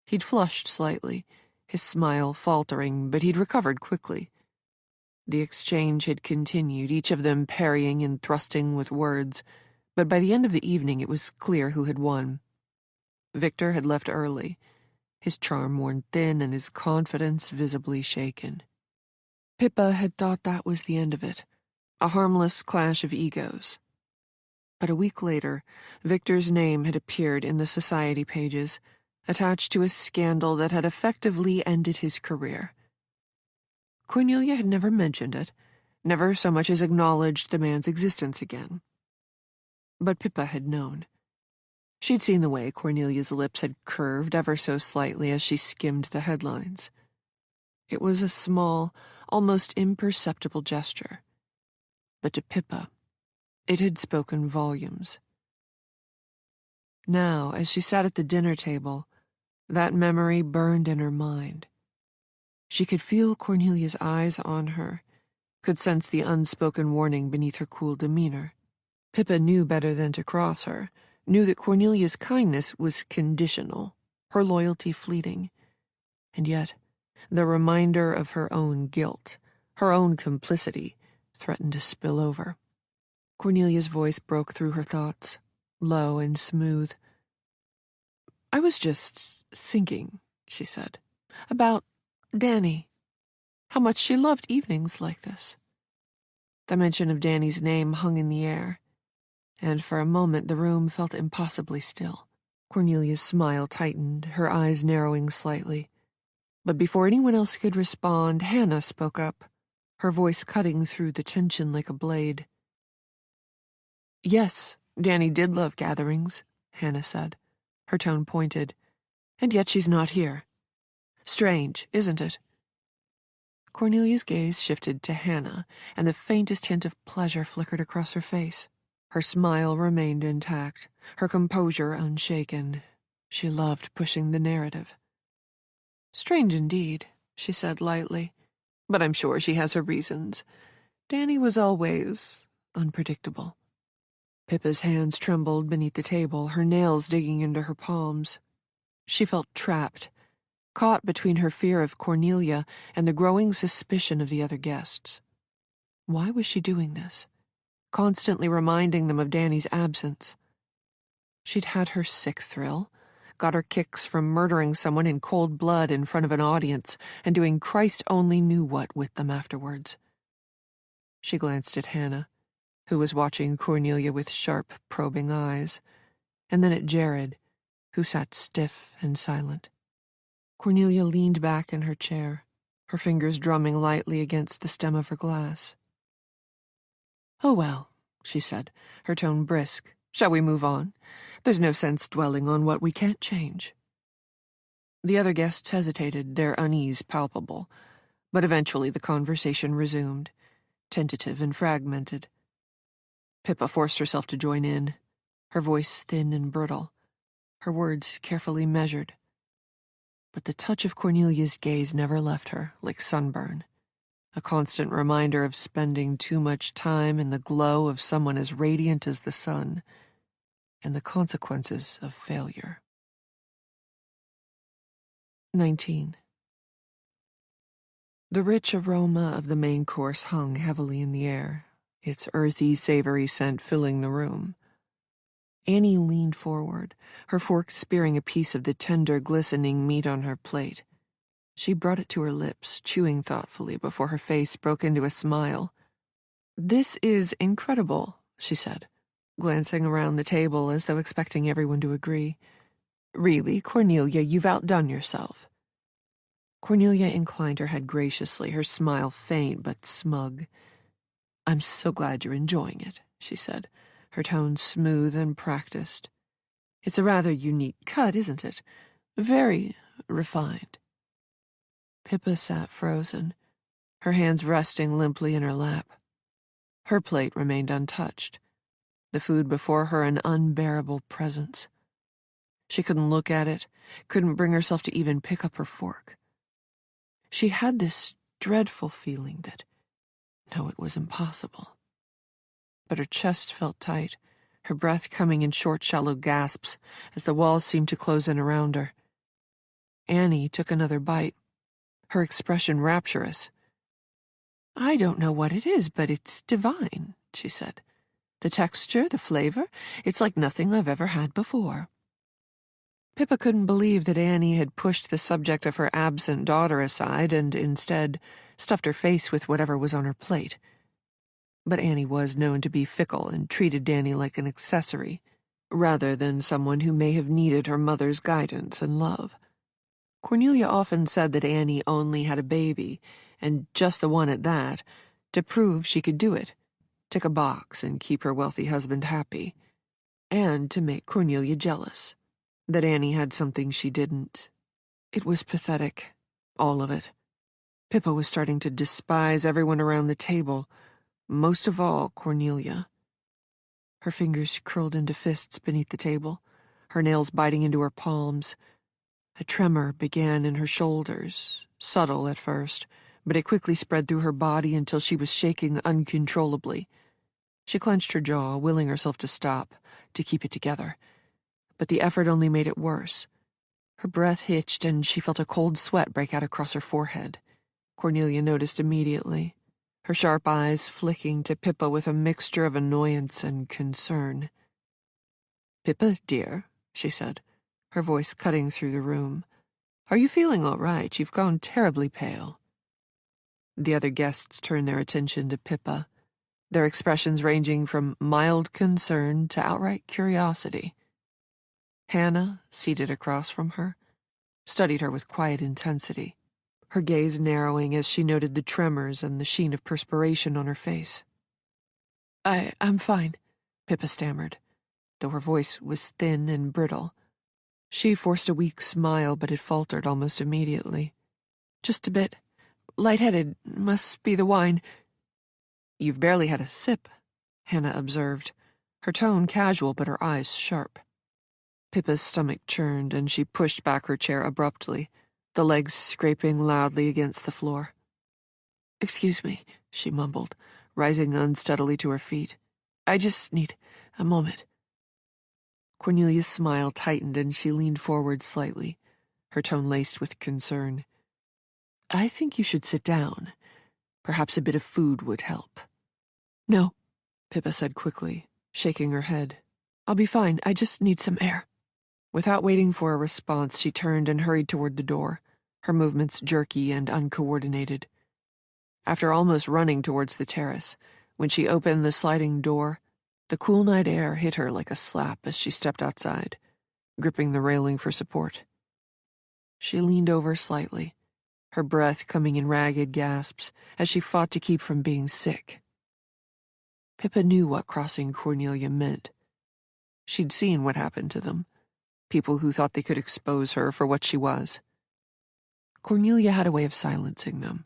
He'd flushed slightly, his smile faltering, but he'd recovered quickly. The exchange had continued, each of them parrying and thrusting with words, but by the end of the evening it was clear who had won. Victor had left early, his charm worn thin and his confidence visibly shaken. Pippa had thought that was the end of it, a harmless clash of egos. But a week later, Victor's name had appeared in the society pages, attached to a scandal that had effectively ended his career. Cornelia had never mentioned it, never so much as acknowledged the man's existence again. But Pippa had known. She'd seen the way Cornelia's lips had curved ever so slightly as she skimmed the headlines. It was a small, almost imperceptible gesture. But to Pippa, it had spoken volumes. Now, as she sat at the dinner table, that memory burned in her mind. She could feel Cornelia's eyes on her, could sense the unspoken warning beneath her cool demeanor. Pippa knew better than to cross her, knew that Cornelia's kindness was conditional, her loyalty fleeting. And yet, the reminder of her own guilt, her own complicity, threatened to spill over. Cornelia's voice broke through her thoughts, low and smooth. "I was just thinking," she said, "about Danny, how much she loved evenings like this." The mention of Danny's name hung in the air, and for a moment the room felt impossibly still. Cornelia's smile tightened, her eyes narrowing slightly. But before anyone else could respond, Hannah spoke up, her voice cutting through the tension like a blade. "Yes, Danny did love gatherings," Hannah said, her tone pointed, "and yet she's not here. Strange, isn't it?" Cornelia's gaze shifted to Hannah, and the faintest hint of pleasure flickered across her face. Her smile remained intact, her composure unshaken. She loved pushing the narrative. "Strange indeed," she said lightly, "but I'm sure she has her reasons. Danny was always unpredictable." Pippa's hands trembled beneath the table, her nails digging into her palms. She felt trapped, caught between her fear of Cornelia and the growing suspicion of the other guests. Why was she doing this? Constantly reminding them of Danny's absence. She'd had her sick thrill, got her kicks from murdering someone in cold blood in front of an audience and doing Christ only knew what with them afterwards. She glanced at Hannah, who was watching Cornelia with sharp, probing eyes, and then at Jared, who sat stiff and silent. Cornelia leaned back in her chair, her fingers drumming lightly against the stem of her glass. "Oh well," she said, her tone brisk. "Shall we move on? There's no sense dwelling on what we can't change." The other guests hesitated, their unease palpable, but eventually the conversation resumed, tentative and fragmented. Pippa forced herself to join in, her voice thin and brittle, her words carefully measured. But the touch of Cornelia's gaze never left her, like sunburn, a constant reminder of spending too much time in the glow of someone as radiant as the sun, and the consequences of failure. 19. The rich aroma of the main course hung heavily in the air, its earthy, savory scent filling the room. Annie leaned forward, her fork spearing a piece of the tender, glistening meat on her plate. She brought it to her lips, chewing thoughtfully before her face broke into a smile. "This is incredible," she said, glancing around the table as though expecting everyone to agree. "Really, Cornelia, you've outdone yourself." Cornelia inclined her head graciously, her smile faint but smug. "I'm so glad you're enjoying it," she said, her tone smooth and practiced. "It's a rather unique cut, isn't it? Very refined." Pippa sat frozen, her hands resting limply in her lap. Her plate remained untouched, the food before her an unbearable presence. She couldn't look at it, couldn't bring herself to even pick up her fork. She had this dreadful feeling that, no, it was impossible. But her chest felt tight, her breath coming in short, shallow gasps as the walls seemed to close in around her. Annie took another bite, her expression rapturous. "I don't know what it is, but it's divine," she said. "The texture, the flavor, it's like nothing I've ever had before." Pippa couldn't believe that Annie had pushed the subject of her absent daughter aside and instead stuffed her face with whatever was on her plate. But Annie was known to be fickle and treated Danny like an accessory, rather than someone who may have needed her mother's guidance and love. Cornelia often said that Annie only had a baby, and just the one at that, to prove she could do it, tick a box and keep her wealthy husband happy, and to make Cornelia jealous, that Annie had something she didn't. It was pathetic, all of it. Pippa was starting to despise everyone around the table, most of all Cornelia. Her fingers curled into fists beneath the table, her nails biting into her palms. A tremor began in her shoulders, subtle at first, but it quickly spread through her body until she was shaking uncontrollably. She clenched her jaw, willing herself to stop, to keep it together. But the effort only made it worse. Her breath hitched, and she felt a cold sweat break out across her forehead. Cornelia noticed immediately, her sharp eyes flicking to Pippa with a mixture of annoyance and concern. "Pippa, dear," she said, her voice cutting through the room. "Are you feeling all right? You've gone terribly pale." The other guests turned their attention to Pippa, their expressions ranging from mild concern to outright curiosity. Hannah, seated across from her, studied her with quiet intensity, her gaze narrowing as she noted the tremors and the sheen of perspiration on her face. I'm fine," Pippa stammered, though her voice was thin and brittle. She forced a weak smile, but it faltered almost immediately. "Just a bit lightheaded. Must be the wine." "You've barely had a sip," Hannah observed, her tone casual but her eyes sharp. Pippa's stomach churned, and she pushed back her chair abruptly, the legs scraping loudly against the floor. "Excuse me," she mumbled, rising unsteadily to her feet. "I just need a moment." Cornelia's smile tightened, and she leaned forward slightly, her tone laced with concern. "I think you should sit down. Perhaps a bit of food would help." "No," Pippa said quickly, shaking her head. "I'll be fine. I just need some air." Without waiting for a response, she turned and hurried toward the door, her movements jerky and uncoordinated. After almost running towards the terrace, when she opened the sliding door, the cool night air hit her like a slap as she stepped outside, gripping the railing for support. She leaned over slightly, her breath coming in ragged gasps as she fought to keep from being sick. Pippa knew what crossing Cornelia meant. She'd seen what happened to them, people who thought they could expose her for what she was. Cornelia had a way of silencing them,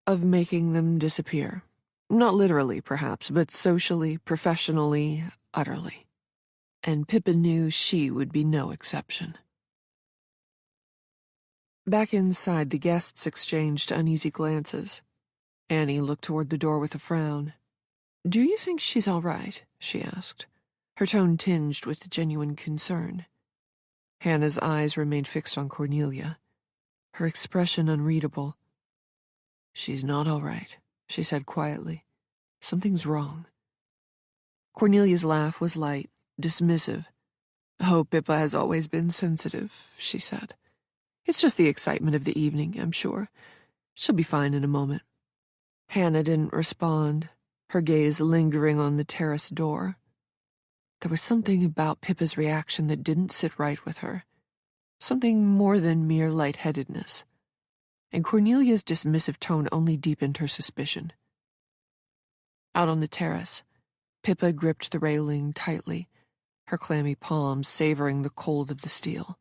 of making them disappear. Not literally, perhaps, but socially, professionally, utterly. And Pippa knew she would be no exception. Back inside, the guests exchanged uneasy glances. Annie looked toward the door with a frown. "Do you think she's all right?" she asked, her tone tinged with genuine concern. Hannah's eyes remained fixed on Cornelia, her expression unreadable. "She's not all right," she said quietly. "Something's wrong." Cornelia's laugh was light, dismissive. "Oh, Pippa has always been sensitive," she said. "It's just the excitement of the evening, I'm sure. She'll be fine in a moment." Hannah didn't respond, her gaze lingering on the terrace door. There was something about Pippa's reaction that didn't sit right with her, something more than mere lightheadedness, and Cornelia's dismissive tone only deepened her suspicion. Out on the terrace, Pippa gripped the railing tightly, her clammy palms savoring the cold of the steel.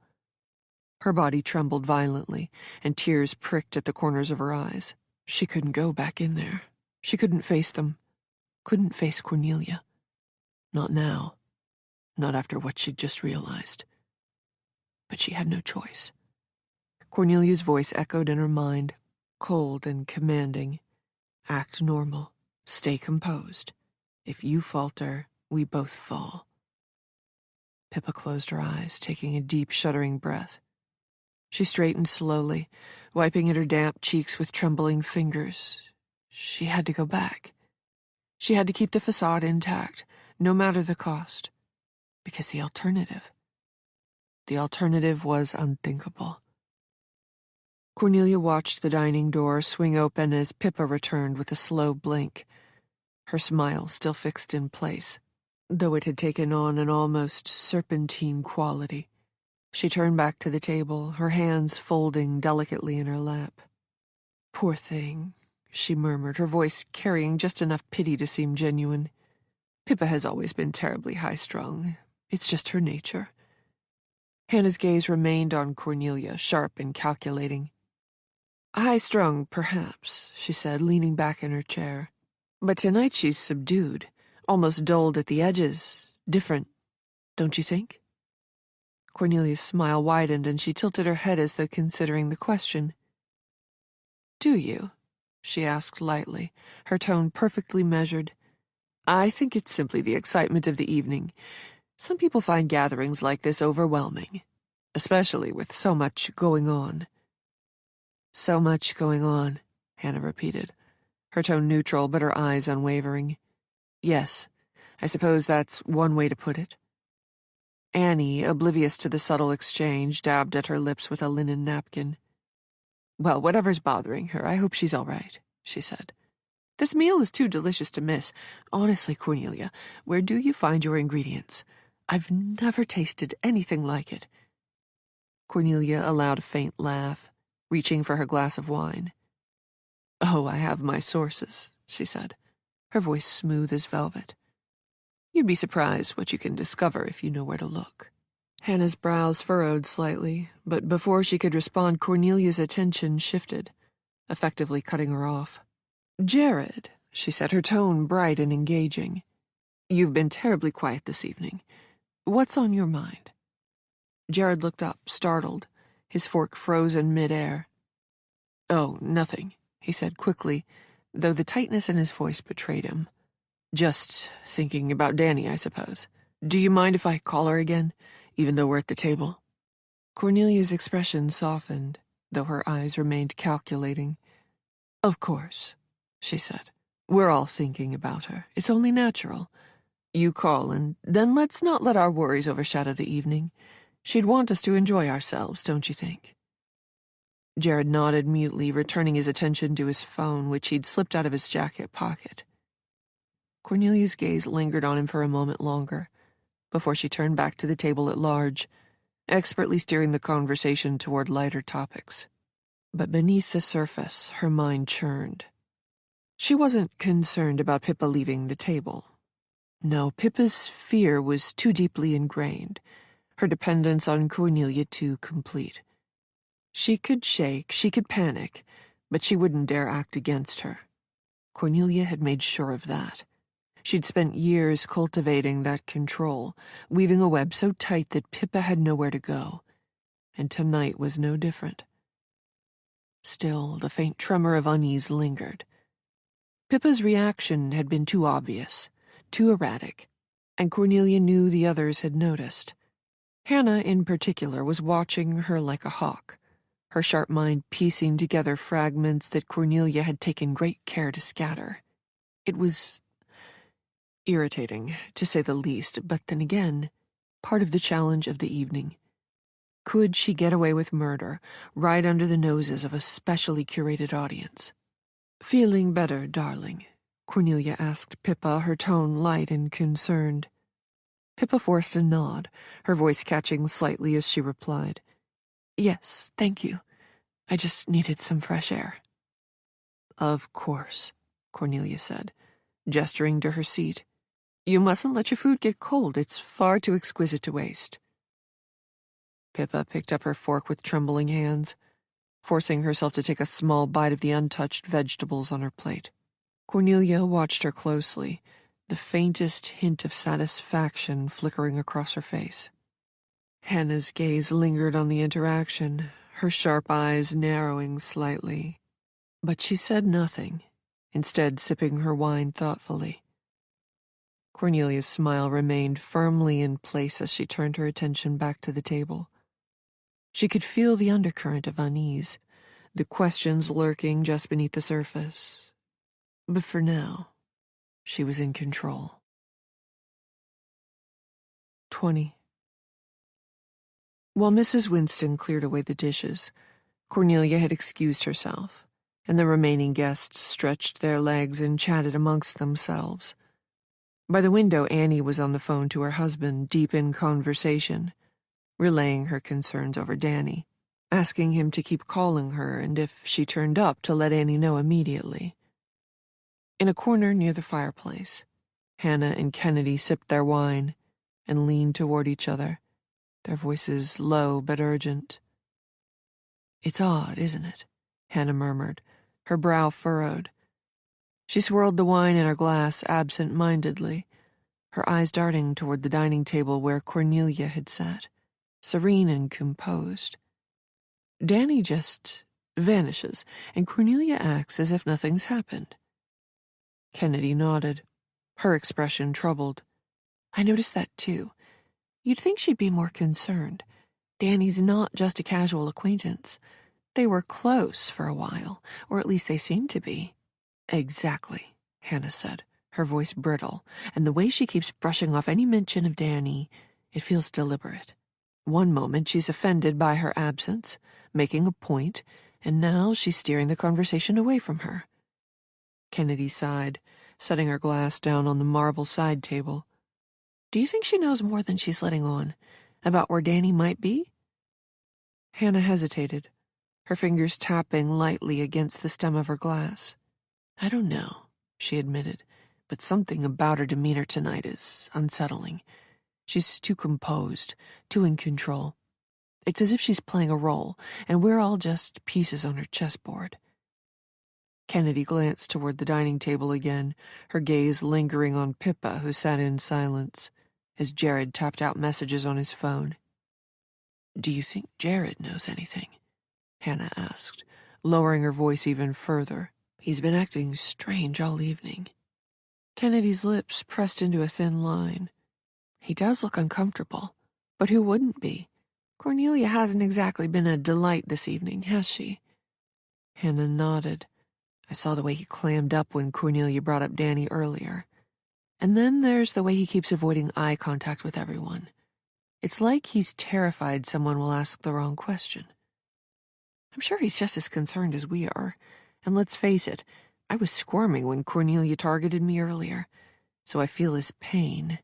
Her body trembled violently, and tears pricked at the corners of her eyes. She couldn't go back in there. She couldn't face them. Couldn't face Cornelia. Not now. Not after what she'd just realized. But she had no choice. Cornelia's voice echoed in her mind, cold and commanding. Act normal. Stay composed. If you falter, we both fall. Pippa closed her eyes, taking a deep, shuddering breath. She straightened slowly, wiping at her damp cheeks with trembling fingers. She had to go back. She had to keep the facade intact, no matter the cost. Because the alternative was unthinkable. Cornelia watched the dining door swing open as Pippa returned with a slow blink, her smile still fixed in place, though it had taken on an almost serpentine quality. She turned back to the table, her hands folding delicately in her lap. "Poor thing," she murmured, her voice carrying just enough pity to seem genuine. "Pippa has always been terribly high-strung. It's just her nature." Hannah's gaze remained on Cornelia, sharp and calculating. "High-strung, perhaps," she said, leaning back in her chair. "But tonight she's subdued, almost dulled at the edges. Different, don't you think?" Cornelia's smile widened, and she tilted her head as though considering the question. "Do you?" she asked lightly, her tone perfectly measured. "I think it's simply the excitement of the evening. Some people find gatherings like this overwhelming, especially with so much going on." "So much going on," Hannah repeated, her tone neutral but her eyes unwavering. "Yes, I suppose that's one way to put it." Annie, oblivious to the subtle exchange, dabbed at her lips with a linen napkin. "Well, whatever's bothering her, I hope she's all right," she said. "This meal is too delicious to miss. Honestly, Cornelia, where do you find your ingredients? I've never tasted anything like it." Cornelia allowed a faint laugh, reaching for her glass of wine. "Oh, I have my sources," she said, her voice smooth as velvet. "You'd be surprised what you can discover if you know where to look." Hannah's brows furrowed slightly, but before she could respond, Cornelia's attention shifted, effectively cutting her off. "Jared," she said, her tone bright and engaging, "you've been terribly quiet this evening. What's on your mind?" Jared looked up, startled, his fork frozen mid-air. "Oh, nothing," he said quickly, though the tightness in his voice betrayed him. "Just thinking about Danny, I suppose. Do you mind if I call her again, even though we're at the table?" Cornelia's expression softened, though her eyes remained calculating. "Of course," she said. "We're all thinking about her. It's only natural. You call, and then let's not let our worries overshadow the evening. She'd want us to enjoy ourselves, don't you think?" Jared nodded mutely, returning his attention to his phone, which he'd slipped out of his jacket pocket. Cornelia's gaze lingered on him for a moment longer, before she turned back to the table at large, expertly steering the conversation toward lighter topics. But beneath the surface, her mind churned. She wasn't concerned about Pippa leaving the table. No, Pippa's fear was too deeply ingrained, her dependence on Cornelia too complete. She could shake, she could panic, but she wouldn't dare act against her. Cornelia had made sure of that. She'd spent years cultivating that control, weaving a web so tight that Pippa had nowhere to go, and tonight was no different. Still, the faint tremor of unease lingered. Pippa's reaction had been too obvious, too erratic, and Cornelia knew the others had noticed. Hannah, in particular, was watching her like a hawk, her sharp mind piecing together fragments that Cornelia had taken great care to scatter. It was irritating, to say the least, but then again, part of the challenge of the evening. Could she get away with murder, right under the noses of a specially curated audience? "Feeling better, darling?" Cornelia asked Pippa, her tone light and concerned. Pippa forced a nod, her voice catching slightly as she replied, "Yes, thank you. I just needed some fresh air." "Of course," Cornelia said, gesturing to her seat. You mustn't let your food get cold. It's far too exquisite to waste. Pippa picked up her fork with trembling hands, forcing herself to take a small bite of the untouched vegetables on her plate. Cornelia watched her closely, the faintest hint of satisfaction flickering across her face. Hannah's gaze lingered on the interaction, her sharp eyes narrowing slightly. But she said nothing, instead sipping her wine thoughtfully. Cornelia's smile remained firmly in place as she turned her attention back to the table. She could feel the undercurrent of unease, the questions lurking just beneath the surface. But for now, she was in control. 20. While Mrs. Winston cleared away the dishes, Cornelia had excused herself, and the remaining guests stretched their legs and chatted amongst themselves. By the window, Annie was on the phone to her husband, deep in conversation, relaying her concerns over Danny, asking him to keep calling her and if she turned up to let Annie know immediately. In a corner near the fireplace, Hannah and Kennedy sipped their wine and leaned toward each other, their voices low but urgent. "It's odd, isn't it?" Hannah murmured, her brow furrowed. She swirled the wine in her glass absent-mindedly, her eyes darting toward the dining table where Cornelia had sat, serene and composed. Danny just vanishes, and Cornelia acts as if nothing's happened. Kennedy nodded, her expression troubled. "I noticed that too. You'd think she'd be more concerned. Danny's not just a casual acquaintance. They were close for a while, or at least they seemed to be." "Exactly," Hannah said, her voice brittle, and the way she keeps brushing off any mention of Danny, it feels deliberate. One moment she's offended by her absence, making a point, and now she's steering the conversation away from her. Kennedy sighed, setting her glass down on the marble side table. "Do you think she knows more than she's letting on about where Danny might be?" Hannah hesitated, her fingers tapping lightly against the stem of her glass. "I don't know," she admitted, "but something about her demeanor tonight is unsettling. She's too composed, too in control. It's as if she's playing a role, and we're all just pieces on her chessboard." Kennedy glanced toward the dining table again, her gaze lingering on Pippa, who sat in silence, as Jared tapped out messages on his phone. "Do you think Jared knows anything?" Hannah asked, lowering her voice even further. "He's been acting strange all evening." Kennedy's lips pressed into a thin line. "He does look uncomfortable, but who wouldn't be? Cornelia hasn't exactly been a delight this evening, has she?" Hannah nodded. "I saw the way he clammed up when Cornelia brought up Danny earlier. And then there's the way he keeps avoiding eye contact with everyone. It's like he's terrified someone will ask the wrong question. I'm sure he's just as concerned as we are. And let's face it, I was squirming when Cornelia targeted me earlier, so I feel his pain,"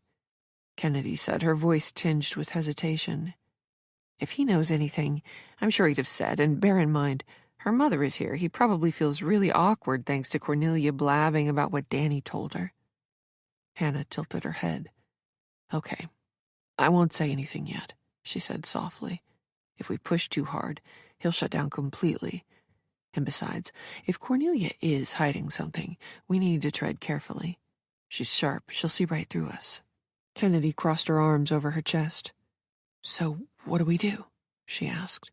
Kennedy said, her voice tinged with hesitation. "If he knows anything, I'm sure he'd have said, and bear in mind, her mother is here. He probably feels really awkward thanks to Cornelia blabbing about what Danny told her." Hannah tilted her head. "Okay, I won't say anything yet," she said softly. "If we push too hard, he'll shut down completely. And besides, if Cornelia is hiding something, we need to tread carefully. She's sharp, she'll see right through us." Kennedy crossed her arms over her chest. "So what do we do?" she asked.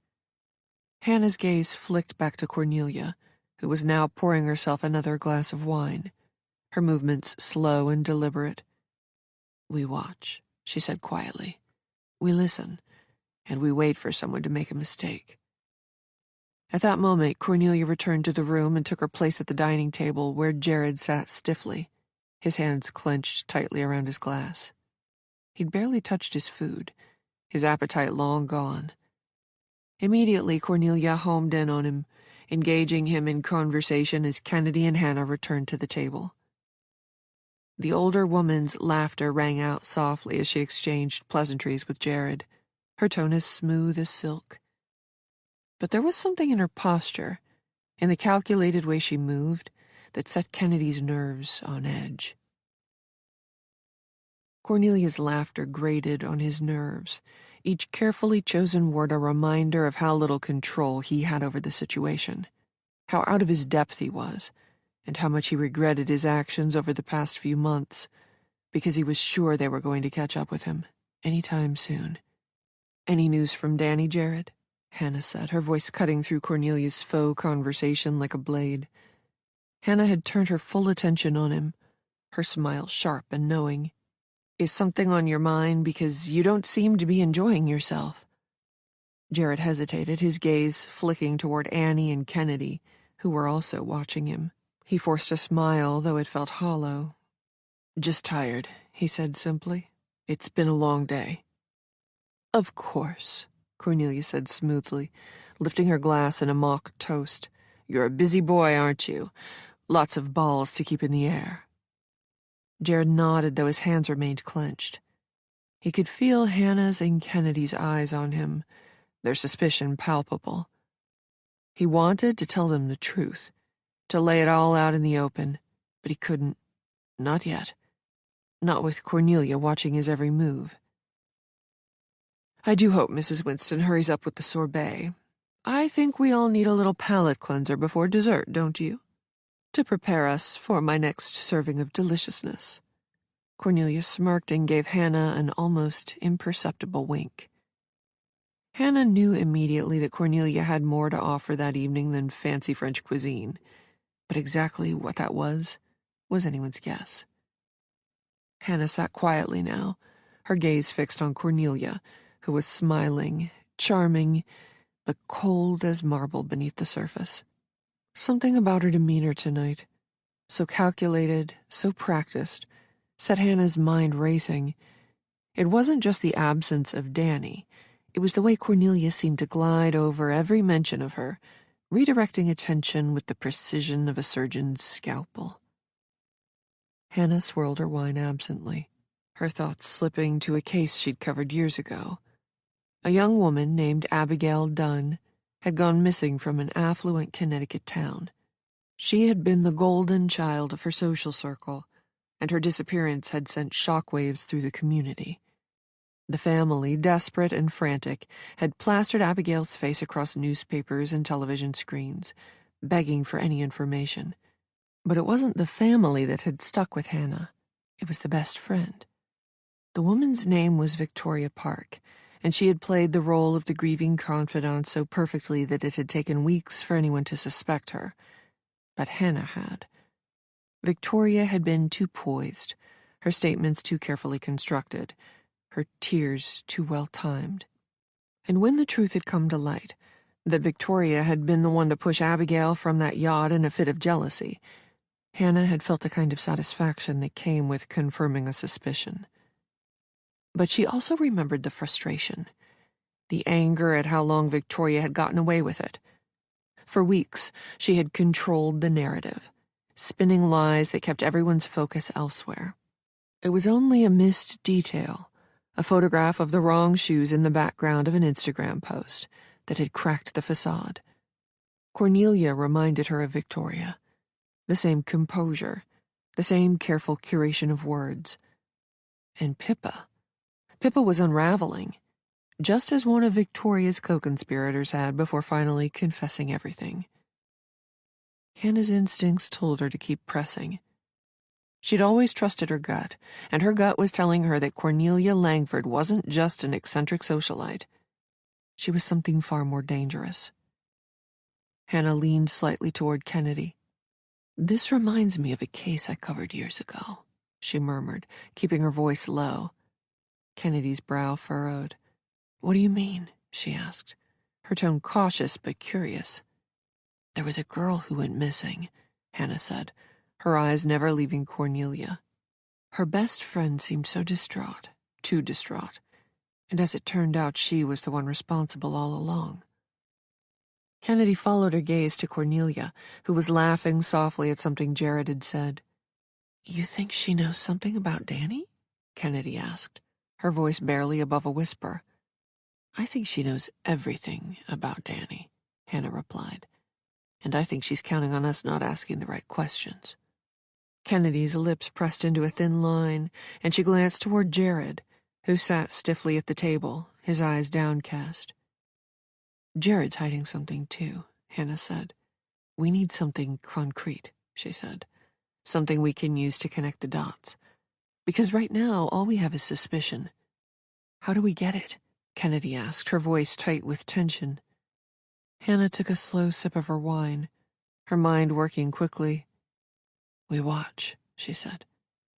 Hannah's gaze flicked back to Cornelia, who was now pouring herself another glass of wine, her movements slow and deliberate. "We watch," she said quietly. "We listen, and we wait for someone to make a mistake." At that moment, Cornelia returned to the room and took her place at the dining table where Jared sat stiffly, his hands clenched tightly around his glass. He'd barely touched his food, his appetite long gone. Immediately, Cornelia homed in on him, engaging him in conversation as Kennedy and Hannah returned to the table. The older woman's laughter rang out softly as she exchanged pleasantries with Jared, her tone as smooth as silk. But there was something in her posture, in the calculated way she moved, that set Kennedy's nerves on edge. Cornelia's laughter grated on his nerves, each carefully chosen word a reminder of how little control he had over the situation, how out of his depth he was, and how much he regretted his actions over the past few months, because he was sure they were going to catch up with him any time soon. "Any news from Danny, Jared?" Hannah said, her voice cutting through Cornelia's faux conversation like a blade. Hannah had turned her full attention on him, her smile sharp and knowing. "Is something on your mind, because you don't seem to be enjoying yourself?" Jared hesitated, his gaze flicking toward Annie and Kennedy, who were also watching him. He forced a smile, though it felt hollow. "Just tired," he said simply. "It's been a long day." "Of course," Cornelia said smoothly, lifting her glass in a mock toast. "You're a busy boy, aren't you? Lots of balls to keep in the air." Jared nodded, though his hands remained clenched. He could feel Hannah's and Kennedy's eyes on him, their suspicion palpable. He wanted to tell them the truth, to lay it all out in the open, but he couldn't. Not yet. Not with Cornelia watching his every move. "I do hope Mrs. Winston hurries up with the sorbet. I think we all need a little palate cleanser before dessert, don't you? To prepare us for my next serving of deliciousness." Cornelia smirked and gave Hannah an almost imperceptible wink. Hannah knew immediately that Cornelia had more to offer that evening than fancy French cuisine, but exactly what that was anyone's guess. Hannah sat quietly now, her gaze fixed on Cornelia, who was smiling, charming, but cold as marble beneath the surface. Something about her demeanor tonight, so calculated, so practiced, set Hannah's mind racing. It wasn't just the absence of Danny. It was the way Cornelia seemed to glide over every mention of her, redirecting attention with the precision of a surgeon's scalpel. Hannah swirled her wine absently, her thoughts slipping to a case she'd covered years ago. A young woman named Abigail Dunn had gone missing from an affluent Connecticut town. She had been the golden child of her social circle, and her disappearance had sent shockwaves through the community. The family, desperate and frantic, had plastered Abigail's face across newspapers and television screens, begging for any information. But it wasn't the family that had stuck with Hannah. It was the best friend. The woman's name was Victoria Park, and she had played the role of the grieving confidant so perfectly that it had taken weeks for anyone to suspect her. But Hannah had. Victoria had been too poised, her statements too carefully constructed, her tears too well-timed. And when the truth had come to light, that Victoria had been the one to push Abigail from that yacht in a fit of jealousy, Hannah had felt a kind of satisfaction that came with confirming a suspicion. But she also remembered the frustration, the anger at how long Victoria had gotten away with it. For weeks, she had controlled the narrative, spinning lies that kept everyone's focus elsewhere. It was only a missed detail, a photograph of the wrong shoes in the background of an Instagram post, that had cracked the facade. Cornelia reminded her of Victoria. The same composure, the same careful curation of words. And Pippa was unraveling, just as one of Victoria's co-conspirators had before finally confessing everything. Hannah's instincts told her to keep pressing. She'd always trusted her gut, and her gut was telling her that Cornelia Langford wasn't just an eccentric socialite. She was something far more dangerous. Hannah leaned slightly toward Kennedy. "This reminds me of a case I covered years ago," she murmured, keeping her voice low. Kennedy's brow furrowed. "What do you mean?" she asked, her tone cautious but curious. "There was a girl who went missing," Hannah said, her eyes never leaving Cornelia. Her best friend seemed so distraught, too distraught, and as it turned out, she was the one responsible all along. Kennedy followed her gaze to Cornelia, who was laughing softly at something Jared had said. "You think she knows something about Danny?" Kennedy asked, her voice barely above a whisper. "I think she knows everything about Danny," Hannah replied, "and I think she's counting on us not asking the right questions." Kennedy's lips pressed into a thin line, and she glanced toward Jared, who sat stiffly at the table, his eyes downcast. "Jared's hiding something, too," Hannah said. "We need something concrete," she said. "Something we can use to connect the dots. Because right now, all we have is suspicion." "How do we get it?" Kennedy asked, her voice tight with tension. Hannah took a slow sip of her wine, her mind working quickly. "We watch," she said.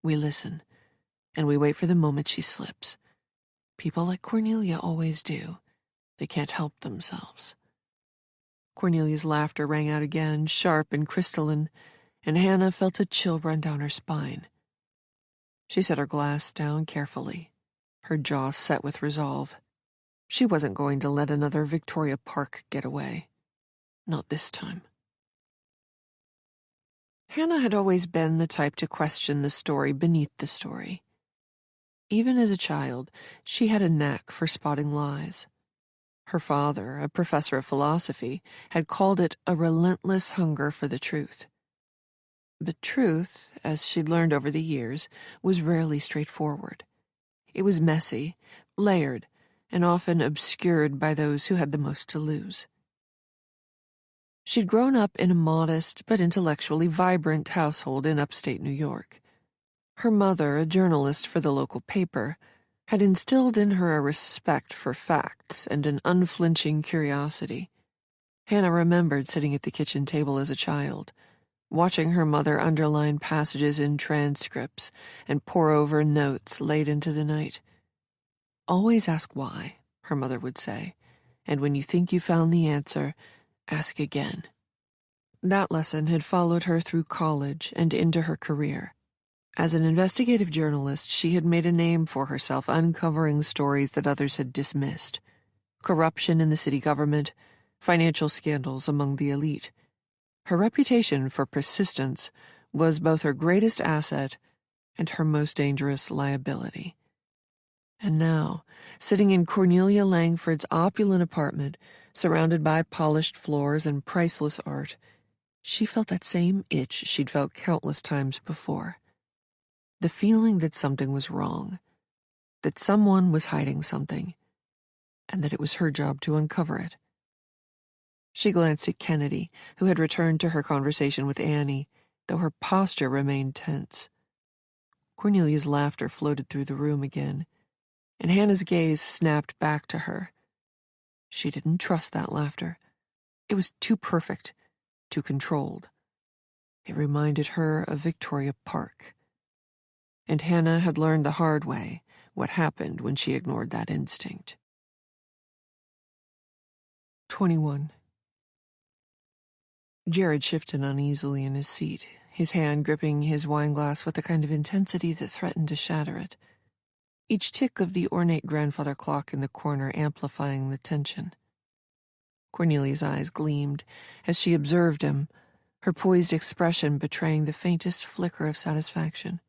"We listen, and we wait for the moment she slips. People like Cornelia always do. They can't help themselves." Cornelia's laughter rang out again, sharp and crystalline, and Hannah felt a chill run down her spine. She set her glass down carefully, her jaw set with resolve. She wasn't going to let another Victoria Park get away. Not this time. Hannah had always been the type to question the story beneath the story. Even as a child, she had a knack for spotting lies. Her father, a professor of philosophy, had called it a relentless hunger for the truth. But truth, as she'd learned over the years, was rarely straightforward. It was messy, layered, and often obscured by those who had the most to lose. She'd grown up in a modest but intellectually vibrant household in upstate New York. Her mother, a journalist for the local paper, had instilled in her a respect for facts and an unflinching curiosity. Hannah remembered sitting at the kitchen table as a child, watching her mother underline passages in transcripts and pore over notes late into the night. "Always ask why," her mother would say, "and when you think you found the answer, ask again." That lesson had followed her through college and into her career. As an investigative journalist, she had made a name for herself uncovering stories that others had dismissed. Corruption in the city government, financial scandals among the elite. Her reputation for persistence was both her greatest asset and her most dangerous liability. And now, sitting in Cornelia Langford's opulent apartment, surrounded by polished floors and priceless art, she felt that same itch she'd felt countless times before. The feeling that something was wrong, that someone was hiding something, and that it was her job to uncover it. She glanced at Kennedy, who had returned to her conversation with Annie, though her posture remained tense. Cornelia's laughter floated through the room again, and Hannah's gaze snapped back to her. She didn't trust that laughter. It was too perfect, too controlled. It reminded her of Victoria Park. And Hannah had learned the hard way what happened when she ignored that instinct. 21. Jared shifted uneasily in his seat, his hand gripping his wineglass with a kind of intensity that threatened to shatter it. Each tick of the ornate grandfather clock in the corner amplifying the tension. Cornelia's eyes gleamed as she observed him, her poised expression betraying the faintest flicker of satisfaction.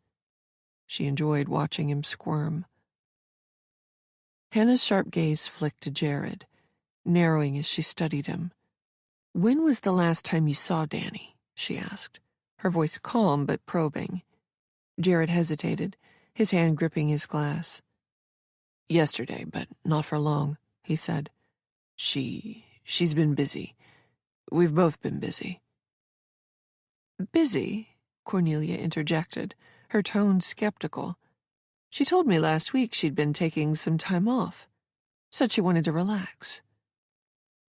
She enjoyed watching him squirm. Hannah's sharp gaze flicked to Jared, narrowing as she studied him. "When was the last time you saw Danny?" she asked, her voice calm but probing. Jared hesitated, his hand gripping his glass. "Yesterday, but not for long," he said. She's been busy. We've both been busy." "Busy?" Cornelia interjected, her tone skeptical. "She told me last week she'd been taking some time off. Said she wanted to relax."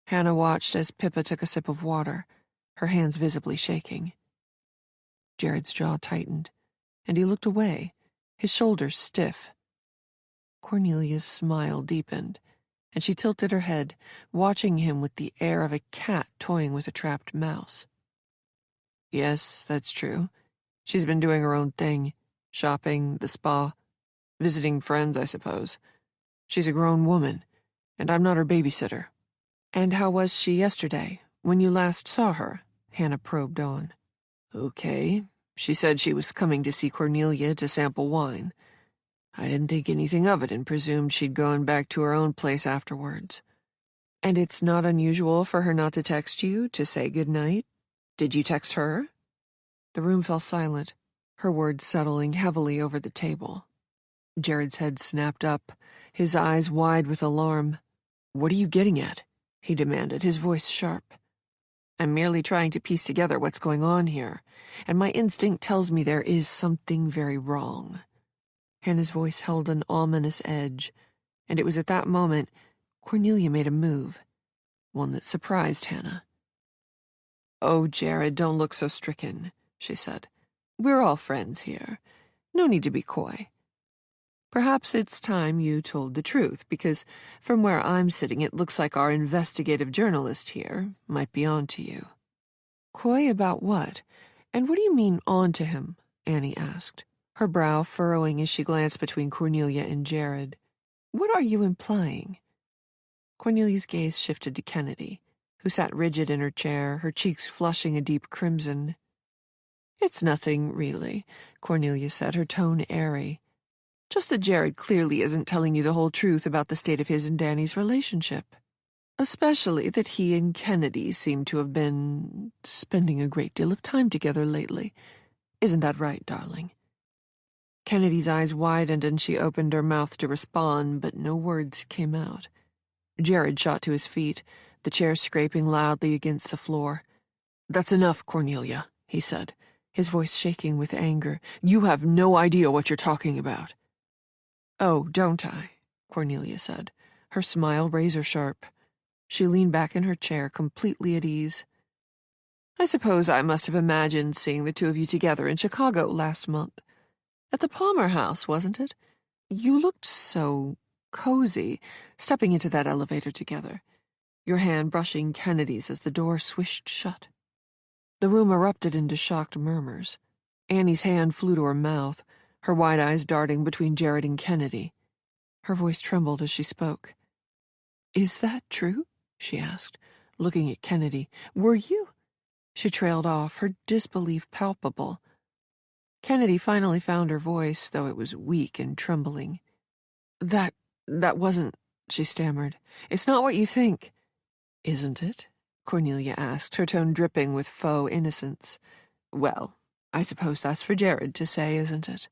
Hannah watched as Pippa took a sip of water, her hands visibly shaking. Jared's jaw tightened, and he looked away, his shoulders stiff. Cornelia's smile deepened, and she tilted her head, watching him with the air of a cat toying with a trapped mouse. "Yes, that's true. She's been doing her own thing. Shopping, the spa, visiting friends, I suppose. She's a grown woman, and I'm not her babysitter." "And how was she yesterday, when you last saw her?" Hannah probed on. "Okay. She said she was coming to see Cornelia to sample wine. I didn't think anything of it and presumed she'd gone back to her own place afterwards." "And it's not unusual for her not to text you to say good night? Did you text her?" The room fell silent, her words settling heavily over the table. Jared's head snapped up, his eyes wide with alarm. "What are you getting at?" he demanded, his voice sharp. "I'm merely trying to piece together what's going on here, and my instinct tells me there is something very wrong." Hannah's voice held an ominous edge, and it was at that moment Cornelia made a move, one that surprised Hannah. "Oh, Jared, don't look so stricken," she said. "We're all friends here. No need to be coy. Perhaps it's time you told the truth, because from where I'm sitting it looks like our investigative journalist here might be on to you." "Coy about what? And what do you mean on to him?" Annie asked, her brow furrowing as she glanced between Cornelia and Jared. "What are you implying?" Cornelia's gaze shifted to Kennedy, who sat rigid in her chair, her cheeks flushing a deep crimson. "It's nothing, really," Cornelia said, her tone airy. "Just that Jared clearly isn't telling you the whole truth about the state of his and Danny's relationship. Especially that he and Kennedy seem to have been spending a great deal of time together lately. Isn't that right, darling?" Kennedy's eyes widened and she opened her mouth to respond, but no words came out. Jared shot to his feet, the chair scraping loudly against the floor. "That's enough, Cornelia," he said, his voice shaking with anger. "You have no idea what you're talking about." "Oh, don't I?" Cornelia said, her smile razor-sharp. She leaned back in her chair, completely at ease. "I suppose I must have imagined seeing the two of you together in Chicago last month. At the Palmer House, wasn't it? You looked so cozy, stepping into that elevator together, your hand brushing Kennedy's as the door swished shut." The room erupted into shocked murmurs. Annie's hand flew to her mouth, her wide eyes darting between Jared and Kennedy. Her voice trembled as she spoke. "Is that true?" she asked, looking at Kennedy. "Were you—" She trailed off, her disbelief palpable. Kennedy finally found her voice, though it was weak and trembling. That wasn't," she stammered. "It's not what you think." "Isn't it?" Cornelia asked, her tone dripping with faux innocence. "Well, I suppose that's for Jared to say, isn't it?"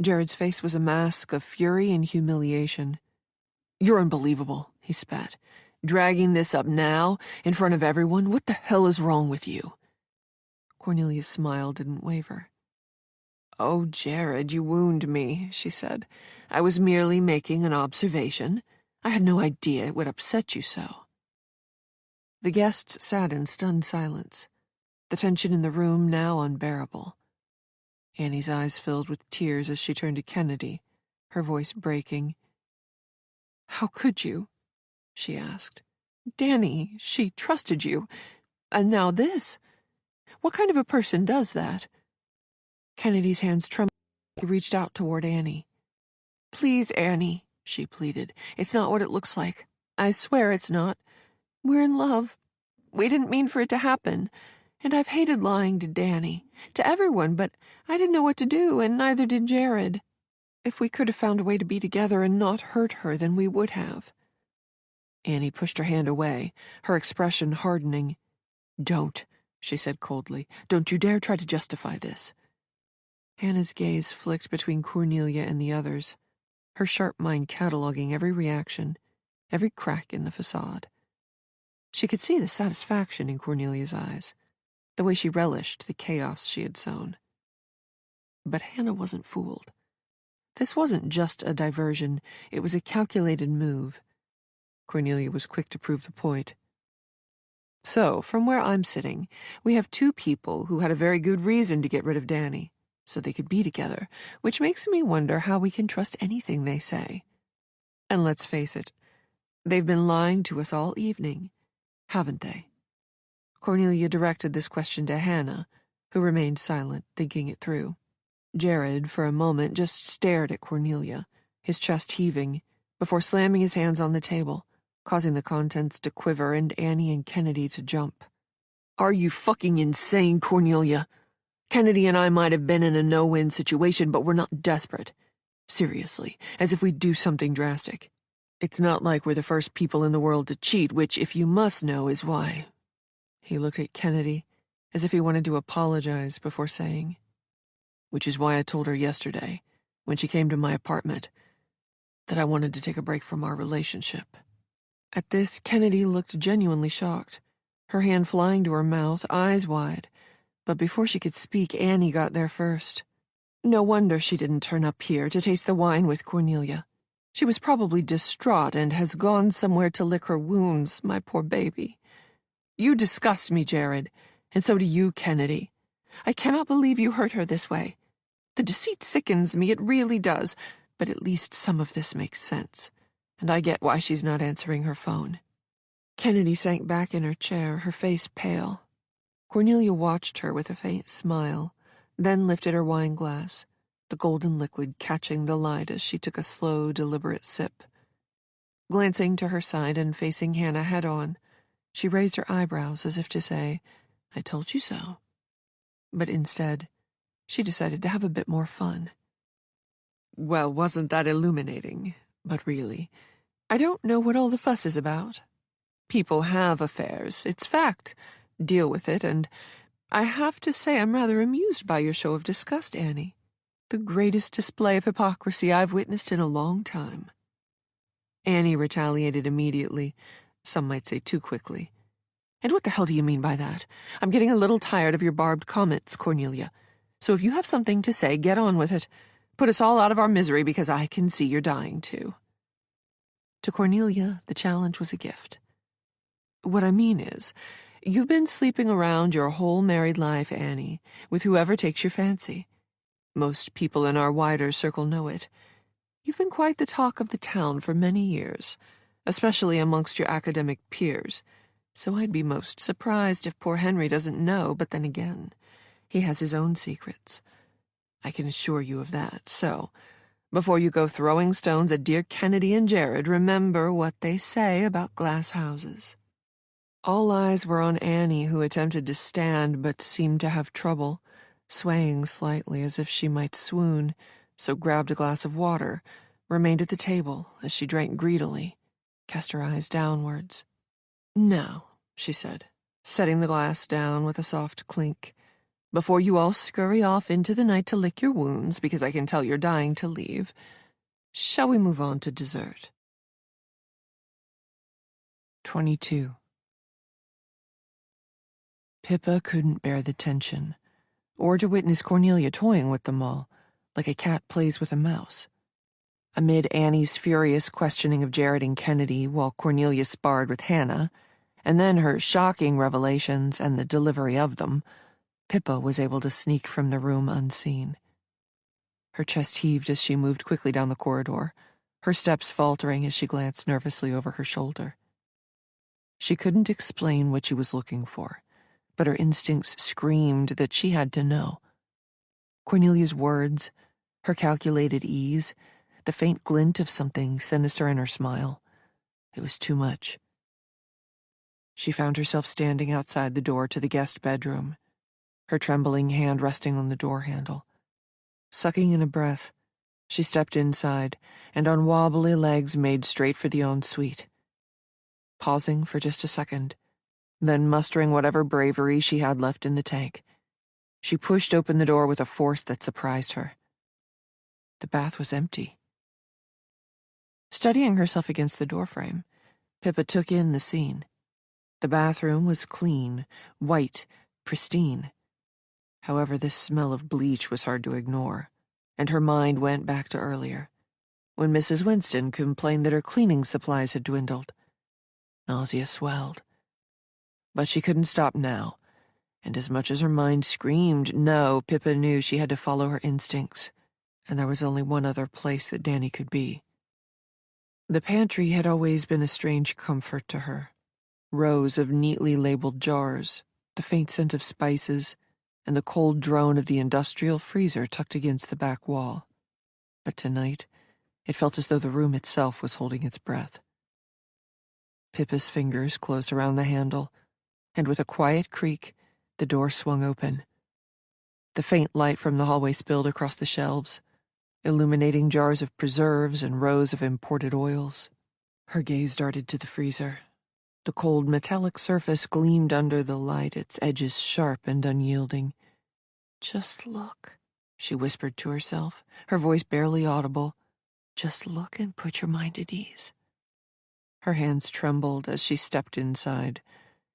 Jared's face was a mask of fury and humiliation. "You're unbelievable," he spat. "Dragging this up now, in front of everyone? What the hell is wrong with you?" Cornelia's smile didn't waver. "Oh, Jared, you wound me," she said. "I was merely making an observation. I had no idea it would upset you so." The guests sat in stunned silence, the tension in the room now unbearable. Annie's eyes filled with tears as she turned to Kennedy, her voice breaking. "How could you?" she asked. "Danny, she trusted you. And now this. What kind of a person does that?" Kennedy's hands trembled. He reached out toward Annie. "Please, Annie," she pleaded. "It's not what it looks like. I swear it's not. We're in love. We didn't mean for it to happen. And I've hated lying to Danny, to everyone, but I didn't know what to do, and neither did Jared. If we could have found a way to be together and not hurt her, then we would have." Annie pushed her hand away, her expression hardening. "Don't," she said coldly. "Don't you dare try to justify this." Hannah's gaze flicked between Cornelia and the others, her sharp mind cataloging every reaction, every crack in the facade. She could see the satisfaction in Cornelia's eyes, the way she relished the chaos she had sown. But Hannah wasn't fooled. This wasn't just a diversion, it was a calculated move. Cornelia was quick to prove the point. "So, from where I'm sitting, we have two people who had a very good reason to get rid of Danny, so they could be together, which makes me wonder how we can trust anything they say. And let's face it, they've been lying to us all evening, haven't they?" Cornelia directed this question to Hannah, who remained silent, thinking it through. Jared, for a moment, just stared at Cornelia, his chest heaving, before slamming his hands on the table, causing the contents to quiver and Annie and Kennedy to jump. "Are you fucking insane, Cornelia? Kennedy and I might have been in a no-win situation, but we're not desperate. Seriously, as if we'd do something drastic. It's not like we're the first people in the world to cheat, which, if you must know, is why." He looked at Kennedy, as if he wanted to apologize before saying, which is why I told her yesterday, when she came to my apartment, that I wanted to take a break from our relationship." At this, Kennedy looked genuinely shocked, her hand flying to her mouth, eyes wide. But before she could speak, Annie got there first. No wonder she didn't turn up here to taste the wine with Cornelia. She was probably distraught and has gone somewhere to lick her wounds, my poor baby. "You disgust me, Jared, and so do you, Kennedy. I cannot believe you hurt her this way. The deceit sickens me, it really does, but at least some of this makes sense, and I get why she's not answering her phone." Kennedy sank back in her chair, her face pale. Cornelia watched her with a faint smile, then lifted her wine glass, the golden liquid catching the light as she took a slow, deliberate sip. Glancing to her side and facing Hannah head-on, she raised her eyebrows as if to say, "I told you so." But instead, she decided to have a bit more fun. "Well, wasn't that illuminating? But really, I don't know what all the fuss is about. People have affairs, it's fact. Deal with it, and I have to say I'm rather amused by your show of disgust, Annie. The greatest display of hypocrisy I've witnessed in a long time." Annie retaliated immediately, some might say too quickly. "And what the hell do you mean by that? I'm getting a little tired of your barbed comments, Cornelia. So if you have something to say, get on with it. Put us all out of our misery, because I can see you're dying to." To Cornelia, the challenge was a gift. "What I mean is, you've been sleeping around your whole married life, Annie, with whoever takes your fancy. Most people in our wider circle know it. You've been quite the talk of the town for many years, especially amongst your academic peers, so I'd be most surprised if poor Henry doesn't know, but then again, he has his own secrets. I can assure you of that, so before you go throwing stones at dear Kennedy and Jared, remember what they say about glass houses." All eyes were on Annie, who attempted to stand but seemed to have trouble, swaying slightly as if she might swoon, so grabbed a glass of water, remained at the table as she drank greedily, cast her eyes downwards. "Now," she said, setting the glass down with a soft clink, "before you all scurry off into the night to lick your wounds, because I can tell you're dying to leave, shall we move on to dessert?" 22. Pippa couldn't bear the tension, or to witness Cornelia toying with them all, like a cat plays with a mouse. Amid Annie's furious questioning of Jared and Kennedy while Cornelia sparred with Hannah, and then her shocking revelations and the delivery of them, Pippa was able to sneak from the room unseen. Her chest heaved as she moved quickly down the corridor, her steps faltering as she glanced nervously over her shoulder. She couldn't explain what she was looking for, but her instincts screamed that she had to know. Cornelia's words, her calculated ease, the faint glint of something sinister in her smile. It was too much. She found herself standing outside the door to the guest bedroom, her trembling hand resting on the door handle. Sucking in a breath, she stepped inside and on wobbly legs made straight for the ensuite. Pausing for just a second, then mustering whatever bravery she had left in the tank, she pushed open the door with a force that surprised her. The bath was empty. Steadying herself against the doorframe, Pippa took in the scene. The bathroom was clean, white, pristine. However, this smell of bleach was hard to ignore, and her mind went back to earlier, when Mrs. Winston complained that her cleaning supplies had dwindled. Nausea swelled. But she couldn't stop now, and as much as her mind screamed no, Pippa knew she had to follow her instincts, and there was only one other place that Danny could be. The pantry had always been a strange comfort to her. Rows of neatly labeled jars, the faint scent of spices, and the cold drone of the industrial freezer tucked against the back wall. But tonight, it felt as though the room itself was holding its breath. Pippa's fingers closed around the handle, and with a quiet creak, the door swung open. The faint light from the hallway spilled across the shelves, illuminating jars of preserves and rows of imported oils. Her gaze darted to the freezer. The cold metallic surface gleamed under the light, its edges sharp and unyielding. "Just look," she whispered to herself, her voice barely audible. Just look and put your mind at ease. Her hands trembled as she stepped inside,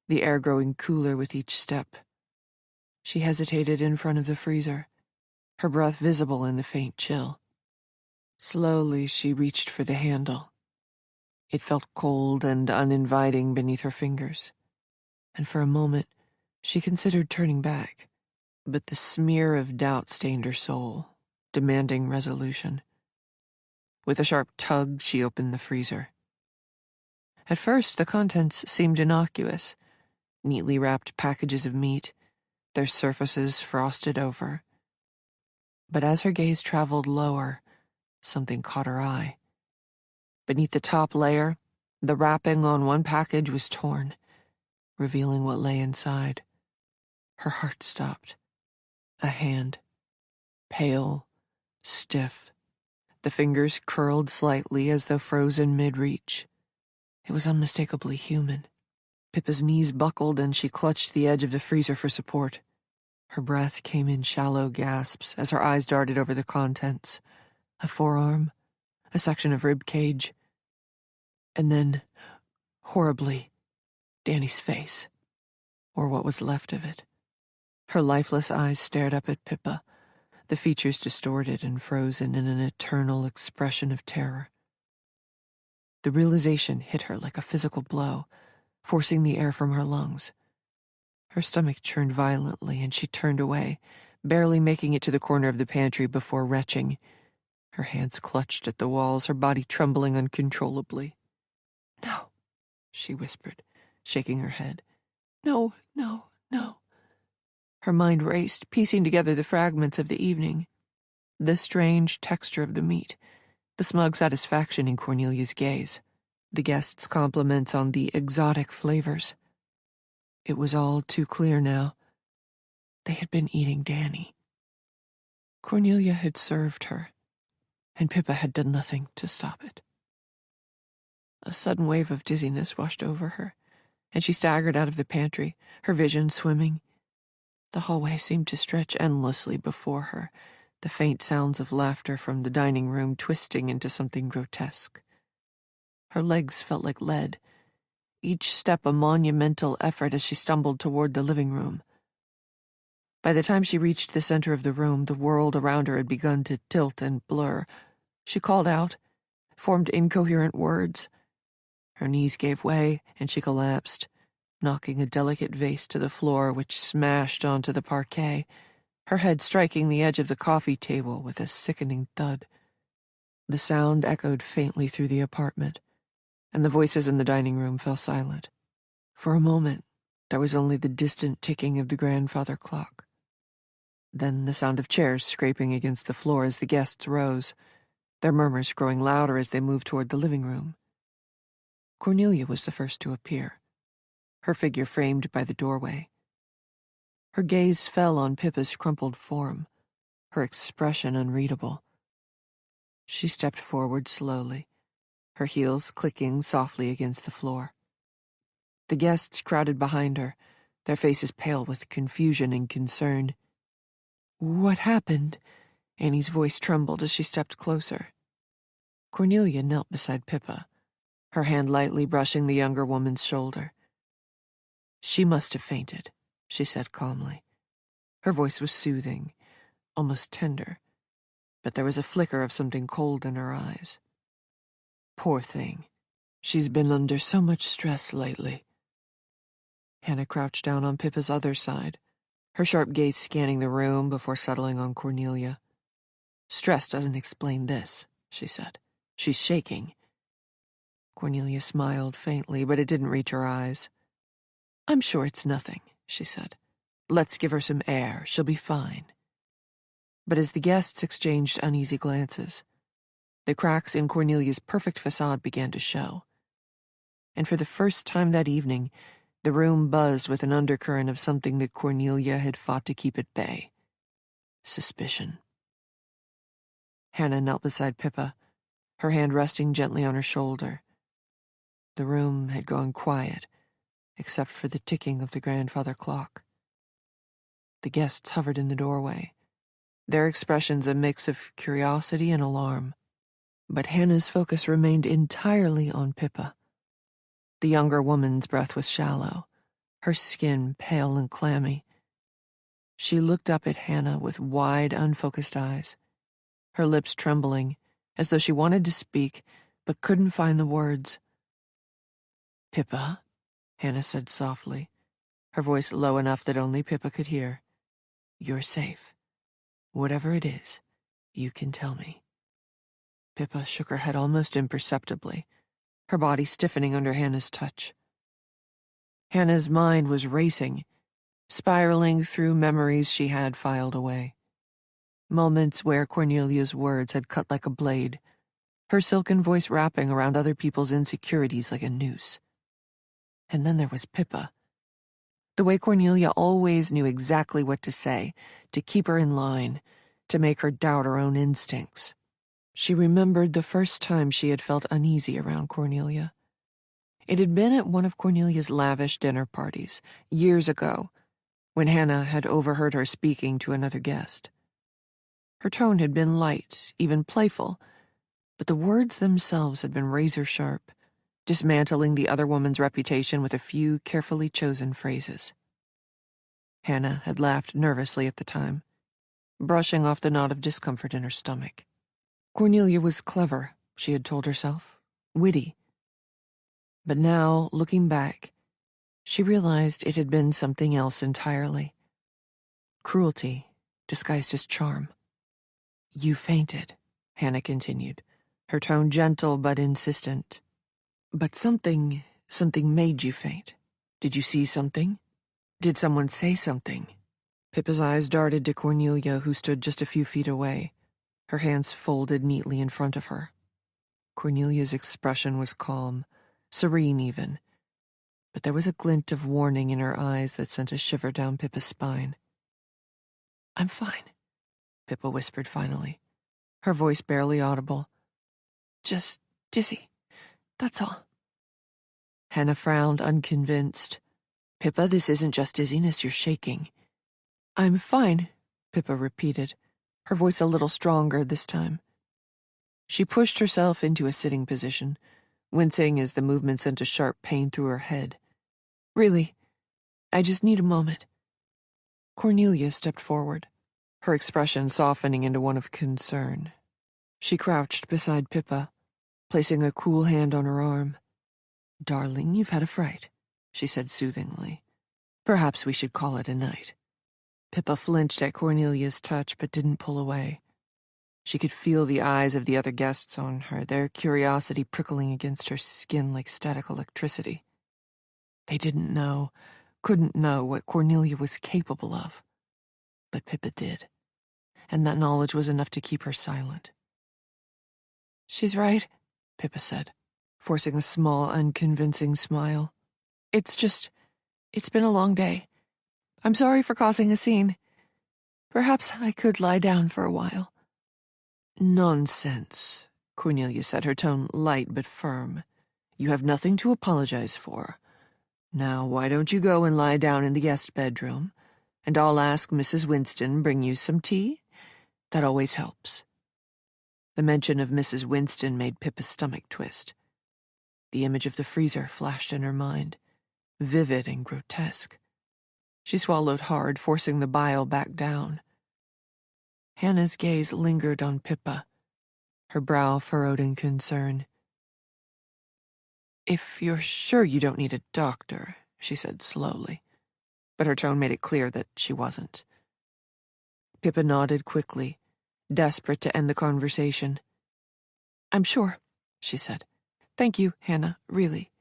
the air growing cooler with each step. She hesitated in front of the freezer, her breath visible in the faint chill. Slowly, she reached for the handle. It felt cold and uninviting beneath her fingers, and for a moment, she considered turning back. But the smear of doubt stained her soul, demanding resolution. With a sharp tug, she opened the freezer. At first, the contents seemed innocuous, neatly wrapped packages of meat, their surfaces frosted over. But as her gaze traveled lower, something caught her eye. Beneath the top layer, the wrapping on one package was torn, revealing what lay inside. Her heart stopped. A hand. Pale, stiff. The fingers curled slightly as though frozen mid-reach. It was unmistakably human. Pippa's knees buckled and she clutched the edge of the freezer for support. Her breath came in shallow gasps as her eyes darted over the contents. A forearm, a section of rib cage, and then, horribly, Danny's face, or what was left of it. Her lifeless eyes stared up at Pippa, the features distorted and frozen in an eternal expression of terror. The realization hit her like a physical blow, forcing the air from her lungs. Her stomach churned violently, and she turned away, barely making it to the corner of the pantry before retching. Her hands clutched at the walls, her body trembling uncontrollably. "No," she whispered, shaking her head. "No, no, no." Her mind raced, piecing together the fragments of the evening. The strange texture of the meat, the smug satisfaction in Cornelia's gaze, the guests' compliments on the exotic flavors. It was all too clear now. They had been eating Danny. Cornelia had served her, and Pippa had done nothing to stop it. A sudden wave of dizziness washed over her, and she staggered out of the pantry, her vision swimming. The hallway seemed to stretch endlessly before her, the faint sounds of laughter from the dining room twisting into something grotesque. Her legs felt like lead, each step a monumental effort as she stumbled toward the living room. By the time she reached the center of the room, the world around her had begun to tilt and blur. She called out, formed incoherent words. Her knees gave way, and she collapsed, knocking a delicate vase to the floor, which smashed onto the parquet, her head striking the edge of the coffee table with a sickening thud. The sound echoed faintly through the apartment, and the voices in the dining room fell silent. For a moment, there was only the distant ticking of the grandfather clock. Then the sound of chairs scraping against the floor as the guests rose, their murmurs growing louder as they moved toward the living room. Cornelia was the first to appear, her figure framed by the doorway. Her gaze fell on Pippa's crumpled form, her expression unreadable. She stepped forward slowly, her heels clicking softly against the floor. The guests crowded behind her, their faces pale with confusion and concern. "What happened?" Annie's voice trembled as she stepped closer. Cornelia knelt beside Pippa, her hand lightly brushing the younger woman's shoulder. "She must have fainted," she said calmly. Her voice was soothing, almost tender, but there was a flicker of something cold in her eyes. "Poor thing. She's been under so much stress lately." Hannah crouched down on Pippa's other side, her sharp gaze scanning the room before settling on Cornelia. "Stress doesn't explain this," she said. "She's shaking." Cornelia smiled faintly, but it didn't reach her eyes. "I'm sure it's nothing," she said. "Let's give her some air. She'll be fine." But as the guests exchanged uneasy glances, the cracks in Cornelia's perfect facade began to show. And for the first time that evening, the room buzzed with an undercurrent of something that Cornelia had fought to keep at bay. Suspicion. Hannah knelt beside Pippa, her hand resting gently on her shoulder. The room had gone quiet, except for the ticking of the grandfather clock. The guests hovered in the doorway, their expressions a mix of curiosity and alarm. But Hannah's focus remained entirely on Pippa. The younger woman's breath was shallow, her skin pale and clammy. She looked up at Hannah with wide, unfocused eyes, her lips trembling, as though she wanted to speak, but couldn't find the words. "Pippa," Hannah said softly, her voice low enough that only Pippa could hear. "You're safe. Whatever it is, you can tell me." Pippa shook her head almost imperceptibly, her body stiffening under Hannah's touch. Hannah's mind was racing, spiraling through memories she had filed away. Moments where Cornelia's words had cut like a blade, her silken voice wrapping around other people's insecurities like a noose. And then there was Pippa. The way Cornelia always knew exactly what to say, to keep her in line, to make her doubt her own instincts. She remembered the first time she had felt uneasy around Cornelia. It had been at one of Cornelia's lavish dinner parties, years ago, when Hannah had overheard her speaking to another guest. Her tone had been light, even playful, but the words themselves had been razor-sharp, dismantling the other woman's reputation with a few carefully chosen phrases. Hannah had laughed nervously at the time, brushing off the knot of discomfort in her stomach. Cornelia was clever, she had told herself, witty. But now, looking back, she realized it had been something else entirely. Cruelty, disguised as charm. "You fainted," Hannah continued, her tone gentle but insistent. "But something made you faint. Did you see something? Did someone say something?" Pippa's eyes darted to Cornelia, who stood just a few feet away, her hands folded neatly in front of her. Cornelia's expression was calm, serene even, but there was a glint of warning in her eyes that sent a shiver down Pippa's spine. "I'm fine," Pippa whispered finally, her voice barely audible. "Just dizzy, that's all." Hannah frowned, unconvinced. "Pippa, this isn't just dizziness, you're shaking." "I'm fine," Pippa repeated, her voice a little stronger this time. She pushed herself into a sitting position, wincing as the movement sent a sharp pain through her head. "Really, I just need a moment." Cornelia stepped forward, her expression softening into one of concern. She crouched beside Pippa, placing a cool hand on her arm. "Darling, you've had a fright," she said soothingly. "Perhaps we should call it a night." Pippa flinched at Cornelia's touch but didn't pull away. She could feel the eyes of the other guests on her, their curiosity prickling against her skin like static electricity. They didn't know, couldn't know what Cornelia was capable of. But Pippa did, and that knowledge was enough to keep her silent. "She's right," Pippa said, forcing a small, unconvincing smile. It's been a long day. I'm sorry for causing a scene. Perhaps I could lie down for a while." "Nonsense," Cornelia said, her tone light but firm. "You have nothing to apologize for. Now, why don't you go and lie down in the guest bedroom, and I'll ask Mrs. Winston bring you some tea? That always helps." The mention of Mrs. Winston made Pippa's stomach twist. The image of the freezer flashed in her mind, vivid and grotesque. She swallowed hard, forcing the bile back down. Hannah's gaze lingered on Pippa, her brow furrowed in concern. "If you're sure you don't need a doctor," she said slowly, but her tone made it clear that she wasn't. Pippa nodded quickly, desperate to end the conversation. "I'm sure," she said. "Thank you, Hannah, really.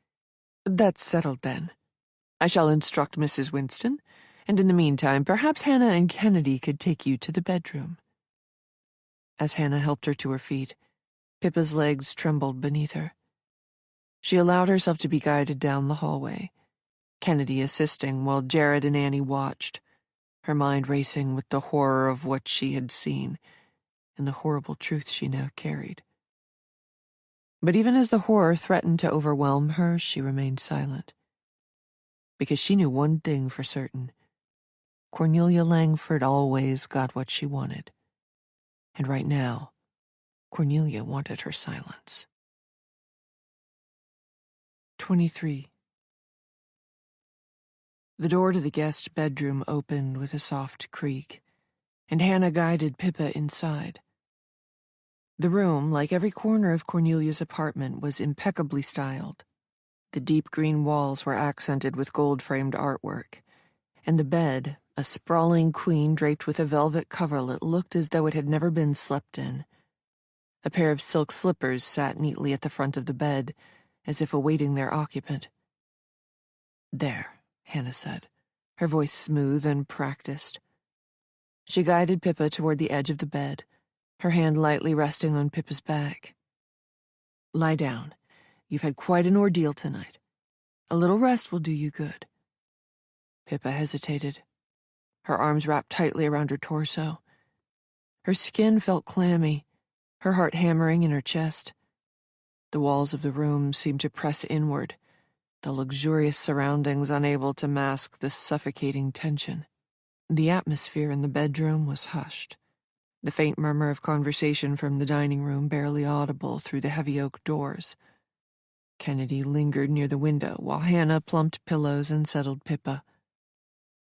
That's settled then. I shall instruct Mrs. Winston, and in the meantime, perhaps Hannah and Kennedy could take you to the bedroom." As Hannah helped her to her feet, Pippa's legs trembled beneath her. She allowed herself to be guided down the hallway, Kennedy assisting while Jared and Annie watched, her mind racing with the horror of what she had seen and the horrible truth she now carried. But even as the horror threatened to overwhelm her, she remained silent. Because she knew one thing for certain. Cornelia Langford always got what she wanted. And right now, Cornelia wanted her silence. 23. The door to the guest bedroom opened with a soft creak, and Hannah guided Pippa inside. The room, like every corner of Cornelia's apartment, was impeccably styled. The deep green walls were accented with gold-framed artwork, and the bed, a sprawling queen draped with a velvet coverlet, looked as though it had never been slept in. A pair of silk slippers sat neatly at the front of the bed, as if awaiting their occupant. "There," Hannah said, her voice smooth and practiced. She guided Pippa toward the edge of the bed, her hand lightly resting on Pippa's back. "Lie down. You've had quite an ordeal tonight. A little rest will do you good." Pippa hesitated, her arms wrapped tightly around her torso. Her skin felt clammy, her heart hammering in her chest. The walls of the room seemed to press inward, the luxurious surroundings unable to mask the suffocating tension. The atmosphere in the bedroom was hushed, the faint murmur of conversation from the dining room barely audible through the heavy oak doors. Kennedy lingered near the window while Hannah plumped pillows and settled Pippa.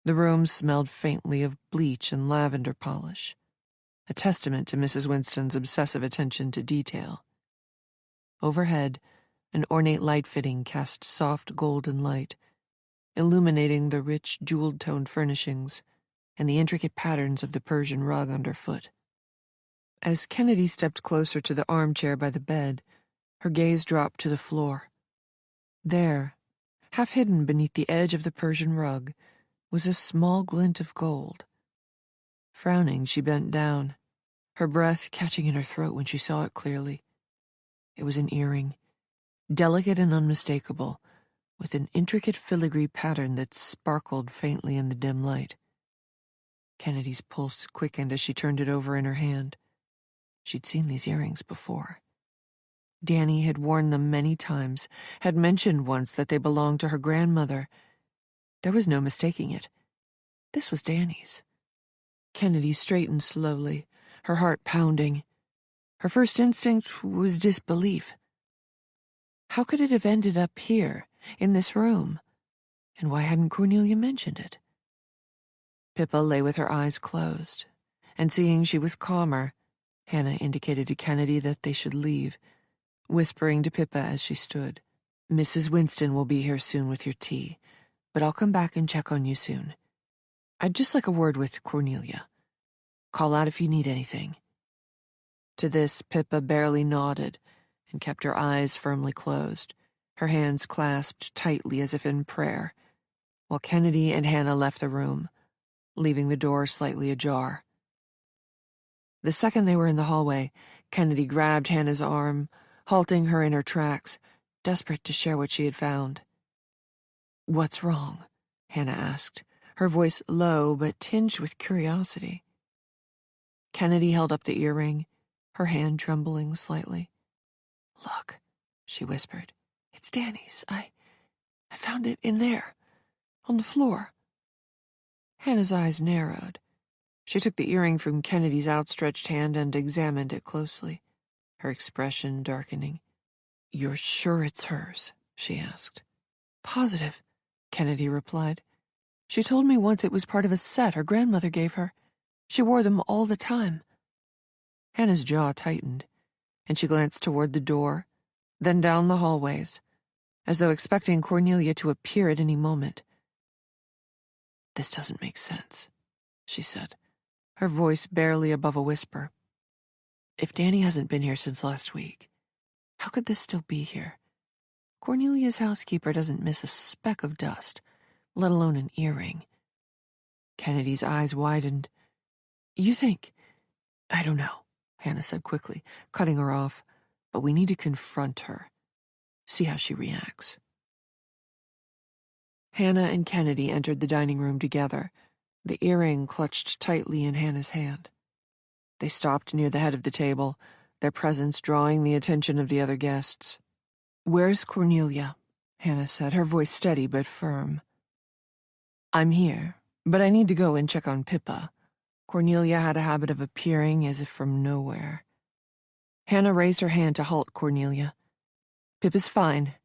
The room smelled faintly of bleach and lavender polish, a testament to Mrs. Winston's obsessive attention to detail. Overhead, an ornate light fitting cast soft golden light, illuminating the rich jeweled-toned furnishings and the intricate patterns of the Persian rug underfoot. As Kennedy stepped closer to the armchair by the bed, her gaze dropped to the floor. There, half hidden beneath the edge of the Persian rug, was a small glint of gold. Frowning, she bent down, her breath catching in her throat when she saw it clearly. It was an earring, delicate and unmistakable, with an intricate filigree pattern that sparkled faintly in the dim light. Kennedy's pulse quickened as she turned it over in her hand. She'd seen these earrings before. Danny had worn them many times, had mentioned once that they belonged to her grandmother. There was no mistaking it. This was Danny's. Kennedy straightened slowly, her heart pounding. Her first instinct was disbelief. How could it have ended up here, in this room? And why hadn't Cornelia mentioned it? Pippa lay with her eyes closed, and seeing she was calmer, Hannah indicated to Kennedy that they should leave, whispering to Pippa as she stood, "Mrs. Winston will be here soon with your tea, but I'll come back and check on you soon. I'd just like a word with Cornelia. Call out if you need anything." To this, Pippa barely nodded and kept her eyes firmly closed, her hands clasped tightly as if in prayer, while Kennedy and Hannah left the room, leaving the door slightly ajar. The second they were in the hallway, Kennedy grabbed Hannah's arm, halting her in her tracks, desperate to share what she had found. "What's wrong?" Hannah asked, her voice low but tinged with curiosity. Kennedy held up the earring, her hand trembling slightly. "Look," she whispered. "It's Danny's. I found it in there, on the floor." Hannah's eyes narrowed. She took the earring from Kennedy's outstretched hand and examined it closely, her expression darkening. "You're sure it's hers?" she asked. "Positive," Kennedy replied. "She told me once it was part of a set her grandmother gave her. She wore them all the time." Hannah's jaw tightened, and she glanced toward the door, then down the hallways, as though expecting Cornelia to appear at any moment. "This doesn't make sense," she said, her voice barely above a whisper. "If Danny hasn't been here since last week, how could this still be here? Cornelia's housekeeper doesn't miss a speck of dust, let alone an earring." Kennedy's eyes widened. "You think—" "I don't know," Hannah said quickly, cutting her off, "but we need to confront her. See how she reacts." Hannah and Kennedy entered the dining room together, the earring clutched tightly in Hannah's hand. They stopped near the head of the table, their presence drawing the attention of the other guests. "Where's Cornelia?" Hannah said, her voice steady but firm. "I'm here, but I need to go and check on Pippa," Cornelia had a habit of appearing as if from nowhere. Hannah raised her hand to halt Cornelia. "Pip is fine,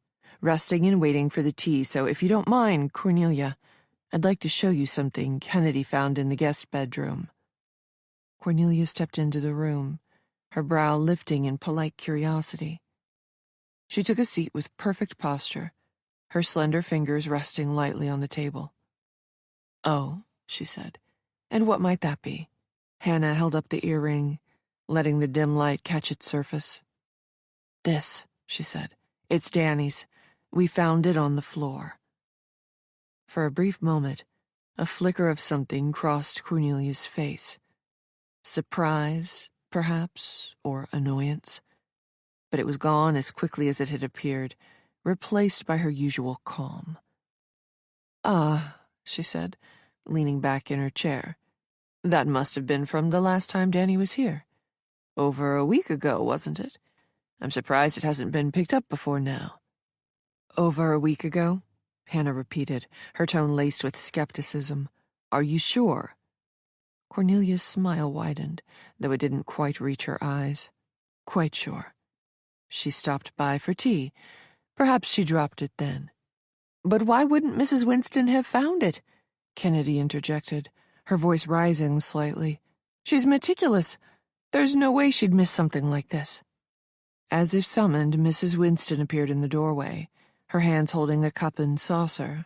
resting and waiting for the tea, so if you don't mind, Cornelia, I'd like to show you something Kennedy found in the guest bedroom." Cornelia stepped into the room, her brow lifting in polite curiosity. She took a seat with perfect posture, her slender fingers resting lightly on the table. "Oh," she said, "and what might that be?" Hannah held up the earring, letting the dim light catch its surface. "This," she said. "It's Danny's. We found it on the floor." For a brief moment, a flicker of something crossed Cornelia's face. Surprise, perhaps, or annoyance. But it was gone as quickly as it had appeared, replaced by her usual calm. "Ah," she said, leaning back in her chair. "That must have been from the last time Danny was here. Over a week ago, wasn't it? I'm surprised it hasn't been picked up before now." "Over a week ago?" Hannah repeated, her tone laced with skepticism. "Are you sure?" Cornelia's smile widened, though it didn't quite reach her eyes. "Quite sure. She stopped by for tea. Perhaps she dropped it then." "But why wouldn't Mrs. Winston have found it?" Kennedy interjected, her voice rising slightly. "She's meticulous. There's no way she'd miss something like this." As if summoned, Mrs. Winston appeared in the doorway, her hands holding a cup and saucer.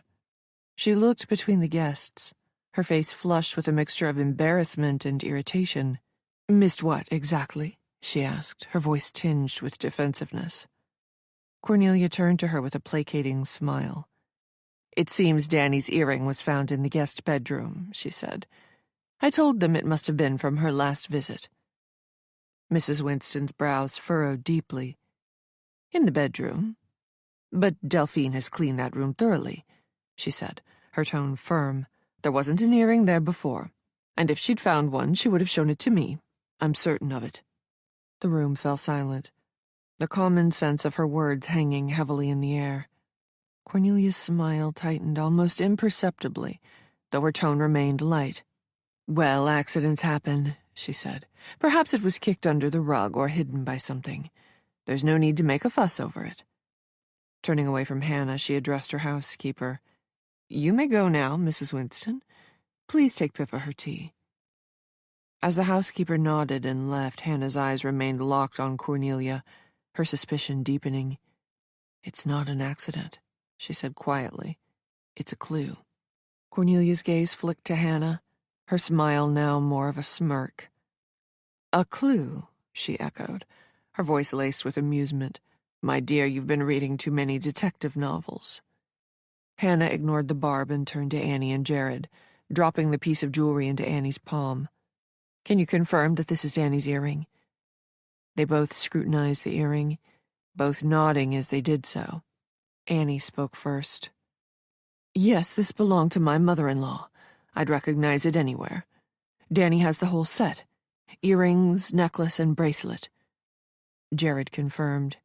She looked between the guests, her face flushed with a mixture of embarrassment and irritation. "Missed what, exactly?" she asked, her voice tinged with defensiveness. Cornelia turned to her with a placating smile. "It seems Danny's earring was found in the guest bedroom," she said. "I told them it must have been from her last visit." Mrs. Winston's brows furrowed deeply. "In the bedroom? But Delphine has cleaned that room thoroughly," she said, her tone firm. "There wasn't an earring there before, and if she'd found one, she would have shown it to me. I'm certain of it." The room fell silent, the common sense of her words hanging heavily in the air. Cornelia's smile tightened almost imperceptibly, though her tone remained light. "Well, accidents happen," she said. "Perhaps it was kicked under the rug or hidden by something. There's no need to make a fuss over it." Turning away from Hannah, she addressed her housekeeper. "You may go now, Mrs. Winston. Please take Pippa her tea." As the housekeeper nodded and left, Hannah's eyes remained locked on Cornelia, her suspicion deepening. "It's not an accident," she said quietly. "It's a clue." Cornelia's gaze flicked to Hannah, her smile now more of a smirk. "A clue," she echoed, her voice laced with amusement. "My dear, you've been reading too many detective novels." Hannah ignored the barb and turned to Annie and Jared, dropping the piece of jewelry into Annie's palm. "Can you confirm that this is Danny's earring?" They both scrutinized the earring, both nodding as they did so. Annie spoke first. "Yes, this belonged to my mother-in-law. I'd recognize it anywhere. Danny has the whole set. Earrings, necklace, and bracelet." Jared confirmed,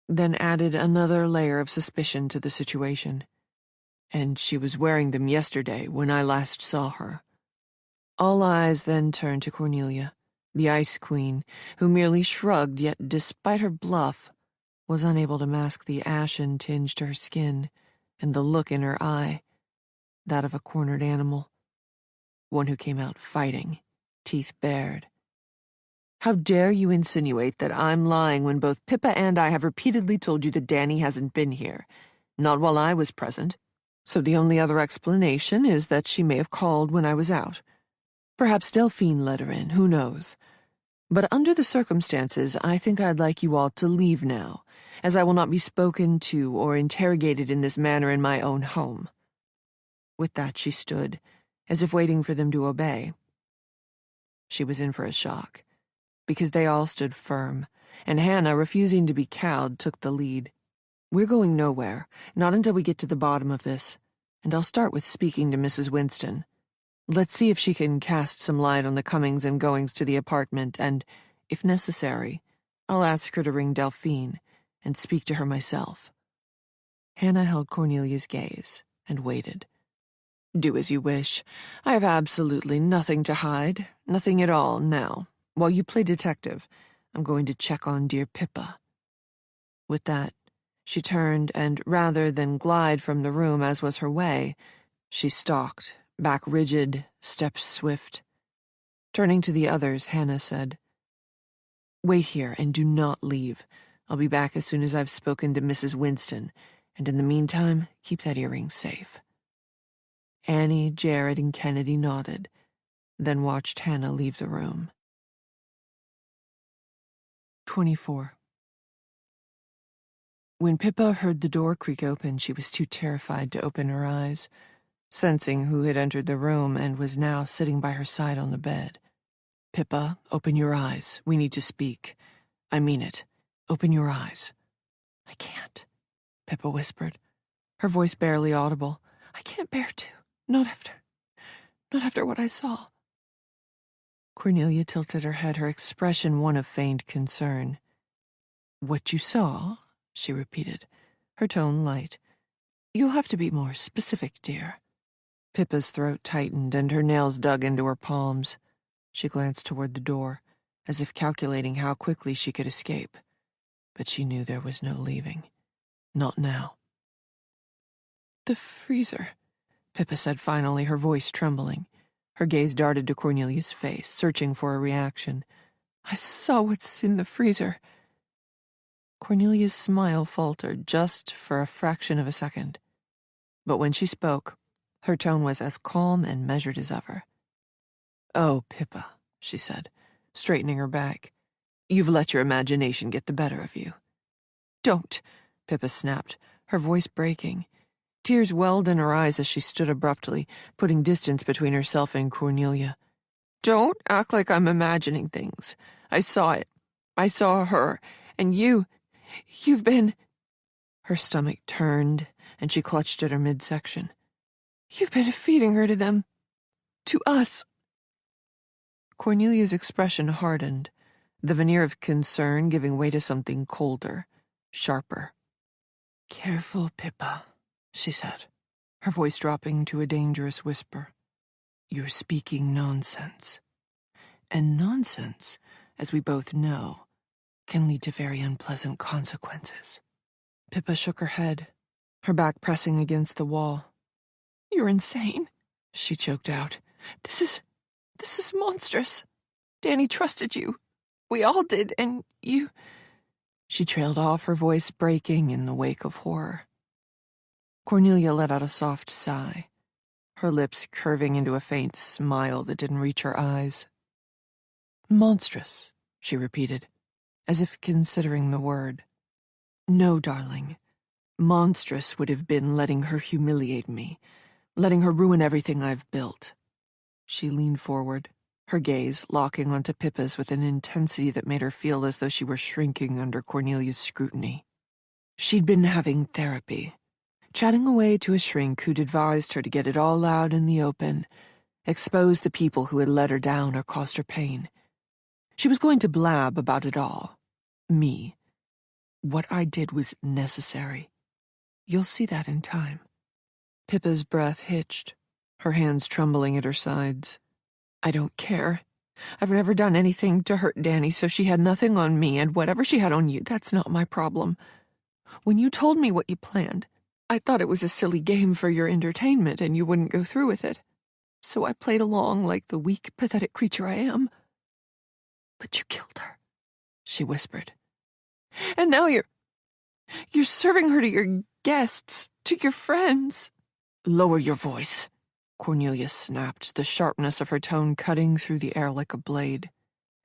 then added another layer of suspicion to the situation. "And she was wearing them yesterday when I last saw her." All eyes then turned to Cornelia, the Ice Queen, who merely shrugged, yet despite her bluff, was unable to mask the ashen tinge to her skin and the look in her eye, that of a cornered animal, one who came out fighting, teeth bared. "How dare you insinuate that I'm lying when both Pippa and I have repeatedly told you that Danny hasn't been here, not while I was present, so the only other explanation is that she may have called when I was out. Perhaps Delphine let her in, who knows? But under the circumstances, I think I'd like you all to leave now, as I will not be spoken to or interrogated in this manner in my own home." With that she stood, as if waiting for them to obey. She was in for a shock, because they all stood firm, and Hannah, refusing to be cowed, took the lead. "We're going nowhere, not until we get to the bottom of this, and I'll start with speaking to Mrs. Winston. Let's see if she can cast some light on the comings and goings to the apartment, and, if necessary, I'll ask her to ring Delphine and speak to her myself." Hannah held Cornelia's gaze and waited. Do as you wish. I have absolutely nothing to hide, nothing at all now. While you play detective, I'm going to check on dear Pippa." With that, she turned and, rather than glide from the room as was her way, she stalked, back rigid, steps swift. Turning to the others, Hannah said, "Wait here and do not leave. I'll be back as soon as I've spoken to Mrs. Winston, and in the meantime, keep that earring safe." Annie, Jared, and Kennedy nodded, then watched Hannah leave the room. 24. When Pippa heard the door creak open, she was too terrified to open her eyes, sensing who had entered the room and was now sitting by her side on the bed. "Pippa, open your eyes. We need to speak. I mean it. Open your eyes." "I can't," Pippa whispered, her voice barely audible. "I can't bear to. Not after what I saw." Cornelia tilted her head, her expression one of feigned concern. "What you saw?" she repeated, her tone light. "You'll have to be more specific, dear." Pippa's throat tightened and her nails dug into her palms. She glanced toward the door, as if calculating how quickly she could escape. But she knew there was no leaving. Not now. "The freezer," Pippa said finally, her voice trembling. Her gaze darted to Cornelia's face, searching for a reaction. "I saw what's in the freezer." Cornelia's smile faltered just for a fraction of a second. But when she spoke, her tone was as calm and measured as ever. "Oh, Pippa," she said, straightening her back. "You've let your imagination get the better of you." "Don't," Pippa snapped, her voice breaking. Tears welled in her eyes as she stood abruptly, putting distance between herself and Cornelia. "Don't act like I'm imagining things. I saw it. I saw her. And you've been—" Her stomach turned, and she clutched at her midsection. "You've been feeding her to them. To us." Cornelia's expression hardened, the veneer of concern giving way to something colder, sharper. "Careful, Pippa," she said, her voice dropping to a dangerous whisper. "You're speaking nonsense. And nonsense, as we both know, can lead to very unpleasant consequences." Pippa shook her head, her back pressing against the wall. "You're insane," she choked out. This is monstrous. Danny trusted you. We all did, and you—" She trailed off, her voice breaking in the wake of horror. Cornelia let out a soft sigh, her lips curving into a faint smile that didn't reach her eyes. "Monstrous," she repeated, as if considering the word. "No, darling. Monstrous would have been letting her humiliate me, letting her ruin everything I've built." She leaned forward, her gaze locking onto Pippa's with an intensity that made her feel as though she were shrinking under Cornelia's scrutiny. She'd been having therapy, chatting away to a shrink who'd advised her to get it all out in the open, expose the people who had let her down or caused her pain. She was going to blab about it all. Me. What I did was necessary. You'll see that in time. Pippa's breath hitched, her hands trembling at her sides. "I don't care. I've never done anything to hurt Danny, so she had nothing on me, and whatever she had on you, that's not my problem. When you told me what you planned, I thought it was a silly game for your entertainment and you wouldn't go through with it. So I played along like the weak, pathetic creature I am. But you killed her," she whispered. "And now you're serving her to your guests, to your friends." "Lower your voice," Cornelia snapped, the sharpness of her tone cutting through the air like a blade.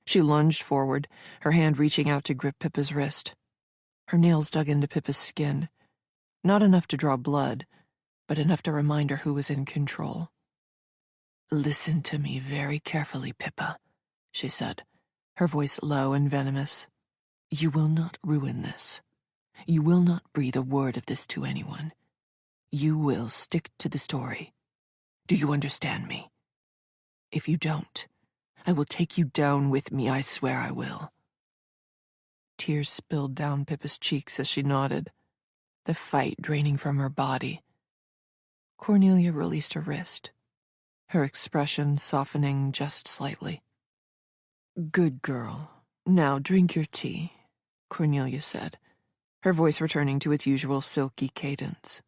She lunged forward, her hand reaching out to grip Pippa's wrist. Her nails dug into Pippa's skin, not enough to draw blood, but enough to remind her who was in control. "Listen to me very carefully, Pippa," she said, her voice low and venomous. "You will not ruin this. You will not breathe a word of this to anyone. You will stick to the story. Do you understand me? If you don't, I will take you down with me, I swear I will." Tears spilled down Pippa's cheeks as she nodded, the fight draining from her body. Cornelia released her wrist, her expression softening just slightly. "Good girl. Now drink your tea," Cornelia said, her voice returning to its usual silky cadence.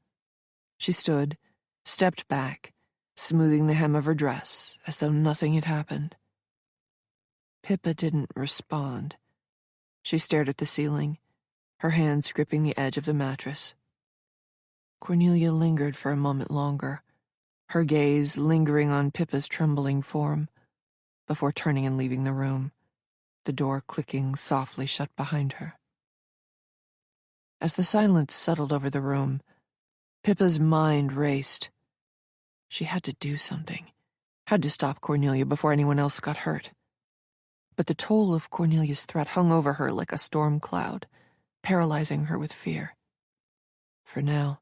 She stood, stepped back, smoothing the hem of her dress as though nothing had happened. Pippa didn't respond. She stared at the ceiling, her hands gripping the edge of the mattress. Cornelia lingered for a moment longer, her gaze lingering on Pippa's trembling form, before turning and leaving the room, the door clicking softly shut behind her. As the silence settled over the room, Pippa's mind raced. She had to do something, had to stop Cornelia before anyone else got hurt. But the toll of Cornelia's threat hung over her like a storm cloud, paralyzing her with fear. For now,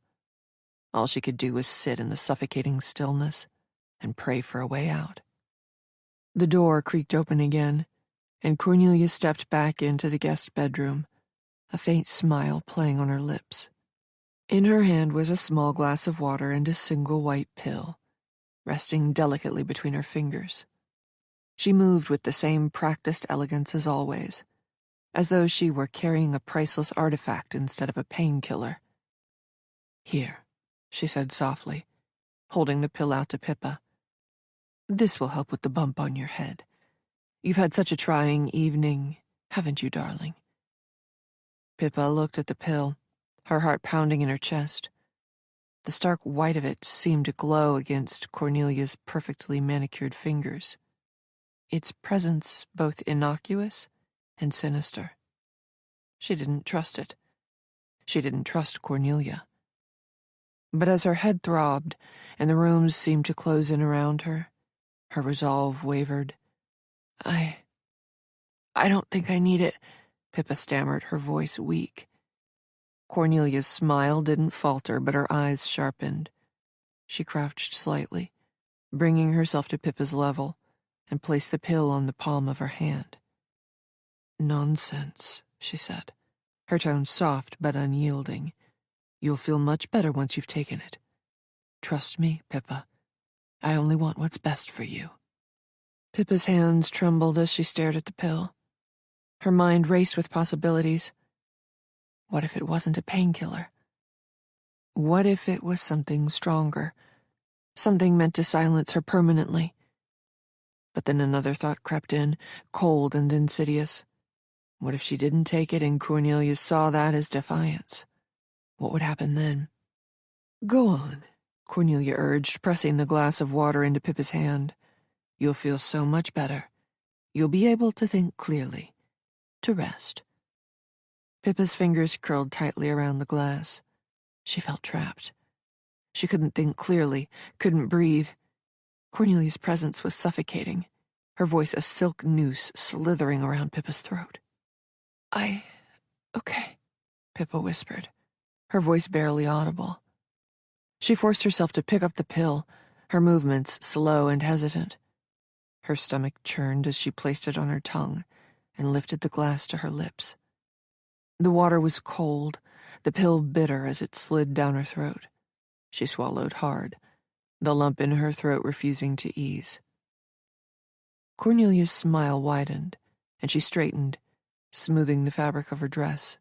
all she could do was sit in the suffocating stillness and pray for a way out. The door creaked open again, and Cornelia stepped back into the guest bedroom, a faint smile playing on her lips. In her hand was a small glass of water and a single white pill, resting delicately between her fingers. She moved with the same practiced elegance as always, as though she were carrying a priceless artifact instead of a painkiller. "Here," she said softly, holding the pill out to Pippa. "This will help with the bump on your head. You've had such a trying evening, haven't you, darling?" Pippa looked at the pill, her heart pounding in her chest. The stark white of it seemed to glow against Cornelia's perfectly manicured fingers, its presence both innocuous and sinister. She didn't trust it. She didn't trust Cornelia. But as her head throbbed and the rooms seemed to close in around her, her resolve wavered. I don't think I need it," Pippa stammered, her voice weak. Cornelia's smile didn't falter, but her eyes sharpened. She crouched slightly, bringing herself to Pippa's level, and placed the pill on the palm of her hand. "Nonsense," she said, her tone soft but unyielding. "You'll feel much better once you've taken it. Trust me, Pippa. I only want what's best for you." Pippa's hands trembled as she stared at the pill. Her mind raced with possibilities. What if it wasn't a painkiller? What if it was something stronger, something meant to silence her permanently? But then another thought crept in, cold and insidious. What if she didn't take it and Cornelia saw that as defiance? What would happen then? "Go on," Cornelia urged, pressing the glass of water into Pippa's hand. "You'll feel so much better. You'll be able to think clearly, to rest." Pippa's fingers curled tightly around the glass. She felt trapped. She couldn't think clearly, couldn't breathe. Cornelia's presence was suffocating, her voice a silk noose slithering around Pippa's throat. Okay," Pippa whispered, her voice barely audible. She forced herself to pick up the pill, her movements slow and hesitant. Her stomach churned as she placed it on her tongue and lifted the glass to her lips. The water was cold, the pill bitter as it slid down her throat. She swallowed hard, the lump in her throat refusing to ease. Cornelia's smile widened, and she straightened, smoothing the fabric of her dress.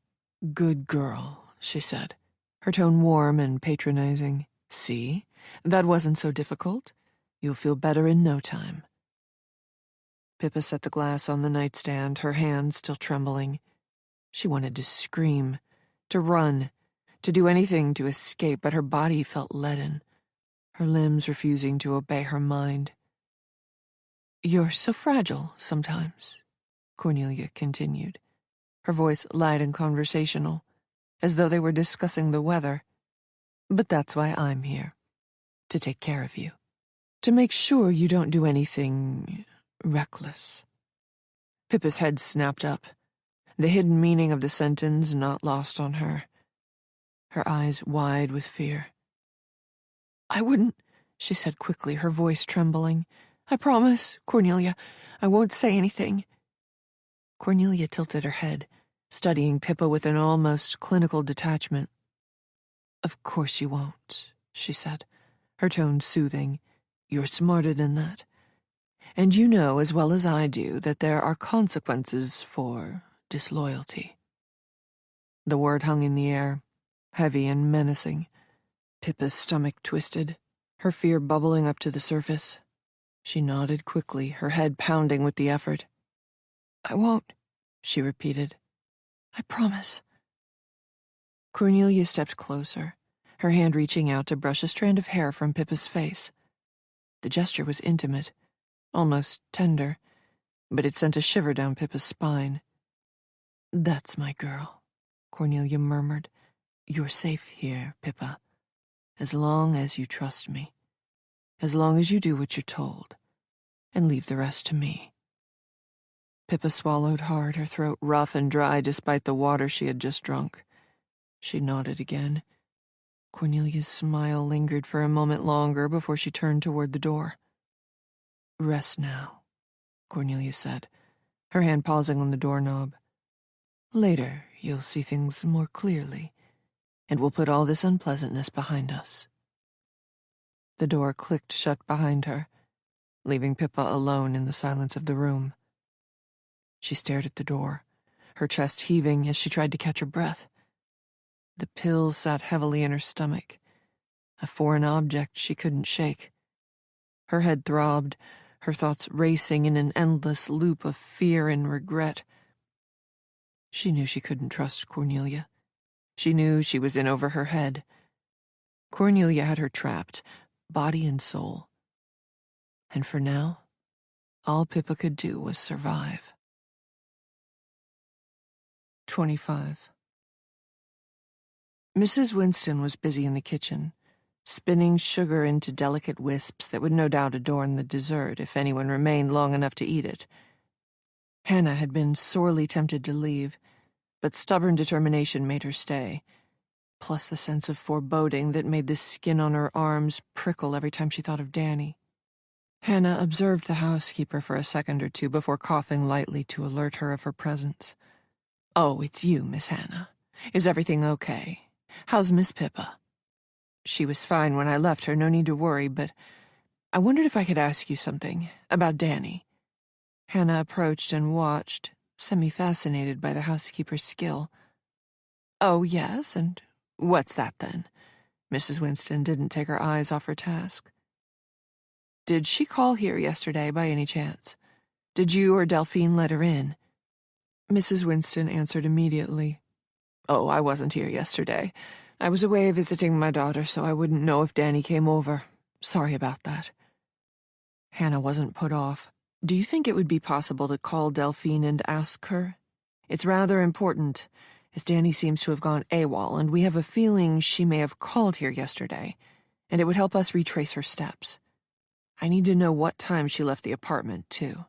"Good girl," she said, her tone warm and patronizing. "See? That wasn't so difficult. You'll feel better in no time." Pippa set the glass on the nightstand, her hands still trembling. She wanted to scream, to run, to do anything to escape, but her body felt leaden, her limbs refusing to obey her mind. "You're so fragile sometimes," Cornelia continued, her voice light and conversational, as though they were discussing the weather. "But that's why I'm here, to take care of you, to make sure you don't do anything reckless." Pippa's head snapped up, the hidden meaning of the sentence not lost on her, her eyes wide with fear. "I wouldn't," she said quickly, her voice trembling. "I promise, Cornelia, I won't say anything." Cornelia tilted her head, studying Pippa with an almost clinical detachment. "Of course you won't," she said, her tone soothing. "You're smarter than that. And you know as well as I do that there are consequences for disloyalty." The word hung in the air, heavy and menacing. Pippa's stomach twisted, her fear bubbling up to the surface. She nodded quickly, her head pounding with the effort. "I won't," she repeated. "I promise." Cornelia stepped closer, her hand reaching out to brush a strand of hair from Pippa's face. The gesture was intimate, almost tender, but it sent a shiver down Pippa's spine. "That's my girl," Cornelia murmured. "You're safe here, Pippa, as long as you trust me, as long as you do what you're told, and leave the rest to me." Pippa swallowed hard, her throat rough and dry despite the water she had just drunk. She nodded again. Cornelia's smile lingered for a moment longer before she turned toward the door. "Rest now," Cornelia said, her hand pausing on the doorknob. "Later, you'll see things more clearly, and we'll put all this unpleasantness behind us." The door clicked shut behind her, leaving Pippa alone in the silence of the room. She stared at the door, her chest heaving as she tried to catch her breath. The pills sat heavily in her stomach, a foreign object she couldn't shake. Her head throbbed, her thoughts racing in an endless loop of fear and regret. She knew she couldn't trust Cornelia. She knew she was in over her head. Cornelia had her trapped, body and soul. And for now, all Pippa could do was survive. 25. Mrs. Winston was busy in the kitchen, spinning sugar into delicate wisps that would no doubt adorn the dessert if anyone remained long enough to eat it. Hannah had been sorely tempted to leave, but stubborn determination made her stay, plus the sense of foreboding that made the skin on her arms prickle every time she thought of Danny. Hannah observed the housekeeper for a second or two before coughing lightly to alert her of her presence. "Oh, it's you, Miss Hannah. Is everything okay? How's Miss Pippa?" "She was fine when I left her, no need to worry, but I wondered if I could ask you something about Danny." Hannah approached and watched, semi-fascinated by the housekeeper's skill. "Oh, yes, and what's that then?" Mrs. Winston didn't take her eyes off her task. "Did she call here yesterday by any chance? Did you or Delphine let her in?" Mrs. Winston answered immediately. "Oh, I wasn't here yesterday. I was away visiting my daughter, so I wouldn't know if Danny came over. Sorry about that." Hannah wasn't put off. "Do you think it would be possible to call Delphine and ask her? It's rather important, as Danny seems to have gone AWOL, and we have a feeling she may have called here yesterday, and it would help us retrace her steps. I need to know what time she left the apartment, too."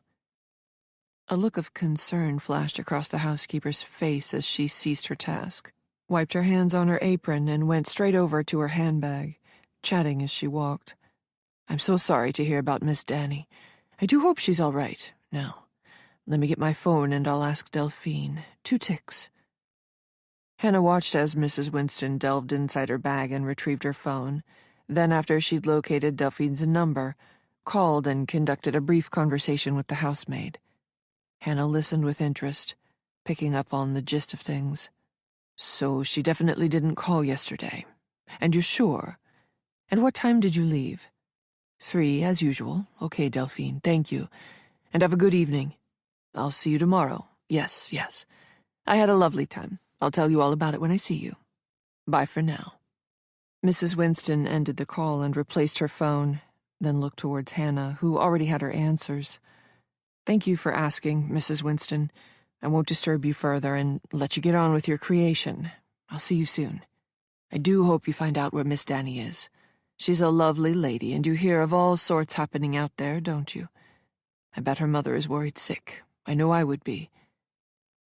A look of concern flashed across the housekeeper's face as she ceased her task, wiped her hands on her apron, and went straight over to her handbag, chatting as she walked. "I'm so sorry to hear about Miss Danny. I do hope she's all right. Now, let me get my phone and I'll ask Delphine. 2 ticks." Hannah watched as Mrs. Winston delved inside her bag and retrieved her phone. Then, after she'd located Delphine's number, called and conducted a brief conversation with the housemaid. Hannah listened with interest, picking up on the gist of things. "So she definitely didn't call yesterday. And you're sure? And what time did you leave?" 3, as usual. Okay, Delphine, thank you. And have a good evening. I'll see you tomorrow. Yes, yes. I had a lovely time. I'll tell you all about it when I see you. Bye for now." Mrs. Winston ended the call and replaced her phone, then looked towards Hannah, who already had her answers. "Thank you for asking, Mrs. Winston. I won't disturb you further and let you get on with your creation. I'll see you soon. I do hope you find out where Miss Danny is. She's a lovely lady, and you hear of all sorts happening out there, don't you? I bet her mother is worried sick. I know I would be."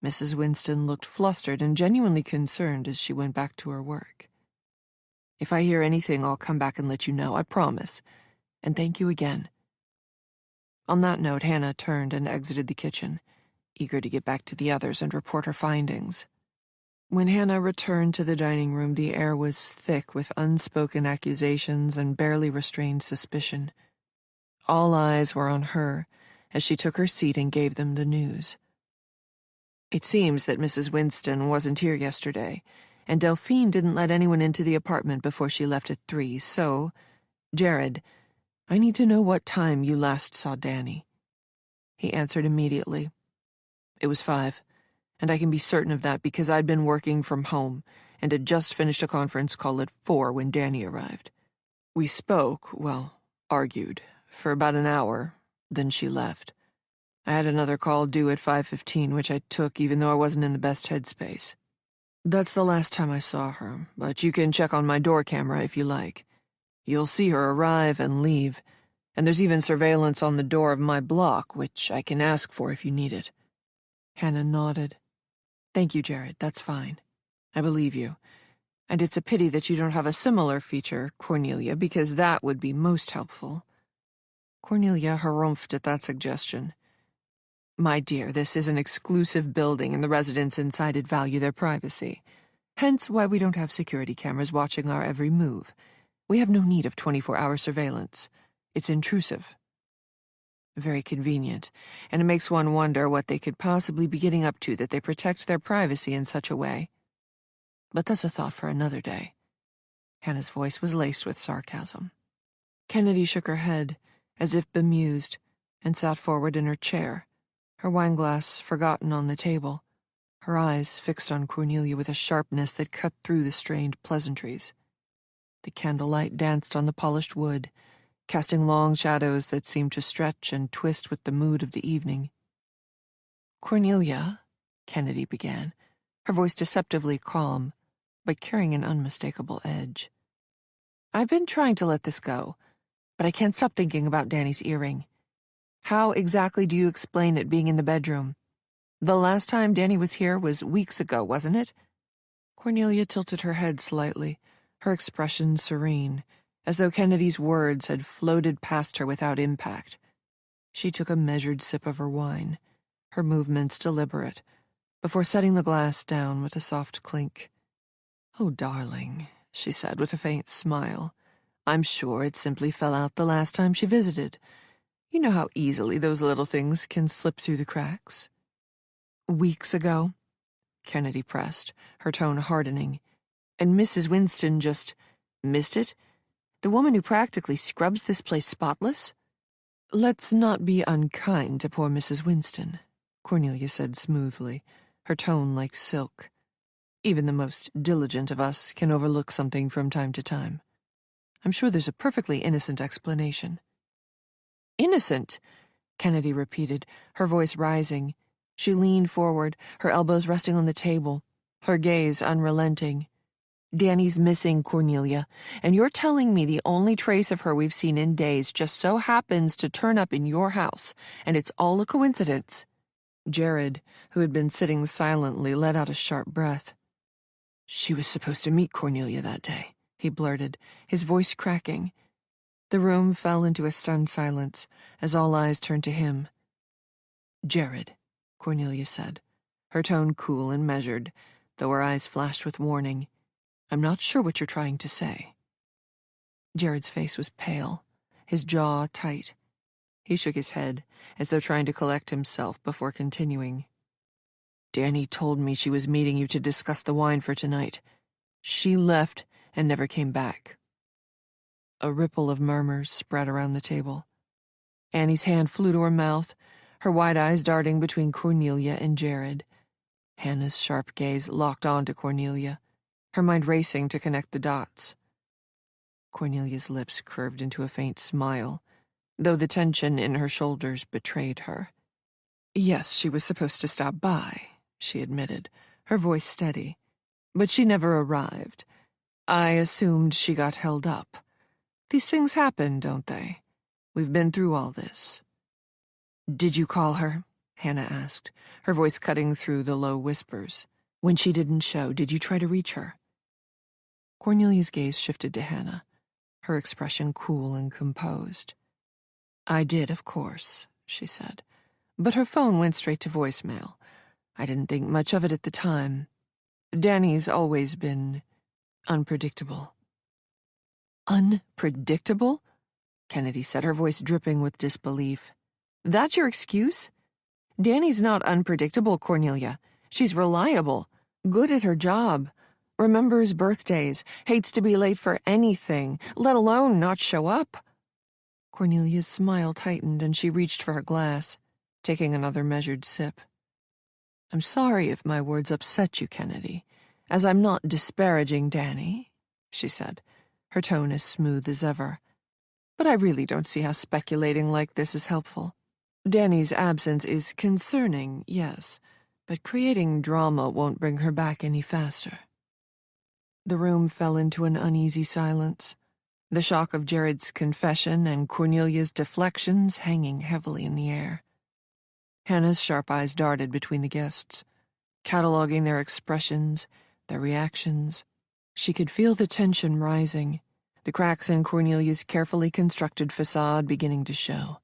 Mrs. Winston looked flustered and genuinely concerned as she went back to her work. "If I hear anything, I'll come back and let you know, I promise. And thank you again." On that note, Hannah turned and exited the kitchen, eager to get back to the others and report her findings. When Hannah returned to the dining room, the air was thick with unspoken accusations and barely restrained suspicion. All eyes were on her as she took her seat and gave them the news. It seems that Mrs. Winston wasn't here yesterday, and Delphine didn't let anyone into the apartment before she left at 3, so, Jared, I need to know what time you last saw Danny. He answered immediately. It was 5, and I can be certain of that because I'd been working from home and had just finished a conference call at 4 when Danny arrived. We spoke, argued, for about an hour, then she left. I had another call due at 5:15, which I took even though I wasn't in the best headspace. That's the last time I saw her, but you can check on my door camera if you like. You'll see her arrive and leave, and there's even surveillance on the door of my block, which I can ask for if you need it. Hannah nodded. Thank you, Jared, that's fine. I believe you. And it's a pity that you don't have a similar feature, Cornelia, because that would be most helpful. Cornelia harumphed at that suggestion. My dear, this is an exclusive building and the residents inside it value their privacy. Hence why we don't have security cameras watching our every move. We have no need of 24-hour surveillance. It's intrusive. Very convenient, and it makes one wonder what they could possibly be getting up to that they protect their privacy in such a way. But that's a thought for another day. Hannah's voice was laced with sarcasm. Kennedy shook her head, as if bemused, and sat forward in her chair, her wineglass forgotten on the table, her eyes fixed on Cornelia with a sharpness that cut through the strained pleasantries. The candlelight danced on the polished wood, casting long shadows that seemed to stretch and twist with the mood of the evening. Cornelia, Kennedy began, her voice deceptively calm, but carrying an unmistakable edge. I've been trying to let this go, but I can't stop thinking about Danny's earring. How exactly do you explain it being in the bedroom? The last time Danny was here was weeks ago, wasn't it? Cornelia tilted her head slightly, her expression serene, as though Kennedy's words had floated past her without impact. She took a measured sip of her wine, her movements deliberate, before setting the glass down with a soft clink. Oh, darling, she said with a faint smile. I'm sure it simply fell out the last time she visited. You know how easily those little things can slip through the cracks. Weeks ago, Kennedy pressed, her tone hardening, and Mrs. Winston just missed it? The woman who practically scrubs this place spotless? Let's not be unkind to poor Mrs. Winston, Cornelia said smoothly, her tone like silk. Even the most diligent of us can overlook something from time to time. I'm sure there's a perfectly innocent explanation. Innocent? Kennedy repeated, her voice rising. She leaned forward, her elbows resting on the table, her gaze unrelenting. Danny's missing, Cornelia, and you're telling me the only trace of her we've seen in days just so happens to turn up in your house, and it's all a coincidence. Jared, who had been sitting silently, let out a sharp breath. She was supposed to meet Cornelia that day, he blurted, his voice cracking. The room fell into a stunned silence as all eyes turned to him. Jared, Cornelia said, her tone cool and measured, though her eyes flashed with warning. I'm not sure what you're trying to say. Jared's face was pale, his jaw tight. He shook his head, as though trying to collect himself before continuing. Danny told me she was meeting you to discuss the wine for tonight. She left and never came back. A ripple of murmurs spread around the table. Annie's hand flew to her mouth, her wide eyes darting between Cornelia and Jared. Hannah's sharp gaze locked on to Cornelia, her mind racing to connect the dots. Cornelia's lips curved into a faint smile, though the tension in her shoulders betrayed her. Yes, she was supposed to stop by, she admitted, her voice steady. But she never arrived. I assumed she got held up. These things happen, don't they? We've been through all this. Did you call her? Hannah asked, her voice cutting through the low whispers. When she didn't show, did you try to reach her? Cornelia's gaze shifted to Hannah, her expression cool and composed. I did, of course, she said, but her phone went straight to voicemail. I didn't think much of it at the time. Danny's always been unpredictable." "Unpredictable?" Kennedy said, her voice dripping with disbelief. "That's your excuse? Danny's not unpredictable, Cornelia. She's reliable, good at her job, remembers birthdays, hates to be late for anything, let alone not show up." Cornelia's smile tightened and she reached for her glass, taking another measured sip. "I'm sorry if my words upset you, Kennedy, as I'm not disparaging Danny," she said, her tone as smooth as ever. "But I really don't see how speculating like this is helpful. Danny's absence is concerning, yes, but creating drama won't bring her back any faster." The room fell into an uneasy silence, the shock of Jared's confession and Cornelia's deflections hanging heavily in the air. Hannah's sharp eyes darted between the guests, cataloging their expressions, their reactions. She could feel the tension rising, the cracks in Cornelia's carefully constructed facade beginning to show.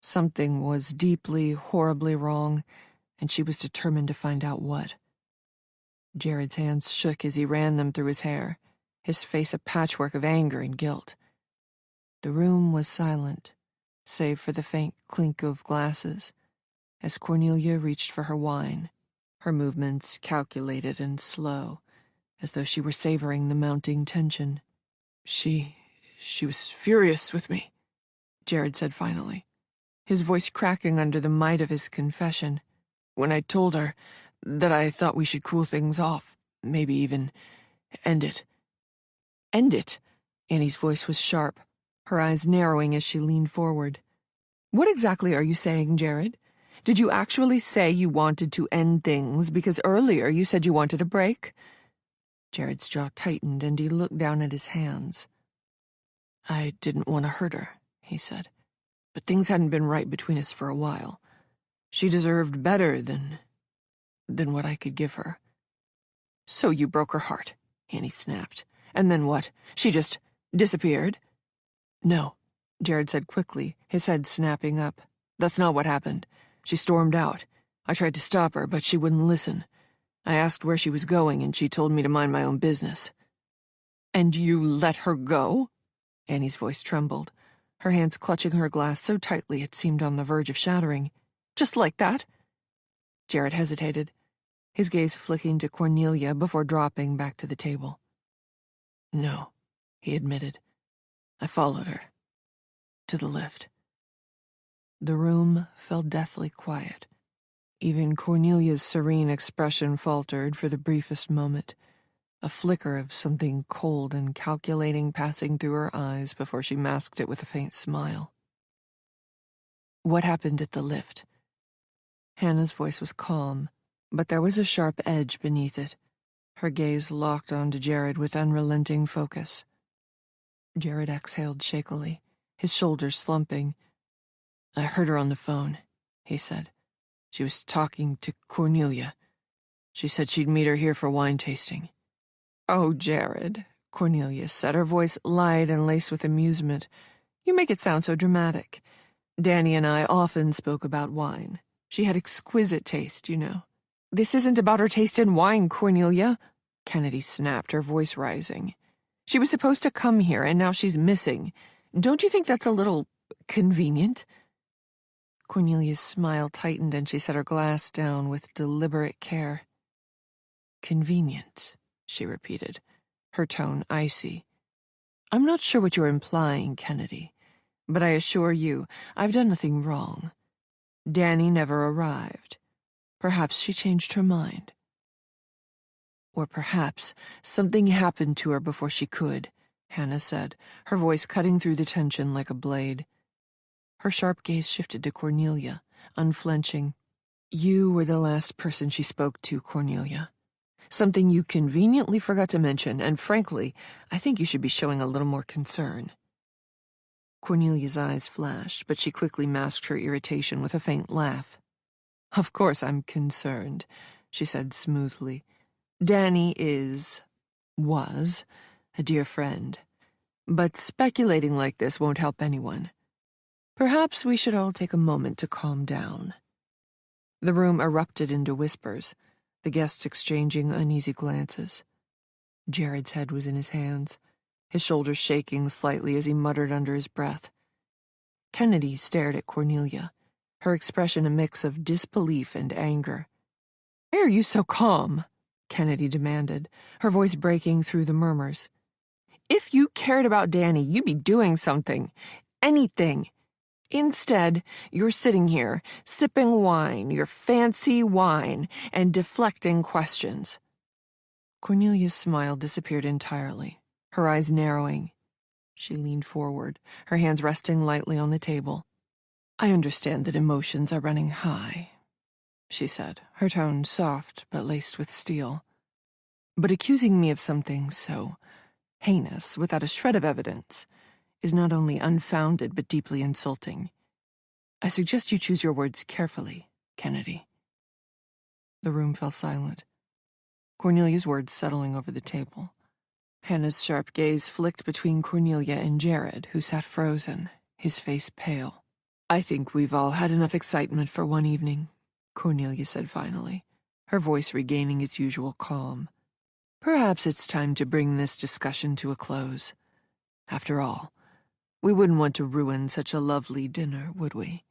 Something was deeply, horribly wrong, and she was determined to find out what. Jared's hands shook as he ran them through his hair, his face a patchwork of anger and guilt. The room was silent, save for the faint clink of glasses, as Cornelia reached for her wine, her movements calculated and slow, as though she were savoring the mounting tension. She was furious with me," Jared said finally, his voice cracking under the might of his confession. "When I told her that I thought we should cool things off, maybe even end it." "End it?" Annie's voice was sharp, her eyes narrowing as she leaned forward. "What exactly are you saying, Jared? Did you actually say you wanted to end things because earlier you said you wanted a break?" Jared's jaw tightened and he looked down at his hands. "I didn't want to hurt her," he said, "but things hadn't been right between us for a while. She deserved better than what I could give her." "So you broke her heart," Annie snapped. "And then what? She just disappeared?" "No," Jared said quickly, his head snapping up. "That's not what happened. She stormed out. I tried to stop her, but she wouldn't listen. I asked where she was going, and she told me to mind my own business." "And you let her go?" Annie's voice trembled, her hands clutching her glass so tightly it seemed on the verge of shattering. "Just like that?" Jared hesitated, his gaze flicking to Cornelia before dropping back to the table. "No," he admitted. "I followed her. To the lift." The room fell deathly quiet. Even Cornelia's serene expression faltered for the briefest moment, a flicker of something cold and calculating passing through her eyes before she masked it with a faint smile. "What happened at the lift?" Hannah's voice was calm, but there was a sharp edge beneath it, her gaze locked onto Jared with unrelenting focus. Jared exhaled shakily, his shoulders slumping. "I heard her on the phone," he said. "She was talking to Cornelia. She said she'd meet her here for wine tasting." "Oh, Jared," Cornelia said, her voice light and laced with amusement. "You make it sound so dramatic. Danny and I often spoke about wine. She had exquisite taste, you know." "This isn't about her taste in wine, Cornelia," Kennedy snapped, her voice rising. "She was supposed to come here, and now she's missing. Don't you think that's a little convenient?" Cornelia's smile tightened and she set her glass down with deliberate care. "Convenient," she repeated, her tone icy. "I'm not sure what you're implying, Kennedy, but I assure you I've done nothing wrong. Danny never arrived. Perhaps she changed her mind. Or perhaps something happened to her before she could," Hannah said, her voice cutting through the tension like a blade. Her sharp gaze shifted to Cornelia, unflinching. "You were the last person she spoke to, Cornelia. Something you conveniently forgot to mention, and frankly, I think you should be showing a little more concern." Cornelia's eyes flashed, but she quickly masked her irritation with a faint laugh. "Of course I'm concerned," she said smoothly. "Danny was, a dear friend. But speculating like this won't help anyone. Perhaps we should all take a moment to calm down." The room erupted into whispers, the guests exchanging uneasy glances. Jared's head was in his hands, his shoulders shaking slightly as he muttered under his breath. Kennedy stared at Cornelia, her expression a mix of disbelief and anger. "Why are you so calm?" Kennedy demanded, her voice breaking through the murmurs. "If you cared about Danny, you'd be doing something. Anything. Instead, you're sitting here, sipping wine, your fancy wine, and deflecting questions." Cornelia's smile disappeared entirely, her eyes narrowing. She leaned forward, her hands resting lightly on the table. "I understand that emotions are running high," she said, her tone soft but laced with steel. "But accusing me of something so heinous, without a shred of evidence, is not only unfounded but deeply insulting. I suggest you choose your words carefully, Kennedy." The room fell silent, Cornelia's words settling over the table. Hannah's sharp gaze flicked between Cornelia and Jared, who sat frozen, his face pale. "I think we've all had enough excitement for one evening," Cornelia said finally, her voice regaining its usual calm. "Perhaps it's time to bring this discussion to a close. After all, we wouldn't want to ruin such a lovely dinner, would we?"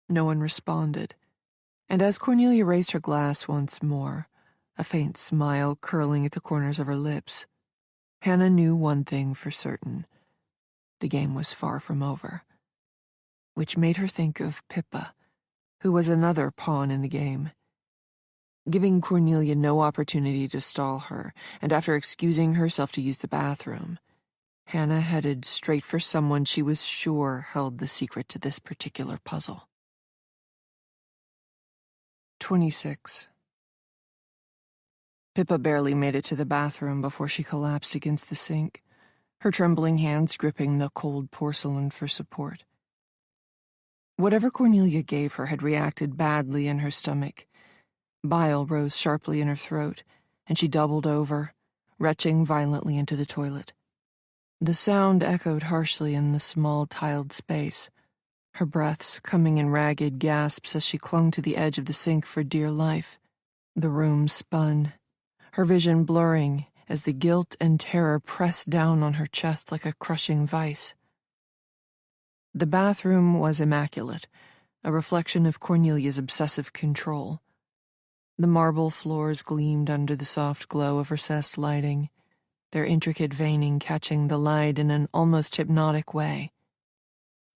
No one responded, and as Cornelia raised her glass once more, a faint smile curling at the corners of her lips, Hannah knew one thing for certain. The game was far from over. Which made her think of Pippa, who was another pawn in the game. Giving Cornelia no opportunity to stall her, and after excusing herself to use the bathroom, Hannah headed straight for someone she was sure held the secret to this particular puzzle. 26. Pippa barely made it to the bathroom before she collapsed against the sink, her trembling hands gripping the cold porcelain for support. Whatever Cornelia gave her had reacted badly in her stomach. Bile rose sharply in her throat, and she doubled over, retching violently into the toilet. The sound echoed harshly in the small tiled space, her breaths coming in ragged gasps as she clung to the edge of the sink for dear life. The room spun, her vision blurring as the guilt and terror pressed down on her chest like a crushing vice. The bathroom was immaculate, a reflection of Cornelia's obsessive control. The marble floors gleamed under the soft glow of recessed lighting, their intricate veining catching the light in an almost hypnotic way.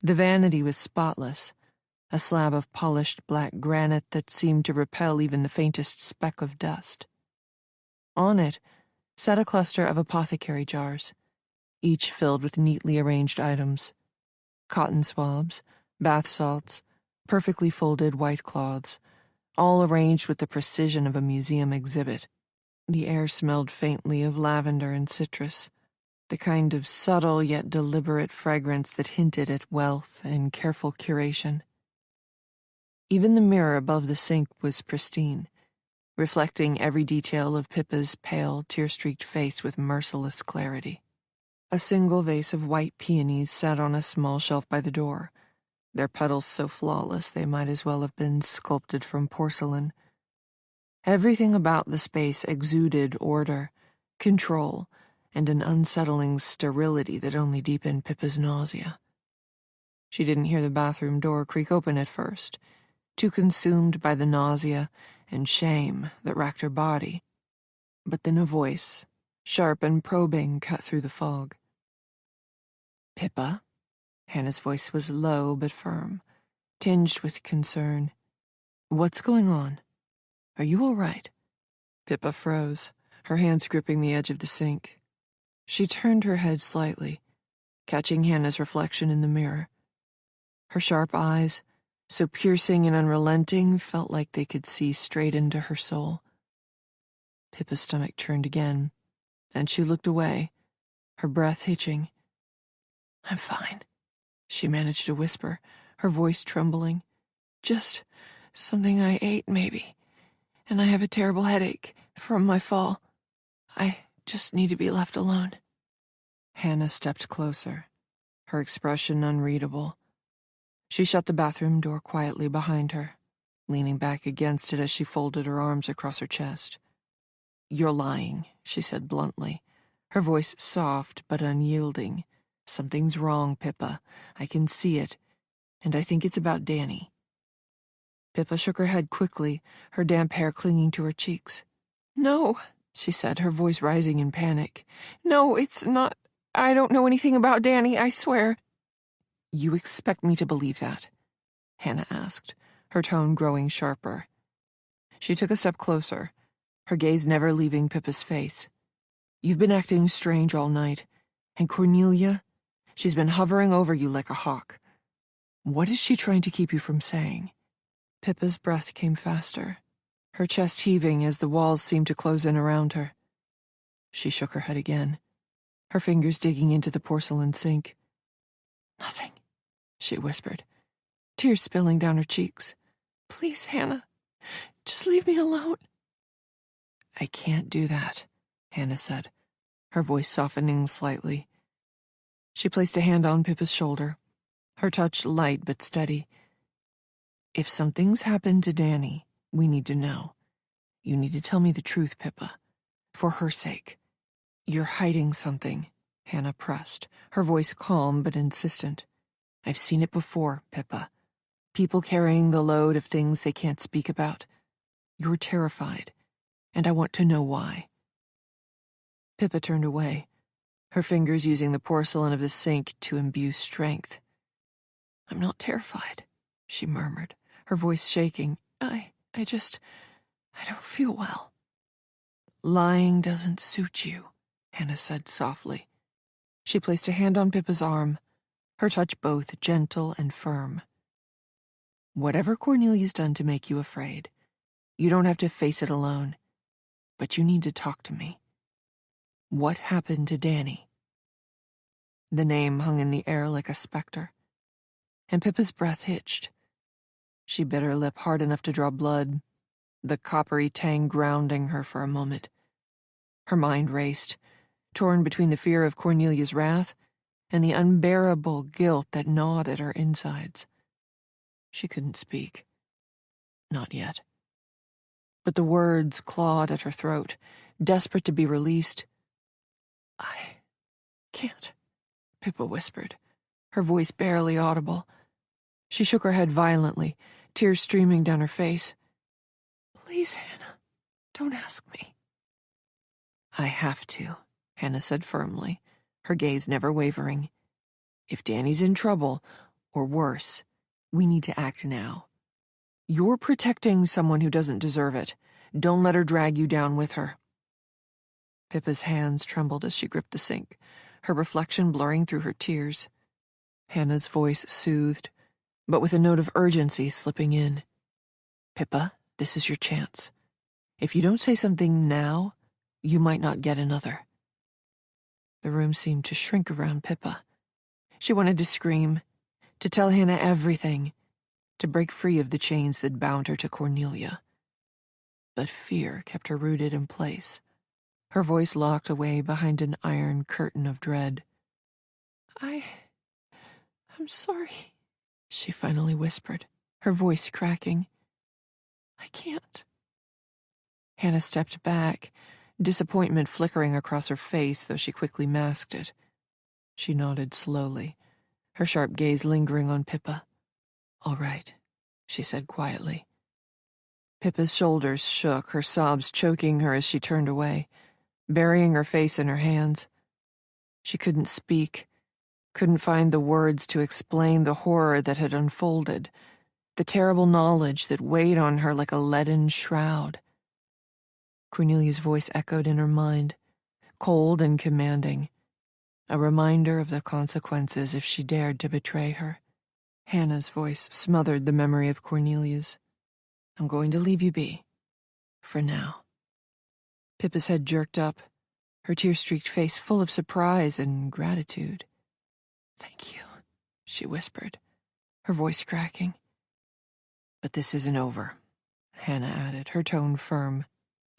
The vanity was spotless, a slab of polished black granite that seemed to repel even the faintest speck of dust. On it sat a cluster of apothecary jars, each filled with neatly arranged items: cotton swabs, bath salts, perfectly folded white cloths, all arranged with the precision of a museum exhibit. The air smelled faintly of lavender and citrus, the kind of subtle yet deliberate fragrance that hinted at wealth and careful curation. Even the mirror above the sink was pristine, reflecting every detail of Pippa's pale, tear-streaked face with merciless clarity. A single vase of white peonies sat on a small shelf by the door, their petals so flawless they might as well have been sculpted from porcelain. Everything about the space exuded order, control, and an unsettling sterility that only deepened Pippa's nausea. She didn't hear the bathroom door creak open at first, too consumed by the nausea and shame that racked her body. But then a voice, sharp and probing, cut through the fog. "Pippa?" Hannah's voice was low but firm, tinged with concern. "What's going on? Are you all right?" Pippa froze, her hands gripping the edge of the sink. She turned her head slightly, catching Hannah's reflection in the mirror. Her sharp eyes, so piercing and unrelenting, felt like they could see straight into her soul. Pippa's stomach churned again, and she looked away, her breath hitching. "I'm fine," she managed to whisper, her voice trembling. "Just something I ate, maybe. And I have a terrible headache from my fall. I just need to be left alone." Hannah stepped closer, her expression unreadable. She shut the bathroom door quietly behind her, leaning back against it as she folded her arms across her chest. "You're lying," she said bluntly, her voice soft but unyielding. "Something's wrong, Pippa. I can see it, and I think it's about Danny." Pippa shook her head quickly, her damp hair clinging to her cheeks. "No," she said, her voice rising in panic. "No, it's not. I don't know anything about Danny, I swear." "You expect me to believe that?" Hannah asked, her tone growing sharper. She took a step closer, her gaze never leaving Pippa's face. "You've been acting strange all night, and Cornelia, she's been hovering over you like a hawk. What is she trying to keep you from saying?" Pippa's breath came faster, her chest heaving as the walls seemed to close in around her. She shook her head again, her fingers digging into the porcelain sink. "Nothing," she whispered, tears spilling down her cheeks. "Please, Hannah, just leave me alone." "I can't do that," Hannah said, her voice softening slightly. She placed a hand on Pippa's shoulder, her touch light but steady. "If something's happened to Danny, we need to know. You need to tell me the truth, Pippa, for her sake." "You're hiding something," Hannah pressed, her voice calm but insistent. "I've seen it before, Pippa. People carrying the load of things they can't speak about. You're terrified, and I want to know why." Pippa turned away, her fingers using the porcelain of the sink to imbue strength. "I'm not terrified," she murmured, her voice shaking. I don't feel well." "Lying doesn't suit you," Hannah said softly. She placed a hand on Pippa's arm, her touch both gentle and firm. "Whatever Cornelia's done to make you afraid, you don't have to face it alone, but you need to talk to me. What happened to Danny?" The name hung in the air like a specter, and Pippa's breath hitched. She bit her lip hard enough to draw blood, the coppery tang grounding her for a moment. Her mind raced, torn between the fear of Cornelia's wrath and the unbearable guilt that gnawed at her insides. She couldn't speak. Not yet. But the words clawed at her throat, desperate to be released. "I can't," Pippa whispered, her voice barely audible. She shook her head violently, tears streaming down her face. "Please, Hannah, don't ask me." "I have to," Hannah said firmly, her gaze never wavering. "If Danny's in trouble, or worse, we need to act now. You're protecting someone who doesn't deserve it. Don't let her drag you down with her." Pippa's hands trembled as she gripped the sink, her reflection blurring through her tears. Hannah's voice soothed, but with a note of urgency slipping in. "Pippa, this is your chance. If you don't say something now, you might not get another." The room seemed to shrink around Pippa. She wanted to scream, to tell Hannah everything, to break free of the chains that bound her to Cornelia. But fear kept her rooted in place, her voice locked away behind an iron curtain of dread. I'm sorry," she finally whispered, her voice cracking. "I can't." Hannah stepped back, disappointment flickering across her face, though she quickly masked it. She nodded slowly, her sharp gaze lingering on Pippa. "All right," she said quietly. Pippa's shoulders shook, her sobs choking her as she turned away, burying her face in her hands. She couldn't speak, couldn't find the words to explain the horror that had unfolded, the terrible knowledge that weighed on her like a leaden shroud. Cornelia's voice echoed in her mind, cold and commanding, a reminder of the consequences if she dared to betray her. Hannah's voice smothered the memory of Cornelia's. "I'm going to leave you be. For now." Pippa's head jerked up, her tear-streaked face full of surprise and gratitude. "Thank you," she whispered, her voice cracking. "But this isn't over," Hannah added, her tone firm.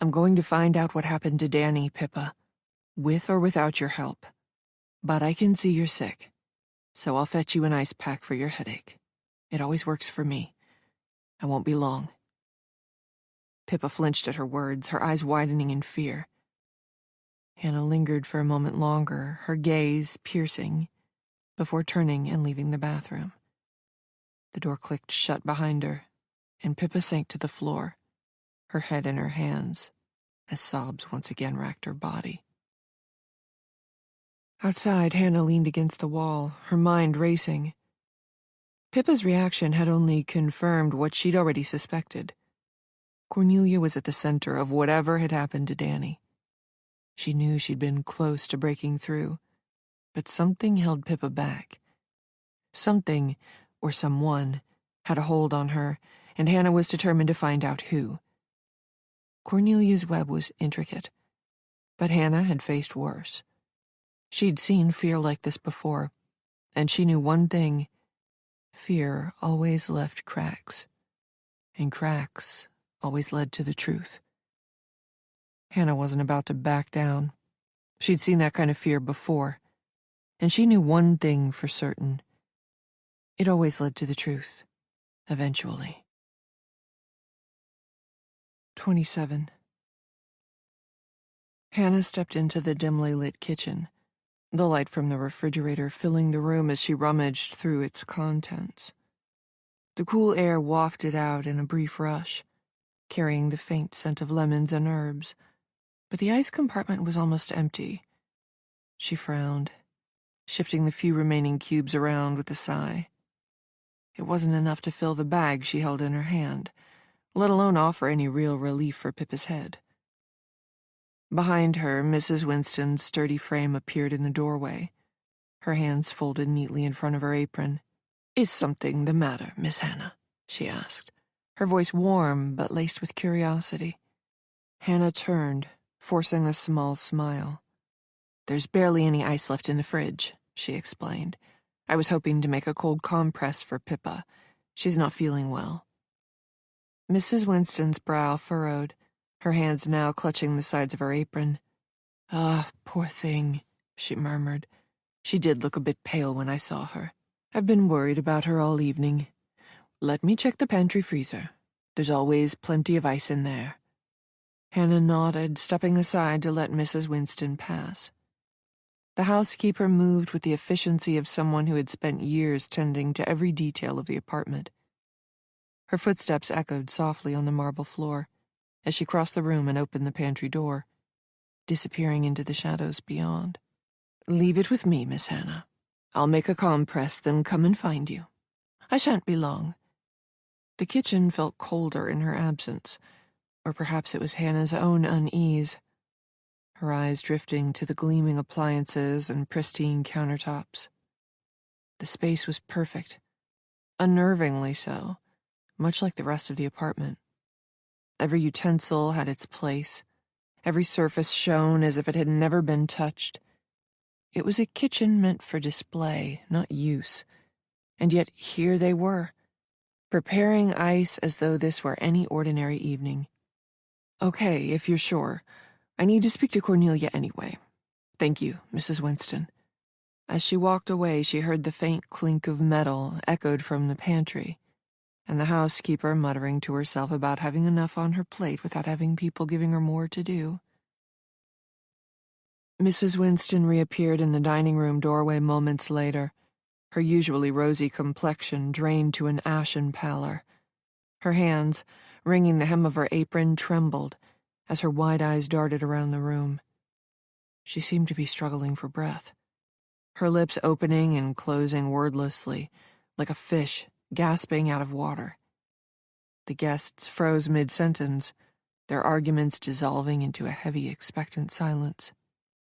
"I'm going to find out what happened to Danny, Pippa, with or without your help. But I can see you're sick, so I'll fetch you an ice pack for your headache. It always works for me. I won't be long." Pippa flinched at her words, her eyes widening in fear. Hannah lingered for a moment longer, her gaze piercing, before turning and leaving the bathroom. The door clicked shut behind her, and Pippa sank to the floor, her head in her hands, as sobs once again racked her body. Outside, Hannah leaned against the wall, her mind racing. Pippa's reaction had only confirmed what she'd already suspected. Cornelia was at the center of whatever had happened to Danny. She knew she'd been close to breaking through, but something held Pippa back. Something, or someone, had a hold on her, and Hannah was determined to find out who. Cornelia's web was intricate, but Hannah had faced worse. She'd seen fear like this before, and she knew one thing: fear always left cracks, and cracks always led to the truth. Hannah wasn't about to back down. She'd seen that kind of fear before, and she knew one thing for certain: it always led to the truth, eventually. 27. Hannah stepped into the dimly lit kitchen, the light from the refrigerator filling the room as she rummaged through its contents. The cool air wafted out in a brief rush, carrying the faint scent of lemons and herbs, but the ice compartment was almost empty. She frowned, shifting the few remaining cubes around with a sigh. It wasn't enough to fill the bag she held in her hand, let alone offer any real relief for Pippa's head. Behind her, Mrs. Winston's sturdy frame appeared in the doorway, her hands folded neatly in front of her apron. "Is something the matter, Miss Hannah?" she asked, her voice warm but laced with curiosity. Hannah turned, forcing a small smile. "There's barely any ice left in the fridge," she explained. "I was hoping to make a cold compress for Pippa. She's not feeling well." Mrs. Winston's brow furrowed, her hands now clutching the sides of her apron. "Ah, poor thing," she murmured. "She did look a bit pale when I saw her. I've been worried about her all evening. Let me check the pantry freezer. There's always plenty of ice in there." Hannah nodded, stepping aside to let Mrs. Winston pass. The housekeeper moved with the efficiency of someone who had spent years tending to every detail of the apartment. Her footsteps echoed softly on the marble floor as she crossed the room and opened the pantry door, disappearing into the shadows beyond. "Leave it with me, Miss Hannah. I'll make a compress, then come and find you. I shan't be long." The kitchen felt colder in her absence, or perhaps it was Hannah's own unease, her eyes drifting to the gleaming appliances and pristine countertops. The space was perfect, unnervingly so, much like the rest of the apartment. Every utensil had its place, every surface shone as if it had never been touched. It was a kitchen meant for display, not use, and yet here they were, preparing ice as though this were any ordinary evening. "Okay, if you're sure. I need to speak to Cornelia anyway. Thank you, Mrs. Winston." As she walked away, she heard the faint clink of metal echoed from the pantry, and the housekeeper muttering to herself about having enough on her plate without having people giving her more to do. Mrs. Winston reappeared in the dining room doorway moments later, her usually rosy complexion drained to an ashen pallor. Her hands, wringing the hem of her apron, trembled as her wide eyes darted around the room. She seemed to be struggling for breath, her lips opening and closing wordlessly, like a fish gasping out of water. The guests froze mid-sentence, their arguments dissolving into a heavy, expectant silence.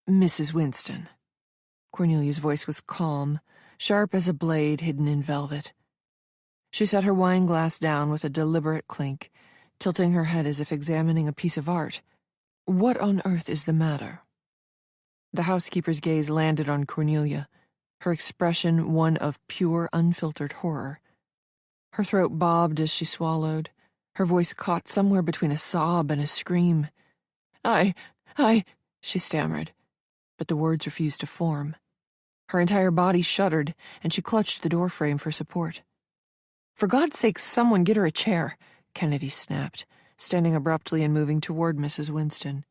"Mrs. Winston." Cornelia's voice was calm, sharp as a blade hidden in velvet. She set her wine glass down with a deliberate clink, tilting her head as if examining a piece of art. "What on earth is the matter?" The housekeeper's gaze landed on Cornelia, her expression one of pure, unfiltered horror. Her throat bobbed as she swallowed, her voice caught somewhere between a sob and a scream. I, she stammered, but the words refused to form. Her entire body shuddered, and she clutched the doorframe for support. "For God's sake, someone get her a chair," Kennedy snapped, standing abruptly and moving toward Mrs. Winston.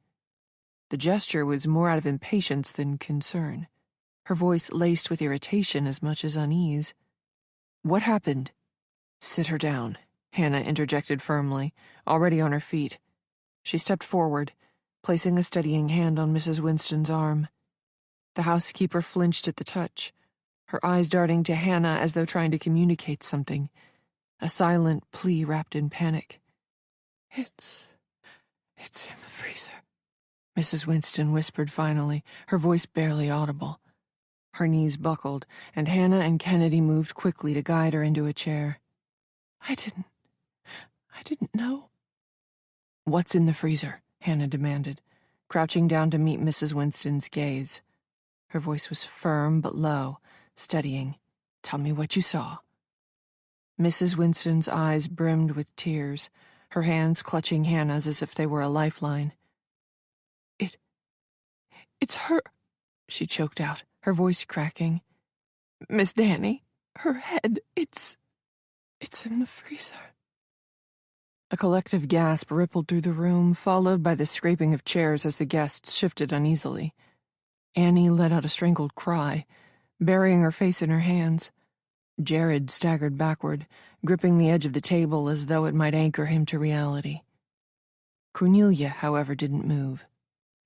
The gesture was more out of impatience than concern, her voice laced with irritation as much as unease. "What happened?" "Sit her down," Hannah interjected firmly, already on her feet. She stepped forward, placing a steadying hand on Mrs. Winston's arm. The housekeeper flinched at the touch, her eyes darting to Hannah as though trying to communicate something, a silent plea wrapped in panic. It's in the freezer," Mrs. Winston whispered finally, her voice barely audible. Her knees buckled, and Hannah and Kennedy moved quickly to guide her into a chair. I didn't know." "What's in the freezer?" Hannah demanded, crouching down to meet Mrs. Winston's gaze. Her voice was firm but low, steadying. "Tell me what you saw." Mrs. Winston's eyes brimmed with tears, her hands clutching Hannah's as if they were a lifeline. It's her," she choked out, her voice cracking. "Miss Danny, her head, it's in the freezer." A collective gasp rippled through the room, followed by the scraping of chairs as the guests shifted uneasily. Annie let out a strangled cry, burying her face in her hands. Jared staggered backward, gripping the edge of the table as though it might anchor him to reality. Cornelia, however, didn't move.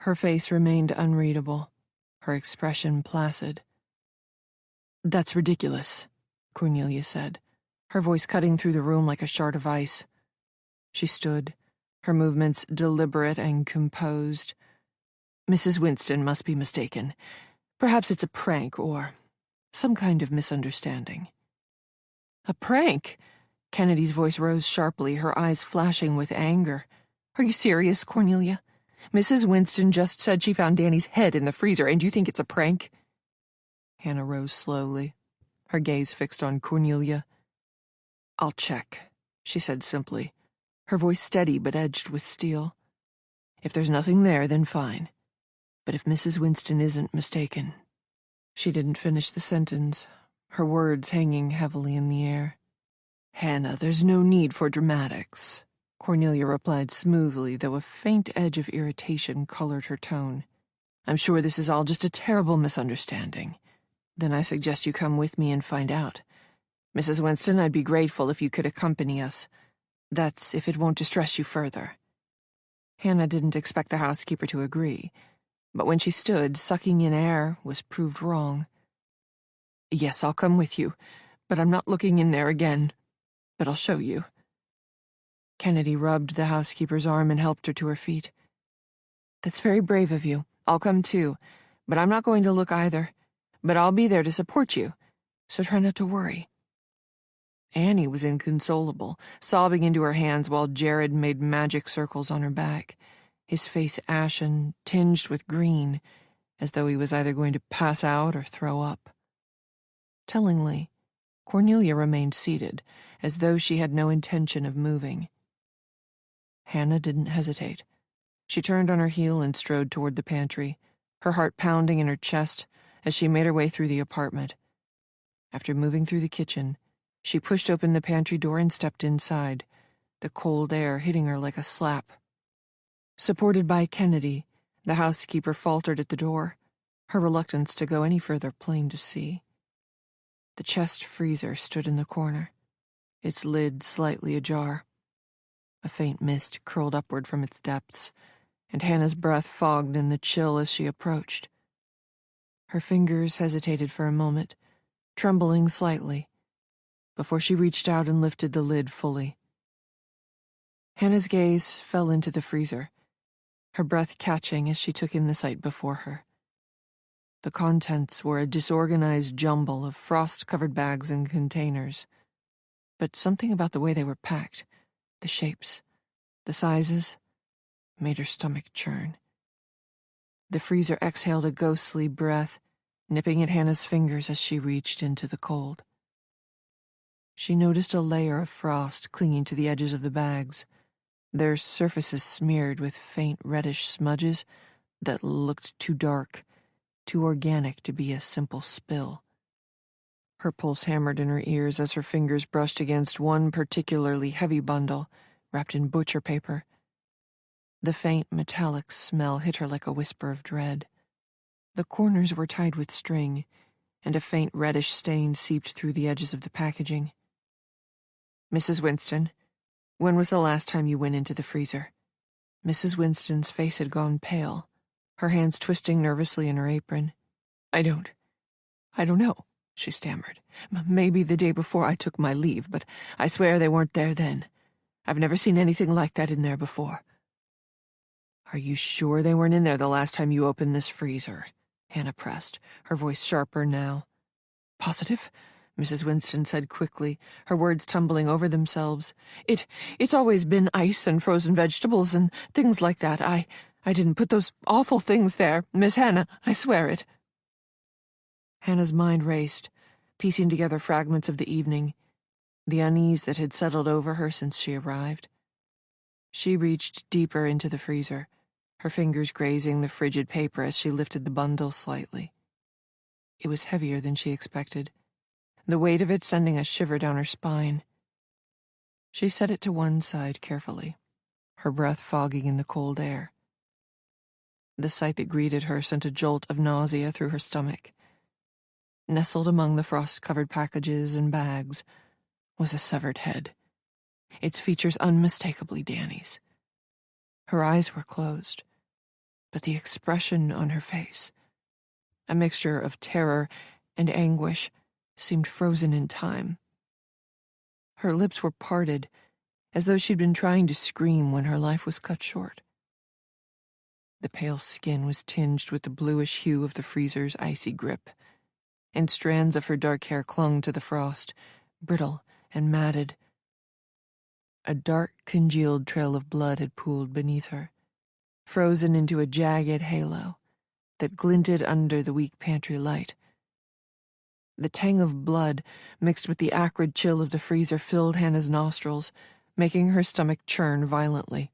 Her face remained unreadable, her expression placid. "That's ridiculous," Cornelia said, her voice cutting through the room like a shard of ice. She stood, her movements deliberate and composed. "Mrs. Winston must be mistaken. Perhaps it's a prank or some kind of misunderstanding." "A prank?" Kennedy's voice rose sharply, her eyes flashing with anger. "Are you serious, Cornelia? Mrs. Winston just said she found Danny's head in the freezer, and you think it's a prank?" Hannah rose slowly, her gaze fixed on Cornelia. "I'll check," she said simply, her voice steady but edged with steel. "If there's nothing there, then fine. But if Mrs. Winston isn't mistaken—" She didn't finish the sentence, her words hanging heavily in the air. "Hannah, there's no need for dramatics," Cornelia replied smoothly, though a faint edge of irritation colored her tone. "I'm sure this is all just a terrible misunderstanding. Then I suggest you come with me and find out. Mrs. Winston, I'd be grateful if you could accompany us. That's if it won't distress you further." Hannah didn't expect the housekeeper to agree, but when she stood, sucking in air, was proved wrong. "Yes, I'll come with you, but I'm not looking in there again. But I'll show you." Kennedy rubbed the housekeeper's arm and helped her to her feet. "That's very brave of you. I'll come too, but I'm not going to look either. But I'll be there to support you, so try not to worry." Annie was inconsolable, sobbing into her hands while Jared made magic circles on her back, his face ashen, tinged with green, as though he was either going to pass out or throw up. Tellingly, Cornelia remained seated, as though she had no intention of moving. Hannah didn't hesitate. She turned on her heel and strode toward the pantry, her heart pounding in her chest as she made her way through the apartment. After moving through the kitchen, she pushed open the pantry door and stepped inside, the cold air hitting her like a slap. Supported by Kennedy, the housekeeper faltered at the door, her reluctance to go any further plain to see. The chest freezer stood in the corner, its lid slightly ajar. A faint mist curled upward from its depths, and Hannah's breath fogged in the chill as she approached. Her fingers hesitated for a moment, trembling slightly, before she reached out and lifted the lid fully. Hannah's gaze fell into the freezer, her breath catching as she took in the sight before her. The contents were a disorganized jumble of frost-covered bags and containers, but something about the way they were packed, the shapes, the sizes, made her stomach churn. The freezer exhaled a ghostly breath, nipping at Hannah's fingers as she reached into the cold. She noticed a layer of frost clinging to the edges of the bags, their surfaces smeared with faint reddish smudges that looked too dark, too organic to be a simple spill. Her pulse hammered in her ears as her fingers brushed against one particularly heavy bundle, wrapped in butcher paper, The faint metallic smell hit her like a whisper of dread. The corners were tied with string, and a faint reddish stain seeped through the edges of the packaging. "Mrs. Winston, when was the last time you went into the freezer?" Mrs. Winston's face had gone pale, her hands twisting nervously in her apron. I don't know," she stammered. "Maybe the day before I took my leave, but I swear they weren't there then. I've never seen anything like that in there before." "Are you sure they weren't in there the last time you opened this freezer?" Hannah pressed, her voice sharper now. "Positive?" Mrs. Winston said quickly, her words tumbling over themselves. It's always been ice and frozen vegetables and things like that. I didn't put those awful things there, Miss Hannah, I swear it." Hannah's mind raced, piecing together fragments of the evening, the unease that had settled over her since she arrived. She reached deeper into the freezer, her fingers grazing the frigid paper as she lifted the bundle slightly. It was heavier than she expected, the weight of it sending a shiver down her spine. She set it to one side carefully, her breath fogging in the cold air. The sight that greeted her sent a jolt of nausea through her stomach. Nestled among the frost-covered packages and bags was a severed head, its features unmistakably Danny's. Her eyes were closed, but the expression on her face, a mixture of terror and anguish, seemed frozen in time. Her lips were parted, as though she'd been trying to scream when her life was cut short. The pale skin was tinged with the bluish hue of the freezer's icy grip, and strands of her dark hair clung to the frost, brittle and matted. A dark, congealed trail of blood had pooled beneath her, frozen into a jagged halo that glinted under the weak pantry light. The tang of blood, mixed with the acrid chill of the freezer, filled Hannah's nostrils, making her stomach churn violently.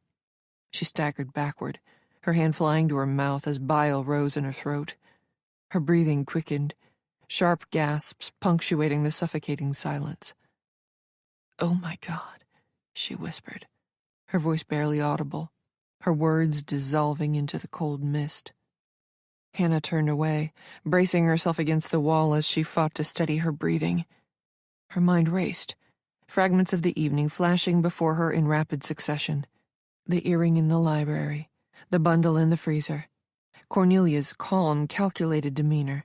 She staggered backward, her hand flying to her mouth as bile rose in her throat. Her breathing quickened, sharp gasps punctuating the suffocating silence. "Oh, my God," she whispered, her voice barely audible, her words dissolving into the cold mist. Hannah turned away, bracing herself against the wall as she fought to steady her breathing. Her mind raced, fragments of the evening flashing before her in rapid succession. The earring in the library, the bundle in the freezer, Cornelia's calm, calculated demeanor.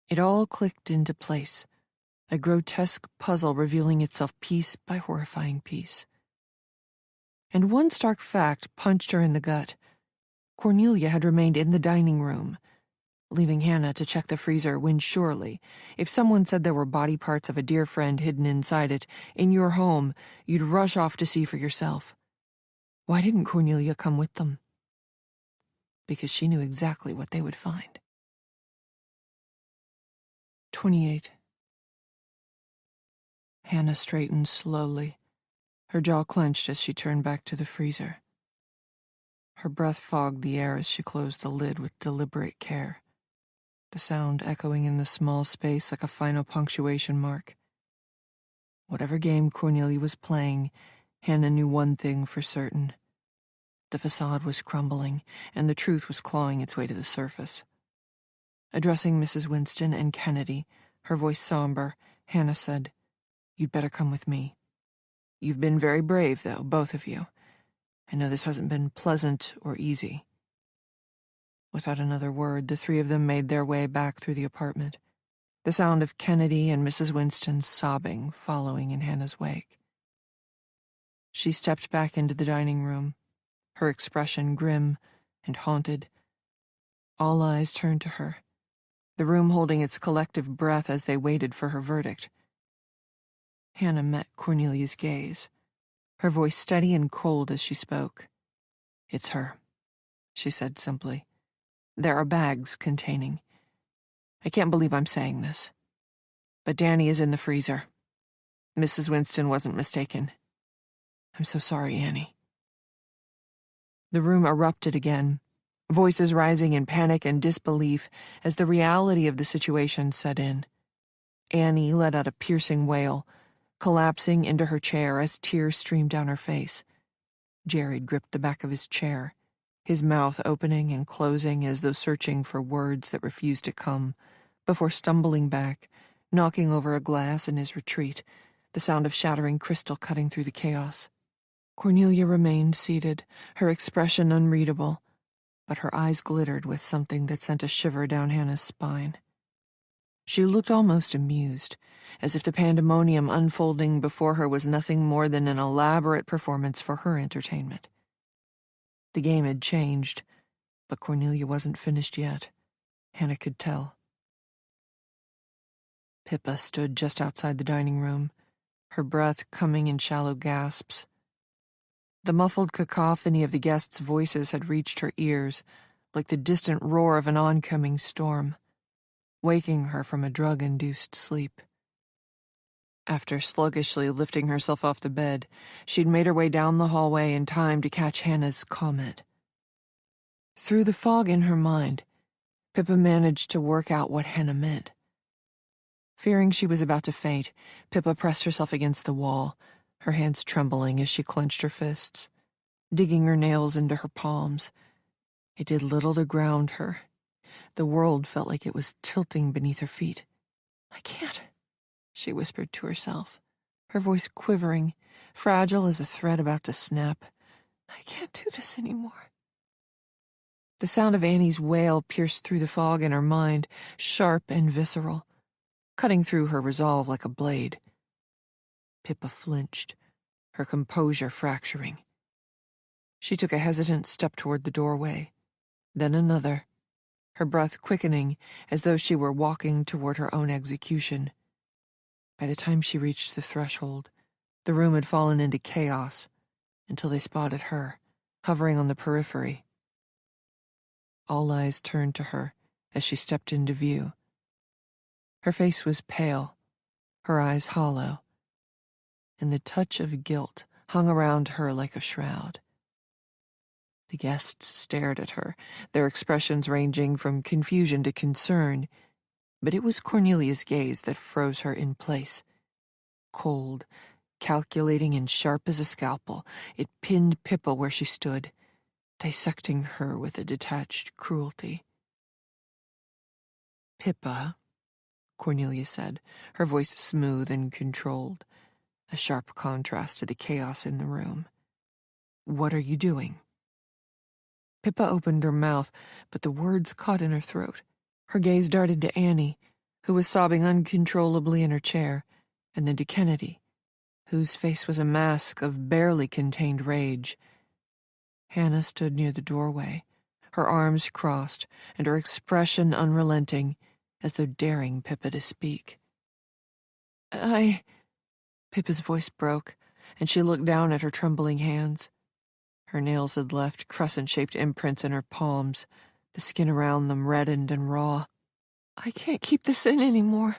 It all clicked into place, a grotesque puzzle revealing itself piece by horrifying piece. And one stark fact punched her in the gut. Cornelia had remained in the dining room, leaving Hannah to check the freezer when surely, if someone said there were body parts of a dear friend hidden inside it, in your home, you'd rush off to see for yourself. Why didn't Cornelia come with them? Because she knew exactly what they would find. 28. Hannah straightened slowly, her jaw clenched as she turned back to the freezer. Her breath fogged the air as she closed the lid with deliberate care, the sound echoing in the small space like a final punctuation mark. Whatever game Cornelia was playing, Hannah knew one thing for certain. The facade was crumbling, and the truth was clawing its way to the surface. Addressing Mrs. Winston and Kennedy, her voice somber, Hannah said, "You'd better come with me. You've been very brave, though, both of you. I know this hasn't been pleasant or easy." Without another word, the three of them made their way back through the apartment, the sound of Kennedy and Mrs. Winston sobbing following in Hannah's wake. She stepped back into the dining room, her expression grim and haunted. All eyes turned to her, the room holding its collective breath as they waited for her verdict. Hannah met Cornelia's gaze, her voice steady and cold as she spoke. "It's her," she said simply. "There are bags containing. I can't believe I'm saying this, but Danny is in the freezer. Mrs. Winston wasn't mistaken. I'm so sorry, Annie." The room erupted again, voices rising in panic and disbelief as the reality of the situation set in. Annie let out a piercing wail, collapsing into her chair as tears streamed down her face. Jared gripped the back of his chair, his mouth opening and closing as though searching for words that refused to come, before stumbling back, knocking over a glass in his retreat, the sound of shattering crystal cutting through the chaos. Cornelia remained seated, her expression unreadable, but her eyes glittered with something that sent a shiver down Hannah's spine. She looked almost amused, as if the pandemonium unfolding before her was nothing more than an elaborate performance for her entertainment. The game had changed, but Cornelia wasn't finished yet. Hannah could tell. Pippa stood just outside the dining room, her breath coming in shallow gasps. The muffled cacophony of the guests' voices had reached her ears, like the distant roar of an oncoming storm, waking her from a drug-induced sleep. After sluggishly lifting herself off the bed, she'd made her way down the hallway in time to catch Hannah's comment. Through the fog in her mind, Pippa managed to work out what Hannah meant. Fearing she was about to faint, Pippa pressed herself against the wall, her hands trembling as she clenched her fists, digging her nails into her palms. It did little to ground her. The world felt like it was tilting beneath her feet. "I can't," she whispered to herself, her voice quivering, fragile as a thread about to snap. "I can't do this anymore." The sound of Annie's wail pierced through the fog in her mind, sharp and visceral, cutting through her resolve like a blade. Pippa flinched, her composure fracturing. She took a hesitant step toward the doorway, then another, her breath quickening as though she were walking toward her own execution. By the time she reached the threshold, the room had fallen into chaos until they spotted her, hovering on the periphery. All eyes turned to her as she stepped into view. Her face was pale, her eyes hollow, and the touch of guilt hung around her like a shroud. The guests stared at her, their expressions ranging from confusion to concern, but it was Cornelia's gaze that froze her in place. Cold, calculating and sharp as a scalpel, it pinned Pippa where she stood, dissecting her with a detached cruelty. "Pippa," Cornelia said, her voice smooth and controlled, a sharp contrast to the chaos in the room. "What are you doing?" Pippa opened her mouth, but the words caught in her throat. Her gaze darted to Annie, who was sobbing uncontrollably in her chair, and then to Kennedy, whose face was a mask of barely contained rage. Hannah stood near the doorway, her arms crossed and her expression unrelenting, as though daring Pippa to speak. Pippa's voice broke, and she looked down at her trembling hands. Her nails had left crescent-shaped imprints in her palms, the skin around them reddened and raw. "I can't keep this in anymore."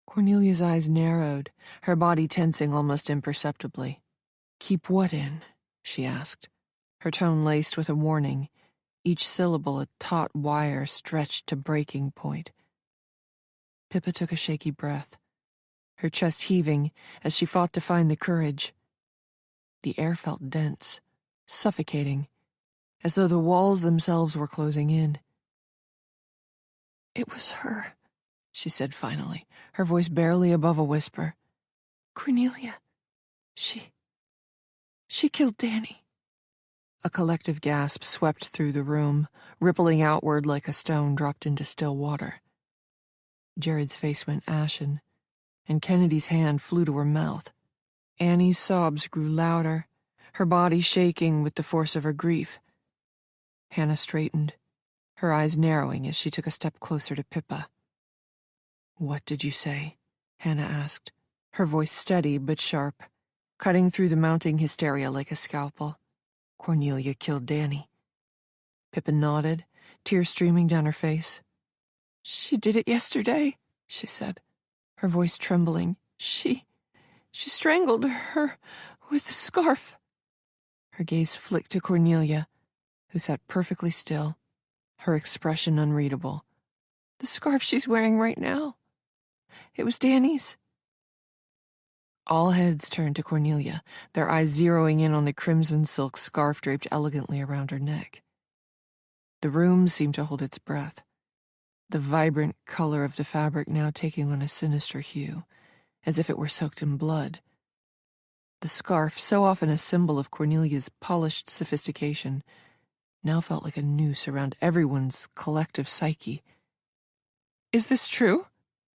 Cornelia's eyes narrowed, her body tensing almost imperceptibly. "Keep what in?" she asked, her tone laced with a warning, each syllable a taut wire stretched to breaking point. Pippa took a shaky breath, her chest heaving as she fought to find the courage. The air felt dense, suffocating, as though the walls themselves were closing in. "It was her," she said finally, her voice barely above a whisper. "Cornelia. She killed Danny." A collective gasp swept through the room, rippling outward like a stone dropped into still water. Jared's face went ashen, and Kennedy's hand flew to her mouth. Annie's sobs grew louder, her body shaking with the force of her grief. Hannah straightened, her eyes narrowing as she took a step closer to Pippa. "What did you say?" Hannah asked, her voice steady but sharp, cutting through the mounting hysteria like a scalpel. "Cornelia killed Danny." Pippa nodded, tears streaming down her face. "She did it yesterday," she said, her voice trembling. She strangled her with the scarf." Her gaze flicked to Cornelia, who sat perfectly still, her expression unreadable. "The scarf she's wearing right now. It was Danny's." All heads turned to Cornelia, their eyes zeroing in on the crimson silk scarf draped elegantly around her neck. The room seemed to hold its breath, the vibrant color of the fabric now taking on a sinister hue, as if it were soaked in blood. The scarf, so often a symbol of Cornelia's polished sophistication, now felt like a noose around everyone's collective psyche. "Is this true?"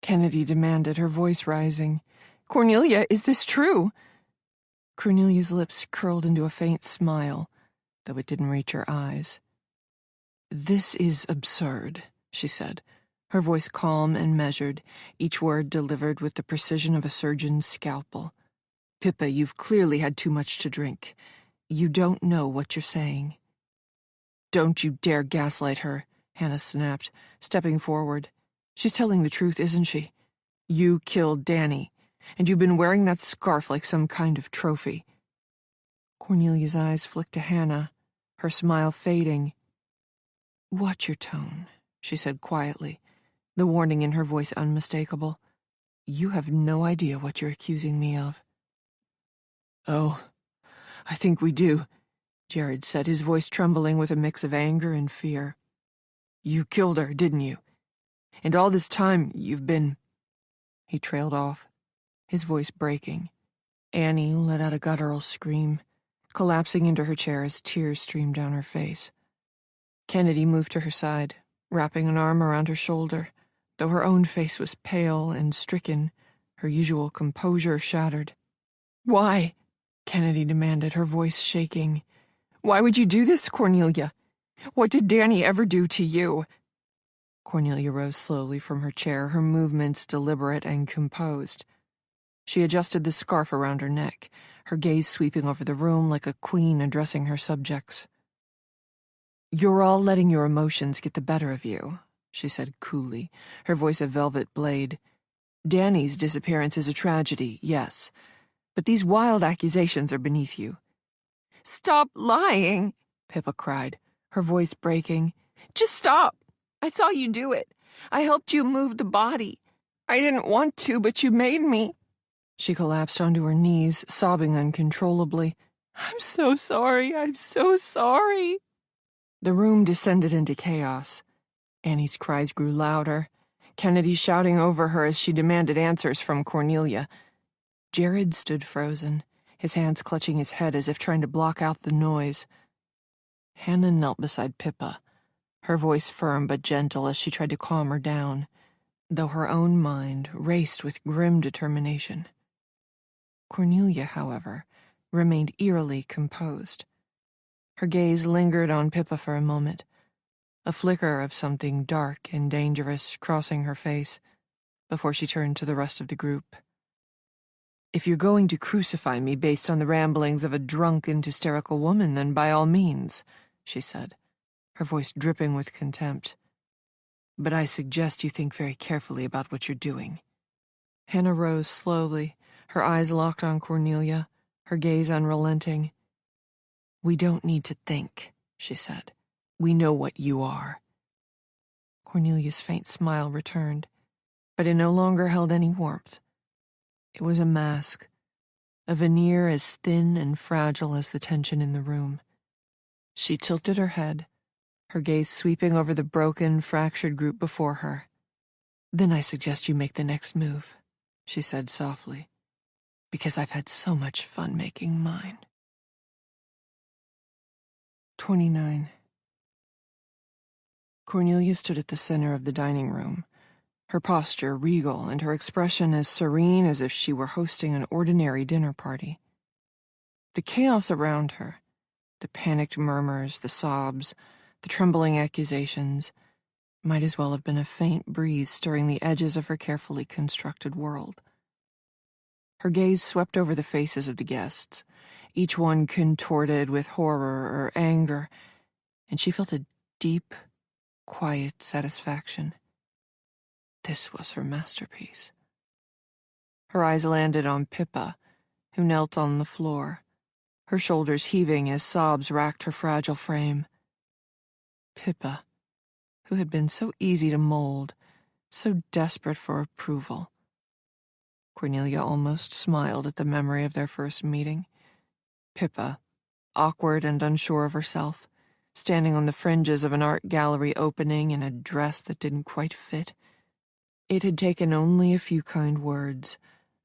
Kennedy demanded, her voice rising. "Cornelia, is this true?" Cornelia's lips curled into a faint smile, though it didn't reach her eyes. "This is absurd," she said, her voice calm and measured, each word delivered with the precision of a surgeon's scalpel. "Pippa, you've clearly had too much to drink. You don't know what you're saying." "Don't you dare gaslight her," Hannah snapped, stepping forward. "She's telling the truth, isn't she? You killed Danny, and you've been wearing that scarf like some kind of trophy." Cornelia's eyes flicked to Hannah, her smile fading. "Watch your tone," she said quietly, the warning in her voice unmistakable. "You have no idea what you're accusing me of." "Oh, I think we do," Jared said, his voice trembling with a mix of anger and fear. "You killed her, didn't you? And all this time you've been—" He trailed off, his voice breaking. Annie let out a guttural scream, collapsing into her chair as tears streamed down her face. Kennedy moved to her side, wrapping an arm around her shoulder, though her own face was pale and stricken, her usual composure shattered. "Why?" Kennedy demanded, her voice shaking. "Why would you do this, Cornelia? What did Danny ever do to you?" Cornelia rose slowly from her chair, her movements deliberate and composed. She adjusted the scarf around her neck, her gaze sweeping over the room like a queen addressing her subjects. "You're all letting your emotions get the better of you," she said coolly, her voice a velvet blade. "Danny's disappearance is a tragedy, yes, but these wild accusations are beneath you." "Stop lying," Pippa cried, her voice breaking. "Just stop. I saw you do it. I helped you move the body. I didn't want to, but you made me." She collapsed onto her knees, sobbing uncontrollably. "I'm so sorry. I'm so sorry." The room descended into chaos. Annie's cries grew louder, Kennedy shouting over her as she demanded answers from Cornelia. Jared stood frozen, his hands clutching his head as if trying to block out the noise. Hannah knelt beside Pippa, her voice firm but gentle as she tried to calm her down, though her own mind raced with grim determination. Cornelia, however, remained eerily composed. Her gaze lingered on Pippa for a moment, a flicker of something dark and dangerous crossing her face, before she turned to the rest of the group. "If you're going to crucify me based on the ramblings of a drunk and hysterical woman, then by all means," she said, her voice dripping with contempt. "But I suggest you think very carefully about what you're doing." Hannah rose slowly, her eyes locked on Cornelia, her gaze unrelenting. "We don't need to think," she said. "We know what you are." Cornelia's faint smile returned, but it no longer held any warmth. It was a mask, a veneer as thin and fragile as the tension in the room. She tilted her head, her gaze sweeping over the broken, fractured group before her. "Then I suggest you make the next move," she said softly, "because I've had so much fun making mine." 29. Cornelia stood at the center of the dining room, her posture regal and her expression as serene as if she were hosting an ordinary dinner party. The chaos around her, the panicked murmurs, the sobs, the trembling accusations, might as well have been a faint breeze stirring the edges of her carefully constructed world. Her gaze swept over the faces of the guests, each one contorted with horror or anger, and she felt a deep, quiet satisfaction. This was her masterpiece. Her eyes landed on Pippa, who knelt on the floor, her shoulders heaving as sobs racked her fragile frame. Pippa, who had been so easy to mold, so desperate for approval. Cornelia almost smiled at the memory of their first meeting. Pippa, awkward and unsure of herself, standing on the fringes of an art gallery opening in a dress that didn't quite fit. It had taken only a few kind words,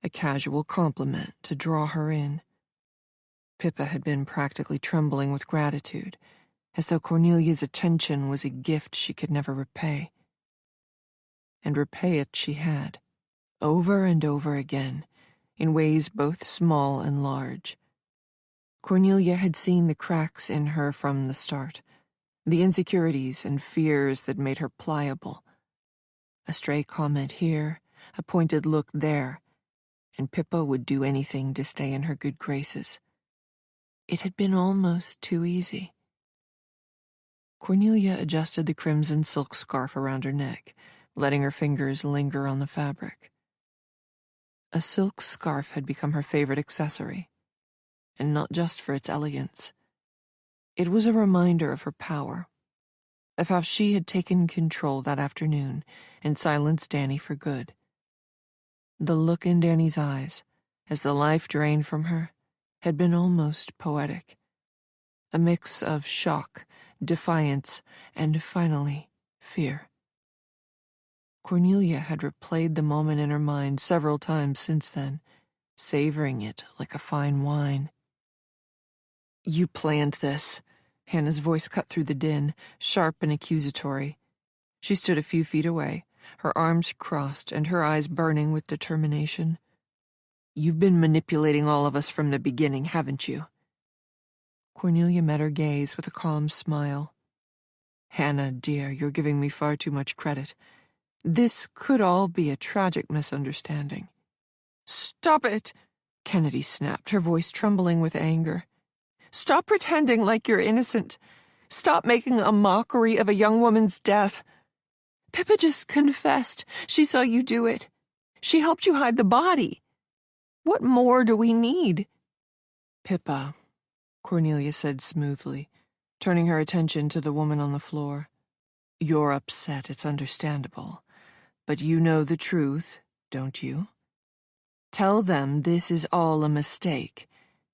a casual compliment, to draw her in. Pippa had been practically trembling with gratitude, as though Cornelia's attention was a gift she could never repay. And repay it she had, over and over again, in ways both small and large. Cornelia had seen the cracks in her from the start, the insecurities and fears that made her pliable. A stray comment here, a pointed look there, and Pippa would do anything to stay in her good graces. It had been almost too easy. Cornelia adjusted the crimson silk scarf around her neck, letting her fingers linger on the fabric. A silk scarf had become her favorite accessory, and not just for its elegance. It was a reminder of her power, of how she had taken control that afternoon and silenced Danny for good. The look in Danny's eyes, as the life drained from her, had been almost poetic. A mix of shock, defiance, and finally, fear. Cornelia had replayed the moment in her mind several times since then, savoring it like a fine wine. "You planned this." Hannah's voice cut through the din, sharp and accusatory. She stood a few feet away, her arms crossed and her eyes burning with determination. "You've been manipulating all of us from the beginning, haven't you?" Cornelia met her gaze with a calm smile. "Hannah, dear, you're giving me far too much credit. This could all be a tragic misunderstanding." "Stop it!" Kennedy snapped, her voice trembling with anger. "Stop pretending like you're innocent. Stop making a mockery of a young woman's death. Pippa just confessed. She saw you do it. She helped you hide the body. What more do we need?" "Pippa," Cornelia said smoothly, turning her attention to the woman on the floor. "You're upset, it's understandable. But you know the truth, don't you? Tell them this is all a mistake,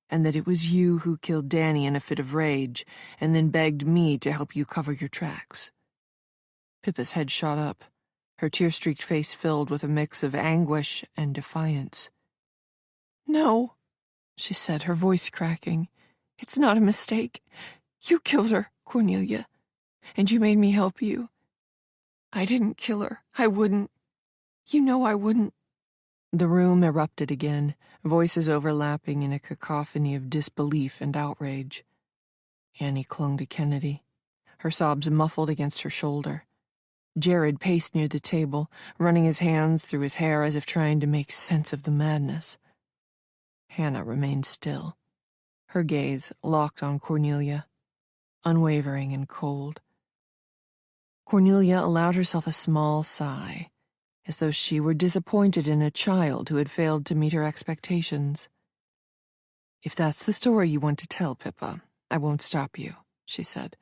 and that it was you who killed Danny in a fit of rage, and then begged me to help you cover your tracks." Pippa's head shot up, her tear-streaked face filled with a mix of anguish and defiance. "No," she said, her voice cracking. "It's not a mistake. You killed her, Cornelia, and you made me help you. I didn't kill her. I wouldn't. You know I wouldn't." The room erupted again, voices overlapping in a cacophony of disbelief and outrage. Annie clung to Kennedy, her sobs muffled against her shoulder. Jared paced near the table, running his hands through his hair as if trying to make sense of the madness. Hannah remained still, her gaze locked on Cornelia, unwavering and cold. Cornelia allowed herself a small sigh, as though she were disappointed in a child who had failed to meet her expectations. "If that's the story you want to tell, Pippa, I won't stop you," she said,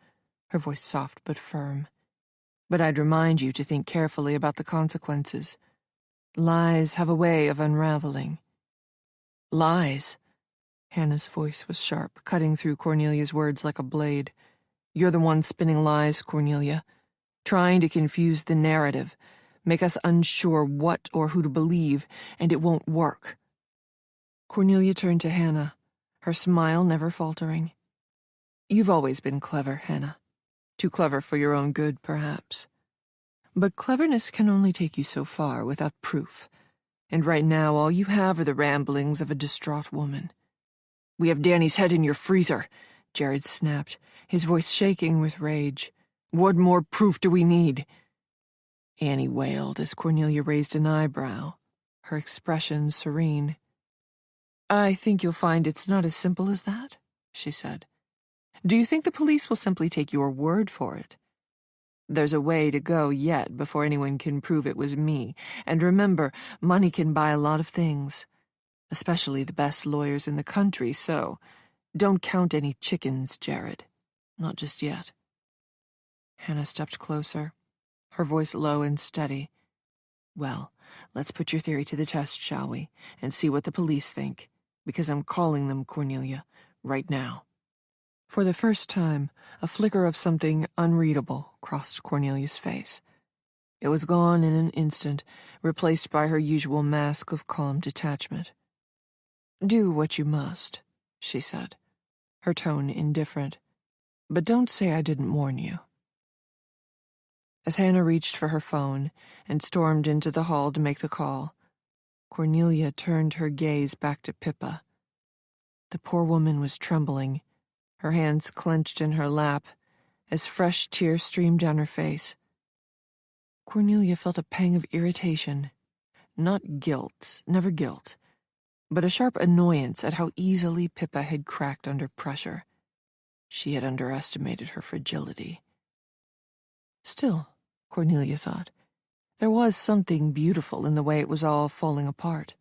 her voice soft but firm. "But I'd remind you to think carefully about the consequences. Lies have a way of unraveling." "Lies?" Hannah's voice was sharp, cutting through Cornelia's words like a blade. "You're the one spinning lies, Cornelia, trying to confuse the narrative, make us unsure what or who to believe, and it won't work." Cornelia turned to Hannah, her smile never faltering. "You've always been clever, Hannah. Too clever for your own good, perhaps. But cleverness can only take you so far without proof, and right now all you have are the ramblings of a distraught woman." "We have Danny's head in your freezer," Jared snapped, his voice shaking with rage. "What more proof do we need?" Annie wailed as Cornelia raised an eyebrow, her expression serene. "I think you'll find it's not as simple as that," she said. "Do you think the police will simply take your word for it? There's a way to go yet before anyone can prove it was me, and remember, money can buy a lot of things, especially the best lawyers in the country, so don't count any chickens, Jared. Not just yet." Hannah stepped closer, her voice low and steady. "Well, let's put your theory to the test, shall we, and see what the police think, because I'm calling them, Cornelia, right now." For the first time, a flicker of something unreadable crossed Cornelia's face. It was gone in an instant, replaced by her usual mask of calm detachment. "Do what you must," she said, her tone indifferent. "But don't say I didn't warn you." As Hannah reached for her phone and stormed into the hall to make the call, Cornelia turned her gaze back to Pippa. The poor woman was trembling, her hands clenched in her lap, as fresh tears streamed down her face. Cornelia felt a pang of irritation, not guilt, never guilt, but a sharp annoyance at how easily Pippa had cracked under pressure. She had underestimated her fragility. Still, Cornelia thought, there was something beautiful in the way it was all falling apart.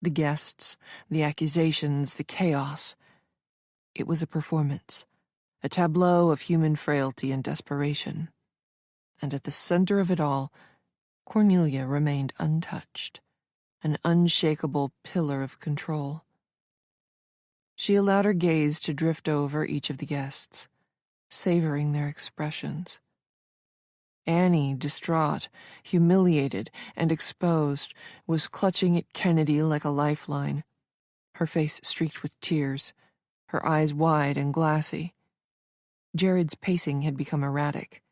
The guests, the accusations, the chaos. It was a performance, a tableau of human frailty and desperation. And at the center of it all, Cornelia remained untouched, an unshakable pillar of control. She allowed her gaze to drift over each of the guests, savoring their expressions. Annie, distraught, humiliated, and exposed, was clutching at Kennedy like a lifeline, her face streaked with tears, her eyes wide and glassy. Jared's pacing had become erratic,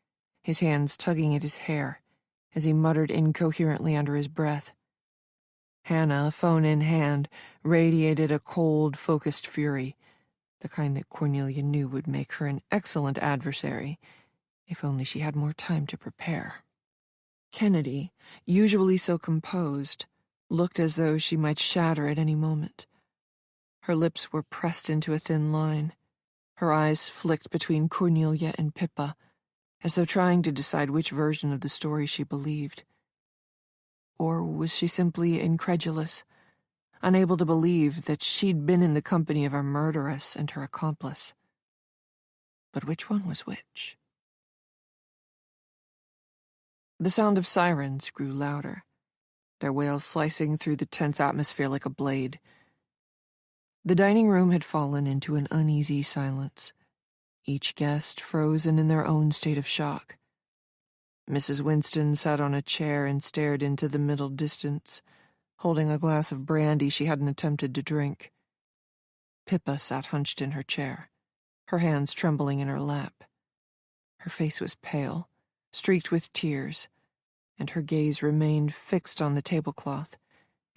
his hands tugging at his hair, as he muttered incoherently under his breath. Hannah, phone in hand, radiated a cold, focused fury, the kind that Cornelia knew would make her an excellent adversary, if only she had more time to prepare. Kennedy, usually so composed, looked as though she might shatter at any moment. Her lips were pressed into a thin line. Her eyes flicked between Cornelia and Pippa, as though trying to decide which version of the story she believed. Or was she simply incredulous, unable to believe that she'd been in the company of a murderess and her accomplice? But which one was which? The sound of sirens grew louder, their wails slicing through the tense atmosphere like a blade. The dining room had fallen into an uneasy silence, each guest frozen in their own state of shock. Mrs. Winston sat on a chair and stared into the middle distance, holding a glass of brandy she hadn't attempted to drink. Pippa sat hunched in her chair, her hands trembling in her lap. Her face was pale, streaked with tears, and her gaze remained fixed on the tablecloth,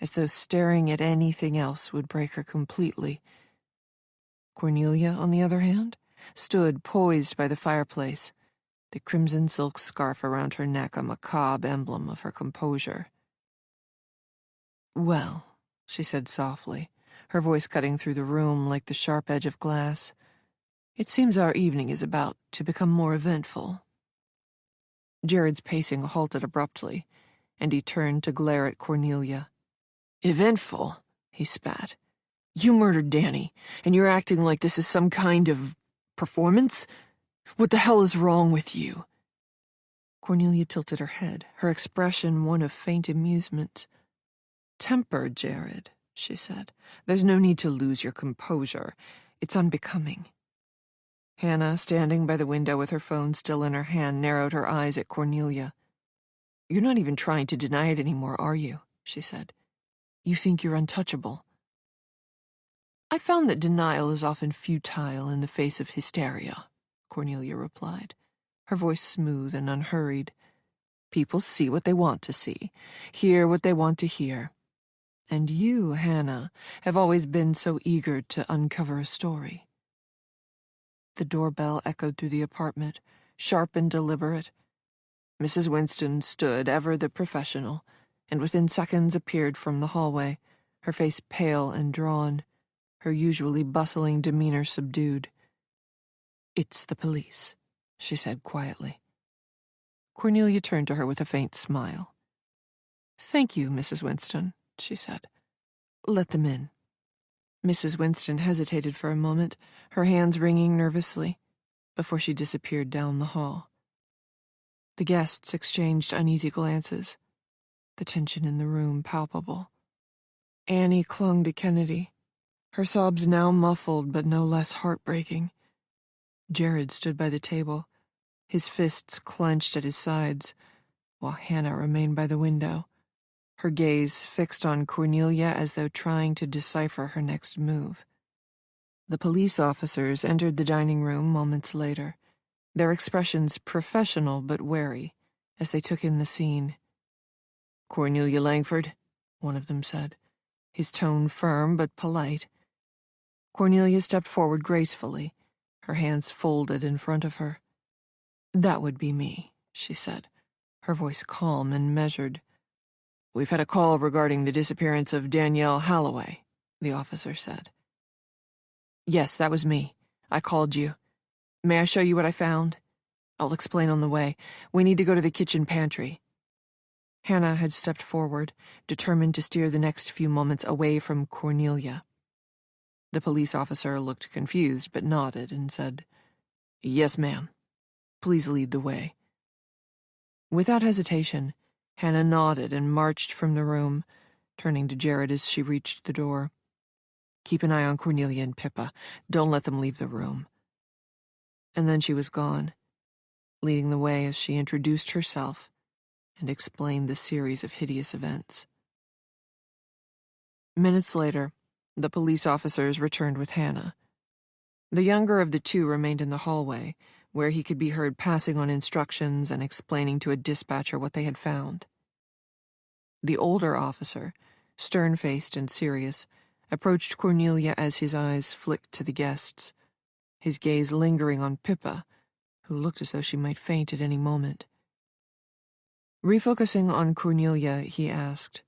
as though staring at anything else would break her completely. Cornelia, on the other hand, stood poised by the fireplace, the crimson silk scarf around her neck a macabre emblem of her composure. "Well," she said softly, her voice cutting through the room like the sharp edge of glass, "it seems our evening is about to become more eventful." Jared's pacing halted abruptly, and he turned to glare at Cornelia. "Eventful?" he spat. "You murdered Danny, and you're acting like this is some kind of performance? What the hell is wrong with you?" Cornelia tilted her head, her expression one of faint amusement. "Temper, Jared," she said. "There's no need to lose your composure. It's unbecoming." Hannah, standing by the window with her phone still in her hand, narrowed her eyes at Cornelia. "You're not even trying to deny it anymore, are you?" she said. "You think you're untouchable." "I found that denial is often futile in the face of hysteria," Cornelia replied, her voice smooth and unhurried. "People see what they want to see, hear what they want to hear. And you, Hannah, have always been so eager to uncover a story." The doorbell echoed through the apartment, sharp and deliberate. Mrs. Winston stood, ever the professional, and within seconds appeared from the hallway, her face pale and drawn, her usually bustling demeanor subdued. "It's the police," she said quietly. Cornelia turned to her with a faint smile. "Thank you, Mrs. Winston," she said. "Let them in." Mrs. Winston hesitated for a moment, her hands wringing nervously, before she disappeared down the hall. The guests exchanged uneasy glances. the tension in the room palpable. Annie clung to Kennedy, her sobs now muffled but no less heartbreaking. Jared stood by the table, his fists clenched at his sides, while Hannah remained by the window, her gaze fixed on Cornelia as though trying to decipher her next move. The police officers entered the dining room moments later, their expressions professional but wary, as they took in the scene. "Cornelia Langford," one of them said, his tone firm but polite. Cornelia stepped forward gracefully, her hands folded in front of her. "That would be me," she said, her voice calm and measured. "We've had a call regarding the disappearance of Danielle Holloway," the officer said. "Yes, that was me. I called you. May I show you what I found? I'll explain on the way. We need to go to the kitchen pantry." Hannah had stepped forward, determined to steer the next few moments away from Cornelia. The police officer looked confused but nodded and said, "Yes, ma'am. Please lead the way." Without hesitation, Hannah nodded and marched from the room, turning to Jared as she reached the door. "Keep an eye on Cornelia and Pippa. Don't let them leave the room." And then she was gone, leading the way as she introduced herself and explained the series of hideous events. Minutes later, the police officers returned with Hannah. The younger of the two remained in the hallway, where he could be heard passing on instructions and explaining to a dispatcher what they had found. The older officer, stern-faced and serious, approached Cornelia as his eyes flicked to the guests, his gaze lingering on Pippa, who looked as though she might faint at any moment. Refocusing on Cornelia, he asked,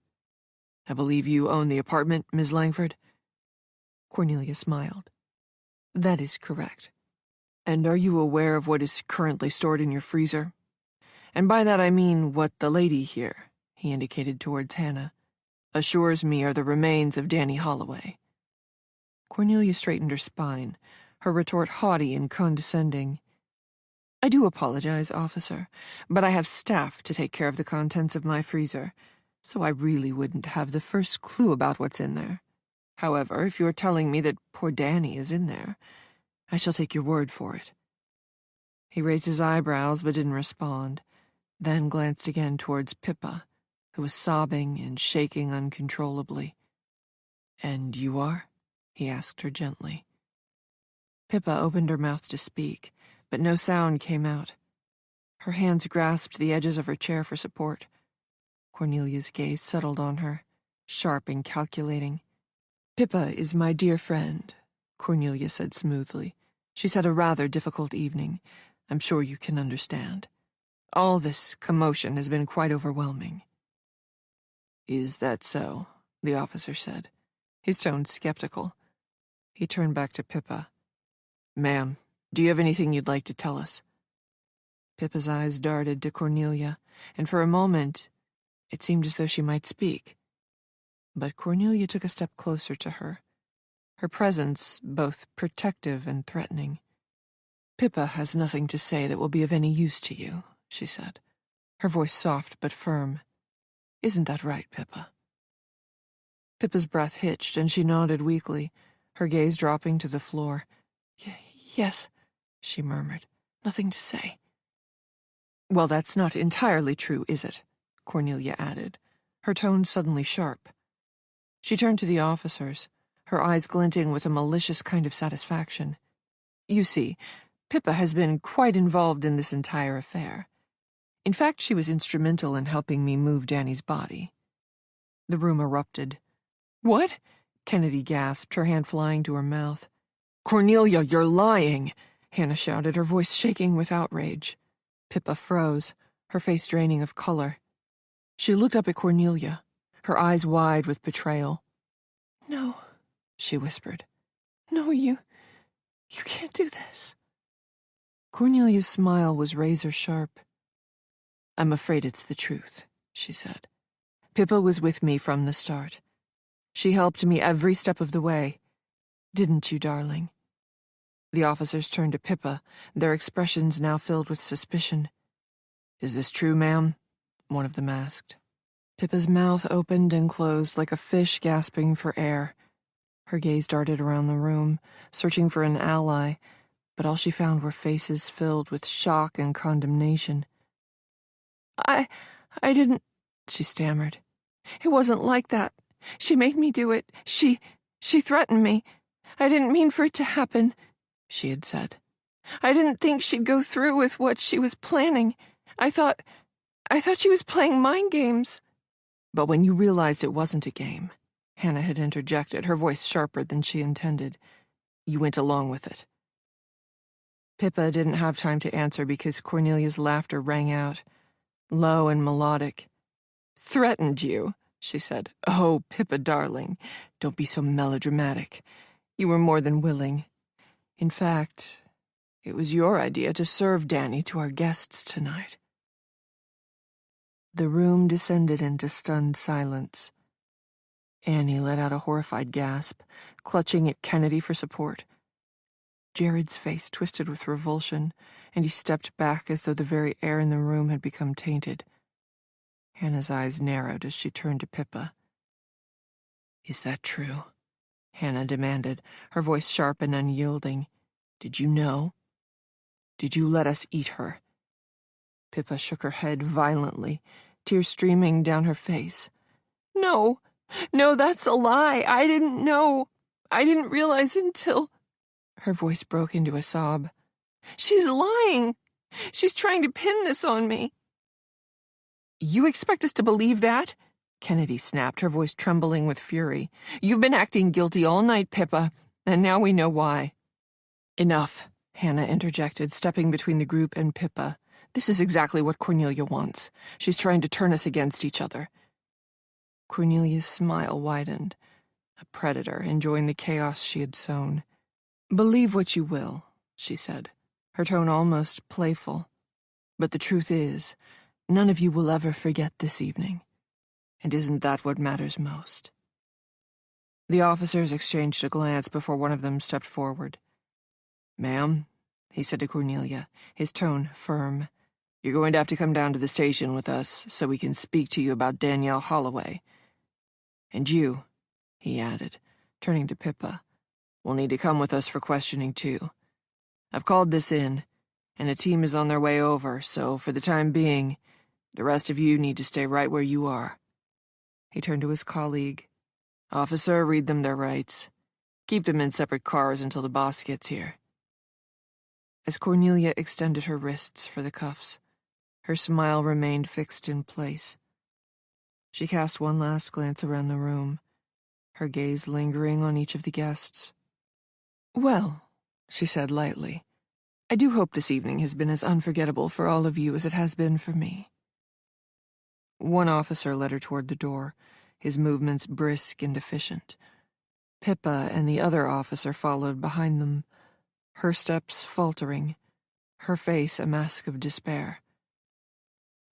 "I believe you own the apartment, Ms. Langford?" Cornelia smiled. "That is correct." "And are you aware of what is currently stored in your freezer? And by that I mean what the lady here," he indicated towards Hannah, "assures me are the remains of Danny Holloway." Cornelia straightened her spine, her retort haughty and condescending. "I do apologize, officer, but I have staff to take care of the contents of my freezer, so I really wouldn't have the first clue about what's in there. However, if you're telling me that poor Danny is in there, I shall take your word for it." He raised his eyebrows but didn't respond, then glanced again towards Pippa, who was sobbing and shaking uncontrollably. "And you are?" he asked her gently. Pippa opened her mouth to speak, but no sound came out. Her hands grasped the edges of her chair for support. Cornelia's gaze settled on her, sharp and calculating. "Pippa is my dear friend," Cornelia said smoothly. "She's had a rather difficult evening. I'm sure you can understand. All this commotion has been quite overwhelming." "Is that so?" the officer said, his tone skeptical. He turned back to Pippa. "Ma'am, do you have anything you'd like to tell us?" Pippa's eyes darted to Cornelia, and for a moment it seemed as though she might speak. But Cornelia took a step closer to her, her presence both protective and threatening. "Pippa has nothing to say that will be of any use to you," she said, her voice soft but firm. "Isn't that right, Pippa?" Pippa's breath hitched, and she nodded weakly, her gaze dropping to the floor. Yes," she murmured. "Nothing to say." "Well, that's not entirely true, is it?" Cornelia added, her tone suddenly sharp. She turned to the officers, her eyes glinting with a malicious kind of satisfaction. "You see, Pippa has been quite involved in this entire affair. In fact, she was instrumental in helping me move Danny's body." The room erupted. "What?" Kennedy gasped, her hand flying to her mouth. "Cornelia, you're lying!" Hannah shouted, her voice shaking with outrage. Pippa froze, her face draining of color. She looked up at Cornelia, her eyes wide with betrayal. "No," she whispered. "No, you can't do this." Cornelia's smile was razor-sharp. "I'm afraid it's the truth," she said. "Pippa was with me from the start. She helped me every step of the way. Didn't you, darling?" The officers turned to Pippa, their expressions now filled with suspicion. "Is this true, ma'am?" one of them asked. Pippa's mouth opened and closed like a fish gasping for air. Her gaze darted around the room, searching for an ally, but all she found were faces filled with shock and condemnation. I didn't, she stammered. It wasn't like that. She made me do it. She threatened me. I didn't mean for it to happen, she had said. I didn't think she'd go through with what she was planning. I thought she was playing mind games. But when you realized it wasn't a game, Hannah had interjected, her voice sharper than she intended, you went along with it. Pippa didn't have time to answer because Cornelia's laughter rang out, low and melodic. Threatened you, she said. Oh, Pippa, darling, don't be so melodramatic. You were more than willing. In fact, it was your idea to serve Danny to our guests tonight. The room descended into stunned silence. Annie let out a horrified gasp, clutching at Kennedy for support. Jared's face twisted with revulsion, and he stepped back as though the very air in the room had become tainted. Hannah's eyes narrowed as she turned to Pippa. Is that true? Hannah demanded, her voice sharp and unyielding. Did you know? Did you let us eat her? Pippa shook her head violently, tears streaming down her face. No, that's a lie. I didn't know. I didn't realize until... Her voice broke into a sob. She's lying. She's trying to pin this on me. You expect us to believe that? Kennedy snapped, her voice trembling with fury. You've been acting guilty all night, Pippa, and now we know why. Enough, Hannah interjected, stepping between the group and Pippa. This is exactly what Cornelia wants. She's trying to turn us against each other. Cornelia's smile widened, a predator enjoying the chaos she had sown. Believe what you will, she said, her tone almost playful. But the truth is, none of you will ever forget this evening. And isn't that what matters most? The officers exchanged a glance before one of them stepped forward. Ma'am, he said to Cornelia, his tone firm, you're going to have to come down to the station with us so we can speak to you about Danielle Holloway. And you, he added, turning to Pippa, will need to come with us for questioning too. I've called this in, and a team is on their way over, so for the time being, the rest of you need to stay right where you are. He turned to his colleague. Officer, read them their rights. Keep them in separate cars until the boss gets here. As Cornelia extended her wrists for the cuffs, her smile remained fixed in place. She cast one last glance around the room, her gaze lingering on each of the guests. Well, she said lightly, I do hope this evening has been as unforgettable for all of you as it has been for me. One officer led her toward the door, his movements brisk and efficient. Pippa and the other officer followed behind them, her steps faltering, her face a mask of despair.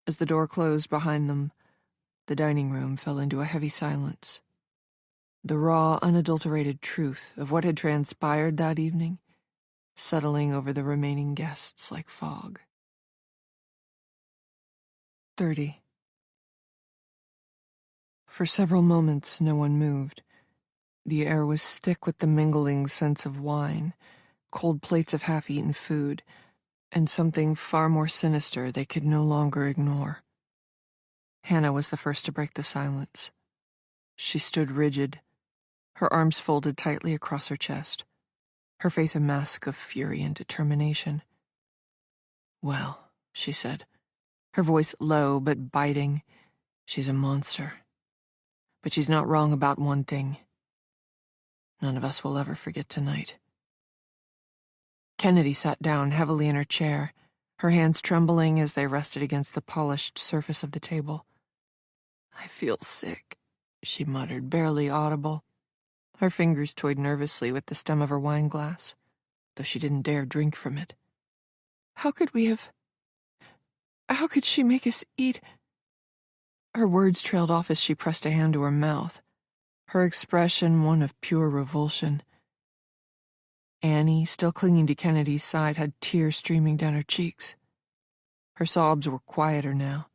As the door closed behind them, the dining room fell into a heavy silence. The raw, unadulterated truth of what had transpired that evening, settling over the remaining guests like fog. 30. For several moments, no one moved. The air was thick with the mingling scents of wine, cold plates of half-eaten food, and something far more sinister they could no longer ignore. Hannah was the first to break the silence. She stood rigid, her arms folded tightly across her chest, her face a mask of fury and determination. Well, she said, her voice low but biting, she's a monster. But she's not wrong about one thing. None of us will ever forget tonight. Kennedy sat down heavily in her chair, her hands trembling as they rested against the polished surface of the table. I feel sick, she muttered, barely audible. Her fingers toyed nervously with the stem of her wine glass, though she didn't dare drink from it. How could she make us eat? Her words trailed off as she pressed a hand to her mouth, her expression one of pure revulsion. Annie, still clinging to Kennedy's side, had tears streaming down her cheeks. Her sobs were quieter now,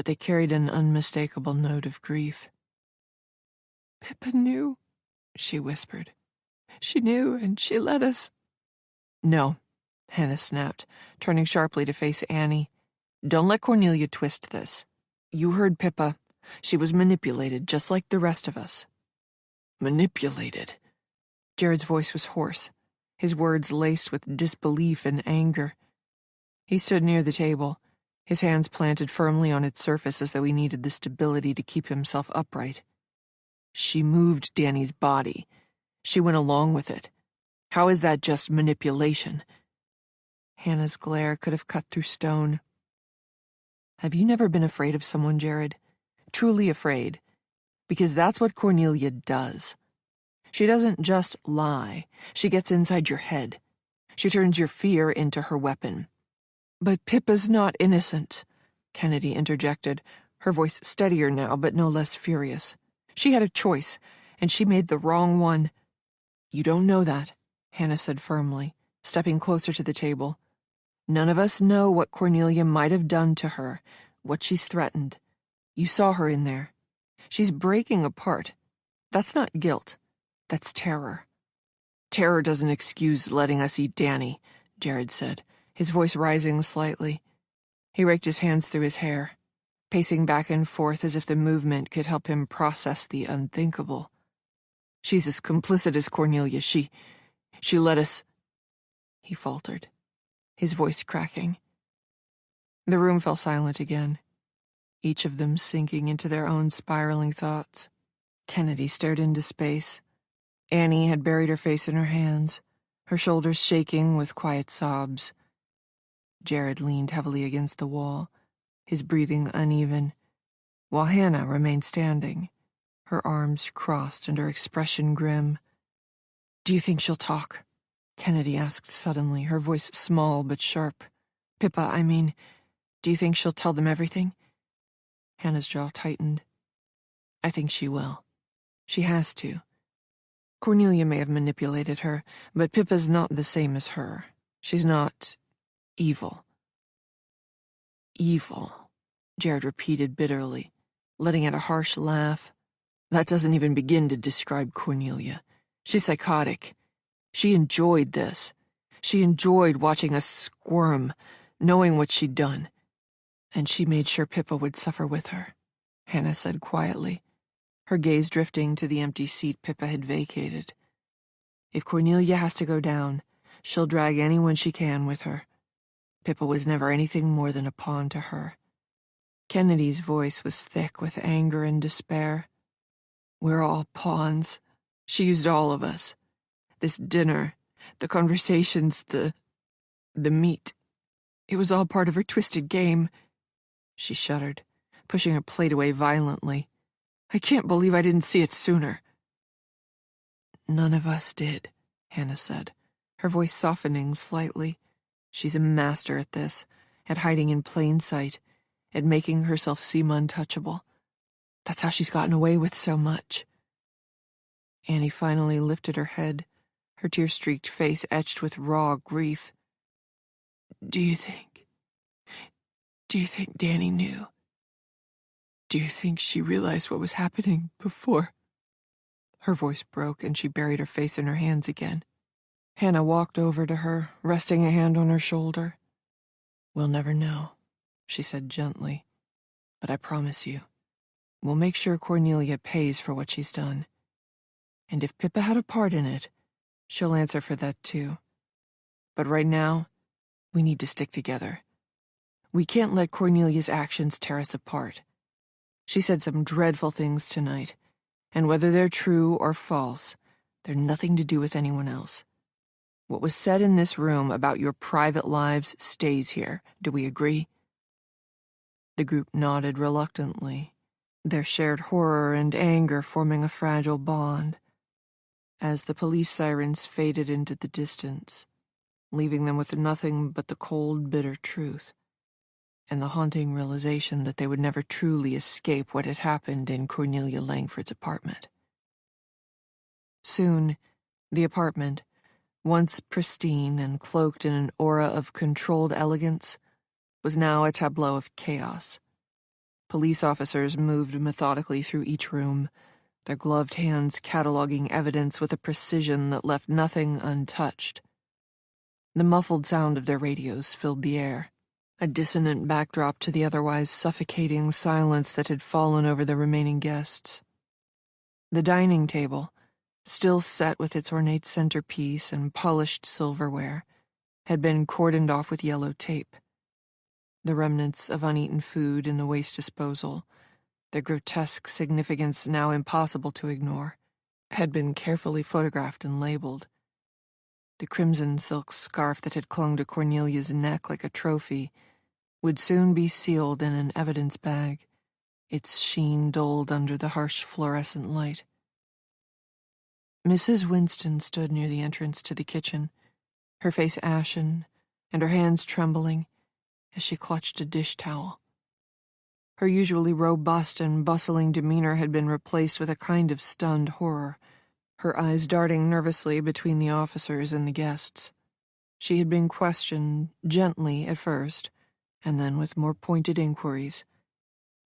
but they carried an unmistakable note of grief. "Pippa knew," she whispered. "She knew, and she let us—" "No," Hannah snapped, turning sharply to face Annie. "Don't let Cornelia twist this. You heard Pippa. She was manipulated, just like the rest of us." "Manipulated?" Jared's voice was hoarse, his words laced with disbelief and anger. He stood near the table, his hands planted firmly on its surface as though he needed the stability to keep himself upright. "She moved Danny's body. She went along with it. How is that just manipulation?" Hannah's glare could have cut through stone. "Have you never been afraid of someone, Jared? Truly afraid? Because that's what Cornelia does. She doesn't just lie. She gets inside your head. She turns your fear into her weapon." "But Pippa's not innocent," Kennedy interjected, her voice steadier now but no less furious. "She had a choice, and she made the wrong one." "You don't know that," Hannah said firmly, stepping closer to the table. "None of us know what Cornelia might have done to her, what she's threatened. You saw her in there. She's breaking apart. That's not guilt. That's terror." "Terror doesn't excuse letting us eat Danny," Jared said, his voice rising slightly. He raked his hands through his hair, pacing back and forth as if the movement could help him process the unthinkable. "She's as complicit as Cornelia. She let us—" He faltered, his voice cracking. The room fell silent again, each of them sinking into their own spiraling thoughts. Kennedy stared into space. Annie had buried her face in her hands, her shoulders shaking with quiet sobs. Jared leaned heavily against the wall, his breathing uneven, while Hannah remained standing, her arms crossed and her expression grim. "Do you think she'll talk?" Kennedy asked suddenly, her voice small but sharp. "Pippa, I mean, do you think she'll tell them everything?" Hannah's jaw tightened. "I think she will. She has to. Cornelia may have manipulated her, but Pippa's not the same as her. She's not evil." "Evil," Jared repeated bitterly, letting out a harsh laugh. "That doesn't even begin to describe Cornelia. She's psychotic. She enjoyed this. She enjoyed watching us squirm, knowing what she'd done. And she made sure Pippa would suffer with her," Hannah said quietly, her gaze drifting to the empty seat Pippa had vacated. "If Cornelia has to go down, she'll drag anyone she can with her. Pippa was never anything more than a pawn to her." Kennedy's voice was thick with anger and despair. "We're all pawns. She used all of us. This dinner, the conversations, the meat. It was all part of her twisted game." She shuddered, pushing her plate away violently. "I can't believe I didn't see it sooner." "None of us did," Hannah said, her voice softening slightly. "She's a master at this, at hiding in plain sight, at making herself seem untouchable. That's how she's gotten away with so much." Annie finally lifted her head, her tear-streaked face etched with raw grief. Do you think Danny knew? Do you think she realized what was happening before?" Her voice broke and she buried her face in her hands again. Hannah walked over to her, resting a hand on her shoulder. "We'll never know," she said gently. "But I promise you, we'll make sure Cornelia pays for what she's done. And if Pippa had a part in it, she'll answer for that too. But right now, we need to stick together. We can't let Cornelia's actions tear us apart. She said some dreadful things tonight, and whether they're true or false, they're nothing to do with anyone else. What was said in this room about your private lives stays here. Do we agree?" The group nodded reluctantly, their shared horror and anger forming a fragile bond. As the police sirens faded into the distance, leaving them with nothing but the cold, bitter truth, and the haunting realization that they would never truly escape what had happened in Cornelia Langford's apartment. Soon, the apartment, once pristine and cloaked in an aura of controlled elegance, was now a tableau of chaos. Police officers moved methodically through each room, their gloved hands cataloging evidence with a precision that left nothing untouched. The muffled sound of their radios filled the air, a dissonant backdrop to the otherwise suffocating silence that had fallen over the remaining guests. The dining table, still set with its ornate centerpiece and polished silverware, had been cordoned off with yellow tape. The remnants of uneaten food in the waste disposal, their grotesque significance now impossible to ignore, had been carefully photographed and labeled. The crimson silk scarf that had clung to Cornelia's neck like a trophy would soon be sealed in an evidence bag, its sheen dulled under the harsh fluorescent light. Mrs. Winston stood near the entrance to the kitchen, her face ashen and her hands trembling as she clutched a dish towel. Her usually robust and bustling demeanor had been replaced with a kind of stunned horror, her eyes darting nervously between the officers and the guests. She had been questioned gently at first, and then with more pointed inquiries,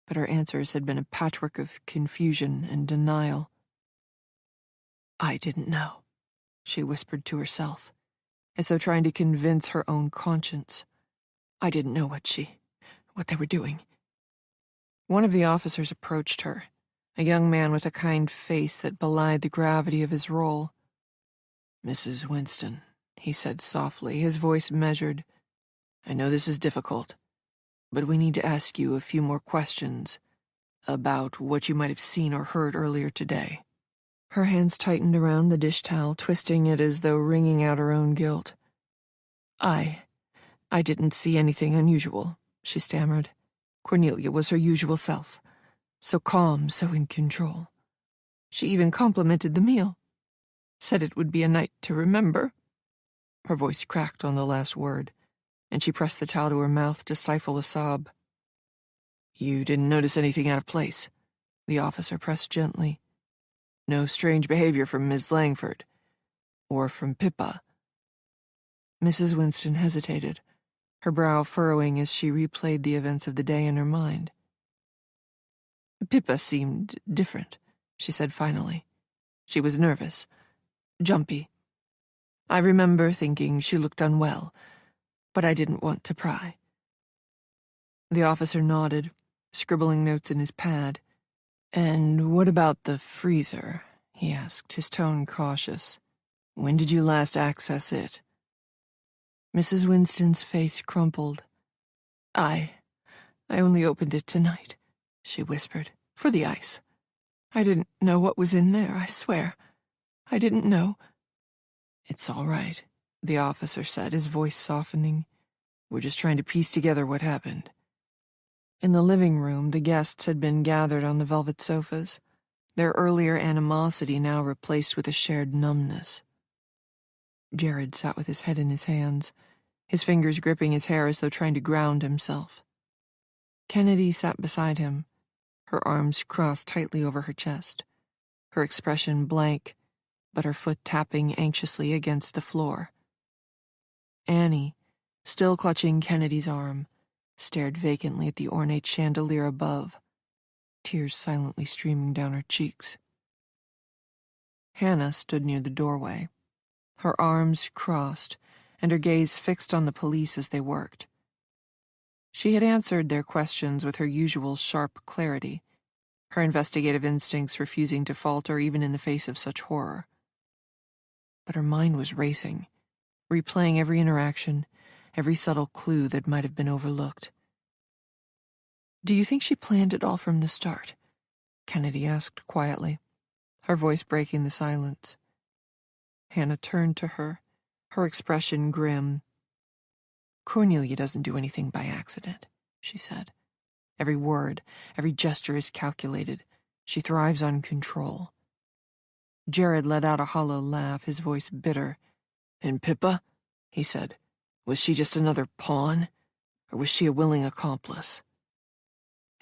but her answers had been a patchwork of confusion and denial. "I didn't know," she whispered to herself, as though trying to convince her own conscience. "I didn't know what they were doing." One of the officers approached her, a young man with a kind face that belied the gravity of his role. "Mrs. Winston," he said softly, his voice measured, "I know this is difficult, but we need to ask you a few more questions about what you might have seen or heard earlier today." Her hands tightened around the dish towel, twisting it as though wringing out her own guilt. I didn't see anything unusual," she stammered. "Cornelia was her usual self, so calm, so in control. She even complimented the meal, said it would be a night to remember." Her voice cracked on the last word, and she pressed the towel to her mouth to stifle a sob. "You didn't notice anything out of place?" the officer pressed gently. "No strange behavior from Miss Langford, or from Pippa?" Mrs. Winston hesitated, her brow furrowing as she replayed the events of the day in her mind. "Pippa seemed different," she said finally. "She was nervous, jumpy. I remember thinking she looked unwell, but I didn't want to pry." The officer nodded, scribbling notes in his pad. "And what about the freezer?" he asked, his tone cautious. "When did you last access it?" Mrs. Winston's face crumpled. I only opened it tonight," she whispered, "for the ice. I didn't know what was in there, I swear. I didn't know." "It's all right," the officer said, his voice softening. "We're just trying to piece together what happened." In the living room, the guests had been gathered on the velvet sofas, their earlier animosity now replaced with a shared numbness. Jared sat with his head in his hands, his fingers gripping his hair as though trying to ground himself. Kennedy sat beside him, her arms crossed tightly over her chest, her expression blank, but her foot tapping anxiously against the floor. Annie, still clutching Kennedy's arm, stared vacantly at the ornate chandelier above, tears silently streaming down her cheeks. Hannah stood near the doorway, her arms crossed and her gaze fixed on the police as they worked. She had answered their questions with her usual sharp clarity, her investigative instincts refusing to falter even in the face of such horror. But her mind was racing, replaying every interaction, every subtle clue that might have been overlooked. "Do you think she planned it all from the start?" Kennedy asked quietly, her voice breaking the silence. Hannah turned to her, her expression grim. "Cornelia doesn't do anything by accident," she said. "Every word, every gesture is calculated. She thrives on control." Jared let out a hollow laugh, his voice bitter. "And Pippa?" he said. "Was she just another pawn, or was she a willing accomplice?"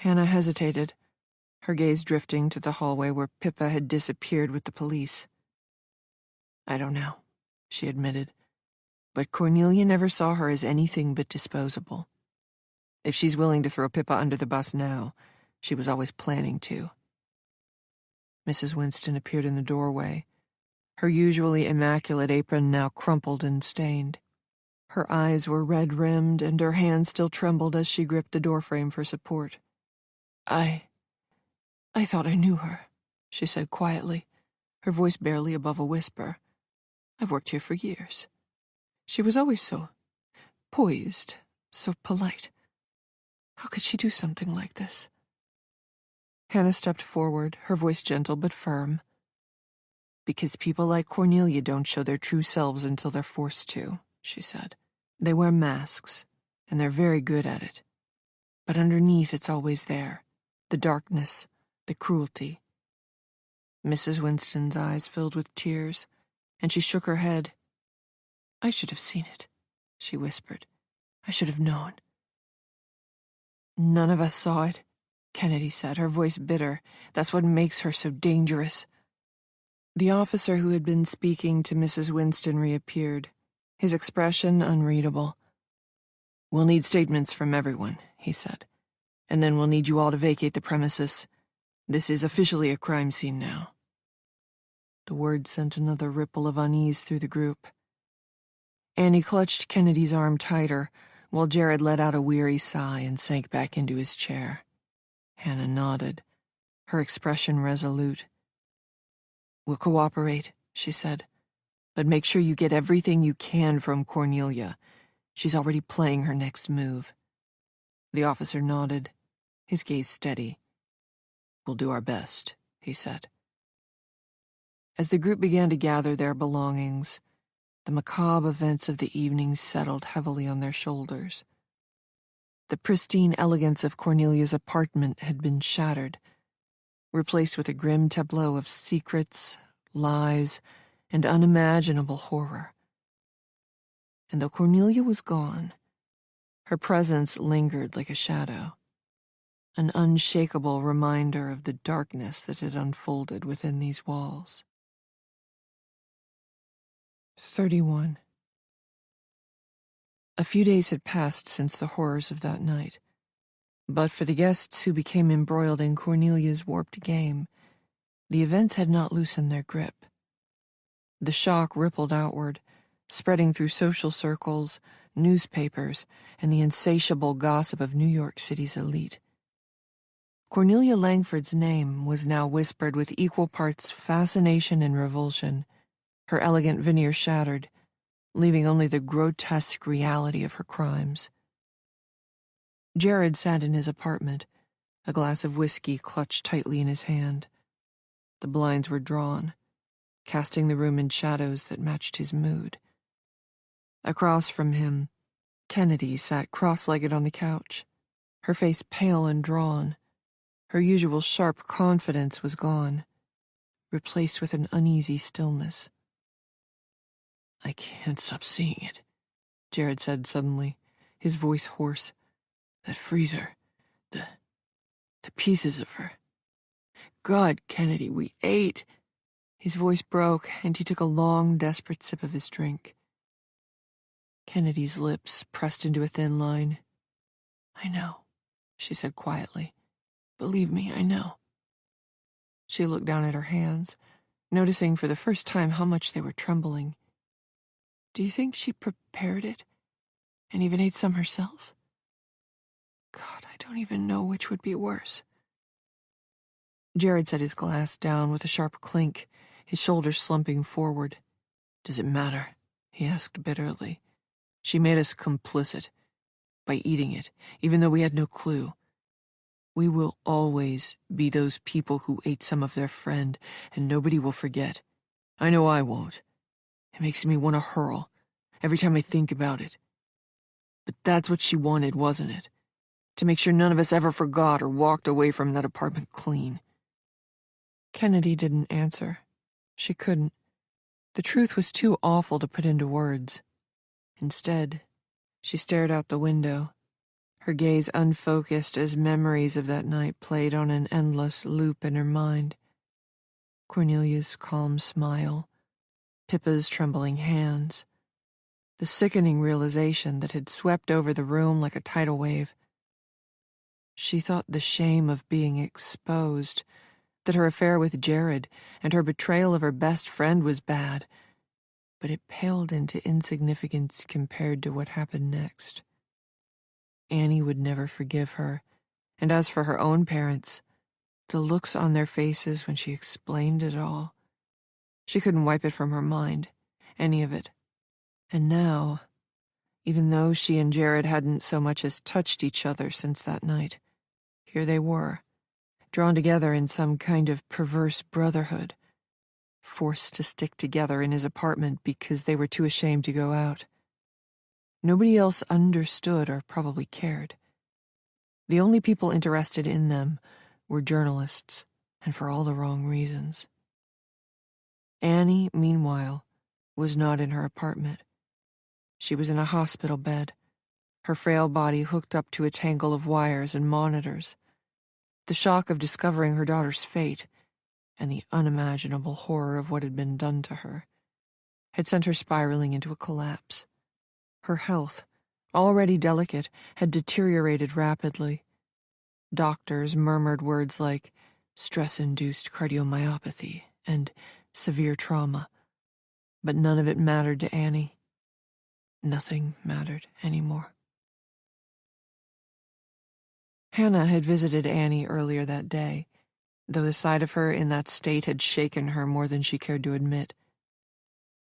Hannah hesitated, her gaze drifting to the hallway where Pippa had disappeared with the police. "I don't know," she admitted, "but Cornelia never saw her as anything but disposable. If she's willing to throw Pippa under the bus now, She was always planning to. Mrs. Winston appeared in the doorway, her usually immaculate apron now crumpled and stained. Her eyes were red-rimmed, and her hand still trembled as she gripped the doorframe for support. I thought I knew her," she said quietly, her voice barely above a whisper. "I've worked here for years. She was always so poised, so polite. How could she do something like this?" Hannah stepped forward, her voice gentle but firm. "Because people like Cornelia don't show their true selves until they're forced to," she said. "They wear masks, and they're very good at it. But underneath it's always there, the darkness, the cruelty." Mrs. Winston's eyes filled with tears, and she shook her head. "I should have seen it," she whispered. "I should have known." "None of us saw it," Kennedy said, her voice bitter. "That's what makes her so dangerous." The officer who had been speaking to Mrs. Winston reappeared, his expression unreadable. "We'll need statements from everyone," he said, "and then we'll need you all to vacate the premises. This is officially a crime scene now." The word sent another ripple of unease through the group. Annie clutched Kennedy's arm tighter, while Jared let out a weary sigh and sank back into his chair. Hannah nodded, her expression resolute. "We'll cooperate," she said, "but make sure you get everything you can from Cornelia. She's already playing her next move." The officer nodded, his gaze steady. "We'll do our best," he said. As the group began to gather their belongings, the macabre events of the evening settled heavily on their shoulders. The pristine elegance of Cornelia's apartment had been shattered, replaced with a grim tableau of secrets, lies, and unimaginable horror. And though Cornelia was gone, her presence lingered like a shadow, an unshakable reminder of the darkness that had unfolded within these walls. 31. A few days had passed since the horrors of that night. But for the guests who became embroiled in Cornelia's warped game, the events had not loosened their grip. The shock rippled outward, spreading through social circles, newspapers, and the insatiable gossip of New York City's elite. Cornelia Langford's name was now whispered with equal parts fascination and revulsion, her elegant veneer shattered, leaving only the grotesque reality of her crimes. Jared sat in his apartment, a glass of whiskey clutched tightly in his hand. The blinds were drawn, casting the room in shadows that matched his mood. Across from him, Kennedy sat cross-legged on the couch, her face pale and drawn. Her usual sharp confidence was gone, replaced with an uneasy stillness. "I can't stop seeing it," Jared said suddenly, his voice hoarse. "That freezer, the pieces of her. God, Kennedy, we ate." His voice broke, and he took a long, desperate sip of his drink. Kennedy's lips pressed into a thin line. "I know," she said quietly. "Believe me, I know." She looked down at her hands, noticing for the first time how much they were trembling. "Do you think she prepared it, and even ate some herself? God, I don't even know which would be worse." Jared set his glass down with a sharp clink, his shoulders slumping forward. "Does it matter?" he asked bitterly. "She made us complicit by eating it, even though we had no clue. We will always be those people who ate some of their friend, and nobody will forget. I know I won't. It makes me want to hurl every time I think about it. But that's what she wanted, wasn't it? To make sure none of us ever forgot or walked away from that apartment clean." Kennedy didn't answer. She couldn't. The truth was too awful to put into words. Instead, she stared out the window, her gaze unfocused as memories of that night played on an endless loop in her mind. Cornelia's calm smile, Pippa's trembling hands, the sickening realization that had swept over the room like a tidal wave. She thought the shame of being exposed, that her affair with Jared and her betrayal of her best friend was bad, but it paled into insignificance compared to what happened next. Annie would never forgive her, and as for her own parents, the looks on their faces when she explained it all, she couldn't wipe it from her mind, any of it. And now, even though she and Jared hadn't so much as touched each other since that night, here they were, drawn together in some kind of perverse brotherhood, forced to stick together in his apartment because they were too ashamed to go out. Nobody else understood or probably cared. The only people interested in them were journalists, and for all the wrong reasons. Annie, meanwhile, was not in her apartment. She was in a hospital bed, her frail body hooked up to a tangle of wires and monitors. The shock of discovering her daughter's fate, and the unimaginable horror of what had been done to her, had sent her spiraling into a collapse. Her health, already delicate, had deteriorated rapidly. Doctors murmured words like stress-induced cardiomyopathy and severe trauma, but none of it mattered to Annie. Nothing mattered anymore. Hannah had visited Annie earlier that day, though the sight of her in that state had shaken her more than she cared to admit.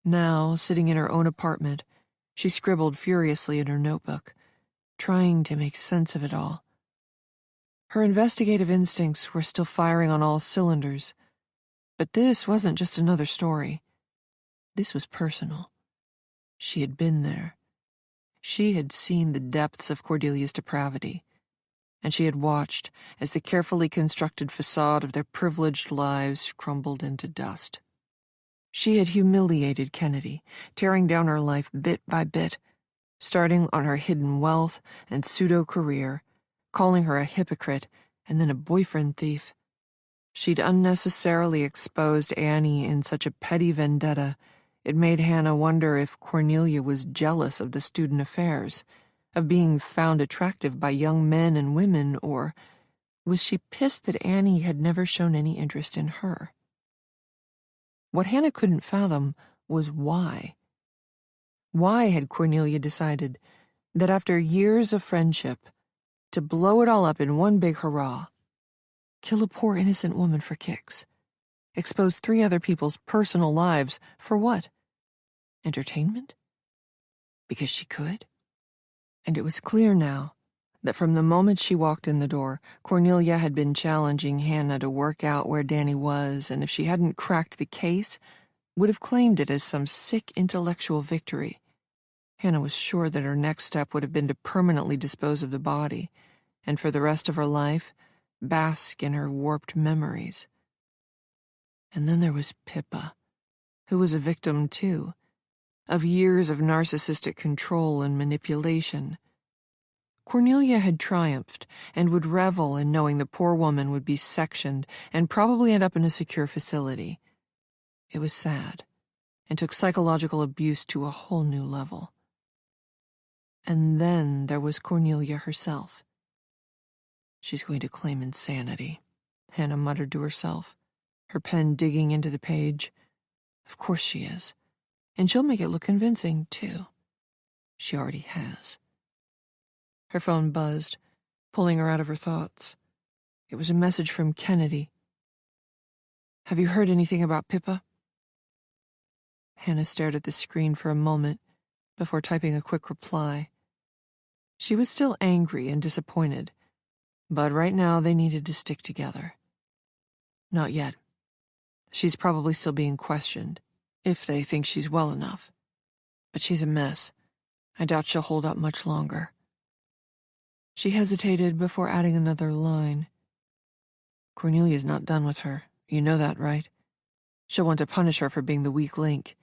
Now, sitting in her own apartment, she scribbled furiously in her notebook, trying to make sense of it all. Her investigative instincts were still firing on all cylinders, but this wasn't just another story. This was personal. She had been there. She had seen the depths of Cordelia's depravity, and she had watched as the carefully constructed facade of their privileged lives crumbled into dust. She had humiliated Kennedy, tearing down her life bit by bit, starting on her hidden wealth and pseudo-career, calling her a hypocrite and then a boyfriend thief. She'd unnecessarily exposed Annie in such a petty vendetta, it made Hannah wonder if Cornelia was jealous of the student affairs, of being found attractive by young men and women, or was she pissed that Annie had never shown any interest in her? What Hannah couldn't fathom was why. Why had Cornelia decided that after years of friendship, to blow it all up in one big hurrah, kill a poor innocent woman for kicks, expose 3 other people's personal lives for what? Entertainment? Because she could? And it was clear now that from the moment she walked in the door, Cornelia had been challenging Hannah to work out where Danny was, and if she hadn't cracked the case, would have claimed it as some sick intellectual victory. Hannah was sure that her next step would have been to permanently dispose of the body, and for the rest of her life, bask in her warped memories. And then there was Pippa, who was a victim, too, of years of narcissistic control and manipulation. Cornelia had triumphed and would revel in knowing the poor woman would be sectioned and probably end up in a secure facility. It was sad, and took psychological abuse to a whole new level. And then there was Cornelia herself. She's going to claim insanity, Hannah muttered to herself, her pen digging into the page. Of course she is. And she'll make it look convincing, too. She already has. Her phone buzzed, pulling her out of her thoughts. It was a message from Kennedy. Have you heard anything about Pippa? Hannah stared at the screen for a moment before typing a quick reply. She was still angry and disappointed, but right now they needed to stick together. Not yet. She's probably still being questioned, if they think she's well enough. But she's a mess. I doubt she'll hold up much longer. She hesitated before adding another line. Cornelia's not done with her. You know that, right? She'll want to punish her for being the weak link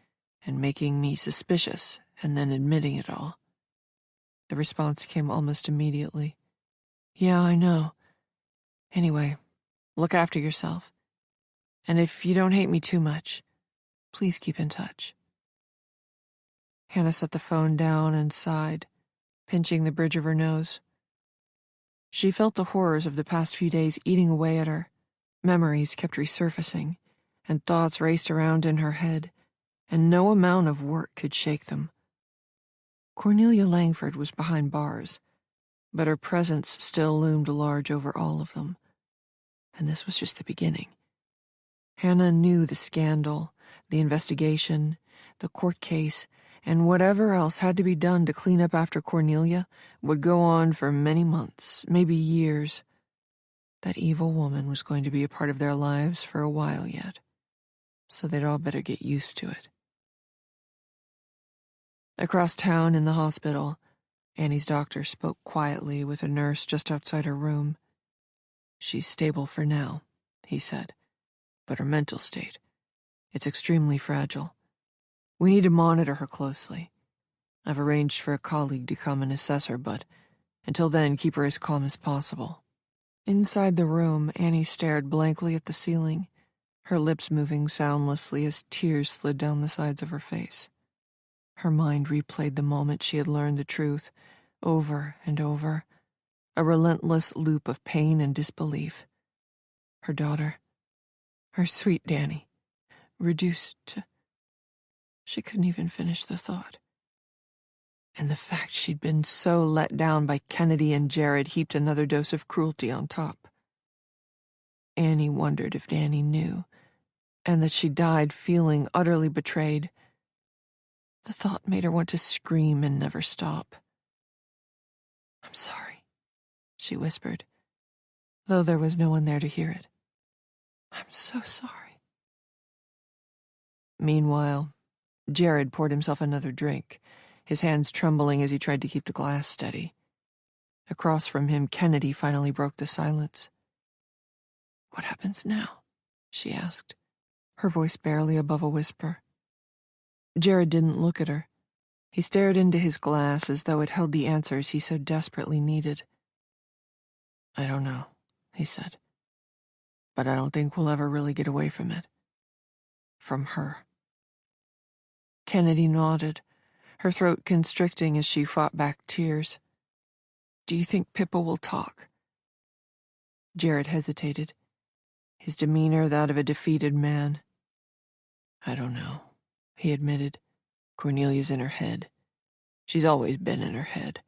and making me suspicious and then admitting it all. The response came almost immediately. Yeah, I know. Anyway, look after yourself. And if you don't hate me too much, please keep in touch. Hannah set the phone down and sighed, pinching the bridge of her nose. She felt the horrors of the past few days eating away at her. Memories kept resurfacing, and thoughts raced around in her head, and no amount of work could shake them. Cornelia Langford was behind bars, but her presence still loomed large over all of them. And this was just the beginning. Hannah knew the scandal, the investigation, the court case, and whatever else had to be done to clean up after Cornelia would go on for many months, maybe years. That evil woman was going to be a part of their lives for a while yet, so they'd all better get used to it. Across town in the hospital, Annie's doctor spoke quietly with a nurse just outside her room. "She's stable for now," he said, "but her mental state, it's extremely fragile. We need to monitor her closely. I've arranged for a colleague to come and assess her, but until then, keep her as calm as possible." Inside the room, Annie stared blankly at the ceiling, her lips moving soundlessly as tears slid down the sides of her face. Her mind replayed the moment she had learned the truth, over and over, a relentless loop of pain and disbelief. Her daughter, her sweet Danny, reduced to... She couldn't even finish the thought. And the fact she'd been so let down by Kennedy and Jared heaped another dose of cruelty on top. Annie wondered if Danny knew, and that she died feeling utterly betrayed. The thought made her want to scream and never stop. "I'm sorry," she whispered, though there was no one there to hear it. "I'm so sorry." Meanwhile, Jared poured himself another drink, his hands trembling as he tried to keep the glass steady. Across from him, Kennedy finally broke the silence. "What happens now?" she asked, her voice barely above a whisper. Jared didn't look at her. He stared into his glass as though it held the answers he so desperately needed. "I don't know," he said, "but I don't think we'll ever really get away from it. From her." Kennedy nodded, her throat constricting as she fought back tears. "Do you think Pippa will talk?" Jared hesitated, his demeanor that of a defeated man. "I don't know," he admitted. "Cornelia's in her head. She's always been in her head.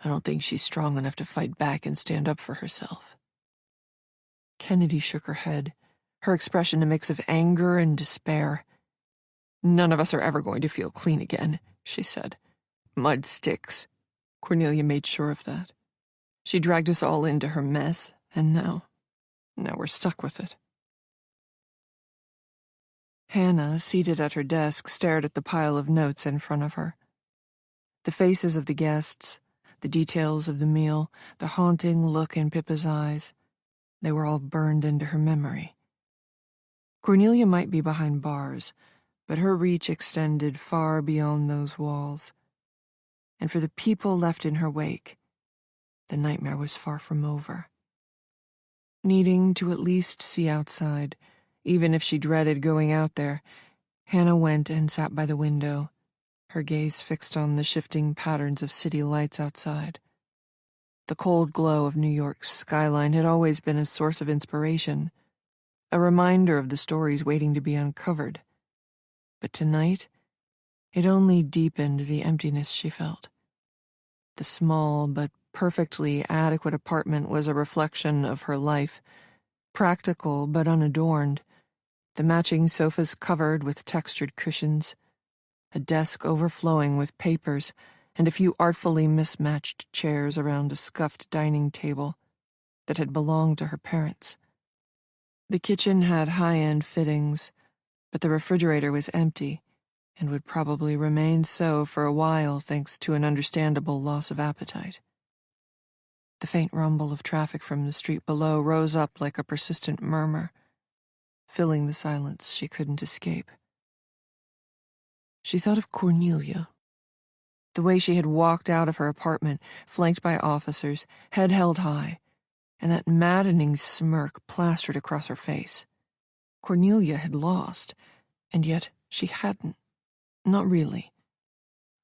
I don't think she's strong enough to fight back and stand up for herself." Kennedy shook her head, her expression a mix of anger and despair. "None of us are ever going to feel clean again," she said. "Mud sticks. Cornelia made sure of that. She dragged us all into her mess, and now we're stuck with it." Hannah, seated at her desk, stared at the pile of notes in front of her. The faces of the guests, the details of the meal, the haunting look in Pippa's eyes, they were all burned into her memory. Cornelia might be behind bars, but her reach extended far beyond those walls. And for the people left in her wake, the nightmare was far from over. Needing to at least see outside, even if she dreaded going out there, Hannah went and sat by the window, her gaze fixed on the shifting patterns of city lights outside. The cold glow of New York's skyline had always been a source of inspiration, a reminder of the stories waiting to be uncovered. But tonight, it only deepened the emptiness she felt. The small but perfectly adequate apartment was a reflection of her life, practical but unadorned, the matching sofas covered with textured cushions, a desk overflowing with papers, and a few artfully mismatched chairs around a scuffed dining table that had belonged to her parents. The kitchen had high-end fittings, but the refrigerator was empty and would probably remain so for a while thanks to an understandable loss of appetite. The faint rumble of traffic from the street below rose up like a persistent murmur, filling the silence she couldn't escape. She thought of Cornelia, the way she had walked out of her apartment, flanked by officers, head held high, and that maddening smirk plastered across her face. Cornelia had lost, and yet she hadn't. Not really.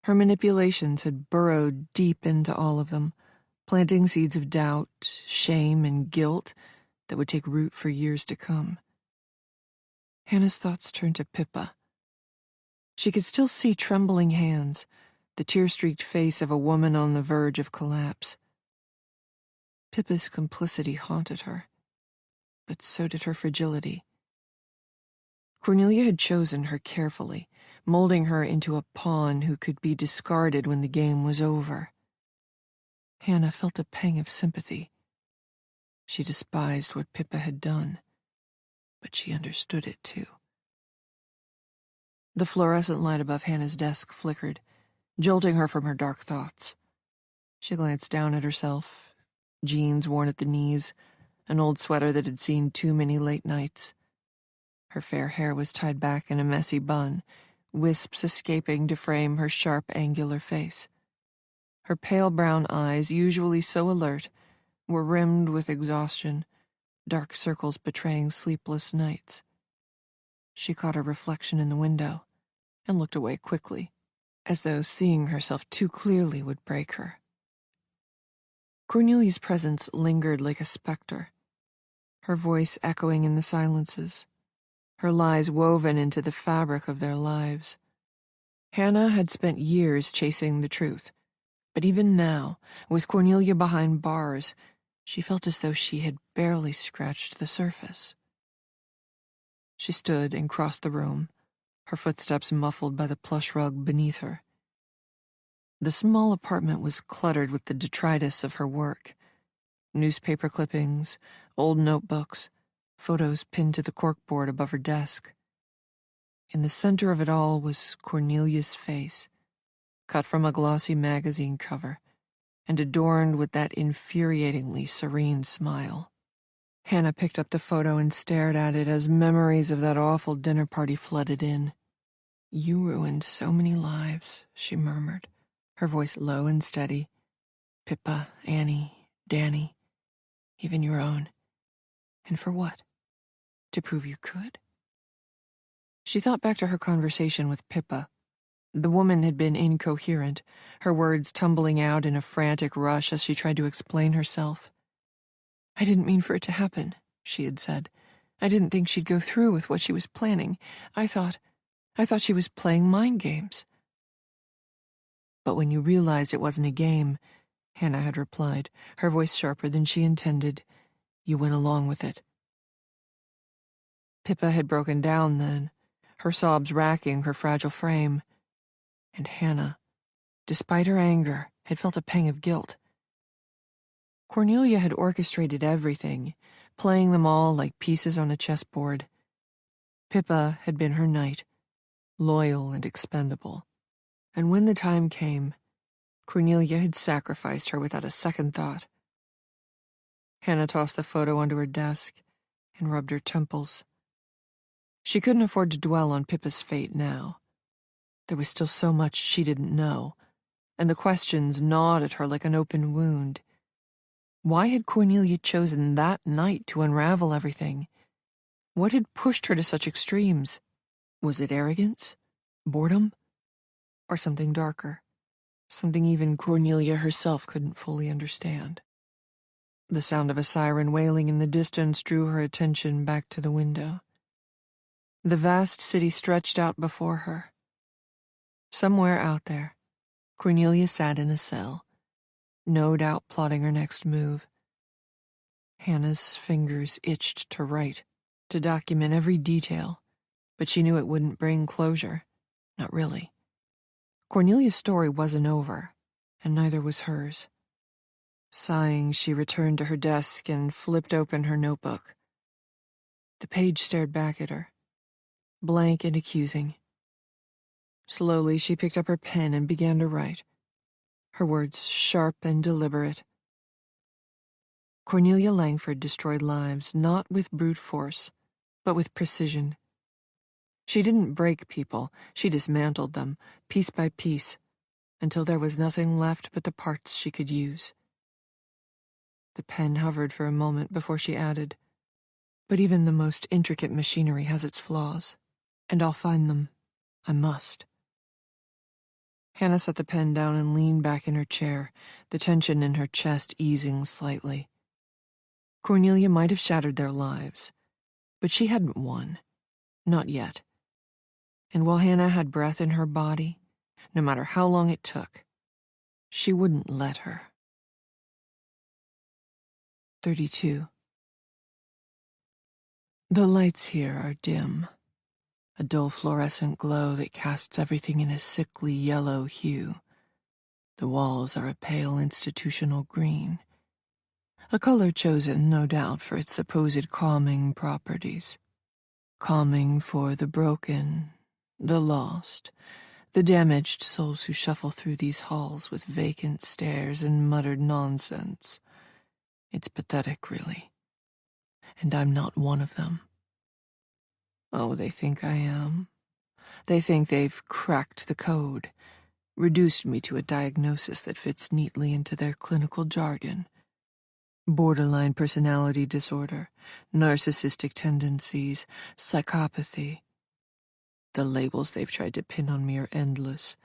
Her manipulations had burrowed deep into all of them, planting seeds of doubt, shame, and guilt that would take root for years to come. Hannah's thoughts turned to Pippa. She could still see trembling hands, the tear-streaked face of a woman on the verge of collapse. Pippa's complicity haunted her, but so did her fragility. Cornelia had chosen her carefully, molding her into a pawn who could be discarded when the game was over. Hannah felt a pang of sympathy. She despised what Pippa had done, but she understood it too. The fluorescent light above Hannah's desk flickered, jolting her from her dark thoughts. She glanced down at herself, jeans worn at the knees, an old sweater that had seen too many late nights. Her fair hair was tied back in a messy bun, wisps escaping to frame her sharp, angular face. Her pale brown eyes, usually so alert, were rimmed with exhaustion, dark circles betraying sleepless nights. She caught her reflection in the window and looked away quickly, as though seeing herself too clearly would break her. Cornelia's presence lingered like a specter, her voice echoing in the silences, her lies woven into the fabric of their lives. Hannah had spent years chasing the truth, but even now, with Cornelia behind bars, she felt as though she had barely scratched the surface. She stood and crossed the room, her footsteps muffled by the plush rug beneath her. The small apartment was cluttered with the detritus of her work. Newspaper clippings, old notebooks, photos pinned to the corkboard above her desk. In the center of it all was Cornelia's face, cut from a glossy magazine cover, and adorned with that infuriatingly serene smile. Hannah picked up the photo and stared at it as memories of that awful dinner party flooded in. "You ruined so many lives," she murmured, her voice low and steady. "Pippa, Annie, Danny, even your own. And for what? To prove you could?" She thought back to her conversation with Pippa. The woman had been incoherent, her words tumbling out in a frantic rush as she tried to explain herself. "I didn't mean for it to happen," she had said. "I didn't think she'd go through with what she was planning. I thought she was playing mind games." "But when you realized it wasn't a game," Hannah had replied, her voice sharper than she intended, "you went along with it." Pippa had broken down then, her sobs racking her fragile frame. And Hannah, despite her anger, had felt a pang of guilt. Cornelia had orchestrated everything, playing them all like pieces on a chessboard. Pippa had been her knight, loyal and expendable. And when the time came, Cornelia had sacrificed her without a second thought. Hannah tossed the photo onto her desk and rubbed her temples. She couldn't afford to dwell on Pippa's fate now. There was still so much she didn't know, and the questions gnawed at her like an open wound. Why had Cornelia chosen that night to unravel everything? What had pushed her to such extremes? Was it arrogance? Boredom? Or something darker? Something even Cornelia herself couldn't fully understand. The sound of a siren wailing in the distance drew her attention back to the window. The vast city stretched out before her. Somewhere out there, Cornelia sat in a cell, no doubt plotting her next move. Hannah's fingers itched to write, to document every detail, but she knew it wouldn't bring closure. Not really. Cornelia's story wasn't over, and neither was hers. Sighing, she returned to her desk and flipped open her notebook. The page stared back at her, blank and accusing. Slowly, she picked up her pen and began to write, her words sharp and deliberate. Cornelia Langford destroyed lives not with brute force, but with precision. She didn't break people, she dismantled them, piece by piece, until there was nothing left but the parts she could use. The pen hovered for a moment before she added, "But even the most intricate machinery has its flaws, and I'll find them. I must." Hannah set the pen down and leaned back in her chair, the tension in her chest easing slightly. Cornelia might have shattered their lives, but she hadn't won. Not yet. And while Hannah had breath in her body, no matter how long it took, she wouldn't let her. 32. The lights here are dim, a dull fluorescent glow that casts everything in a sickly yellow hue. The walls are a pale institutional green, a color chosen, no doubt, for its supposed calming properties. Calming for the broken, the lost, the damaged souls who shuffle through these halls with vacant stares and muttered nonsense. It's pathetic, really. And I'm not one of them. Oh, they think I am. They think they've cracked the code, reduced me to a diagnosis that fits neatly into their clinical jargon. Borderline personality disorder, narcissistic tendencies, psychopathy. The labels they've tried to pin on me are endless,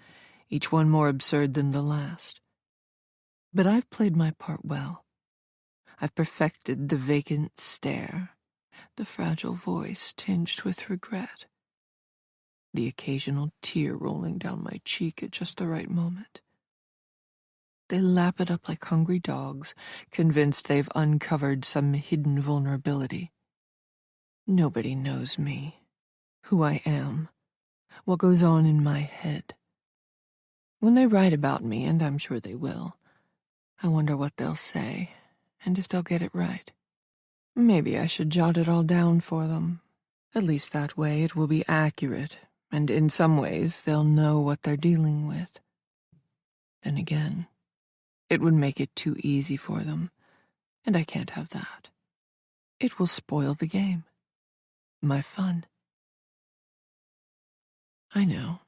each one more absurd than the last. But I've played my part well. I've perfected the vacant stare, the fragile voice tinged with regret, the occasional tear rolling down my cheek at just the right moment. They lap it up like hungry dogs, convinced they've uncovered some hidden vulnerability. Nobody knows me, who I am, what goes on in my head. When they write about me, and I'm sure they will, I wonder what they'll say, and if they'll get it right. Maybe I should jot it all down for them. At least that way it will be accurate, and in some ways they'll know what they're dealing with. Then again, it would make it too easy for them, and I can't have that. It will spoil the game. My fun. I know.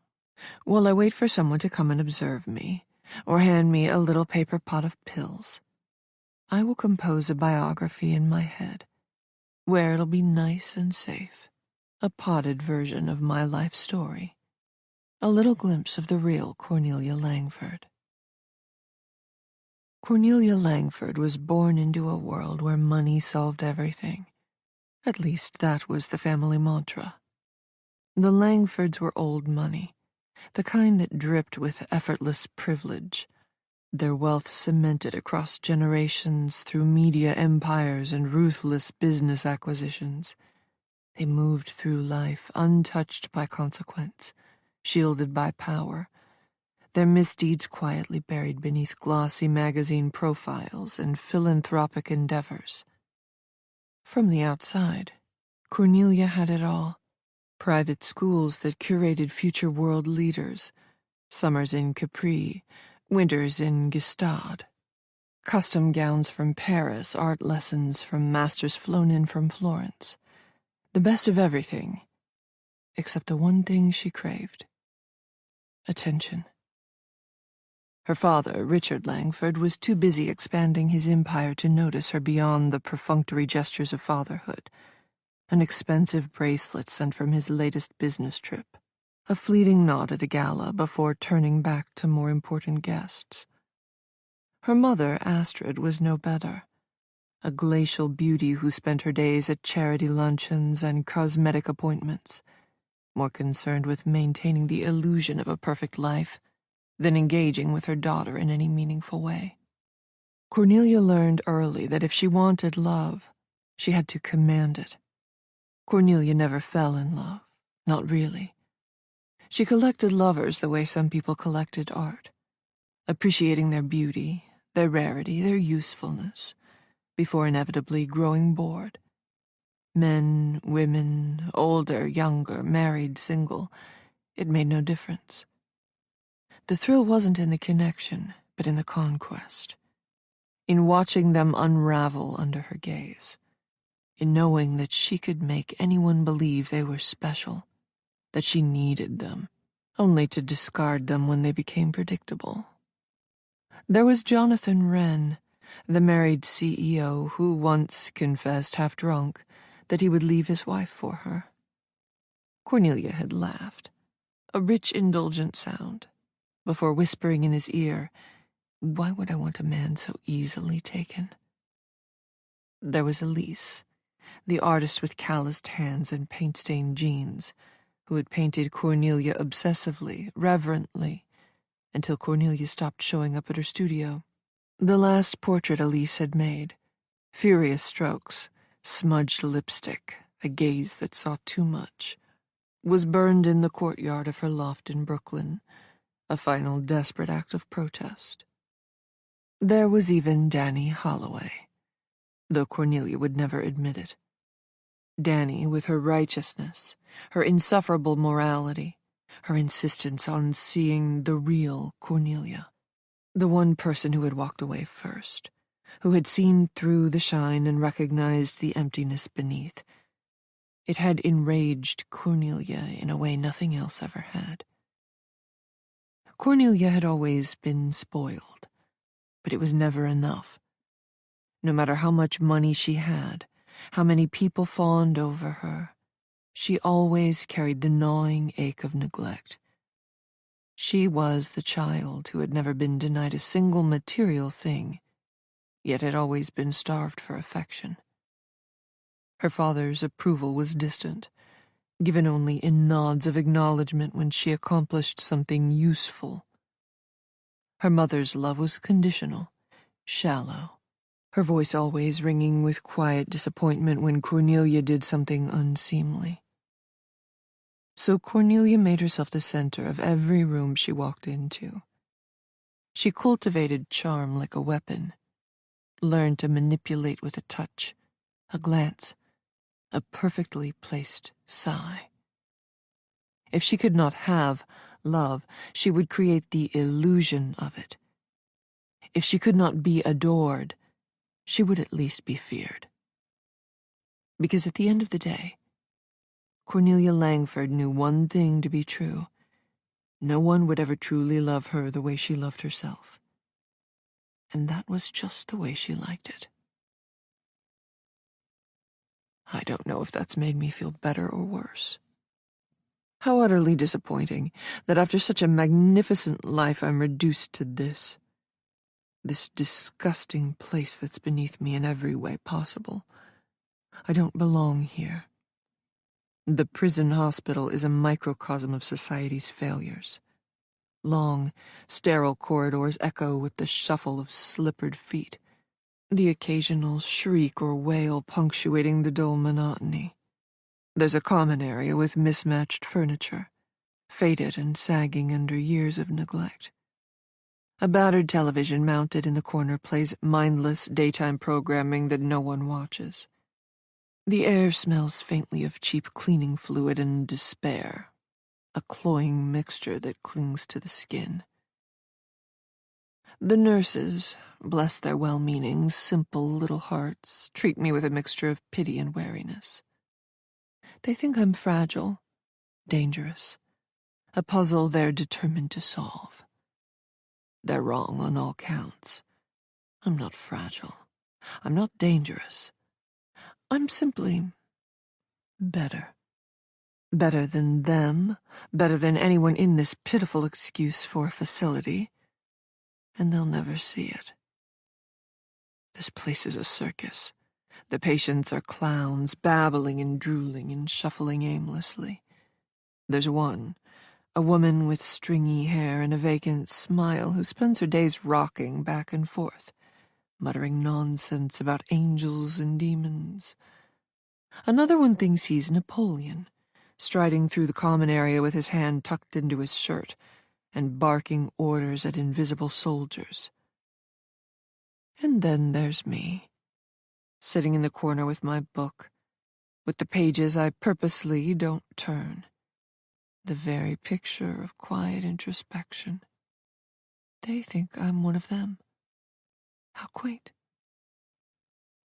While I wait for someone to come and observe me, or hand me a little paper pot of pills, I will compose a biography in my head, where it'll be nice and safe, a potted version of my life story, a little glimpse of the real Cornelia Langford. Cornelia Langford was born into a world where money solved everything. At least that was the family mantra. The Langfords were old money, the kind that dripped with effortless privilege, their wealth cemented across generations through media empires and ruthless business acquisitions. They moved through life untouched by consequence, shielded by power, their misdeeds quietly buried beneath glossy magazine profiles and philanthropic endeavors. From the outside, Cornelia had it all. Private schools that curated future world leaders, summers in Capri, winters in Gstaad, custom gowns from Paris, art lessons from masters flown in from Florence. The best of everything, except the one thing she craved: attention. Her father, Richard Langford, was too busy expanding his empire to notice her beyond the perfunctory gestures of fatherhood. An expensive bracelet sent from his latest business trip, a fleeting nod at a gala before turning back to more important guests. Her mother, Astrid, was no better, a glacial beauty who spent her days at charity luncheons and cosmetic appointments, more concerned with maintaining the illusion of a perfect life than engaging with her daughter in any meaningful way. Cornelia learned early that if she wanted love, she had to command it. Cornelia never fell in love, not really. She collected lovers the way some people collected art, appreciating their beauty, their rarity, their usefulness, before inevitably growing bored. Men, women, older, younger, married, single, it made no difference. The thrill wasn't in the connection, but in the conquest, in watching them unravel under her gaze, in knowing that she could make anyone believe they were special, that she needed them, only to discard them when they became predictable. There was Jonathan Wren, the married CEO who once confessed, half drunk, that he would leave his wife for her. Cornelia had laughed, a rich, indulgent sound. before whispering in his ear, "Why would I want a man so easily taken?" There was Elise, the artist with calloused hands and paint-stained jeans, who had painted Cornelia obsessively, reverently, until Cornelia stopped showing up at her studio. The last portrait Elise had made, furious strokes, smudged lipstick, a gaze that saw too much, was burned in the courtyard of her loft in Brooklyn, a final desperate act of protest. There was even Danny Holloway, though Cornelia would never admit it. Danny, with her righteousness, her insufferable morality, her insistence on seeing the real Cornelia. The one person who had walked away first, who had seen through the shine and recognized the emptiness beneath. It had enraged Cornelia in a way nothing else ever had. Cornelia had always been spoiled, but it was never enough. No matter how much money she had, how many people fawned over her, she always carried the gnawing ache of neglect. She was the child who had never been denied a single material thing, yet had always been starved for affection. Her father's approval was distant, given only in nods of acknowledgement when she accomplished something useful. Her mother's love was conditional, shallow, her voice always ringing with quiet disappointment when Cornelia did something unseemly. So Cornelia made herself the center of every room she walked into. She cultivated charm like a weapon, learned to manipulate with a touch, a glance, a perfectly placed sigh. If she could not have love, she would create the illusion of it. If she could not be adored, she would at least be feared. Because at the end of the day, Cornelia Langford knew one thing to be true. No one would ever truly love her the way she loved herself. And that was just the way she liked it. I don't know if that's made me feel better or worse. How utterly disappointing that after such a magnificent life I'm reduced to this disgusting place that's beneath me in every way possible. I don't belong here. The prison hospital is a microcosm of society's failures. Long, sterile corridors echo with the shuffle of slippered feet, the occasional shriek or wail punctuating the dull monotony. There's a common area with mismatched furniture, faded and sagging under years of neglect. A battered television mounted in the corner plays mindless daytime programming that no one watches. The air smells faintly of cheap cleaning fluid and despair, a cloying mixture that clings to the skin. The nurses, bless their well-meaning, simple little hearts, treat me with a mixture of pity and wariness. They think I'm fragile, dangerous, a puzzle they're determined to solve. They're wrong on all counts. I'm not fragile. I'm not dangerous. I'm simply better. Better than them, better than anyone in this pitiful excuse for facility. And they'll never see it. This place is a circus. The patients are clowns, babbling and drooling and shuffling aimlessly. There's one, a woman with stringy hair and a vacant smile who spends her days rocking back and forth, muttering nonsense about angels and demons. Another one thinks he's Napoleon, striding through the common area with his hand tucked into his shirt and barking orders at invisible soldiers. And then there's me, sitting in the corner with my book, with the pages I purposely don't turn, the very picture of quiet introspection. They think I'm one of them. How quaint.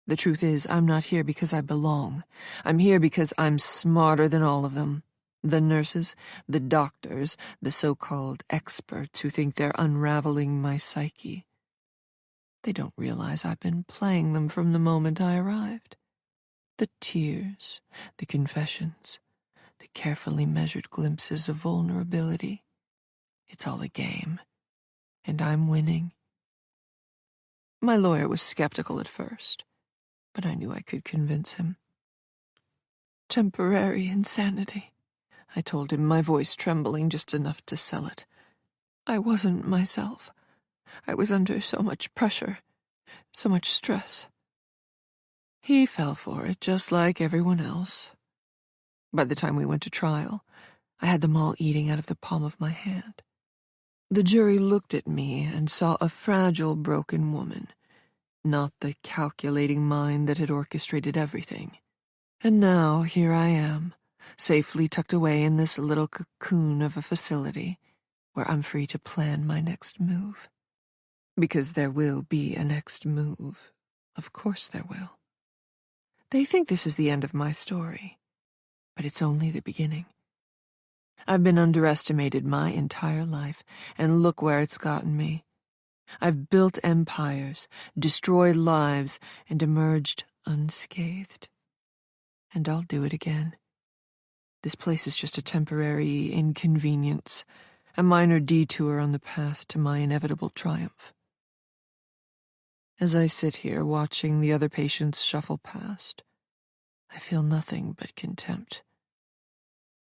The truth is, I'm not here because I belong. I'm here because I'm smarter than all of them. The nurses, the doctors, the so-called experts who think they're unraveling my psyche. They don't realize I've been playing them from the moment I arrived. The tears, the confessions, the carefully measured glimpses of vulnerability. It's all a game, and I'm winning. My lawyer was skeptical at first, but I knew I could convince him. Temporary insanity, I told him, my voice trembling just enough to sell it. I wasn't myself. I was under so much pressure, so much stress. He fell for it, just like everyone else. By the time we went to trial, I had them all eating out of the palm of my hand. The jury looked at me and saw a fragile, broken woman, not the calculating mind that had orchestrated everything. And now here I am, safely tucked away in this little cocoon of a facility, where I'm free to plan my next move. Because there will be a next move. Of course there will. They think this is the end of my story, but it's only the beginning. I've been underestimated my entire life, and look where it's gotten me. I've built empires, destroyed lives, and emerged unscathed. And I'll do it again. This place is just a temporary inconvenience, a minor detour on the path to my inevitable triumph. As I sit here watching the other patients shuffle past, I feel nothing but contempt.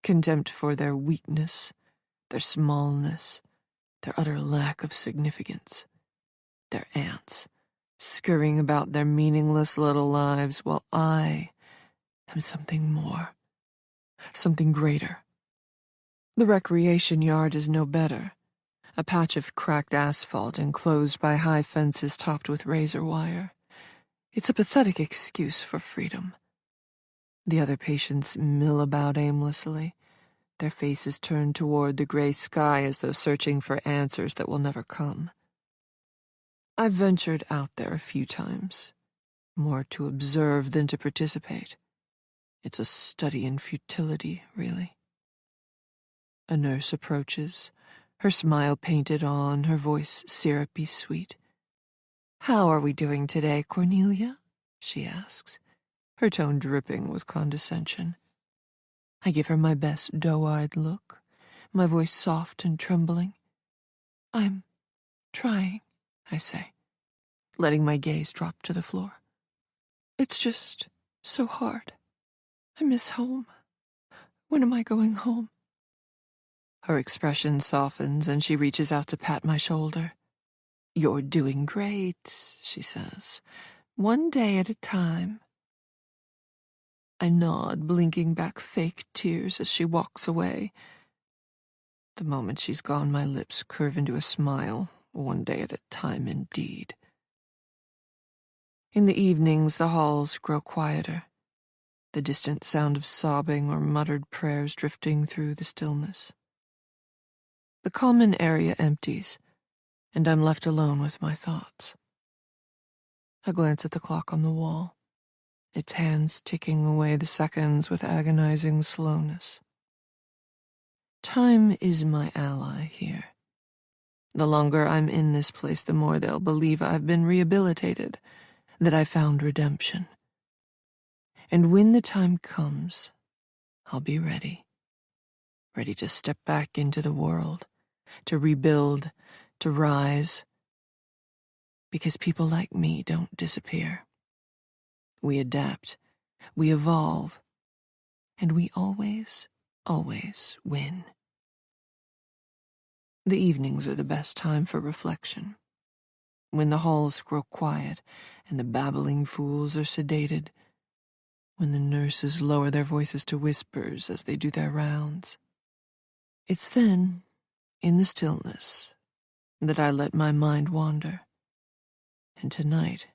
Contempt for their weakness, their smallness, their utter lack of significance. Their ants, scurrying about their meaningless little lives, while I am something more, something greater. The recreation yard is no better, a patch of cracked asphalt enclosed by high fences topped with razor wire. It's a pathetic excuse for freedom. The other patients mill about aimlessly, their faces turned toward the gray sky as though searching for answers that will never come. I've ventured out there a few times, more to observe than to participate. It's a study in futility, really. A nurse approaches, her smile painted on, her voice syrupy sweet. "How are we doing today, Cornelia?" she asks, her tone dripping with condescension. I give her my best doe-eyed look, my voice soft and trembling. "I'm trying," I say, letting my gaze drop to the floor. "It's just so hard. I miss home. When am I going home?" Her expression softens and she reaches out to pat my shoulder. "You're doing great," she says. "One day at a time." I nod, blinking back fake tears as she walks away. The moment she's gone, my lips curve into a smile. One day at a time, indeed. In the evenings, the halls grow quieter, the distant sound of sobbing or muttered prayers drifting through the stillness. The common area empties, and I'm left alone with my thoughts. I glance at the clock on the wall, its hands ticking away the seconds with agonizing slowness. Time is my ally here. The longer I'm in this place, the more they'll believe I've been rehabilitated, that I found redemption. And when the time comes, I'll be ready. Ready to step back into the world, to rebuild, to rise. Because people like me don't disappear. We adapt, we evolve, and we always, always win. The evenings are the best time for reflection. When the halls grow quiet and the babbling fools are sedated, when the nurses lower their voices to whispers as they do their rounds. It's then, in the stillness, that I let my mind wander. And tonight,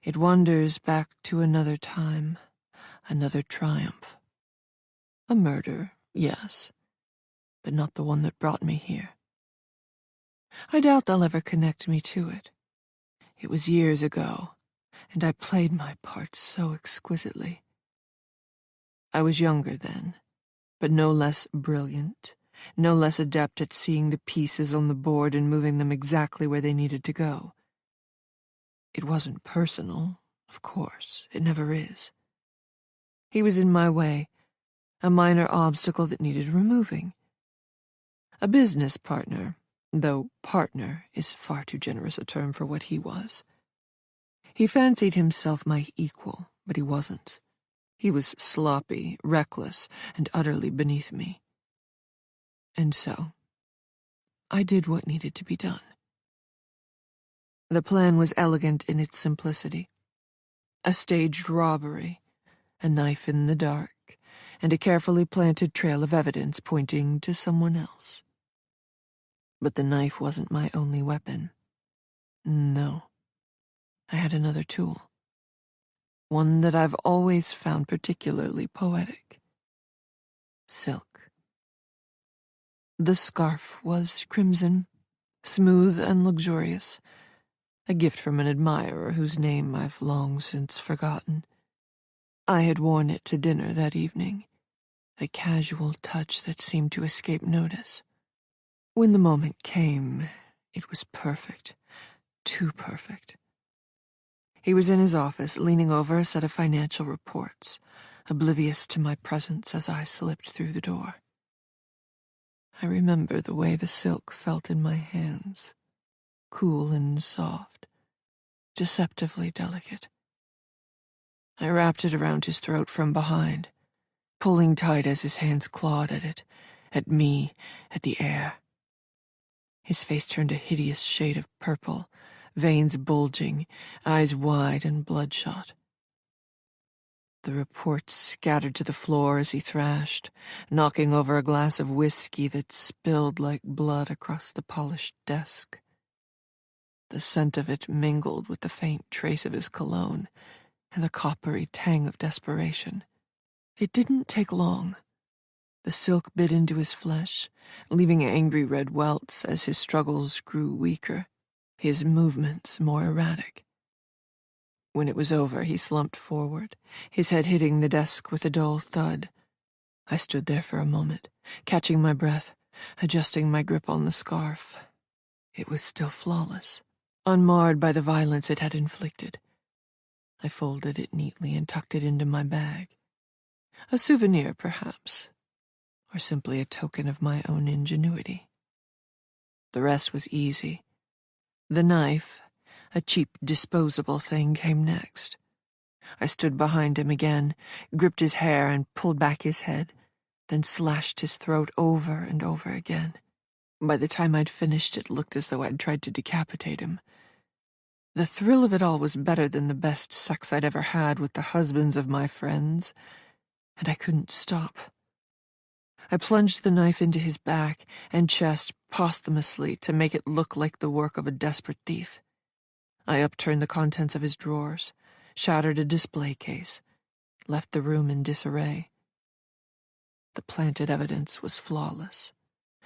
it wanders back to another time, another triumph. A murder, yes, but not the one that brought me here. I doubt they'll ever connect me to it. It was years ago, and I played my part so exquisitely. I was younger then, but no less brilliant, no less adept at seeing the pieces on the board and moving them exactly where they needed to go. It wasn't personal, of course, it never is. He was in my way, a minor obstacle that needed removing. A business partner, though partner is far too generous a term for what he was. He fancied himself my equal, but he wasn't. He was sloppy, reckless, and utterly beneath me. And so, I did what needed to be done. The plan was elegant in its simplicity. A staged robbery, a knife in the dark, and a carefully planted trail of evidence pointing to someone else. But the knife wasn't my only weapon. No. I had another tool. One that I've always found particularly poetic. Silk. The scarf was crimson, smooth and luxurious, a gift from an admirer whose name I've long since forgotten. I had worn it to dinner that evening, a casual touch that seemed to escape notice. When the moment came, it was perfect, too perfect. He was in his office, leaning over a set of financial reports, oblivious to my presence as I slipped through the door. I remember the way the silk felt in my hands, cool and soft, deceptively delicate. I wrapped it around his throat from behind, pulling tight as his hands clawed at it, at me, at the air. His face turned a hideous shade of purple, veins bulging, eyes wide and bloodshot. The reports scattered to the floor as he thrashed, knocking over a glass of whiskey that spilled like blood across the polished desk. The scent of it mingled with the faint trace of his cologne and the coppery tang of desperation. It didn't take long. The silk bit into his flesh, leaving angry red welts as his struggles grew weaker, his movements more erratic. When it was over, he slumped forward, his head hitting the desk with a dull thud. I stood there for a moment, catching my breath, adjusting my grip on the scarf. It was still flawless, unmarred by the violence it had inflicted. I folded it neatly and tucked it into my bag. A souvenir, perhaps, or simply a token of my own ingenuity. The rest was easy. The knife, a cheap, disposable thing, came next. I stood behind him again, gripped his hair and pulled back his head, then slashed his throat over and over again. By the time I'd finished, it looked as though I'd tried to decapitate him. The thrill of it all was better than the best sex I'd ever had with the husbands of my friends, and I couldn't stop. I plunged the knife into his back and chest posthumously to make it look like the work of a desperate thief. I upturned the contents of his drawers, shattered a display case, left the room in disarray. The planted evidence was flawless.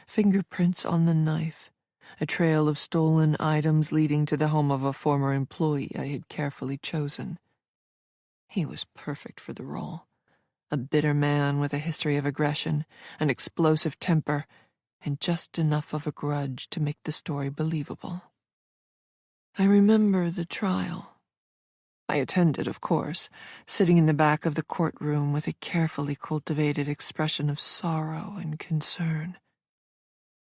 Fingerprints on the knife, a trail of stolen items leading to the home of a former employee I had carefully chosen. He was perfect for the role. A bitter man with a history of aggression, an explosive temper, and just enough of a grudge to make the story believable. I remember the trial. I attended, of course, sitting in the back of the courtroom with a carefully cultivated expression of sorrow and concern.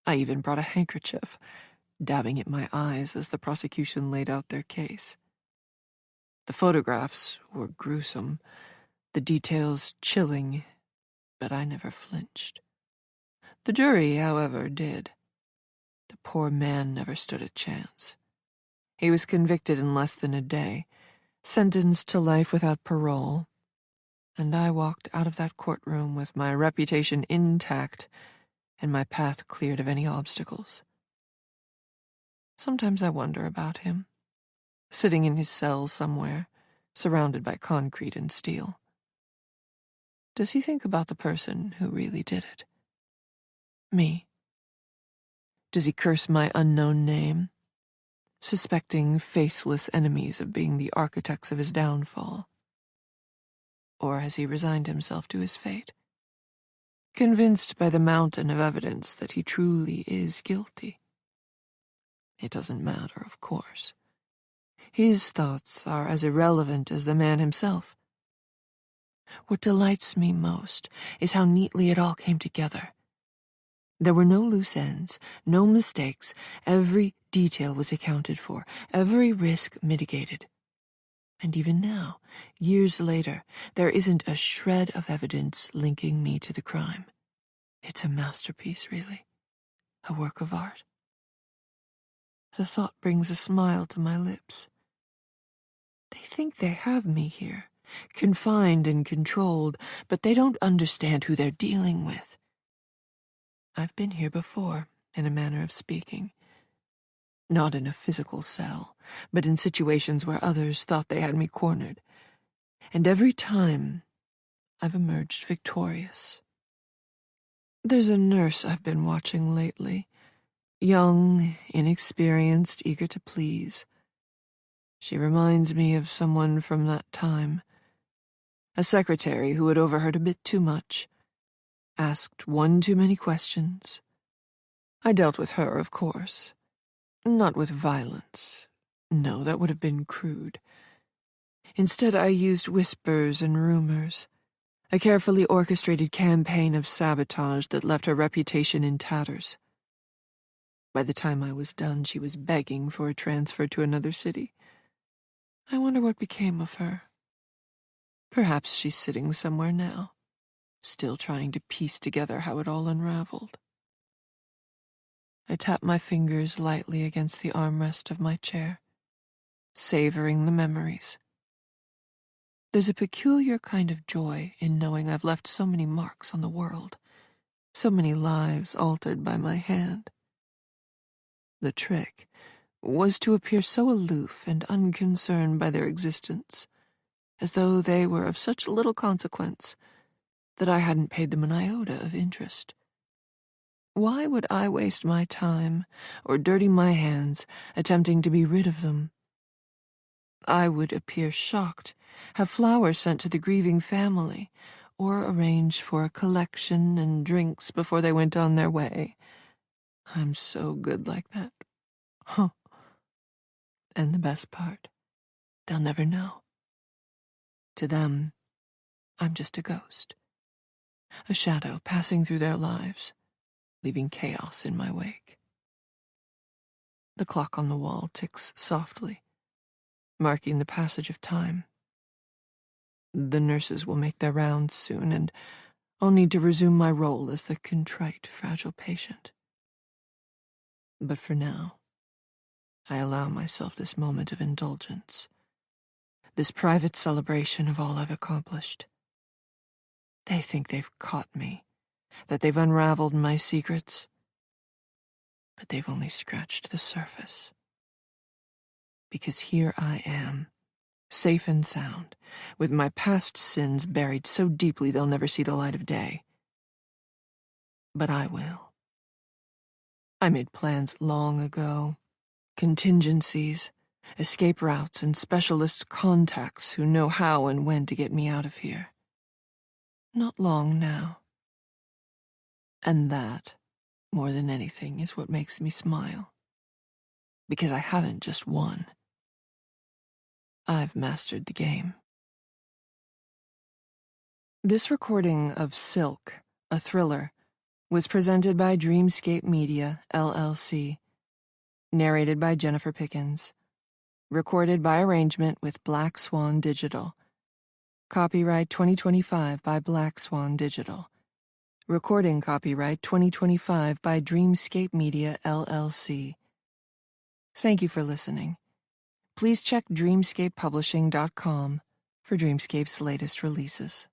I even brought a handkerchief, dabbing at my eyes as the prosecution laid out their case. The photographs were gruesome, the details chilling, but I never flinched. The jury, however, did. The poor man never stood a chance. He was convicted in less than a day, sentenced to life without parole, and I walked out of that courtroom with my reputation intact and my path cleared of any obstacles. Sometimes I wonder about him, sitting in his cell somewhere, surrounded by concrete and steel. Does he think about the person who really did it? Me? Does he curse my unknown name, suspecting faceless enemies of being the architects of his downfall? Or has he resigned himself to his fate, convinced by the mountain of evidence that he truly is guilty? It doesn't matter, of course. His thoughts are as irrelevant as the man himself. What delights me most is how neatly it all came together. There were no loose ends, no mistakes. Every detail was accounted for, every risk mitigated. And even now, years later, there isn't a shred of evidence linking me to the crime. It's a masterpiece, really. A work of art. The thought brings a smile to my lips. They think they have me here, confined and controlled, but they don't understand who they're dealing with. I've been here before, in a manner of speaking. Not in a physical cell, but in situations where others thought they had me cornered. And every time, I've emerged victorious. There's a nurse I've been watching lately. Young, inexperienced, eager to please. She reminds me of someone from that time. A secretary who had overheard a bit too much. Asked one too many questions. I dealt with her, of course. Not with violence. No, that would have been crude. Instead, I used whispers and rumors. A carefully orchestrated campaign of sabotage that left her reputation in tatters. By the time I was done, she was begging for a transfer to another city. I wonder what became of her. Perhaps she's sitting somewhere now, still trying to piece together how it all unraveled. I tapped my fingers lightly against the armrest of my chair, savoring the memories. There's a peculiar kind of joy in knowing I've left so many marks on the world, so many lives altered by my hand. The trick was to appear so aloof and unconcerned by their existence, as though they were of such little consequence that I hadn't paid them an iota of interest. Why would I waste my time or dirty my hands attempting to be rid of them? I would appear shocked, have flowers sent to the grieving family, or arrange for a collection and drinks before they went on their way. I'm so good like that. Huh. And the best part, they'll never know. To them, I'm just a ghost. A shadow passing through their lives, leaving chaos in my wake. The clock on the wall ticks softly, marking the passage of time. The nurses will make their rounds soon, and I'll need to resume my role as the contrite, fragile patient. But for now, I allow myself this moment of indulgence, this private celebration of all I've accomplished. They think they've caught me, that they've unraveled my secrets, but they've only scratched the surface. Because here I am, safe and sound, with my past sins buried so deeply they'll never see the light of day. But I will. I made plans long ago, contingencies, escape routes, and specialist contacts who know how and when to get me out of here. Not long now. And that, more than anything, is what makes me smile. Because I haven't just won. I've mastered the game. This recording of Silk, a thriller, was presented by Dreamscape Media, LLC. Narrated by Jennifer Pickens. Recorded by arrangement with Black Swan Digital. Copyright 2025 by Black Swan Digital. Recording copyright 2025 by Dreamscape Media, LLC. Thank you for listening. Please check dreamscapepublishing.com for Dreamscape's latest releases.